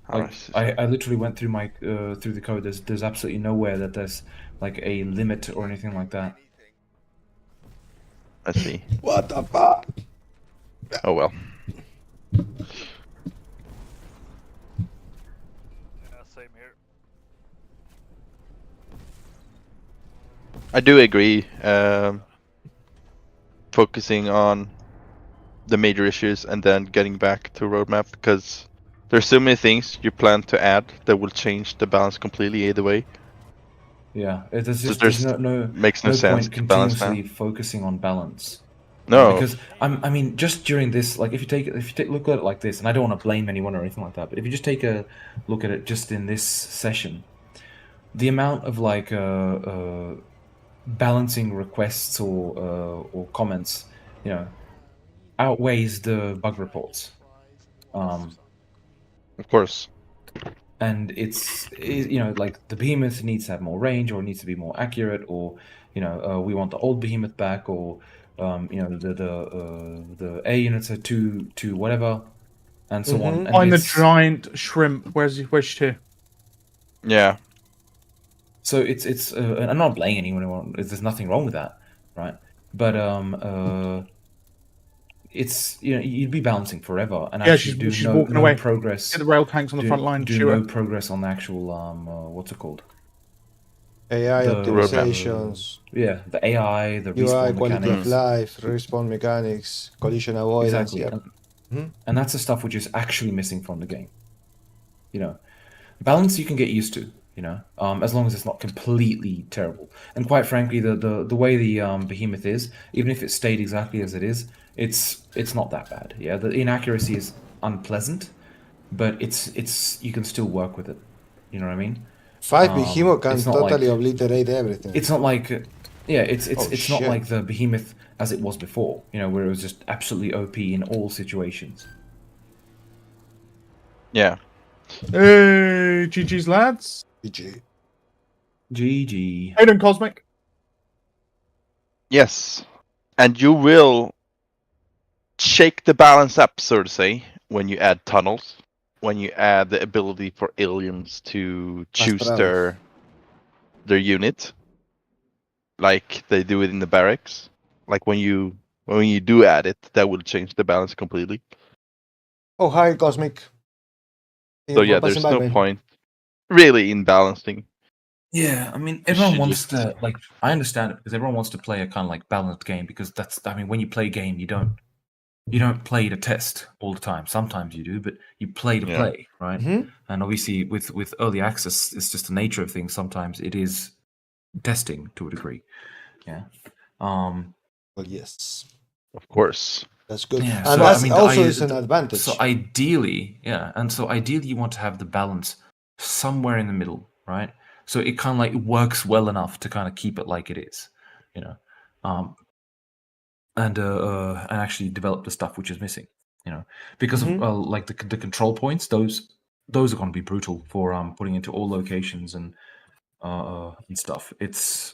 Alright. I literally went through my through the code. There's absolutely nowhere that there's like a limit or anything like that. I see. What the fuck? Oh well. Yeah, same here. I do agree. Focusing on the major issues and then getting back to roadmap, because there's so many things you plan to add that will change the balance completely either way. Yeah, there's So just there's no makes no sense point to balance continuously now. focusing on balance. No. Because I mean, just during this, like if you take look at it like this, and I don't want to blame anyone or anything like that, but if you just take a look at it just in this session, the amount of like balancing requests or comments, you know, outweighs the bug reports. Of course. And it's you know, like the behemoth needs to have more range, or needs to be more accurate, or you know, we want the old behemoth back, or you know, the A units are too whatever, and so on. And Find the it's- giant shrimp. Where's she? Yeah. So it's and I'm not blaming anyone. There's nothing wrong with that, right? But it's, you know, you'd be balancing forever and Yeah, actually she's do walking no away. progress. Get the rail tanks on the front line, Do shoot no her. progress on the actual what's it called? AI The optimizations. Yeah, the AI, the UI, respawn quality mechanics. of life, respawn mechanics, collision avoidance. Exactly. Yeah. And that's the stuff which is actually missing from the game. You know, balance you can get used to, you know, as long as it's not completely terrible. And quite frankly, the way the behemoth is, even if it stayed exactly as it is, it's not that bad. Yeah, the inaccuracy is unpleasant, but it's you can still work with it. You know what I mean? 5 behemoth can it's not totally like- obliterate everything. It's not like, yeah, it's Oh, not shit. like the behemoth as it was before. You know, where it was just absolutely OP in all situations. Yeah. Hey, GG's lads. GG. GG. How you doing, Cosmic? Yes. And you will shake the balance up, so to say, when you add tunnels, when you add the ability for aliens to choose Astrales. their unit, like they do it in the barracks. Like when you do add it, that will change the balance completely. Oh, hi, Cosmic. So yeah, there's no point really in balancing. Yeah, I mean, You everyone should wants just- to, like, I understand it because everyone wants to play a kind of like balanced game because that's, I mean, when you play a game, you don't play to test all the time. Sometimes you do, but you play to Yeah. play, right? Mhm. And obviously, with early access, it's just the nature of things. Sometimes it is testing to a degree. Yeah. Well, yes. Of course. That's good. Yeah, And so, that's I mean, also is an advantage. So ideally, you want to have the balance somewhere in the middle, right? So it kind of like works well enough to kind of keep it like it is, you know, and actually develop the stuff which is missing, you know, because of like the control points. Those are going to be brutal for putting into all locations and stuff. It's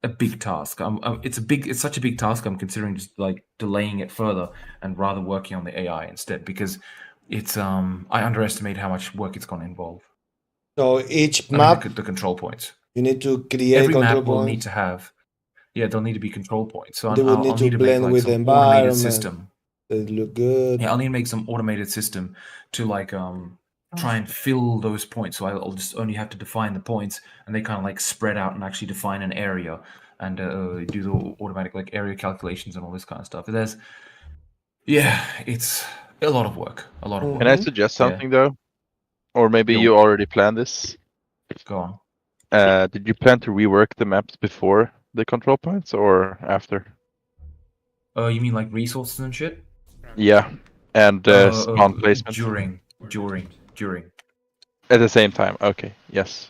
a big task. It's such a big task. I'm considering just like delaying it further and rather working on the AI instead because it's I underestimate how much work it's going to involve. So each I map, mean, the control points. you need to create Every control map will points. need to have. Yeah, there'll need to be control points. So They will I'll need to need to make blend like with the some automated environment. system. They look good. Yeah, I'll need to make some automated system to like try and fill those points. So I'll just only have to define the points, and they kind of like spread out and actually define an area and do the automatic like area calculations and all this kind of stuff. It's a lot of work. A lot of work. Can I suggest something though? Or maybe Yo. you already planned this? Go on. Did you plan to rework the maps before the control points or after? You mean like resources and shit? Yeah, and spawn placement. During. At the same time. Okay. Yes.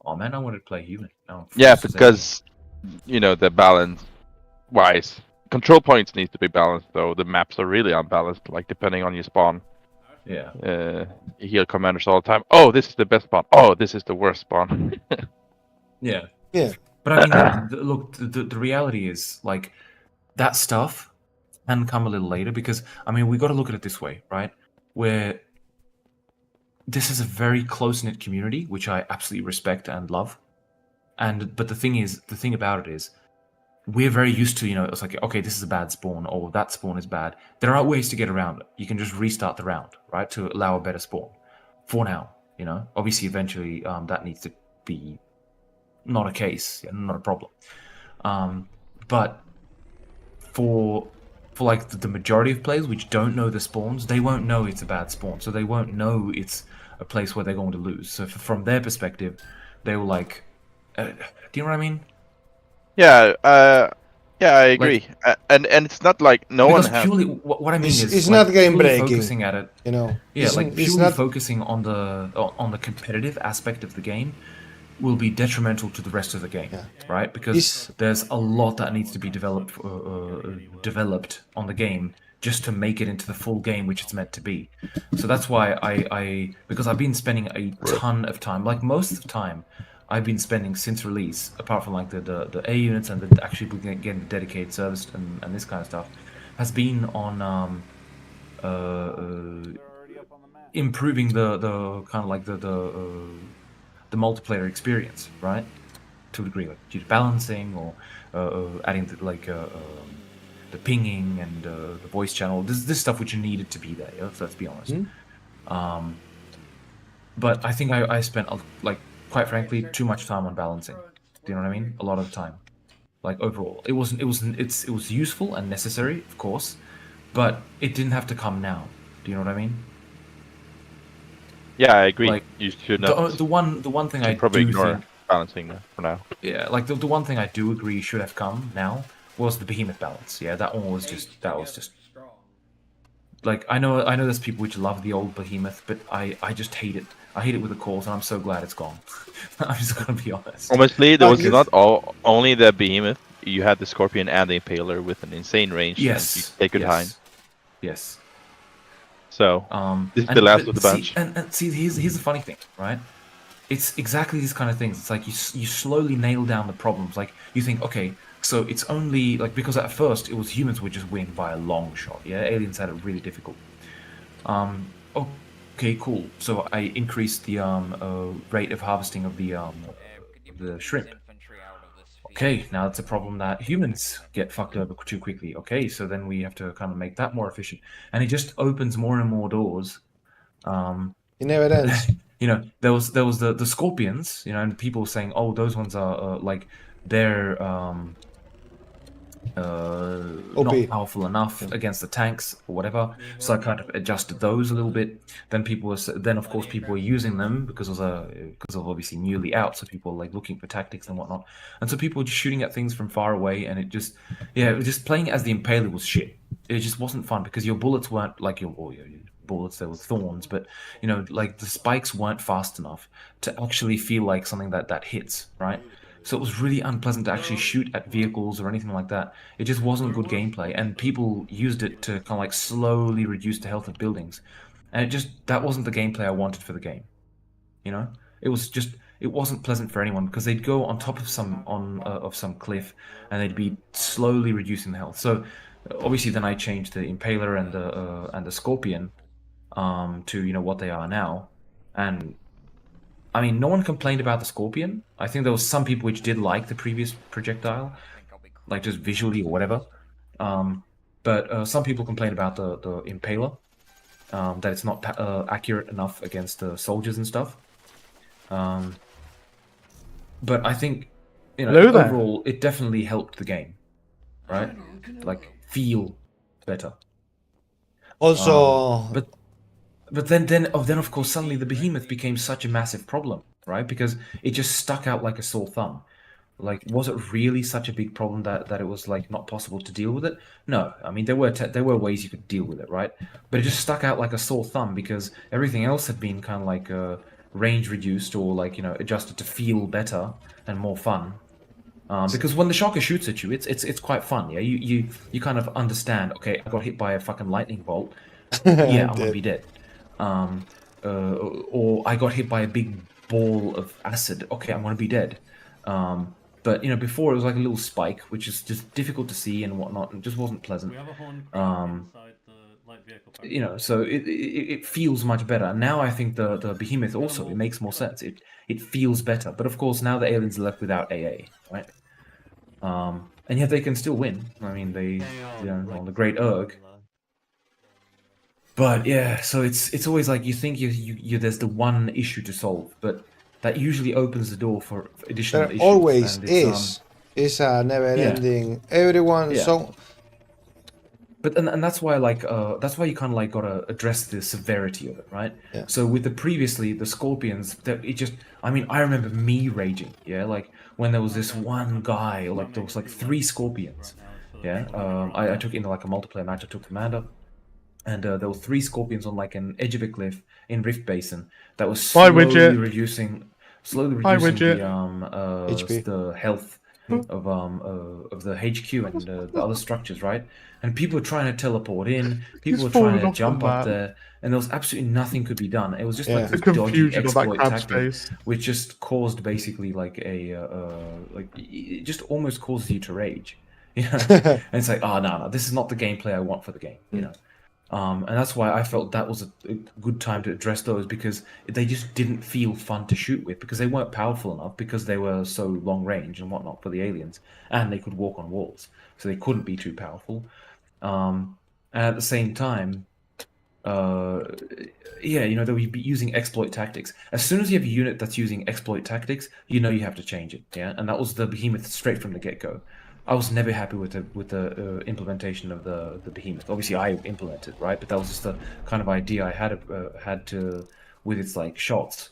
Oh man, I wanted to play human. No, Yeah, because you know the balance wise, control points need to be balanced though. The maps are really unbalanced, like depending on your spawn. Yeah. You hear commanders all the time. Oh, this is the best spawn. Oh, this is the worst spawn. Yeah. Yeah. But I mean, look, the reality is like that stuff can come a little later because I mean we got to look at it this way, right? Where this is a very close-knit community, which I absolutely respect and love. But the thing about it is, we're very used to, you know, it's like, okay, this is a bad spawn, or that spawn is bad. There are ways to get around it. You can just restart the round, right, to allow a better spawn. For now, you know, obviously, eventually, that needs to be not a case, not a problem. But for like the majority of players which don't know the spawns, they won't know it's a bad spawn, so they won't know it's a place where they're going to lose. So from their perspective, they will like, do you know what I mean? Yeah, I agree. And it's not like no one has. Purely, what I mean is, it's like, not game breaking. Focusing at it, you know. Yeah, like purely focusing on the competitive aspect of the game will be detrimental to the rest of the game, right? Because there's a lot that needs to be developed on the game just to make it into the full game which it's meant to be. So that's why because I've been spending a ton of time, like most of the time I've been spending since release, apart from like the A units and the actually getting the dedicated service and this kind of stuff, has been on improving the kind of like the multiplayer experience, right? To a degree, like due to balancing or adding the pinging and the voice channel. This stuff which needed to be there. Yeah? Let's be honest. But I think I spent like quite frankly too much time on balancing. Do you know what I mean? A lot of the time. Like overall, it was useful and necessary, of course, but it didn't have to come now. Do you know what I mean? Yeah, I agree. Like, you should not. The one thing I probably do ignore think, balancing for now. Yeah, like the one thing I do agree should have come now was the behemoth balance. Yeah, that was just like I know there's people which love the old behemoth, but I just hate it. I hate it with a cause, and I'm so glad it's gone. I'm just gonna be honest. Honestly, there was not only the behemoth. You had the scorpion and the impaler with an insane range. Yes, and you take your time. Yes. So this is the last of the bunch. See, here's the funny thing, right? It's exactly these kind of things. It's like you slowly nail down the problems. Like you think, okay, so it's only like because at first it was humans would just win by a long shot. Yeah, aliens had it really difficult. Okay, cool. So I increased the rate of harvesting of the shrimp. Okay, now it's a problem that humans get fucked over too quickly. Okay, so then we have to kind of make that more efficient, and it just opens more and more doors. It never ends. there was the Scorpions, and people saying, oh, those ones are like they're not powerful enough against the tanks or whatever. So I kind of adjusted those a little bit. Then of course people were using them because of obviously newly out, so people were like looking for tactics and whatnot. And so people were just shooting at things from far away, and it was just playing as the Impaler was shit. It just wasn't fun because your bullets weren't like your bullets. There were thorns, but like the spikes weren't fast enough to actually feel like something that hits, right? So it was really unpleasant to actually shoot at vehicles or anything like that. It just wasn't good gameplay, and people used it to kind of like slowly reduce the health of buildings, and that wasn't the gameplay I wanted for the game. It wasn't pleasant for anyone because they'd go on top of some cliff, and they'd be slowly reducing the health. So obviously then I changed the Impaler and the Scorpion to what they are now, and I mean, no one complained about the Scorpion. I think there was some people which did like the previous projectile, like just visually or whatever. But some people complained about the Impaler, that it's not accurate enough against the soldiers and stuff. But I think, overall, it definitely helped the game, right? Like, feel better. Also, But then of course suddenly the Behemoth became such a massive problem, right? Because it just stuck out like a sore thumb. Like, was it really such a big problem that it was like not possible to deal with it? No, I mean there were ways you could deal with it, right? But it just stuck out like a sore thumb because everything else had been kind of like range reduced or like adjusted to feel better and more fun. Because when the shocker shoots at you, it's quite fun. Yeah, you kind of understand. Okay, I got hit by a fucking lightning bolt. Yeah, I'm gonna be dead. Or I got hit by a big ball of acid. Okay, I'm gonna be dead. But before it was like a little spike, which is just difficult to see and whatnot, and just wasn't pleasant. So it feels much better. Now I think the Behemoth also, it makes more sense. It feels better. But of course now the aliens are left without AA, right? And yet they can still win. I mean they on the Great Urg. But yeah, so it's always like you think you there's the one issue to solve, but that usually opens the door for additional issues. There always is. It's a never-ending. Everyone so. But and that's why that's why you kind of like gotta address the severity of it, right? Yeah. So with the Scorpions, I remember me raging, like when there was this one guy, or like there was like 3 Scorpions, I took into like a multiplayer match. I took Commander. And there were 3 Scorpions on like an edge of a cliff in Rift Basin that was slowly reducing the health of the HQ and the other structures, right? And people were trying to teleport in, people were trying to jump up there, and there was absolutely nothing could be done. It was just like this dodgy exploit tactic, which just caused basically like it just almost caused you to rage. And it's like, no, this is not the gameplay I want for the game, And that's why I felt that was a good time to address those, because they just didn't feel fun to shoot with, because they weren't powerful enough, because they were so long range and whatnot for the aliens, and they could walk on walls, so they couldn't be too powerful. And at the same time, they would be using exploit tactics. As soon as you have a unit that's using exploit tactics, you have to change it. And that was the Behemoth straight from the get-go. I was never happy with the implementation of the Behemoth. Obviously, I implemented, right? But that was just the kind of idea I had with its like shots.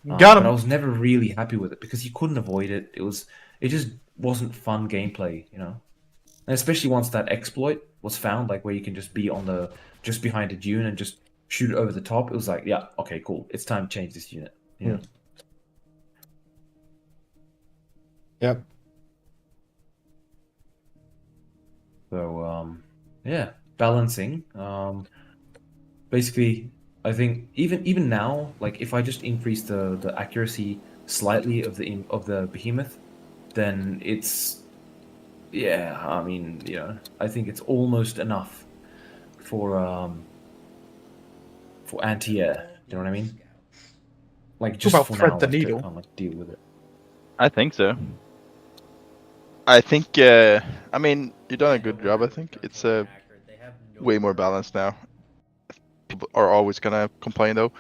But I was never really happy with it because you couldn't avoid it. It just wasn't fun gameplay, And especially once that exploit was found, like where you can just be just behind a dune and just shoot it over the top. It was like, yeah, okay, cool. It's time to change this unit. Yep. So balancing. Basically, I think even now, like if I just increase the accuracy slightly of the Behemoth, then it's I think it's almost enough for anti-air. Do you know what I mean? Like just for now, the needle. To kind of like deal with it. I think so. I think, you've done a good job, I think. It's way more balanced now. People are always gonna complain, though.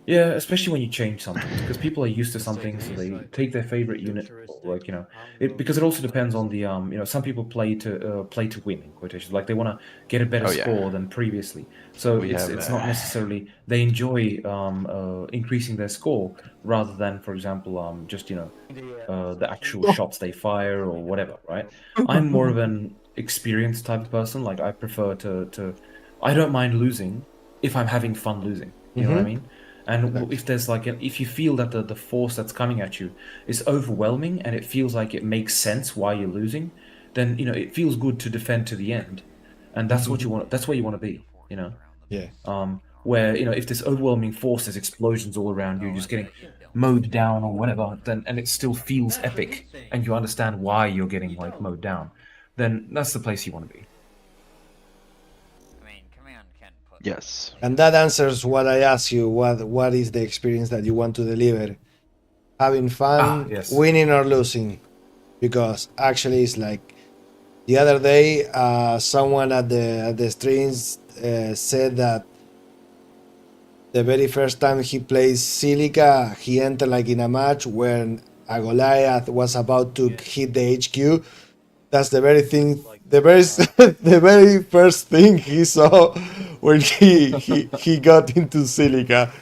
Yeah, especially when you change something, because people are used to something, so they take their favorite unit, or like because it also depends on the some people play to win in quotations, like they want to get a better Oh, yeah. score than previously. So We it's have, not necessarily they enjoy increasing their score rather than, for example, just the actual shots they fire or whatever, right? I'm more of an experienced type of person. Like I prefer to I don't mind losing if I'm having fun losing. You know what I Mhm. mean? And if there's if you feel that the force that's coming at you is overwhelming and it feels like it makes sense why you're losing, then it feels good to defend to the end, and that's what you want. That's where you want to be. Yeah. Where if there's overwhelming force, there's explosions all around you, just getting mowed down or whatever, and it still feels epic, and you understand why you're getting mowed down, then that's the place you want to be. Yes. And that answers what I asked you. What is the experience that you want to deliver? Having fun, yes. winning or losing? Because actually, it's like the other day, someone at the streams said that the very first time he plays Silica, he entered like in a match when a Goliath was about to hit the HQ. That's the very thing, the very the very first thing he saw when he got into Silica.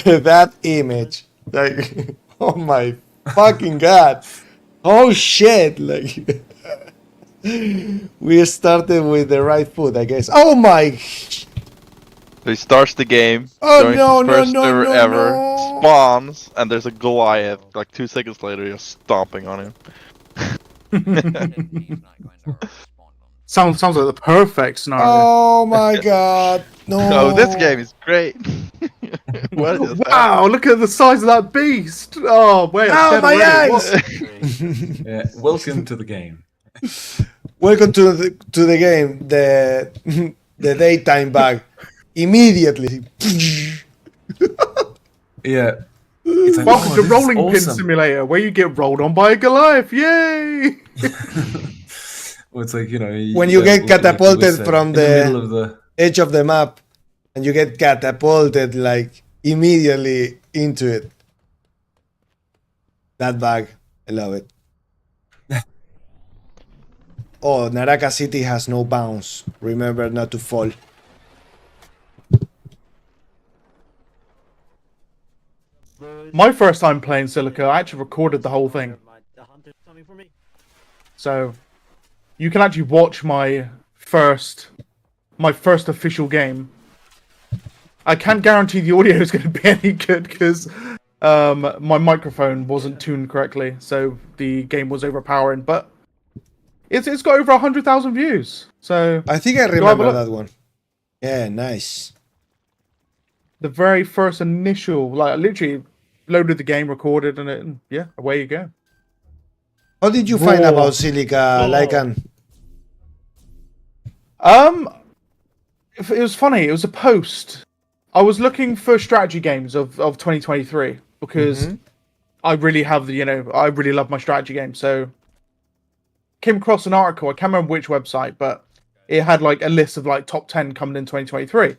That image, like, oh my fucking god, oh shit, like. We started with the right foot, I guess. Oh my! So he starts the game, Oh, joins no, his no, first no, server no, ever, no. spawns, and there's a Goliath. Like 2 seconds later, you're stomping on him. Sounds like the perfect scenario. Oh my god! No. Oh, this game is great. What is that? Wow! Look at the size of that beast. Oh wait, Oh, dead my already. eyes! What? Yeah, welcome to the game. Welcome to the game. The daytime bug. Immediately. Yeah. It's like, Welcome to this is Rolling Pin awesome. Simulator, where you get rolled on by a Goliath. Yay! Well, it's like When you get catapulted from in the middle of the edge of the map, and you get catapulted like immediately into it. That bug, I love it. Oh, Naraka City has no bounce. Remember not to fall. My first time playing Silica, I actually recorded the whole thing. So, you can actually watch my first official game. I can't guarantee the audio is going to be any good because my microphone wasn't tuned correctly, so the game was overpowering. But it's got over 100,000 views. So I think I remember that one. Yeah, nice. The very first initial, like, literally loaded the game, recorded, and yeah, away you go. How did you find about Silica, Lycan? It was funny. It was a post. I was looking for strategy games of 2023 because I really have I really love my strategy games. So came across an article. I can't remember which website, but it had like a list of like top 10 coming in 2023,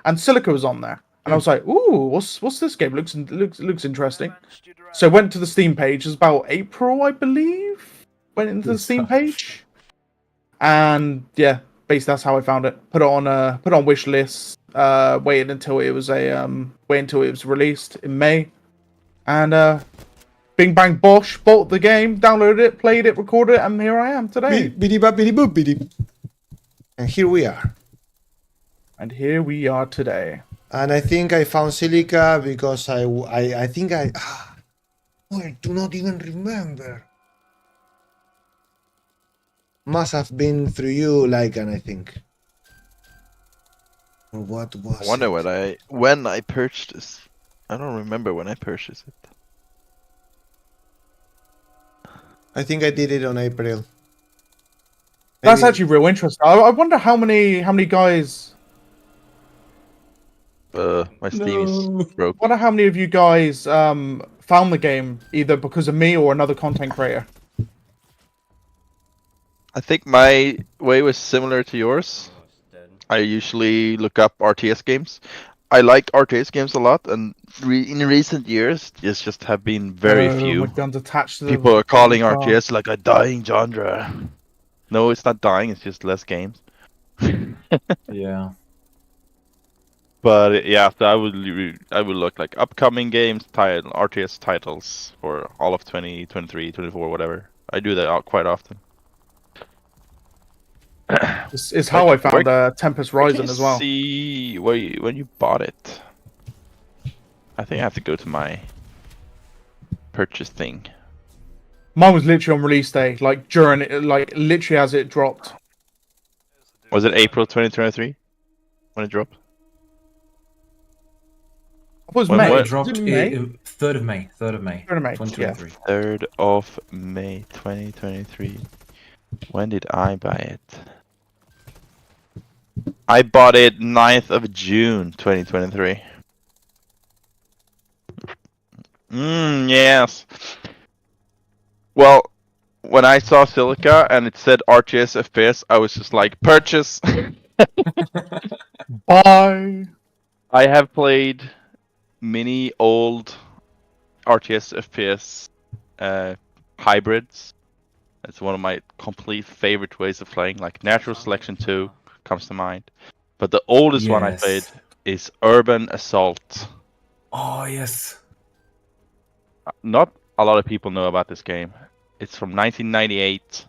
and Silica was on there. And I was like, "Ooh, what's this game? Looks interesting." So I went to the Steam page. It was about April, I believe. Went into the Steam page, and yeah, basically that's how I found it. Put it on wish list. Waited until it was released in May, and bing bang bosh, bought the game, downloaded it, played it, recorded it, and here I am today. Biddy bop biddy boop biddy. And here we are. And here we are today. And I think I found Silica because I think I do not even remember. Must have been through you, Lycan, I think. Or what was I wonder it? when I purchased this. I don't remember when I purchased it. I think I did it on April. That's actually real interesting. I wonder how many guys. My Steam is broke. I wonder how many of you guys found the game either because of me or another content creator. I think my way was similar to yours. I usually look up RTS games. I like RTS games a lot, and in recent years, just have been very Oh, few. my gun's attached to the People are bottom of calling the car. RTS like a dying genre. No, it's not dying. It's just less games. Yeah. But yeah, so I would look like upcoming games, RTS titles for all of 2023, 24, whatever. I do that out quite often. It's how I found Tempest Rising as well. See when you bought it. I think I have to go to my purchase thing. Mine was literally on release day, like during it, like literally as it dropped. Was it April 2023 when it dropped? It was When May. it dropped, May? 3rd of May. 3rd of May. 3rd of May. 2023. 3rd of May 2023. When did I buy it? I bought it 9th of June 2023. Yes. Well, when I saw Silica and it said RTS FPS, I was just like, purchase! Bye! I have played many old RTS FPS hybrids. It's one of my complete favorite ways of playing. Like Natural Selection 2 comes to mind. But the oldest one I played is Urban Assault. Oh, yes. Not a lot of people know about this game. It's from 1998,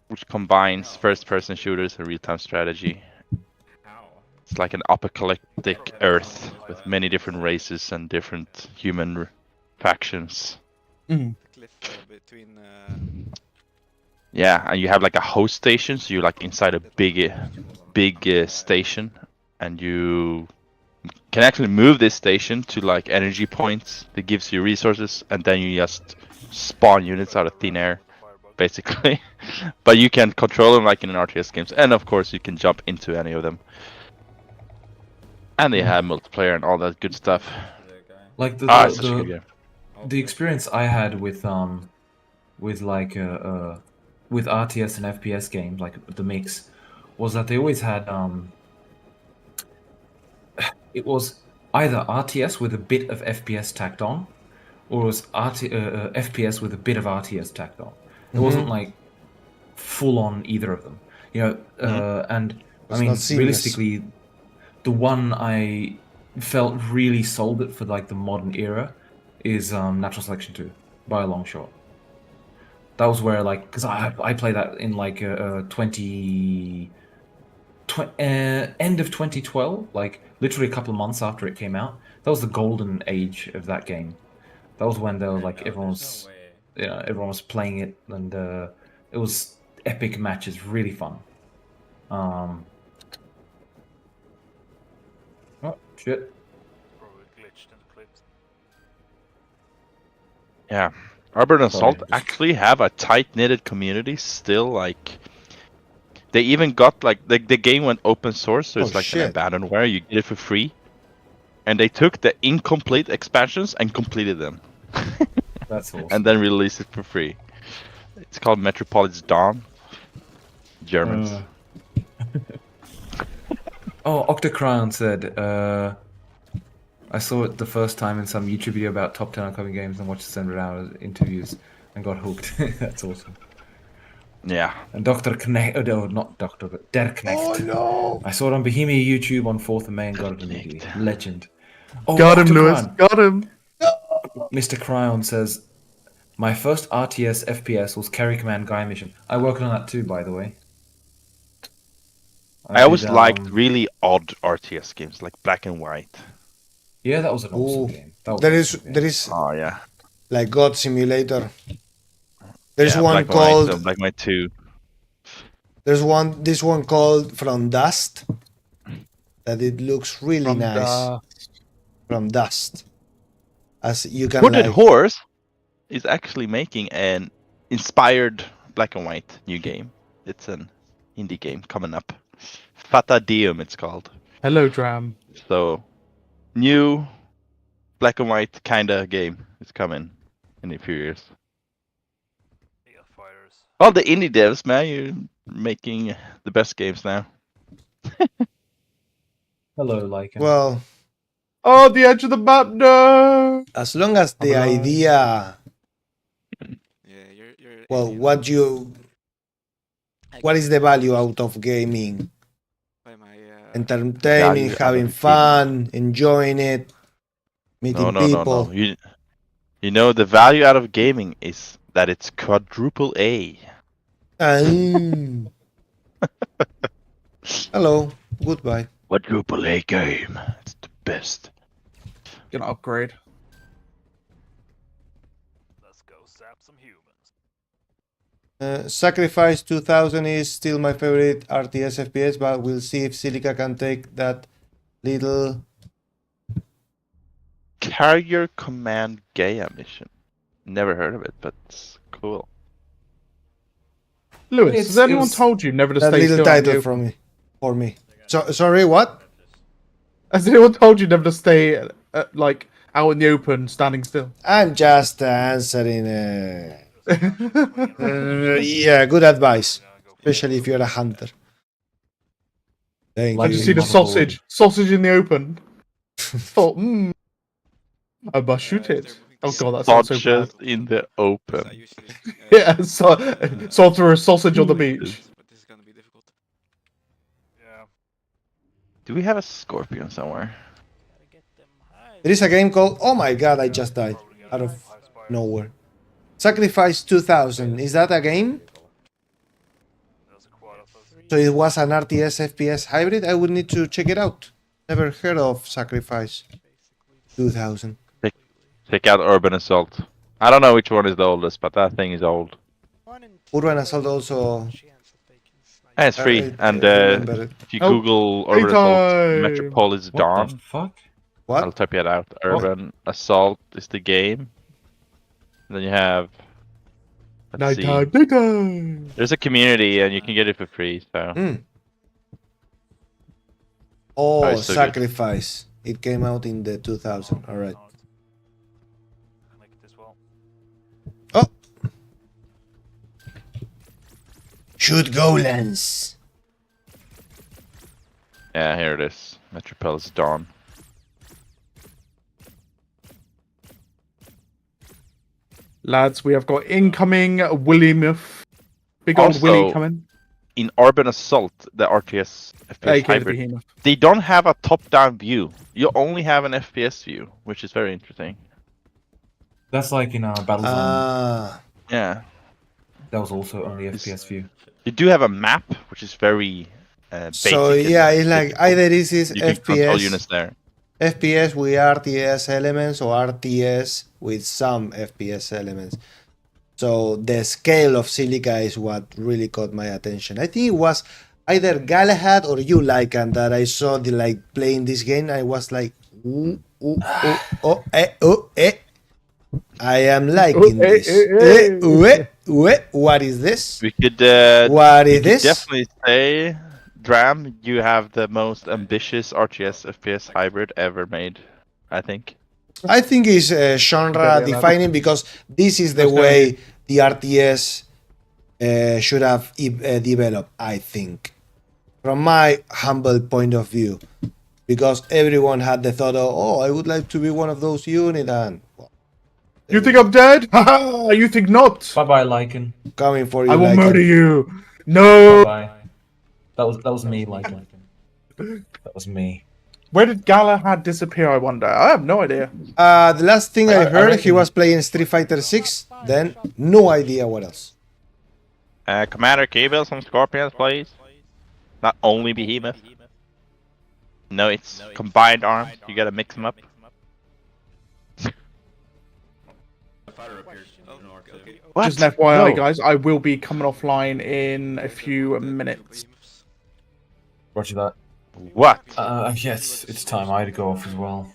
which combines first-person shooters and real-time strategy. It's like an apocalyptic Earth with many different races and different human factions. Yeah, and you have like a host station, so you're like inside a big station, and you can actually move this station to like energy points that gives you resources, and then you just spawn units out of thin air, basically. But you can control them like in an RTS games, and of course you can jump into any of them. And they have multiplayer and all that good stuff. Like the experience I had with like with RTS and FPS games, like the mix, was that they always had it was either RTS with a bit of FPS tacked on, or it was FPS with a bit of RTS tacked on. It wasn't like full on either of them, you know. And I mean, realistically, the one I felt really sold it for like the modern era is Natural Selection 2 by a long shot. That was where like, because I played that in like end of 2012, like literally a couple of months after it came out. That was the golden age of that game. That was when there was like everyone was playing it, and it was epic matches, really fun. Oh shit. Yeah, Urban Assault actually have a tight-knitted community still. Like, they even got like the game went open source, so it's like an abandonware. You get it for free, and they took the incomplete expansions and completed them. That's awesome. And then released it for free. It's called Metropolis Dawn. Germans. Oh, Octocrown said, I saw it the first time in some YouTube video about top 10 upcoming games and watched the 700 hours interviews and got hooked. That's awesome. Yeah. And Dr. Knecht, oh, not Dr. but Der Knecht. Oh no! I saw it on Bohemia YouTube on 4th of May and got it immediately. Legend. Oh, Got him, Lewis. Got him. Mr. Cryon says, my first RTS FPS was Carry Command Guy Mission. I worked on that too, by the way. I always liked really odd RTS games, like Black and White. Yeah, that was an awesome game. There is. Oh yeah. Like God Simulator. There's Yeah, one Black called. White, Black and White 2. There's this one called From Dust. That it looks really nice. From Dust. As you can. Hooded Horse is actually making an inspired Black and White new game. It's an indie game coming up. Fata Diem, it's called. Hello, Dram. So, new Black and White kinda game is coming in a few years. All the indie devs, man, you're making the best games now. Hello, Lycan. Well, Oh, the edge of the map, no! as long as the idea, well, what is the value out of gaming? Entertaining, Value out having of fun, enjoying it, meeting people. No. You know the value out of gaming is that it's quadruple A. Hello, goodbye. Quadruple A game. It's the best. Gonna upgrade. Let's go sap some humans. Sacrifice 2000 is still my favorite RTS FPS, but we'll see if Silica can take that little Carrier Command Gaia mission. Never heard of it, but it's cool. Lewis, has anyone told you never to that stay little still? title from me, for me. So sorry, what? Has anyone told you never to stay like out in the open, standing still? I'm just answering. Yeah, good advice, especially if you're a hunter. Thank I you. just see the sausage in the open. Thought, I must shoot it. Oh god, that sounds so bad. Sausages in the open. Yeah, saw through a sausage on the beach. Do we have a scorpion somewhere? There is a game called. Oh my god! I just died out of nowhere. Sacrifice 2000. Is that a game? So it was an RTS FPS hybrid. I would need to check it out. Never heard of Sacrifice 2000. Check out Urban Assault. I don't know which one is the oldest, but that thing is old. Urban Assault also. And it's free. And if you Google Urban Assault Metropolis Dawn, What the fuck? What? I'll type it out. Urban Assault is the game. And then you have. Let's see. Nighttime. There's a community, and you can get it for free. So. Oh, it's so Sacrifice. It came out in the 2000. All right. Oh. Shoot golems. Yeah, here it is. Metropolis Dawn. Lads, we have got incoming William. Big old Also, Willie coming. In Urban Assault, the RTS FPS AKA hybrid, Behemoth. they don't have a top-down view. You only have an FPS view, which is very interesting. That's like in Battlezone. Yeah. That was also only FPS view. You do have a map, which is very basic. So yeah, it's like either this is you can control FPS, units there. FPS with RTS elements, or RTS with some FPS elements. So the scale of Silica is what really caught my attention. I think it was either Galahad or you, Lycan, that I saw playing this game. I was like, I am liking this. What is this? We could. What is this? Definitely say, Dram, you have the most ambitious RTS FPS hybrid ever made. I think. I think it's genre defining because this is the way the RTS should have developed, I think, from my humble point of view, because everyone had the thought of, oh, I would like to be one of those units, and you think I'm dead? Haha! You think not? Bye bye, Lycan. Coming for you. I will Lycan. murder you. No. Bye. That was me, Lycan. That was me. Where did Galahad disappear, I wonder? I have no idea. The last thing I heard, reckon he was playing Street Fighter 6. Then, no idea what else. Commander, can you build some Scorpions, please? Not only Behemoth. No, it's combined arms. You gotta mix them up. What? Just an FYI, No. guys, I will be coming offline in a few minutes. Roger that. What? Yes, it's time I had to go off as well.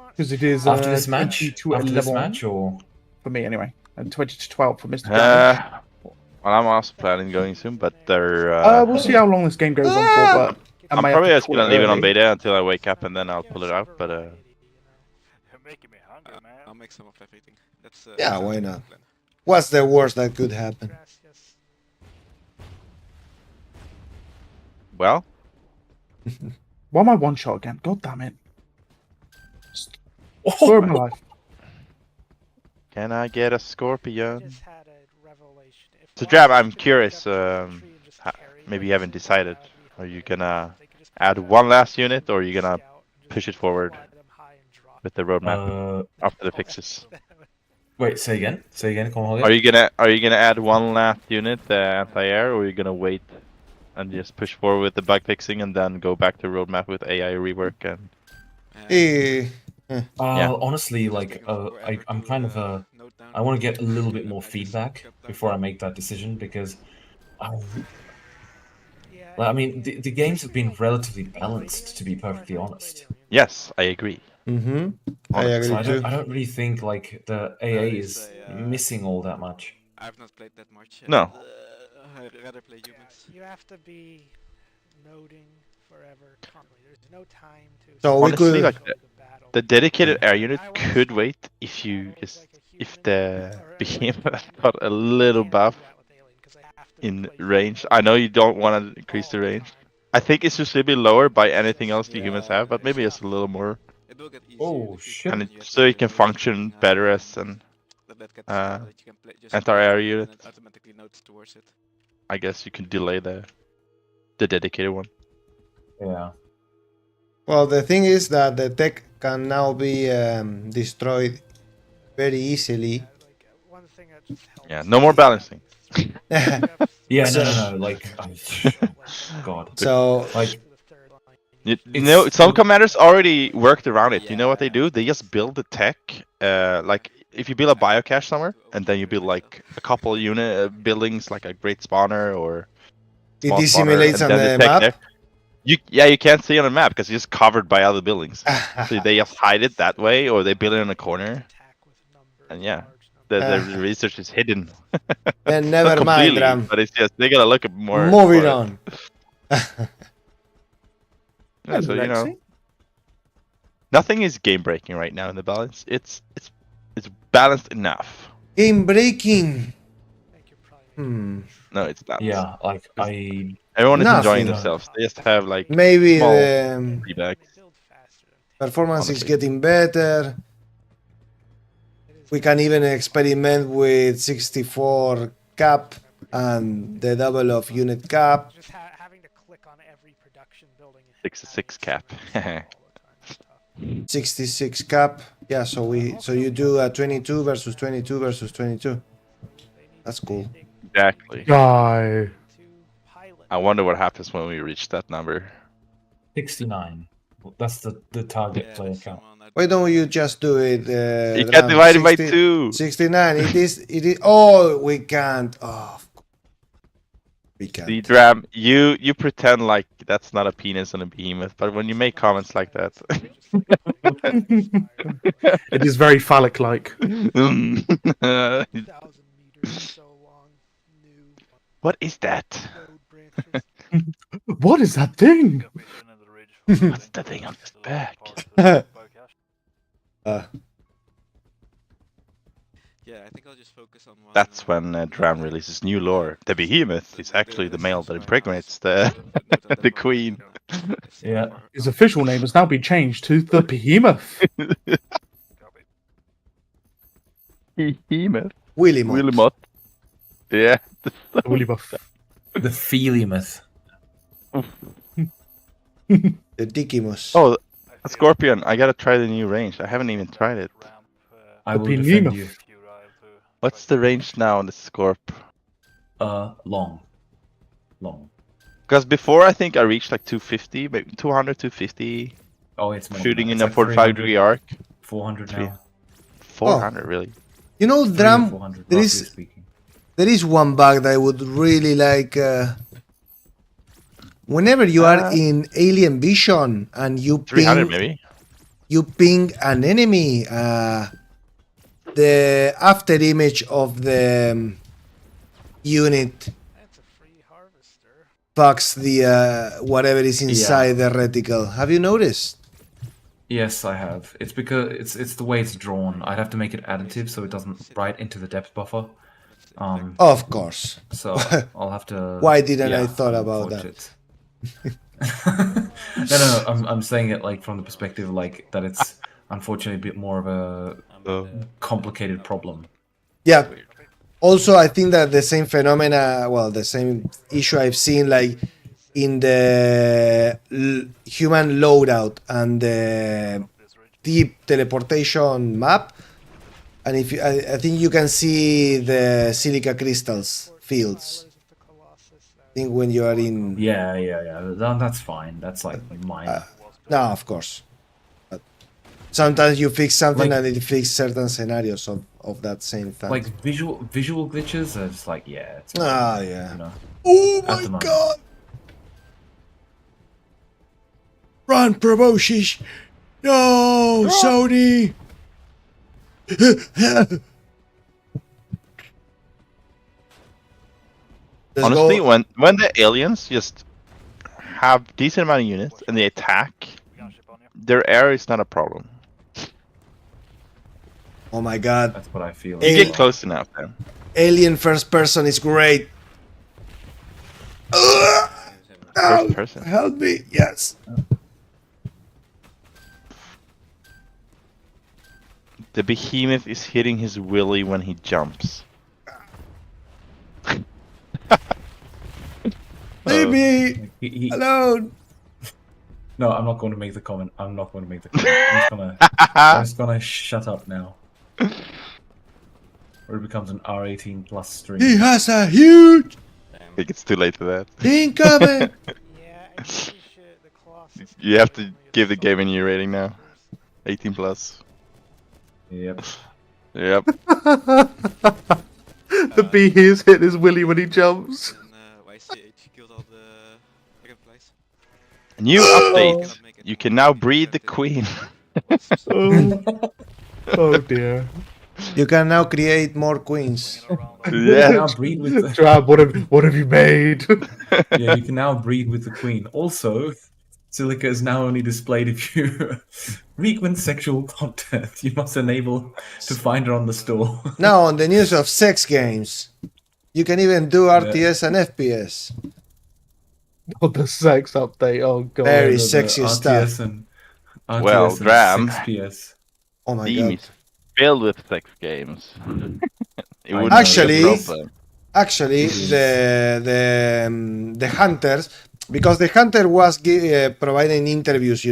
Because it is After this match? 20 to After this 11 match, or? for me anyway, and 20 to 12 for Mr. Gavin. Well, I'm also planning going soon, but they're. We'll see how long this game goes on for, but I I'm might have probably to just call gonna it leave it on early. beta until I wake up, and then I'll pull it out. But You're making me hungry, man. I'll make some of everything. That's Yeah, why not? What's the worst that could happen? well, Why am I one shot again? God damn it. Story of my life. Can I get a scorpion? So Dram, I'm curious. Maybe you haven't decided. Are you gonna add one last unit, or are you gonna push it forward with the roadmap after the fixes? Wait, say again. Say again. Come on. Are you gonna add one last unit, the anti-air, or are you gonna wait and just push forward with the bug fixing and then go back to roadmap with AI rework and? Honestly, like, I'm kind of I want to get a little bit more feedback before I make that decision because, I mean, the games have been relatively balanced, to be perfectly honest. Yes, I agree. Mm-hmm. I agree So too. I don't really think like the AA is missing all that much. I've not played that much yet. No. I'd rather play humans. You have to be noding forever. There's no time to. So we Honestly, could. like the dedicated air unit could wait if the behemoth got a little buff in range. I know you don't want to increase the range. I think it's just a bit lower by anything else the humans have, but maybe it's a little more. Oh shit! And so it can function better as an anti-air unit. I guess you can delay the dedicated one. Yeah. Well, the thing is that the tech can now be destroyed very easily. Yeah, no more balancing. Yeah, no. Like, God. So, like, you know, some commanders already worked around it. You know what they do? They just build the tech. Like, if you build a biocache somewhere, and then you build like a couple unit buildings, like a great spawner or. It dissimulates on the map. There, you can't see on the map because it's just covered by other buildings. So they just hide it that way, or they build it in a corner. And yeah, the research is hidden. Then never mind, Dram. But it's just they gotta look at more. Moving on. Yeah, so you know, nothing is game breaking right now in the balance. It's balanced enough. Game breaking. No, it's not. Yeah, like everyone is enjoying themselves. They just have like maybe small the feedback. Performance is getting better. We can even experiment with 64 cap and the double of unit cap. 66 cap. 66 cap. Yeah, so you do a 22 versus 22 versus 22. That's cool. Exactly. Die. I wonder what happens when we reach that number. 69. That's the target player count. Why don't you just do it? You can't divide it by 2. 69. It is. Oh, we can't. Oh, we can't. See, Dram, you pretend like that's not a penis on a behemoth, but when you make comments like that, it is very phallic-like. What is that? What is that thing? What's the thing on his back? Yeah, I think I'll just focus on one. That's when Dram releases new lore. The behemoth is actually the male that impregnates the the queen. Yeah. His official name has now been changed to the Behemoth. Behemoth. Willymoth. Yeah. Willymoth. The Feelymoth. The Dickymus. Oh, a Scorpion. I gotta try the new range. I haven't even tried it. I will defend you. What's the range now on the Scorp? Long. Because before I think I reached like 250, maybe 200, 250. Oh, it's more shooting in a a 45-degree arc. 400 now. 400, really? You know, Dram, there is one bug that I would really like. Whenever you are in alien vision and you 300 maybe. You ping an enemy, the after image of the unit fucks the whatever is inside the reticle. Have you noticed? Yes, I have. It's because it's the way it's drawn. I'd have to make it additive so it doesn't write into the depth buffer. Of course. So I'll have to. Why didn't I thought about that? No. I'm saying it like from the perspective like that it's unfortunately a bit more of a complicated problem. Yeah. Also, I think that the same phenomena, well, the same issue I've seen, like in the human loadout and the deep teleportation map, and if you, I think you can see the silica crystals fields. I think when you are in. Yeah. That's fine. That's like minor. No, of course. But sometimes you fix something Like- and it fixes certain scenarios of that same thing. Like visual glitches are just like it's yeah. You know, Oh at my the moment. god! Run, Proboshish! No, Sony! Honestly, when the aliens just have decent amount of units and they attack, their air is not a problem. Oh my god. That's what I feel. You get close enough then. Alien first person is great. First person. Help me, yes. The behemoth is hitting his willy when he jumps. Leave me alone. No, I'm not going to make the comment. I'm just gonna shut up now. Or it becomes an R18 plus stream. He has a huge I think it's too late for that. incoming. You have to give the game a new rating now. 18 plus. Yep. Yep. The bee is hit his willy when he jumps. New update. You can now breed the queen. Oh dear. You can now create more queens. Yeah. Now breed with the... Dram, what have you made? Yeah, you can now breed with the queen. Also, Silica is now only displayed if you frequent sexual content. You must enable to find her on the store. Now on the news of sex games, you can even do RTS and FPS. Oh, the sex update. Oh god. Very sexy stuff. Well, Dram. Oh my Steam god. is filled with sex games. It wouldn't Actually, be a problem. the hunters, because the hunter was providing interviews,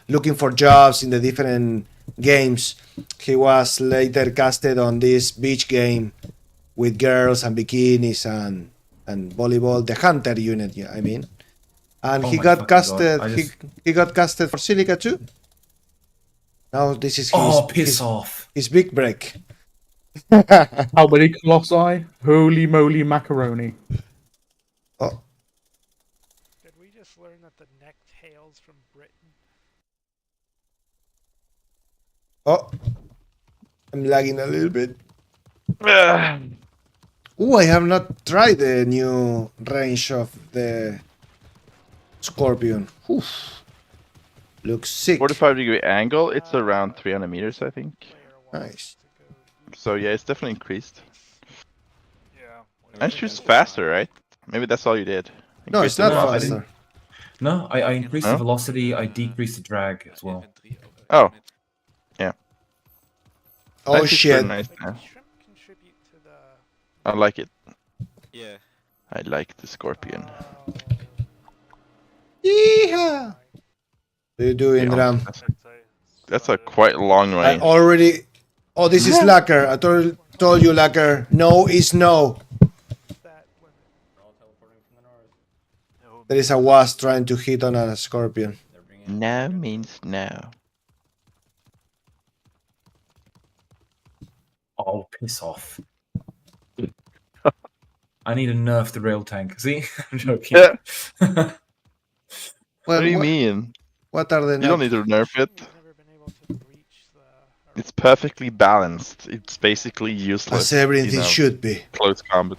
looking for jobs in the different games. He was later casted on this beach game with girls and bikinis and volleyball. The hunter unit, I mean, and he got casted. He got casted for Silica too. Now this is his, off. His big break. How many colossi? Holy moly macaroni. Oh. Did we just learn that the neck hails from Britain? Oh. I'm lagging a little bit. Oh, I have not tried the new range of the Scorpion. Oof. Looks sick. 45-degree angle, it's around 300 meters, I think. Nice. So yeah, it's definitely increased. And shoots faster, right? Maybe that's all you did. No, it's not faster. No, I increased the velocity, I decreased the drag as well. Oh. Yeah. Oh Actually, shit. pretty nice now. I like it. Yeah. I like the Scorpion. Yeehaw! What are you doing, Dram? That's a quite long I range. already... Oh, this is Lacquer. I told you, Lacquer. No is no. There is a wasp trying to hit on a Scorpion. No means no. Oh, piss off. I need to nerf the rail tank. See? I'm joking. Yeah. Well, What do you mean? What are the You don't need to nerf it. It's perfectly balanced. It's basically useless. As everything should be. Close combat.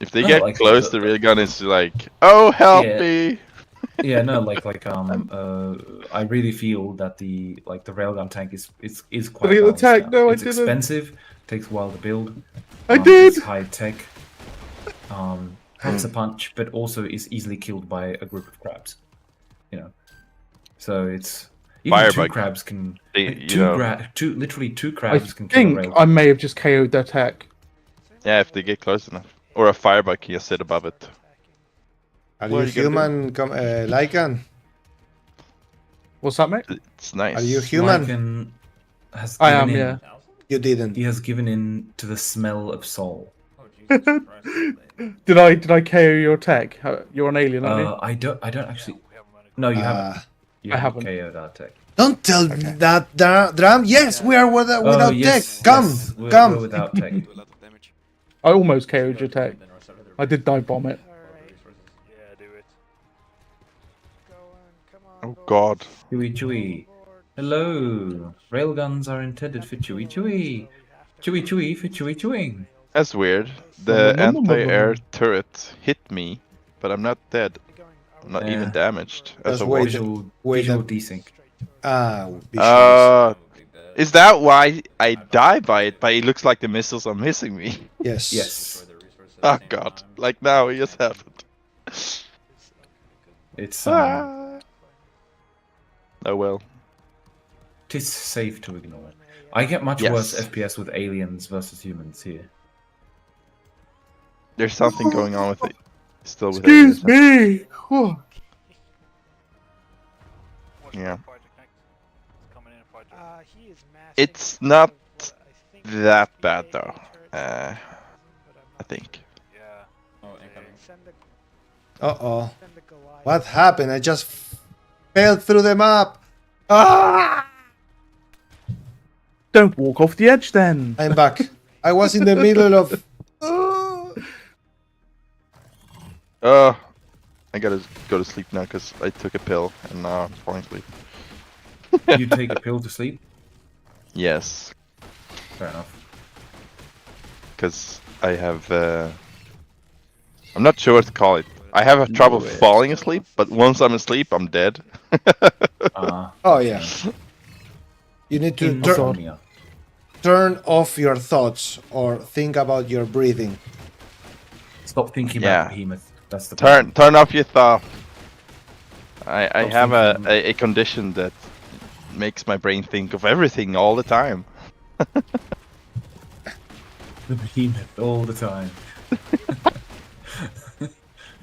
If they No, get like, close, the railgun gun is like, oh help me! Yeah, no, I really feel that the railgun tank is quite. Did I get the tank? balanced No, now. I It's didn't. expensive. Takes a while to build. I did. It's high tech. packs a punch, but also is easily killed by a group of crabs. You know, so it's even two crabs can literally two crabs can kill a think rail. I may have just KO'd their tech. Yeah, if they get close enough. Or a firebug can just sit above it. Are What you are you gonna human, Lycan? What's that, mate? It's nice. Are you human? Lycan has I given am, in. yeah. You didn't. He has given in to the smell of soul. Did I KO your tech? You're an alien, aren't you? I don't actually. No, you haven't. You I haven't haven't. KO'd our tech. Don't tell that, Dram. Yes, we are without yes, tech. Come, yes, we're come. without tech. I almost KO'd your tech. I did dive bomb it. Oh god. Chewy Chewy. Hello. Railguns are intended for Chewy Chewy. Chewy Chewy for Chewy Chewing. That's weird. The anti-air turret hit me, but I'm not dead. I'm not even damaged. That's a visual desync. Is that why I die by it? But it looks like the missiles are missing me. Yes. Yes. Oh god. Like now it just happened. It's Oh well. Tis safe to ignore. I get much worse FPS with aliens versus humans here. There's something going on with it. Still with Excuse aliens. me. Oh. Yeah. It's not that bad though. I think. Uh-oh. What happened? I just fell through the map. Ah! Don't walk off the edge then. I'm back. I was in the middle of... I gotta go to sleep now because I took a pill and now I'm falling asleep. You take a pill to sleep? Yes. Fair enough. Because I have... I'm not sure what to call it. I have trouble falling asleep, but once I'm asleep, I'm dead. Oh, yeah. You need to turn off your thoughts or think about your breathing. Stop thinking about Behemoth. That's the turn off your thought. I have a condition that makes my brain think of everything all the time. The Behemoth all the time.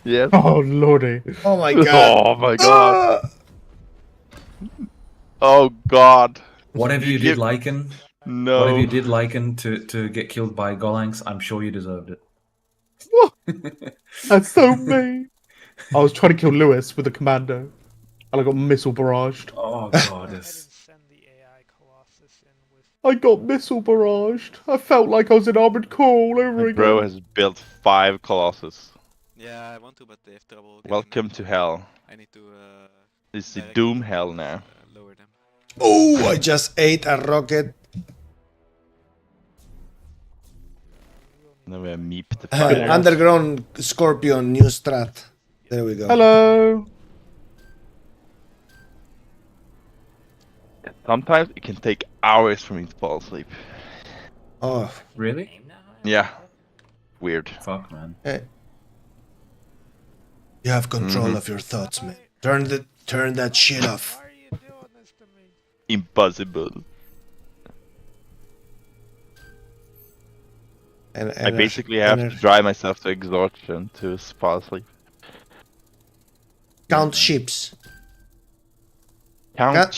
Yes. Oh lordy. Oh my god. Oh my god. Oh god. Whatever you did, Lycan. No. Whatever you did, Lycan, to get killed by Golanx, I'm sure you deserved it. That's so mean. I was trying to kill Lewis with a commando, and I got missile barraged. Oh god, I got missile barraged. I felt like I was in Armored Core all over again. Bro has built 5 Colossus. Yeah, I want to, but they have trouble. Welcome to hell. I need to. It's the Doom hell now. Lower them. Oh, I just ate a rocket. Now we meep the fire. Underground Scorpion, new strat. There we go. Hello. Sometimes it can take hours for me to fall asleep. Oh, really? Yeah. Weird. Fuck, man. Hey. You have control of your thoughts, man. Turn that shit off. Impossible. I basically have to drive myself to exhaustion to fall asleep. Count ships. Count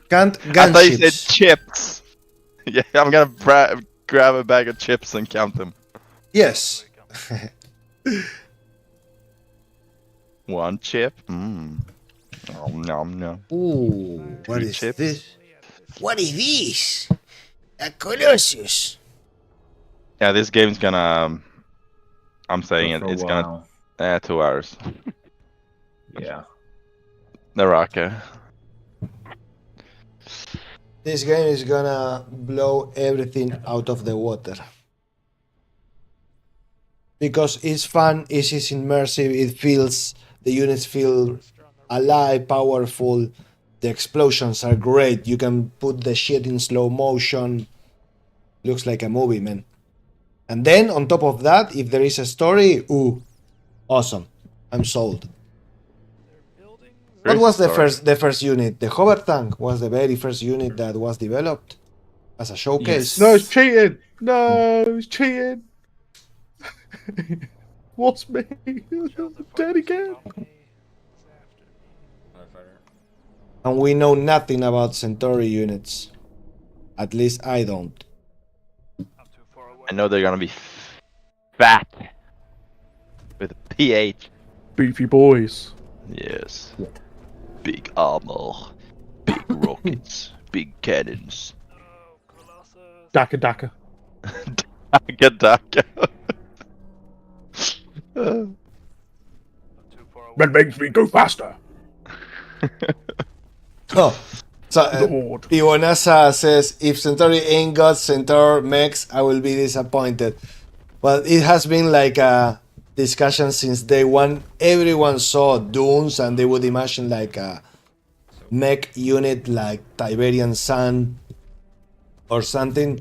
Count I gun thought you said ships. chips. Yeah, I'm gonna grab a bag of chips and count them. Yes. 1 chip. Nom nom nom. Ooh, what 3 is chips. this? What is this? A Colossus. Yeah, this game's gonna. I'm saying it. For a It's while. gonna. 2 hours. Yeah. Naraka. This game is gonna blow everything out of the water. Because it's fun, it is immersive, the units feel alive, powerful, the explosions are great, you can put the shit in slow motion. Looks like a movie, man. And then, on top of that, if there is a story, ooh, Awesome. I'm sold. What Great was the start. first unit? The hover tank was the very first unit that was developed as a showcase. No, it's cheating. No, it's cheating. What's me? Dead again. And we know nothing about Centauri units. At least I don't. I know they're gonna be fat with a PH. Beefy boys. Yes. Big armor, big rockets, big cannons. Daka Daka. Daka. That makes me go faster. Oh, so Iwanasa says, if Centauri ain't got Centaur mechs, I will be disappointed. Well, it has been like a discussion since day one. Everyone saw Dunes and they would imagine like a mech unit like Tiberian Sun or something.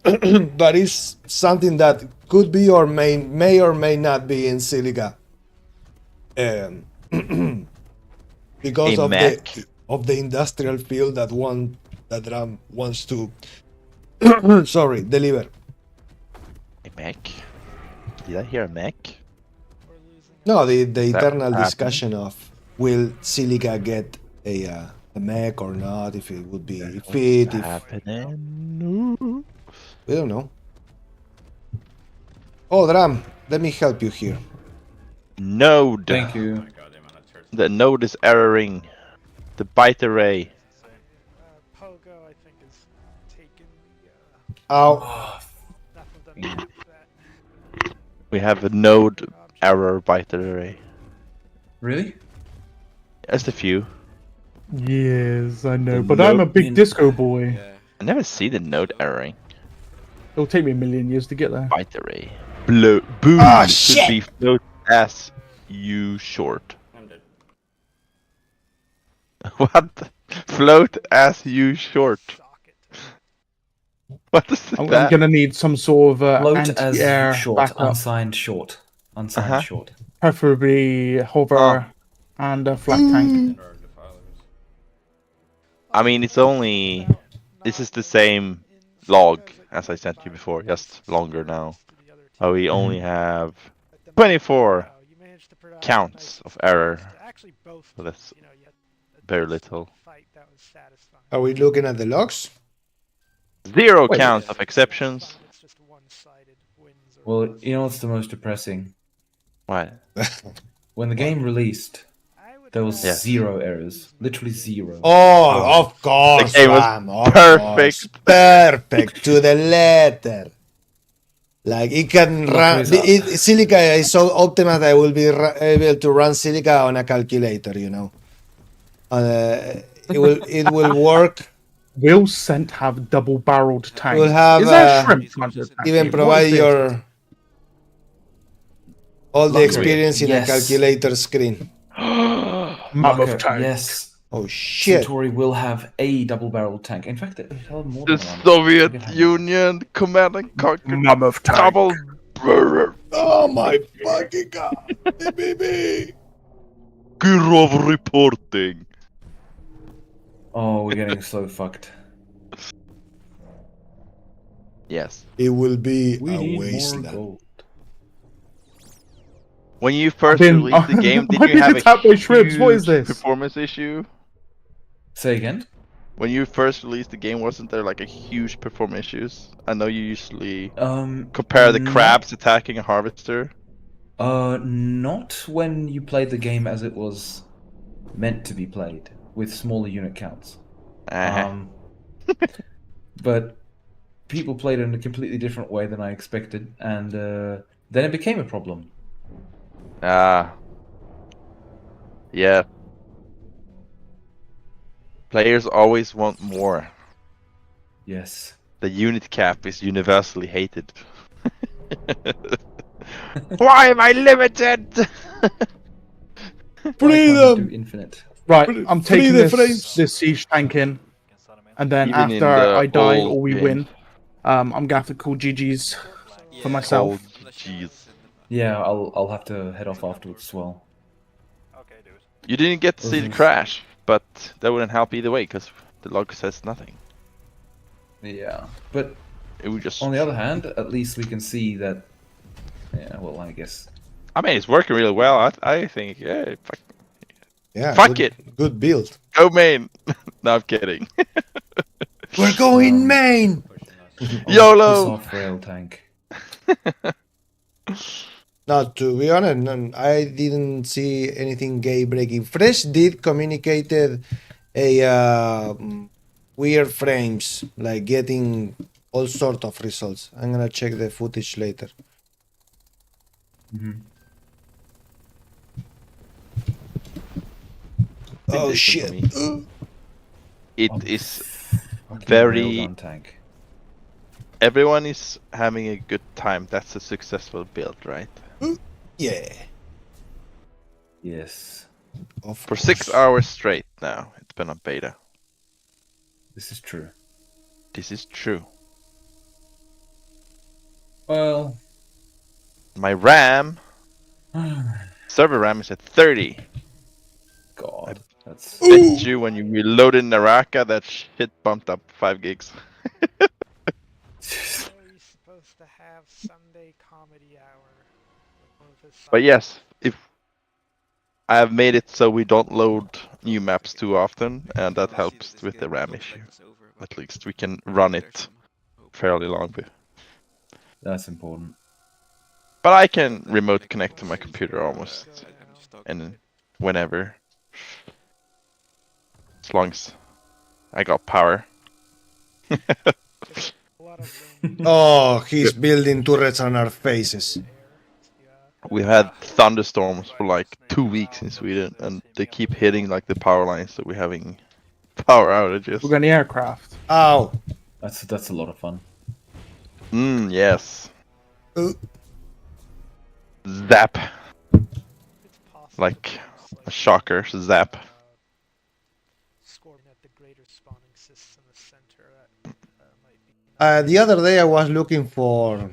But it's something that could be or may or may not be in Silica. Because of the industrial field that Dram wants to deliver. A mech? Did I hear a mech? No, the eternal discussion of will Silica get a mech or not, if it would be fit, happening? We don't know. Oh, Dram, let me help you here. Node. Thank you. The node is erroring. The byte array. Pogo, I think, is taken Ow. We have a node error byte array. Really? Just a few. Yes, I know, but I'm a big disco boy. I never see the node erroring. It'll take me a million years to get there. Byte array. Boom. Ah, Should shit! be float as you short. What? Float as you short. What is that? I'm gonna need some sort of Float anti-air as short, backup, unsigned short. Unsigned short. preferably hover and a flat tank. I mean, it's only... This is the same log as I sent you before, just longer now. We only have 24 counts of error. So that's very little. Are we looking at the logs? 0 counts of exceptions. Well, you know what's the most depressing? What? When the game released, there was Yes. 0 errors. Literally 0. Oh, of course, The game was Ram, of perfect. course. Perfect to the letter. Like it can run. Silica is so optimized that I will be able to run Silica on a calculator. You know, it will work. Will Cent have double-barreled tanks? We'll have Is there shrimp tanks? even What provide is this? your all the Luckily, experience in yes. a calculator screen. Mammoth Marker, tank. yes. Oh shit! Centauri will have a double-barreled tank. In fact, it held more The than one. Soviet Union command and conquer Mammoth tank. double. Oh my fucking god! baby. Kirov reporting. Oh, we're getting so fucked. Yes. It will be We a need more wasteland. gold. When you first been- released the game, I've did you been have a attacked by shrimps. huge What is this? performance issue? Say again? When you first released the game, wasn't there like a huge performance issues? I know you usually compare the no. crabs attacking a harvester. Not when you played the game as it was meant to be played, with smaller unit counts. But people played it in a completely different way than I expected, and then it became a problem. Yeah. Players always want more. Yes. The unit cap is universally hated. Why am I limited? Do infinite. Right, I'm Free taking the frames. this siege tank in, and then Even in after the I die old or we game. win, I'm gonna have to call GG's for myself. Jeez. Yeah, I'll have to head off afterwards as well. You didn't get to see the crash, but that wouldn't help either way because the log says nothing. Yeah, but it would just. On the other hand, at least we can see that. Yeah, well, I guess. I mean, it's working really well. I think. Yeah. Yeah. Fuck good, it. Good build. Go main. No, I'm kidding. We're going main. YOLO. Piss off, rail tank. No, to be honest, I didn't see anything gay breaking. Fresh did communicated a weird frames, like getting all sort of results. I'm gonna check the footage later. Oh shit! It is very. Tank. Everyone is having a good time. That's a successful build, right? Yeah. Yes. For 6 hours straight now, it's been on beta. This is true. This is true. Well, my RAM, server RAM is at 30. God, that's. I bet you when you reloaded Naraka, that shit bumped up 5 gigs. Supposed to have Sunday comedy hour. But yes, if I have made it so we don't load new maps too often, and that helps with the RAM issue. At least we can run it fairly long. That's important. But I can remote connect to my computer almost, and whenever, as long as I got power. Oh, he's building turrets on our faces. We had thunderstorms for like 2 weeks in Sweden, and they keep hitting like the power lines, so we're having power outages. We're getting aircraft. Ow! That's a lot of fun. Yes. Zap. Like a shocker, zap. The other day I was looking for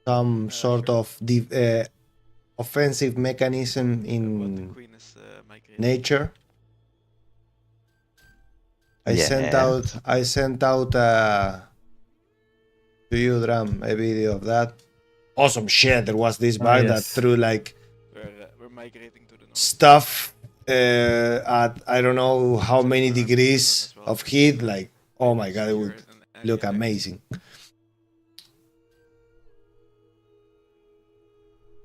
some sort of offensive mechanism in nature. I sent out to you, Dram, a video of that. Awesome shit. There was this bug that threw like stuff at I don't know how many degrees of heat. Like, oh my god, it would look amazing.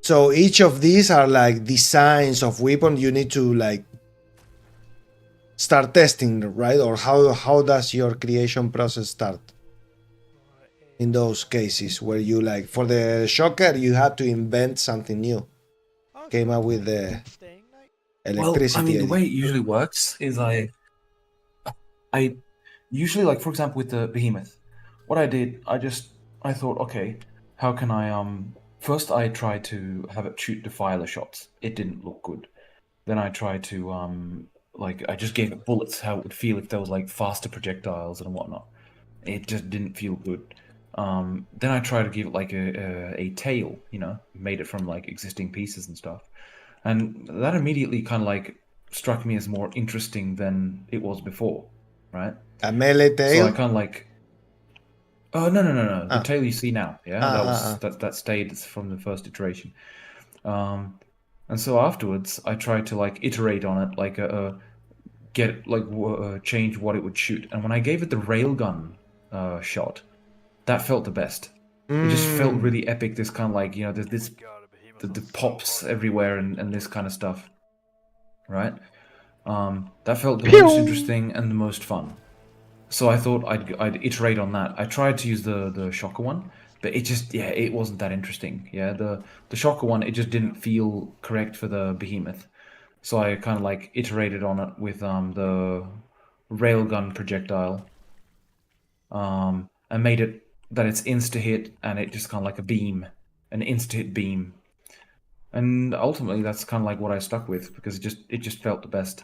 So each of these are like designs of weapon you need to like start testing, right? Or how does your creation process start? In those cases where you like, for the shocker, you had to invent something new. Came up with the electricity. Well, I mean, the way it usually works is I usually, like, for example, with the Behemoth, what I did, I thought, okay, how can I, first I tried to have it shoot defiler shots. It didn't look good. Then I tried to, I just gave it bullets, how it would feel if there was, like, faster projectiles and whatnot. It just didn't feel good. Then I tried to give it, like, a tail, you know, made it from, like, existing pieces and stuff. And that immediately kind of, like, struck me as more interesting than it was before, right? A melee tail? So I kind of like... Oh, no. The tail you see now, yeah? That stayed from the first iteration. And so afterwards, I tried to, like, iterate on it, like, change what it would shoot. And when I gave it the railgun shot, that felt the best. It just felt really epic, this kind of, like, you know, there's the pops everywhere and this kind of stuff, right? That felt the most interesting and the most fun. So I thought I'd iterate on that. I tried to use the shocker one, but it just, it wasn't that interesting. Yeah, the shocker one, it just didn't feel correct for the Behemoth. So I kind of like iterated on it with the railgun projectile, and made it that it's insta-hit and it just kind of like a beam, an insta-hit beam. And ultimately that's kind of like what I stuck with because it just felt the best.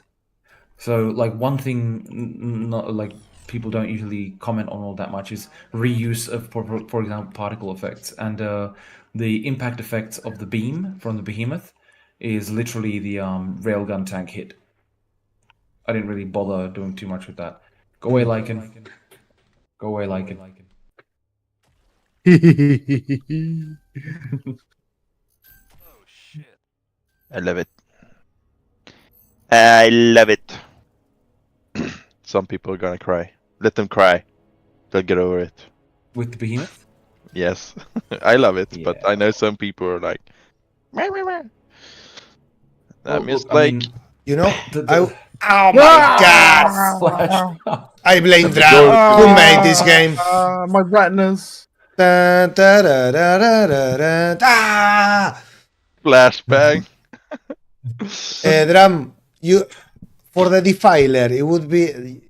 So like one thing, not like people don't usually comment on all that much is reuse of, for example, particle effects. And the impact effects of the beam from the Behemoth is literally the railgun tank hit. I didn't really bother doing too much with that. Go away, Lycan. Go away, Lycan. I love it. I love it. Some people are gonna cry. Let them cry. They'll get over it. With the Behemoth? Yes. I love it, but I know some people are like... Meh, meh, meh. I'm just like... You know, Oh my god! I blame Dram. Who made this game? My retinas. Da, da, da, da, da, da, da. Flashbang. Dram, you for the defiler, it would be.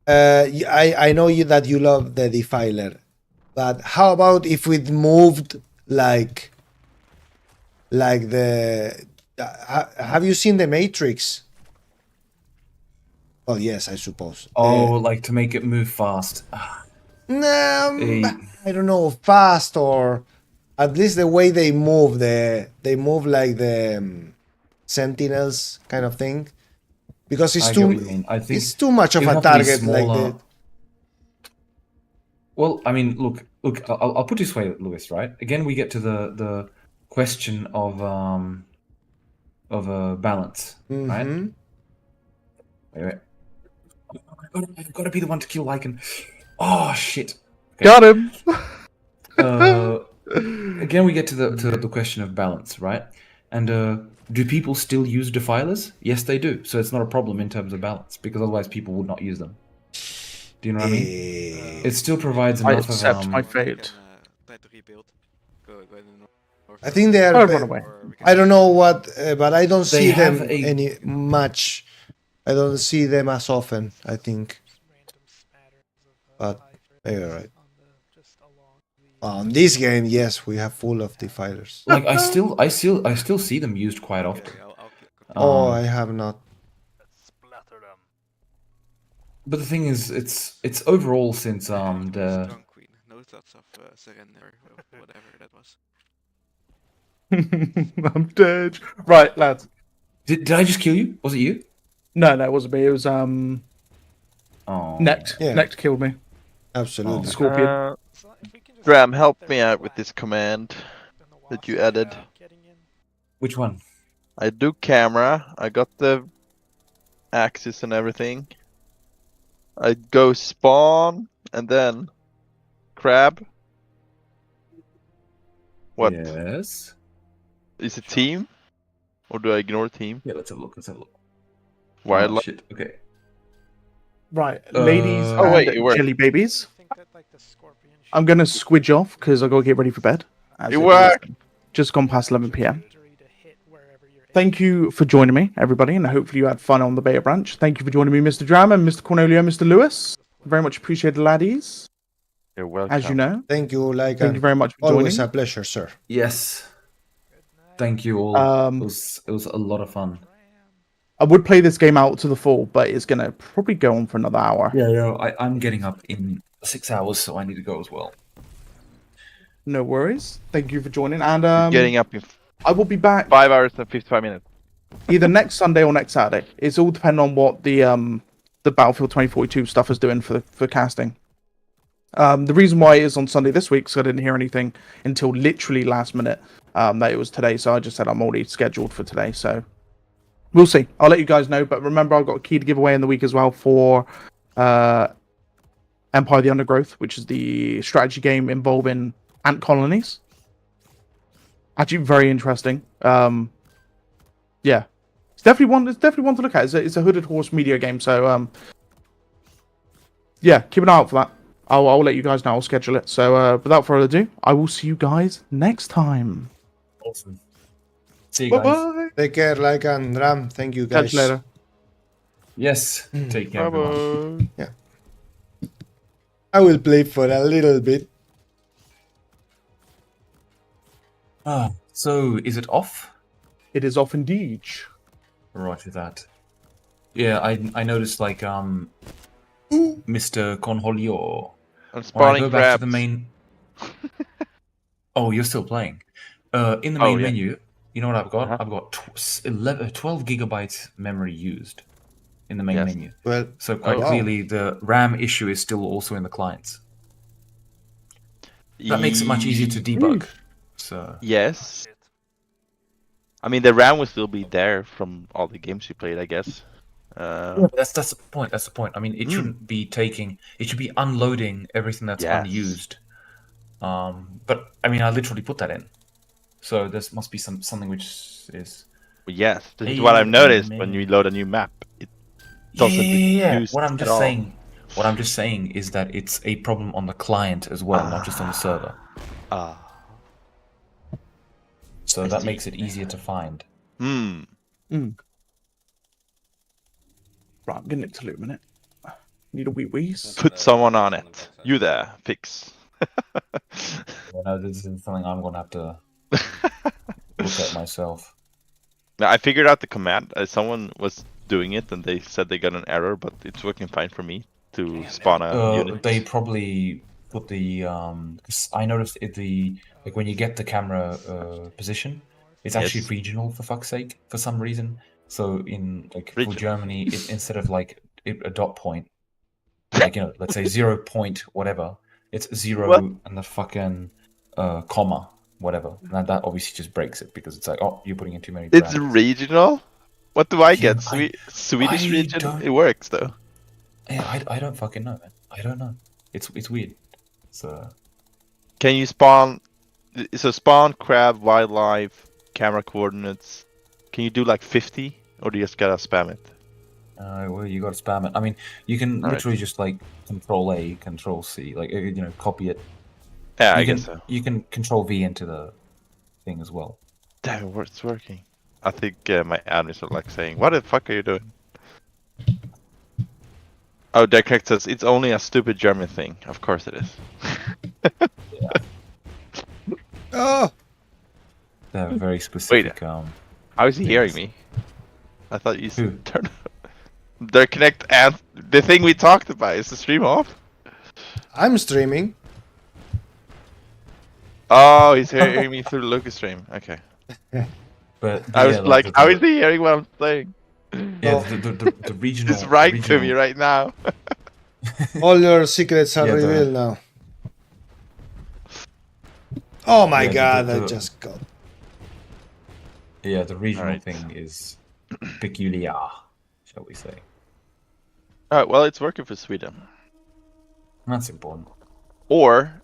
I know you that you love the defiler, but how about if we moved like the? Have you seen the Matrix? Oh yes, I suppose. Oh, like to make it move fast. I don't know, fast or at least the way they move. They move like the Sentinels kind of thing, because it's it's too much of a target. Like the. Well, I mean, look. I'll put it this way, Lewis. Right? Again, we get to the question of balance, right? Wait. I've got to be the one to kill Lycan. Oh shit! Okay. Got him. Again, we get to the question of balance, right? And do people still use defilers? Yes, they do. So it's not a problem in terms of balance, because otherwise people would not use them. Do you know what I mean? It still provides enough I accept my fate. I think they are. Run away. I don't know what, but I don't see them have a- any much. I don't see them as often, I think. But you're right. On this game, yes, we have full of defilers. Like I still see them used quite often. I have not. But the thing is, it's overall since the. No thoughts of surrender or whatever that was. I'm dead. Right, lads. Did I just kill you? Was it you? No, it wasn't me. It was Next. Yeah. Next killed me. Absolutely. Scorpion. Dram, help me out with this command that you added. Which one? I do camera. I got the axis and everything. I go spawn and then crab. What? Yes. Is it team? Or do I ignore team? Yeah, let's have a look. Wildlife. Oh, shit. Okay. Right, ladies Oh, and wait, it worked. jelly babies. I'm gonna squidge off because I gotta get ready for bed. It worked. Just gone past 11 p.m. Thank you for joining me, everybody, and hopefully you had fun on the beta branch. Thank you for joining me, Mr. Dram and Mr. Cornelio, Mr. Lewis. Very much appreciate the laddies. You're welcome. As you know. Thank you, like. Thank you very much for Always joining. a pleasure, sir. Yes. Thank you all. It was a lot of fun. I would play this game out to the full, but it's gonna probably go on for another hour. Yeah. I'm getting up in 6 hours, so I need to go as well. No worries. Thank you for joining, and Getting up in I will be back 5 hours and 55 minutes. either next Sunday or next Saturday. It's all depending on what the Battlefield 2042 stuff is doing for casting. The reason why it is on Sunday this week, so I didn't hear anything until literally last minute that it was today. So I just said I'm already scheduled for today. So we'll see. I'll let you guys know. But remember, I've got a key to give away in the week as well for Empire: The Undergrowth, which is the strategy game involving ant colonies. Actually, very interesting. Yeah, it's definitely one. It's definitely one to look at. It's a Hooded Horse media game. So yeah, keep an eye out for that. I'll let you guys know. I'll schedule it. So without further ado, I will see you guys next time. Awesome. See you guys. Bye-bye. Take care, like and Dram. Thank you, guys. Catch you later. Yes. Take care, everyone. Yeah. I will play for a little bit. So is it off? It is off indeed. Roger that. Yeah, I noticed like Mr. Conholio. I'm When I spawning go back to the crabs. main. Oh, you're still playing. In the Oh, main yeah. menu, you know what I've got? Uh-huh. I've got 12 gigabytes memory used in the main Yes. menu. Well, So quite wow. clearly, the RAM issue is still also in the clients. That makes it much easier to debug. So Yes. I mean, the RAM will still be there from all the games you played, I guess. yeah, but that's the point. That's the point. I mean, it shouldn't be taking. It should be unloading everything that's Yes. unused. But I mean, I literally put that in. So there must be something which is. Yes, this is what I've noticed when you load a new map. It doesn't Yeah. reduce What I'm at just all. saying. What I'm just saying is that it's a problem on the client as well, not just on the server. So that makes it easier to find. Right, I'm getting it to loot a minute. Need a wee wheeze. Put someone on it. You there, fix. This is something I'm gonna have to look at myself. Now, I figured out the command. Someone was doing it and they said they got an error, but it's working fine for me to spawn a unit. They probably put the 'cause I noticed like when you get the camera position, it's actually regional for fuck's sake for some reason. So in like for Germany, instead of like a dot point, like let's say 0 point whatever, it's 0 and the fucking comma whatever. And that obviously just breaks it because it's like, oh, you're putting in too many. It's regional. What do I get? Swedish region. It works though. Yeah, I don't fucking know, man. I don't know. It's weird. So can you spawn? So spawn crab, wildlife, camera coordinates. Can you do like 50, or do you just gotta spam it? Well, you gotta spam it. I mean, you can literally just like Control A, Control C, like copy it. Yeah, I guess so. You can Control V into the thing as well. Damn, it's working. I think my admins are like saying, "What the fuck are you doing?" Oh, Deckheck says it's only a stupid German thing. Of course it is. Oh, they're very specific. Wait, how is he hearing me? I thought you turned. Their Connect and the thing we talked about. Is the stream off? I'm streaming. Oh, he's hearing me through the Lucas stream. Okay. But I was like, how is he hearing what I'm saying? Yeah, the regional. Just write to me right now. All your secrets are revealed now. Oh my god, I just got. Yeah, the regional thing is peculiar, shall we say? Alright, well, it's working for Sweden. That's important. Or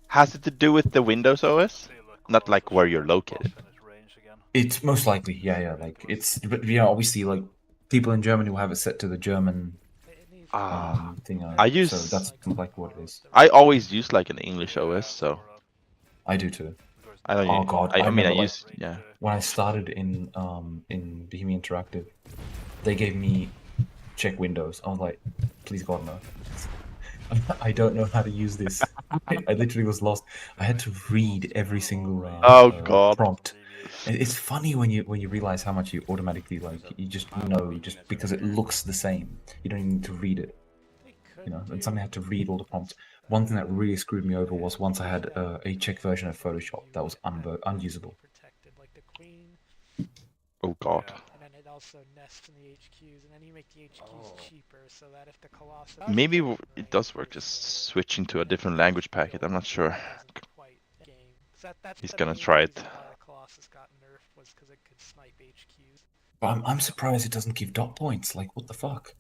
has it to do with the Windows OS? Not like where you're located. It's most likely, yeah. Like it's, but obviously, like people in Germany will have it set to the German thing. I use. So that's like what it is. I always use like an English OS, so. I do too. I don't. Oh god, I mean, I remember, use. Yeah. When I started in Bohemia Interactive, they gave me check Windows. I was like, please God no. I don't know how to use this. I literally was lost. I had to read every single prompt. It's funny when you realize how much you automatically you just because it looks the same. You don't even need to read it. And suddenly I had to read all the prompts. One thing that really screwed me over was once I had a Czech version of Photoshop that was unusable. Oh god. And then it also nests in the HQs, and then you make the HQs cheaper, so that if the Colossus... Maybe it does work, just switching to a different language packet. I'm not sure. He's gonna try it. Colossus got nerfed was because it could snipe HQs. But I'm surprised it doesn't give dot points. Like, what the fuck?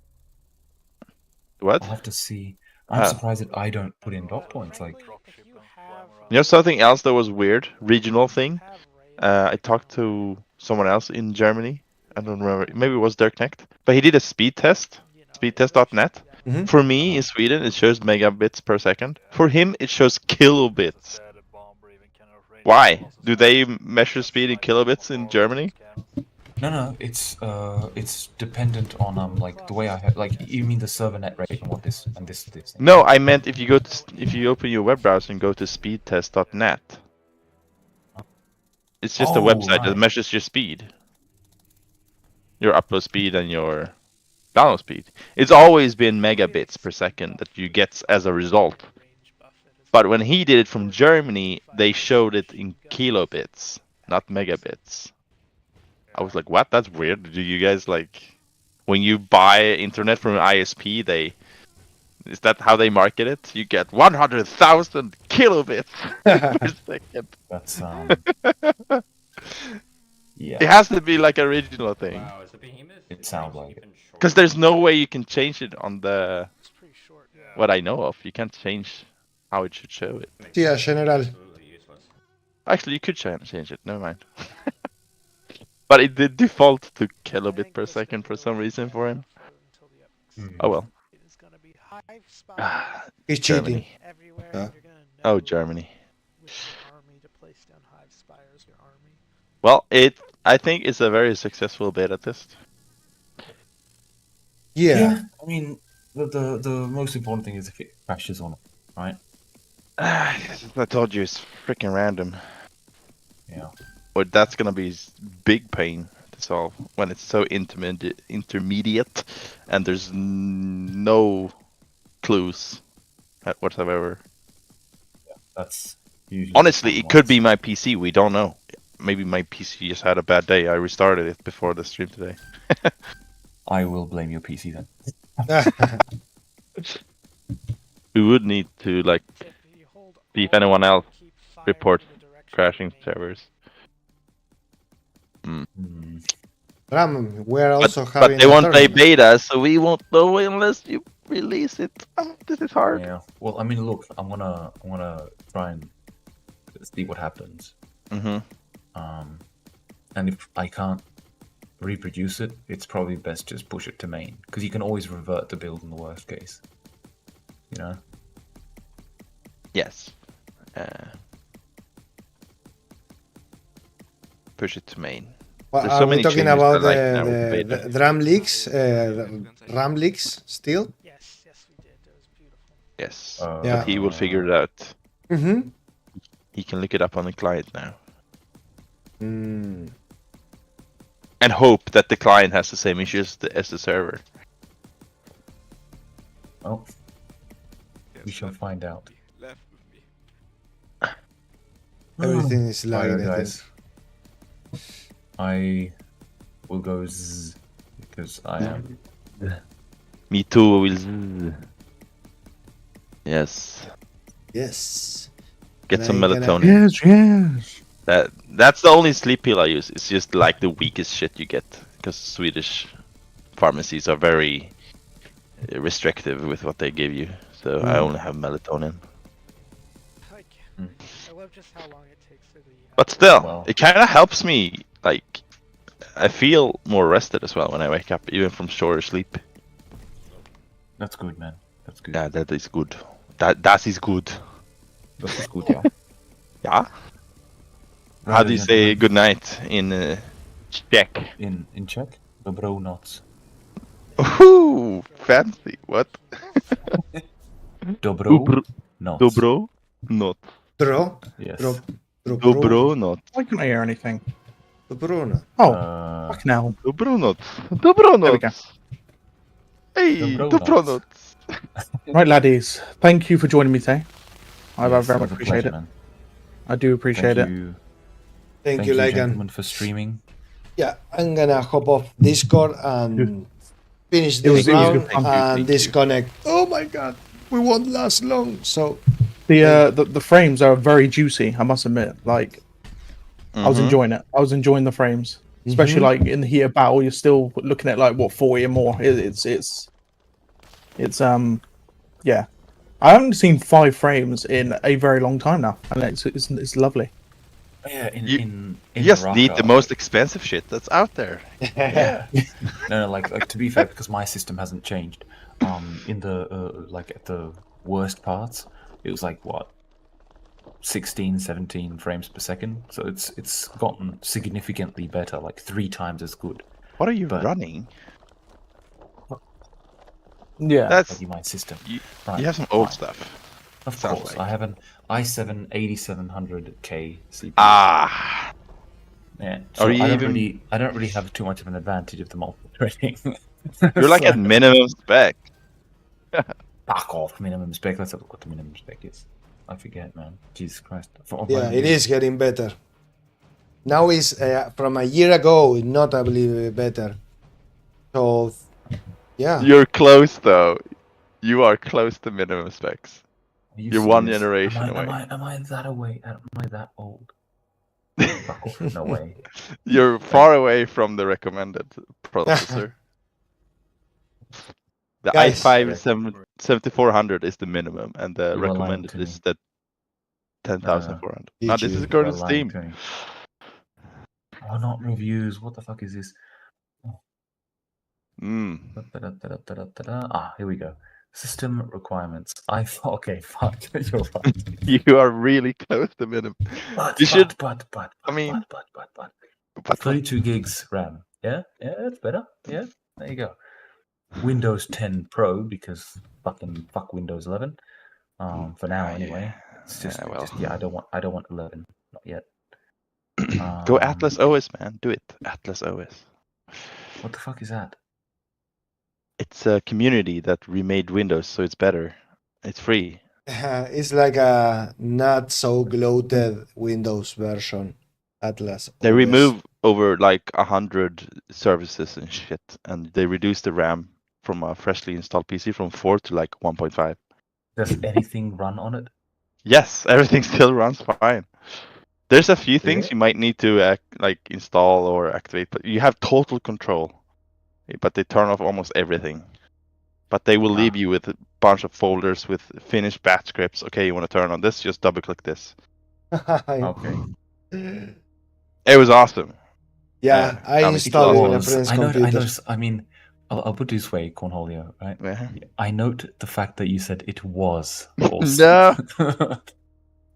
What? I'll have to see. I'm surprised that I don't put in dot points. Like, you know something else that was weird? Regional thing. I talked to someone else in Germany. I don't remember. Maybe it was Dirk Knecht. But he did a speed test. Speedtest.net. For me in Sweden, it shows megabits per second. For him, it shows kilobits. Why? Do they measure speed in kilobits in Germany? No. It's dependent on like the way I have. Like, you mean the server net rate and what this and this. No, I meant if you open your web browser and go to speedtest.net. It's just a website that measures your speed. Your upload speed and your download speed. It's always been megabits per second that you get as a result. But when he did it from Germany, they showed it in kilobits, not megabits. I was like, what? That's weird. Do you guys like, when you buy internet from an ISP, is that how they market it? You get 100,000 kilobits per second. That's yeah. It has to be like a original thing. Wow, is the Behemoth? It sounds like it. Because there's no way you can change it on the. What I know of, you can't change how it should show it. Yeah, general. Actually, you could change it. Never mind. But it did default to kilobit per second for some reason for him. Oh well. He's Germany. cheating. Oh, Germany. Well, I think it's a very successful beta test. Yeah. I mean, the most important thing is if it crashes or not, right? I told you it's freaking random. Yeah. But that's gonna be big pain to solve when it's so intermediate, and there's no clues whatsoever. Yeah, that's usually. Honestly, it could be my PC. We don't know. Maybe my PC just had a bad day. I restarted it before the stream today. I will blame your PC then. We would need to like see if anyone else reports crashing servers. Dram, we're also but having. they a won't play tournament. beta, so we won't know unless you release it. Oh, this is hard. Yeah. Well, I mean, look, I'm gonna try and see what happens. And if I can't reproduce it, it's probably best just push it to main, because you can always revert the build in the worst case. You know. Yes. Push it to main. Well, There's are so we many talking changes about I like now with the beta. Dram leaks? RAM leaks still? Yes, we did. It was beautiful. Yes. Yeah. But he will figure it out. Mm-hmm. He can look it up on the client now. Mm. And hope that the client has the same issues as the server. Well, we shall find out. Everything is Right, lagging, I guys. I will go zzz, because I am. Me too will. Yes. Yes. Get some And I melatonin. Yes. That's the only sleep pill I use. It's just like the weakest shit you get, because Swedish pharmacies are very restrictive with what they give you. So I only have melatonin. I love just how long it takes for the. But still, it kind of helps me. Like, I feel more rested as well when I wake up, even from shorter sleep. That's good, man. That's good. Yeah, that is good. That is good. That is good, yeah. Yeah. How do you say good night in Czech? In Czech? Dobronoc. Ooh, fancy. What? Dobronoc. Dobronoc. Dro? Yes. Dobronoc. Why can't I hear anything? Dobrona. Oh, fuck now. Dobronoc. There we go. Hey, Dobronoc. Right, laddies. Thank you for joining me today. I Yes, very it much was a appreciate pleasure, it. man. I do appreciate it. Thank you, Lycan. gentlemen, for streaming. Yeah, I'm gonna hop off Discord and finish It was this round good fun. and disconnect. Oh my god, we won't last long. So The frames are very juicy, I must admit. Like, I was enjoying it. I was enjoying the frames, especially like in the heat of battle. You're still looking at like what 40 and more. It's yeah. I haven't seen 5 frames in a very long time now, and it's lovely. Yeah, you just need the most expensive shit that's out there. Yeah. No, like to be fair, because my system hasn't changed. In the like at the worst parts, it was like what 16, 17 frames per second. So it's gotten significantly better, like 3 times as good. What are you running? Yeah, that's my system. You Right. have some old stuff. Of course, I have an i7 8700K CPU. Ah, Yeah. So Or you I even don't really have too much of an advantage of the multi-threading. you're like at minimum spec. Fuck off, minimum spec. Let's have a look what the minimum spec is. I forget, man. Jesus Christ. Yeah, it is getting better. Now is from a year ago, notably better. So, yeah. You're close though. You are close to minimum specs. Are you You're one serious? generation Am away. I that away? Am I that old? Fuck off, no way. You're far away from the recommended processor. The Guys. i5 7400 is the minimum, and the You are lying recommended to me. is the 10400. GG. Now this is You according are to lying Steam. to me. Oh, not reviews. What the fuck is this? Ah, here we go. System requirements. Okay, fuck. You're right. You are really close to minimum. You should. I mean, 32 gigs RAM. Yeah, that's better. Yeah, there you go. Windows 10 Pro because fuck Windows 11. For now anyway. It's just I don't want 11. Not yet. Go Atlas OS, man. Do it. Atlas OS. What the fuck is that? It's a community that remade Windows, so it's better. It's free. It's like a not so gloated Windows version. Atlas. They OS. remove over like 100 services and shit, and they reduce the RAM from a freshly installed PC from 4 to like 1.5. Does anything run on it? Yes, everything still runs fine. There's a few things you might need to like install or activate, but you have total control. But they turn off almost everything. But they will leave you with a bunch of folders with finished batch scripts. Okay, you want to turn on this? Just double click this. Okay. It was awesome. Yeah, I installed it in a friend's computer. I mean, I'll put it this way, Cornholio, right? I note the fact that you said it was awesome. No.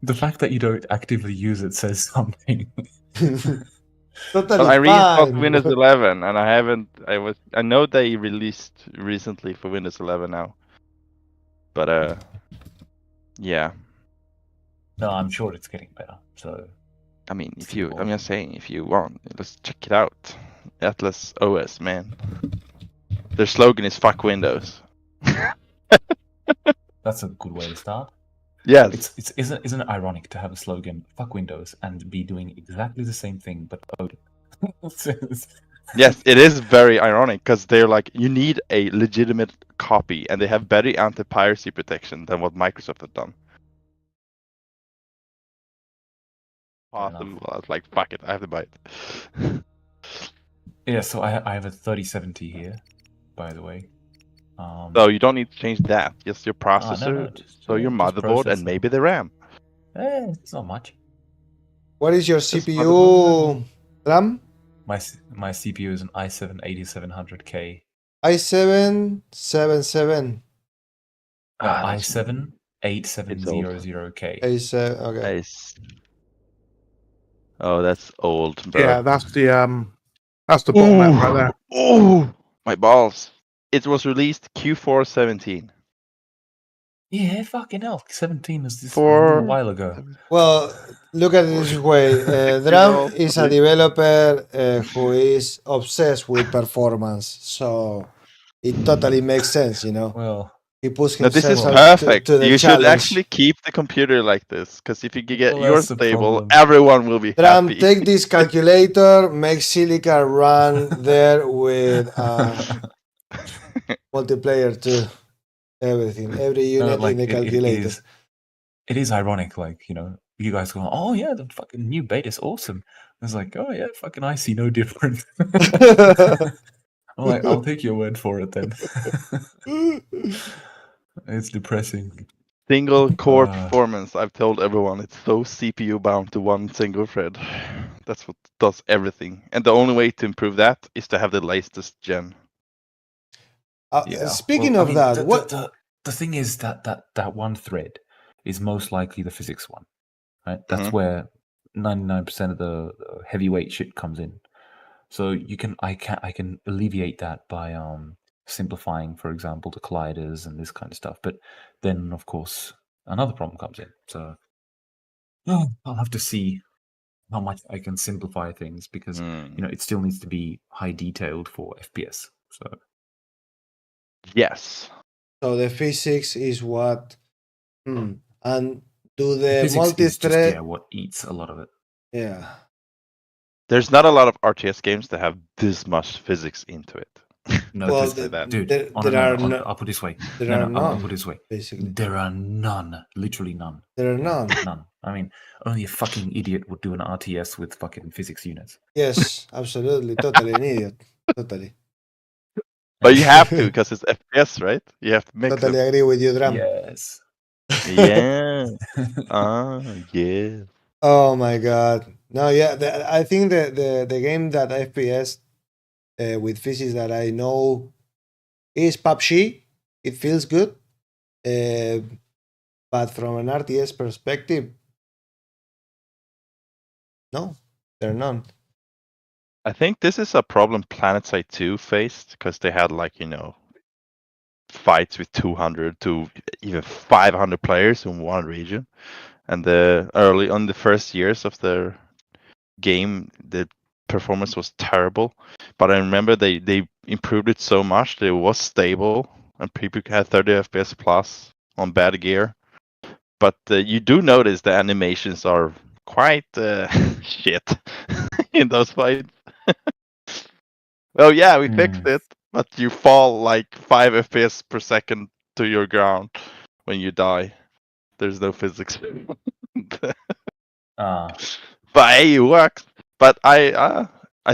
The fact that you don't actively use it says something. Totally I reinstalled fine. Windows 11, and I haven't. I know they released recently for Windows 11 now, but yeah. No, I'm sure it's getting better. So, I mean, I'm just saying, if you want, let's check it out. Atlas OS, man. Their slogan is "Fuck Windows." That's a good way to start. Yes. Isn't it ironic to have a slogan "Fuck Windows" and be doing exactly the same thing but code? Yes, it is very ironic because they're like, you need a legitimate copy, and they have better anti-piracy protection than what Microsoft have done. Awesome. Well, I was like, fuck it, I have to buy it. Yeah, so I have a 3070 here, by the way. So you don't need to change that. Just your processor, your motherboard, and maybe the RAM. It's not much. What is your CPU, Dram? My CPU is an i7 8700K. i7 77. i7 8700K. i7, okay. Oh, that's old, bro. Yeah, that's the bottleneck right there. Oh, my balls. It was released Q4 17. Yeah, fucking hell. 17 was just a little while ago. Well, look at it this way. Dram is a developer who is obsessed with performance. So it totally makes sense, you know. Well, he puts No, this is himself perfect. to the You challenge. should actually keep the computer like this, because if you can get Well, yours that's the stable, problem. everyone will be Dram, happy. take this calculator, make Silica run there with multiplayer too. Everything, every unit in the calculator. It is ironic, like, you know, you guys go, oh yeah, the fucking new beta is awesome. It's like, oh yeah, fucking I see no difference. I'm like, I'll take your word for it then. It's depressing. Single core performance, I've told everyone, it's so CPU bound to one single thread. That's what does everything. And the only way to improve that is to have the latest gen. Speaking of that, the thing is that one thread is most likely the physics one, right? That's where 99% of the heavyweight shit comes in. So I can alleviate that by simplifying, for example, the colliders and this kind of stuff. But then, of course, another problem comes in. So I'll have to see how much I can simplify things because Hmm. you know it still needs to be high detailed for FPS. So Yes. So the physics is what, and do the the physics is just multi-thread? what eats a lot of it. Yeah. There's not a lot of RTS games that have this much physics into it. No, Well, Say that. dude. there No. are no, I'll put it this way. there No, are I'll none, put it this way. basically. There are none. Literally none. There are Yeah, none. None. I mean, only a fucking idiot would do an RTS with fucking physics units. Yes, absolutely, totally an idiot, totally. But you have to because it's FPS, right? You have to mix Totally it. agree with you, Dram. Yes. Yeah. Yeah. Oh my god. No, yeah, I think the game that FPS with physics that I know is PUBG. It feels good. But from an RTS perspective, no, there are none. I think this is a problem PlanetSide 2 faced because they had like, fights with 200 to even 500 players in one region. And early on the first years of their game, the performance was terrible. But I remember they improved it so much that it was stable and people had 30 FPS plus on bad gear. But you do notice the animations are quite shit in those fights. Well, yeah, we fixed it, but you fall like 5 FPS per second to your ground when you die. There's no physics. But hey, it works. But I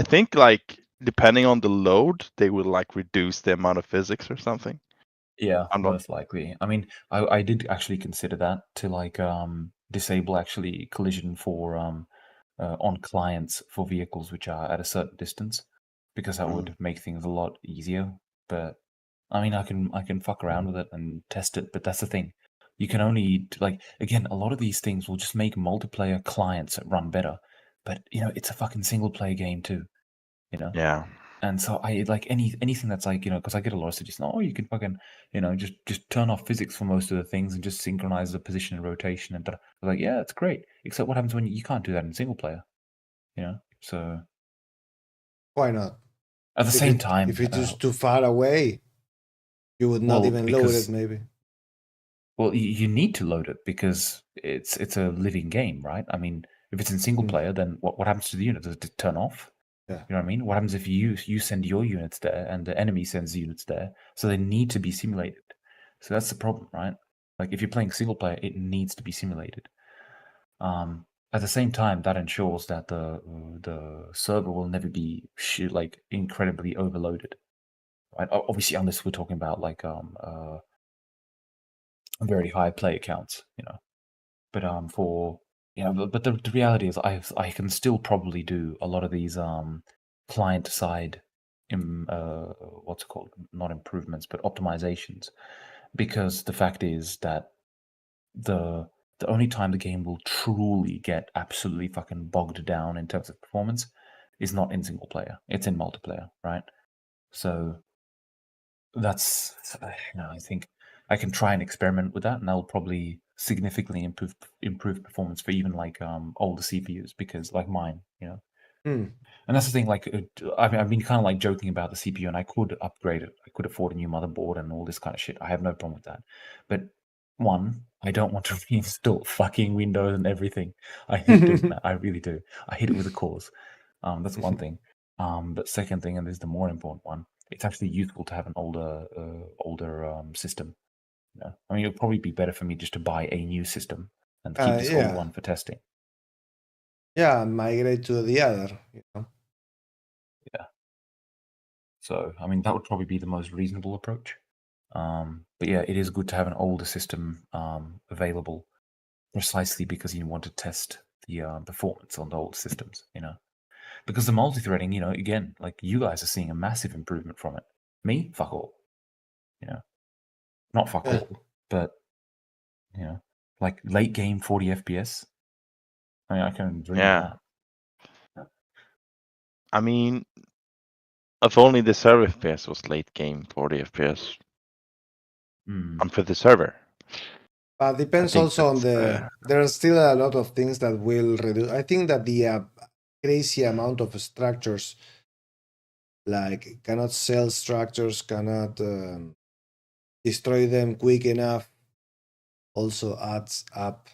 think like depending on the load, they will like reduce the amount of physics or something. Yeah, I'm not. most likely. I mean, I did actually consider that to like disable actually collision for on clients for vehicles which are at a certain distance, because that would make things a lot easier. But I mean, I can fuck around with it and test it, but that's the thing. You can only like again, a lot of these things will just make multiplayer clients run better, but you know, it's a fucking single player game too. You know. Yeah. And so I like anything that's like, because I get a lot of suggestions. Oh, you can fucking, just turn off physics for most of the things and just synchronize the position and rotation and. I was like, yeah, it's great. Except what happens when you can't do that in single player? So Why not? at the same time, if it is too far away, you would not even load it. Maybe. Well, you need to load it because it's a living game, right? I mean, if it's in single player, then what happens to the unit? Does it turn off? Yeah. You know what I mean? What happens if you send your units there and the enemy sends units there? So they need to be simulated. So that's the problem, right? Like if you're playing single player, it needs to be simulated. At the same time, that ensures that the server will never be like incredibly overloaded, right? Obviously, unless we're talking about like very high player counts, But for but the reality is, I can still probably do a lot of these client side, what's it called? Not improvements, but optimizations, because the fact is that the only time the game will truly get absolutely fucking bogged down in terms of performance is not in single player; it's in multiplayer, right? So that's I think I can try and experiment with that, and that'll probably significantly improve performance for even like older CPUs, because like mine, And that's the thing. Like, I've been kind of like joking about the CPU, and I could upgrade it. I could afford a new motherboard and all this kind of shit. I have no problem with that. But one, I don't want to reinstall fucking Windows and everything. I hate doing that. I really do. I hate it with a cause. That's one thing. But second thing, and this is the more important one, it's actually useful to have an older system. I mean, it'll probably be better for me just to buy a new system and keep this old one for testing. Yeah, migrate to the other. Yeah. So, I mean, that would probably be the most reasonable approach. But yeah, it is good to have an older system available, precisely because you want to test the performance on the old systems. Because the multi-threading, again, like you guys are seeing a massive improvement from it. Me, fuck all. Not fuck all, but like late game 40 FPS. I mean, I can dream of that. I mean, if only the server FPS was late game 40 FPS. I'm for the server. But depends also on the. There are still a lot of things that will reduce. I think that the crazy amount of structures, like cannot sell structures, cannot destroy them quick enough, also adds up.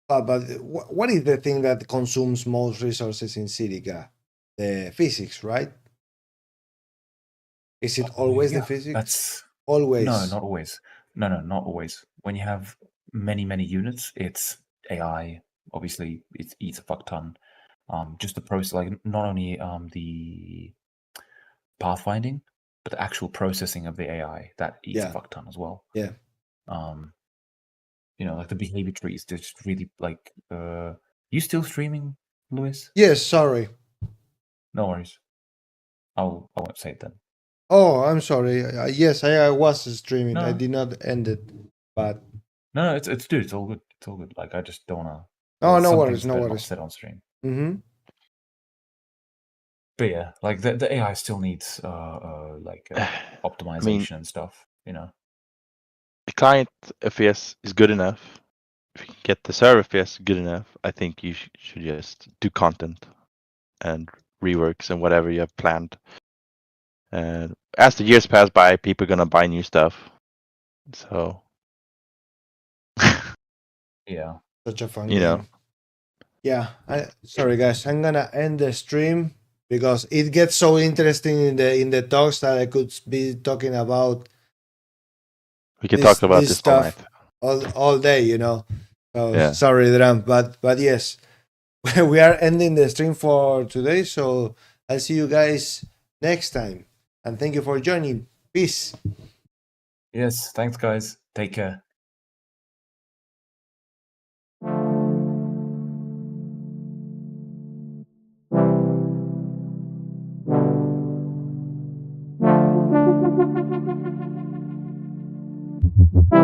But what is the thing that consumes most resources in Silica? The physics, right? Is it always the physics? That's always. No, not always. No, not always. When you have many units, it's AI. Obviously, it eats a fuck ton. Just the process, like not only the pathfinding, but the actual processing of the AI that eats a fuck ton as well. Yeah. Like the behavior trees, just really like. You still streaming, Luis? Yes. Sorry. No worries. I won't say it then. Oh, I'm sorry. Yes, I was streaming. I No. did not end it, but No, it's dude. It's all good. It's all good. Like I just don't wanna. Oh, no some worries, things no that are not worries. said on stream. Mm-hmm. But yeah, like the AI still needs optimization and stuff. The client FPS is good enough. If you can get the server FPS good enough, I think you should just do content and reworks and whatever you have planned. And as the years pass by, people are gonna buy new stuff. So yeah, such a fun you game. know. Yeah. Sorry guys, I'm gonna end the stream because it gets so interesting in the talks that I could be talking about. We can talk about this all night. all day, So Yeah. sorry, Dram, but yes, we are ending the stream for today. So I'll see you guys next time, and thank you for joining. Peace. Yes, thanks, guys. Take care. Thank you.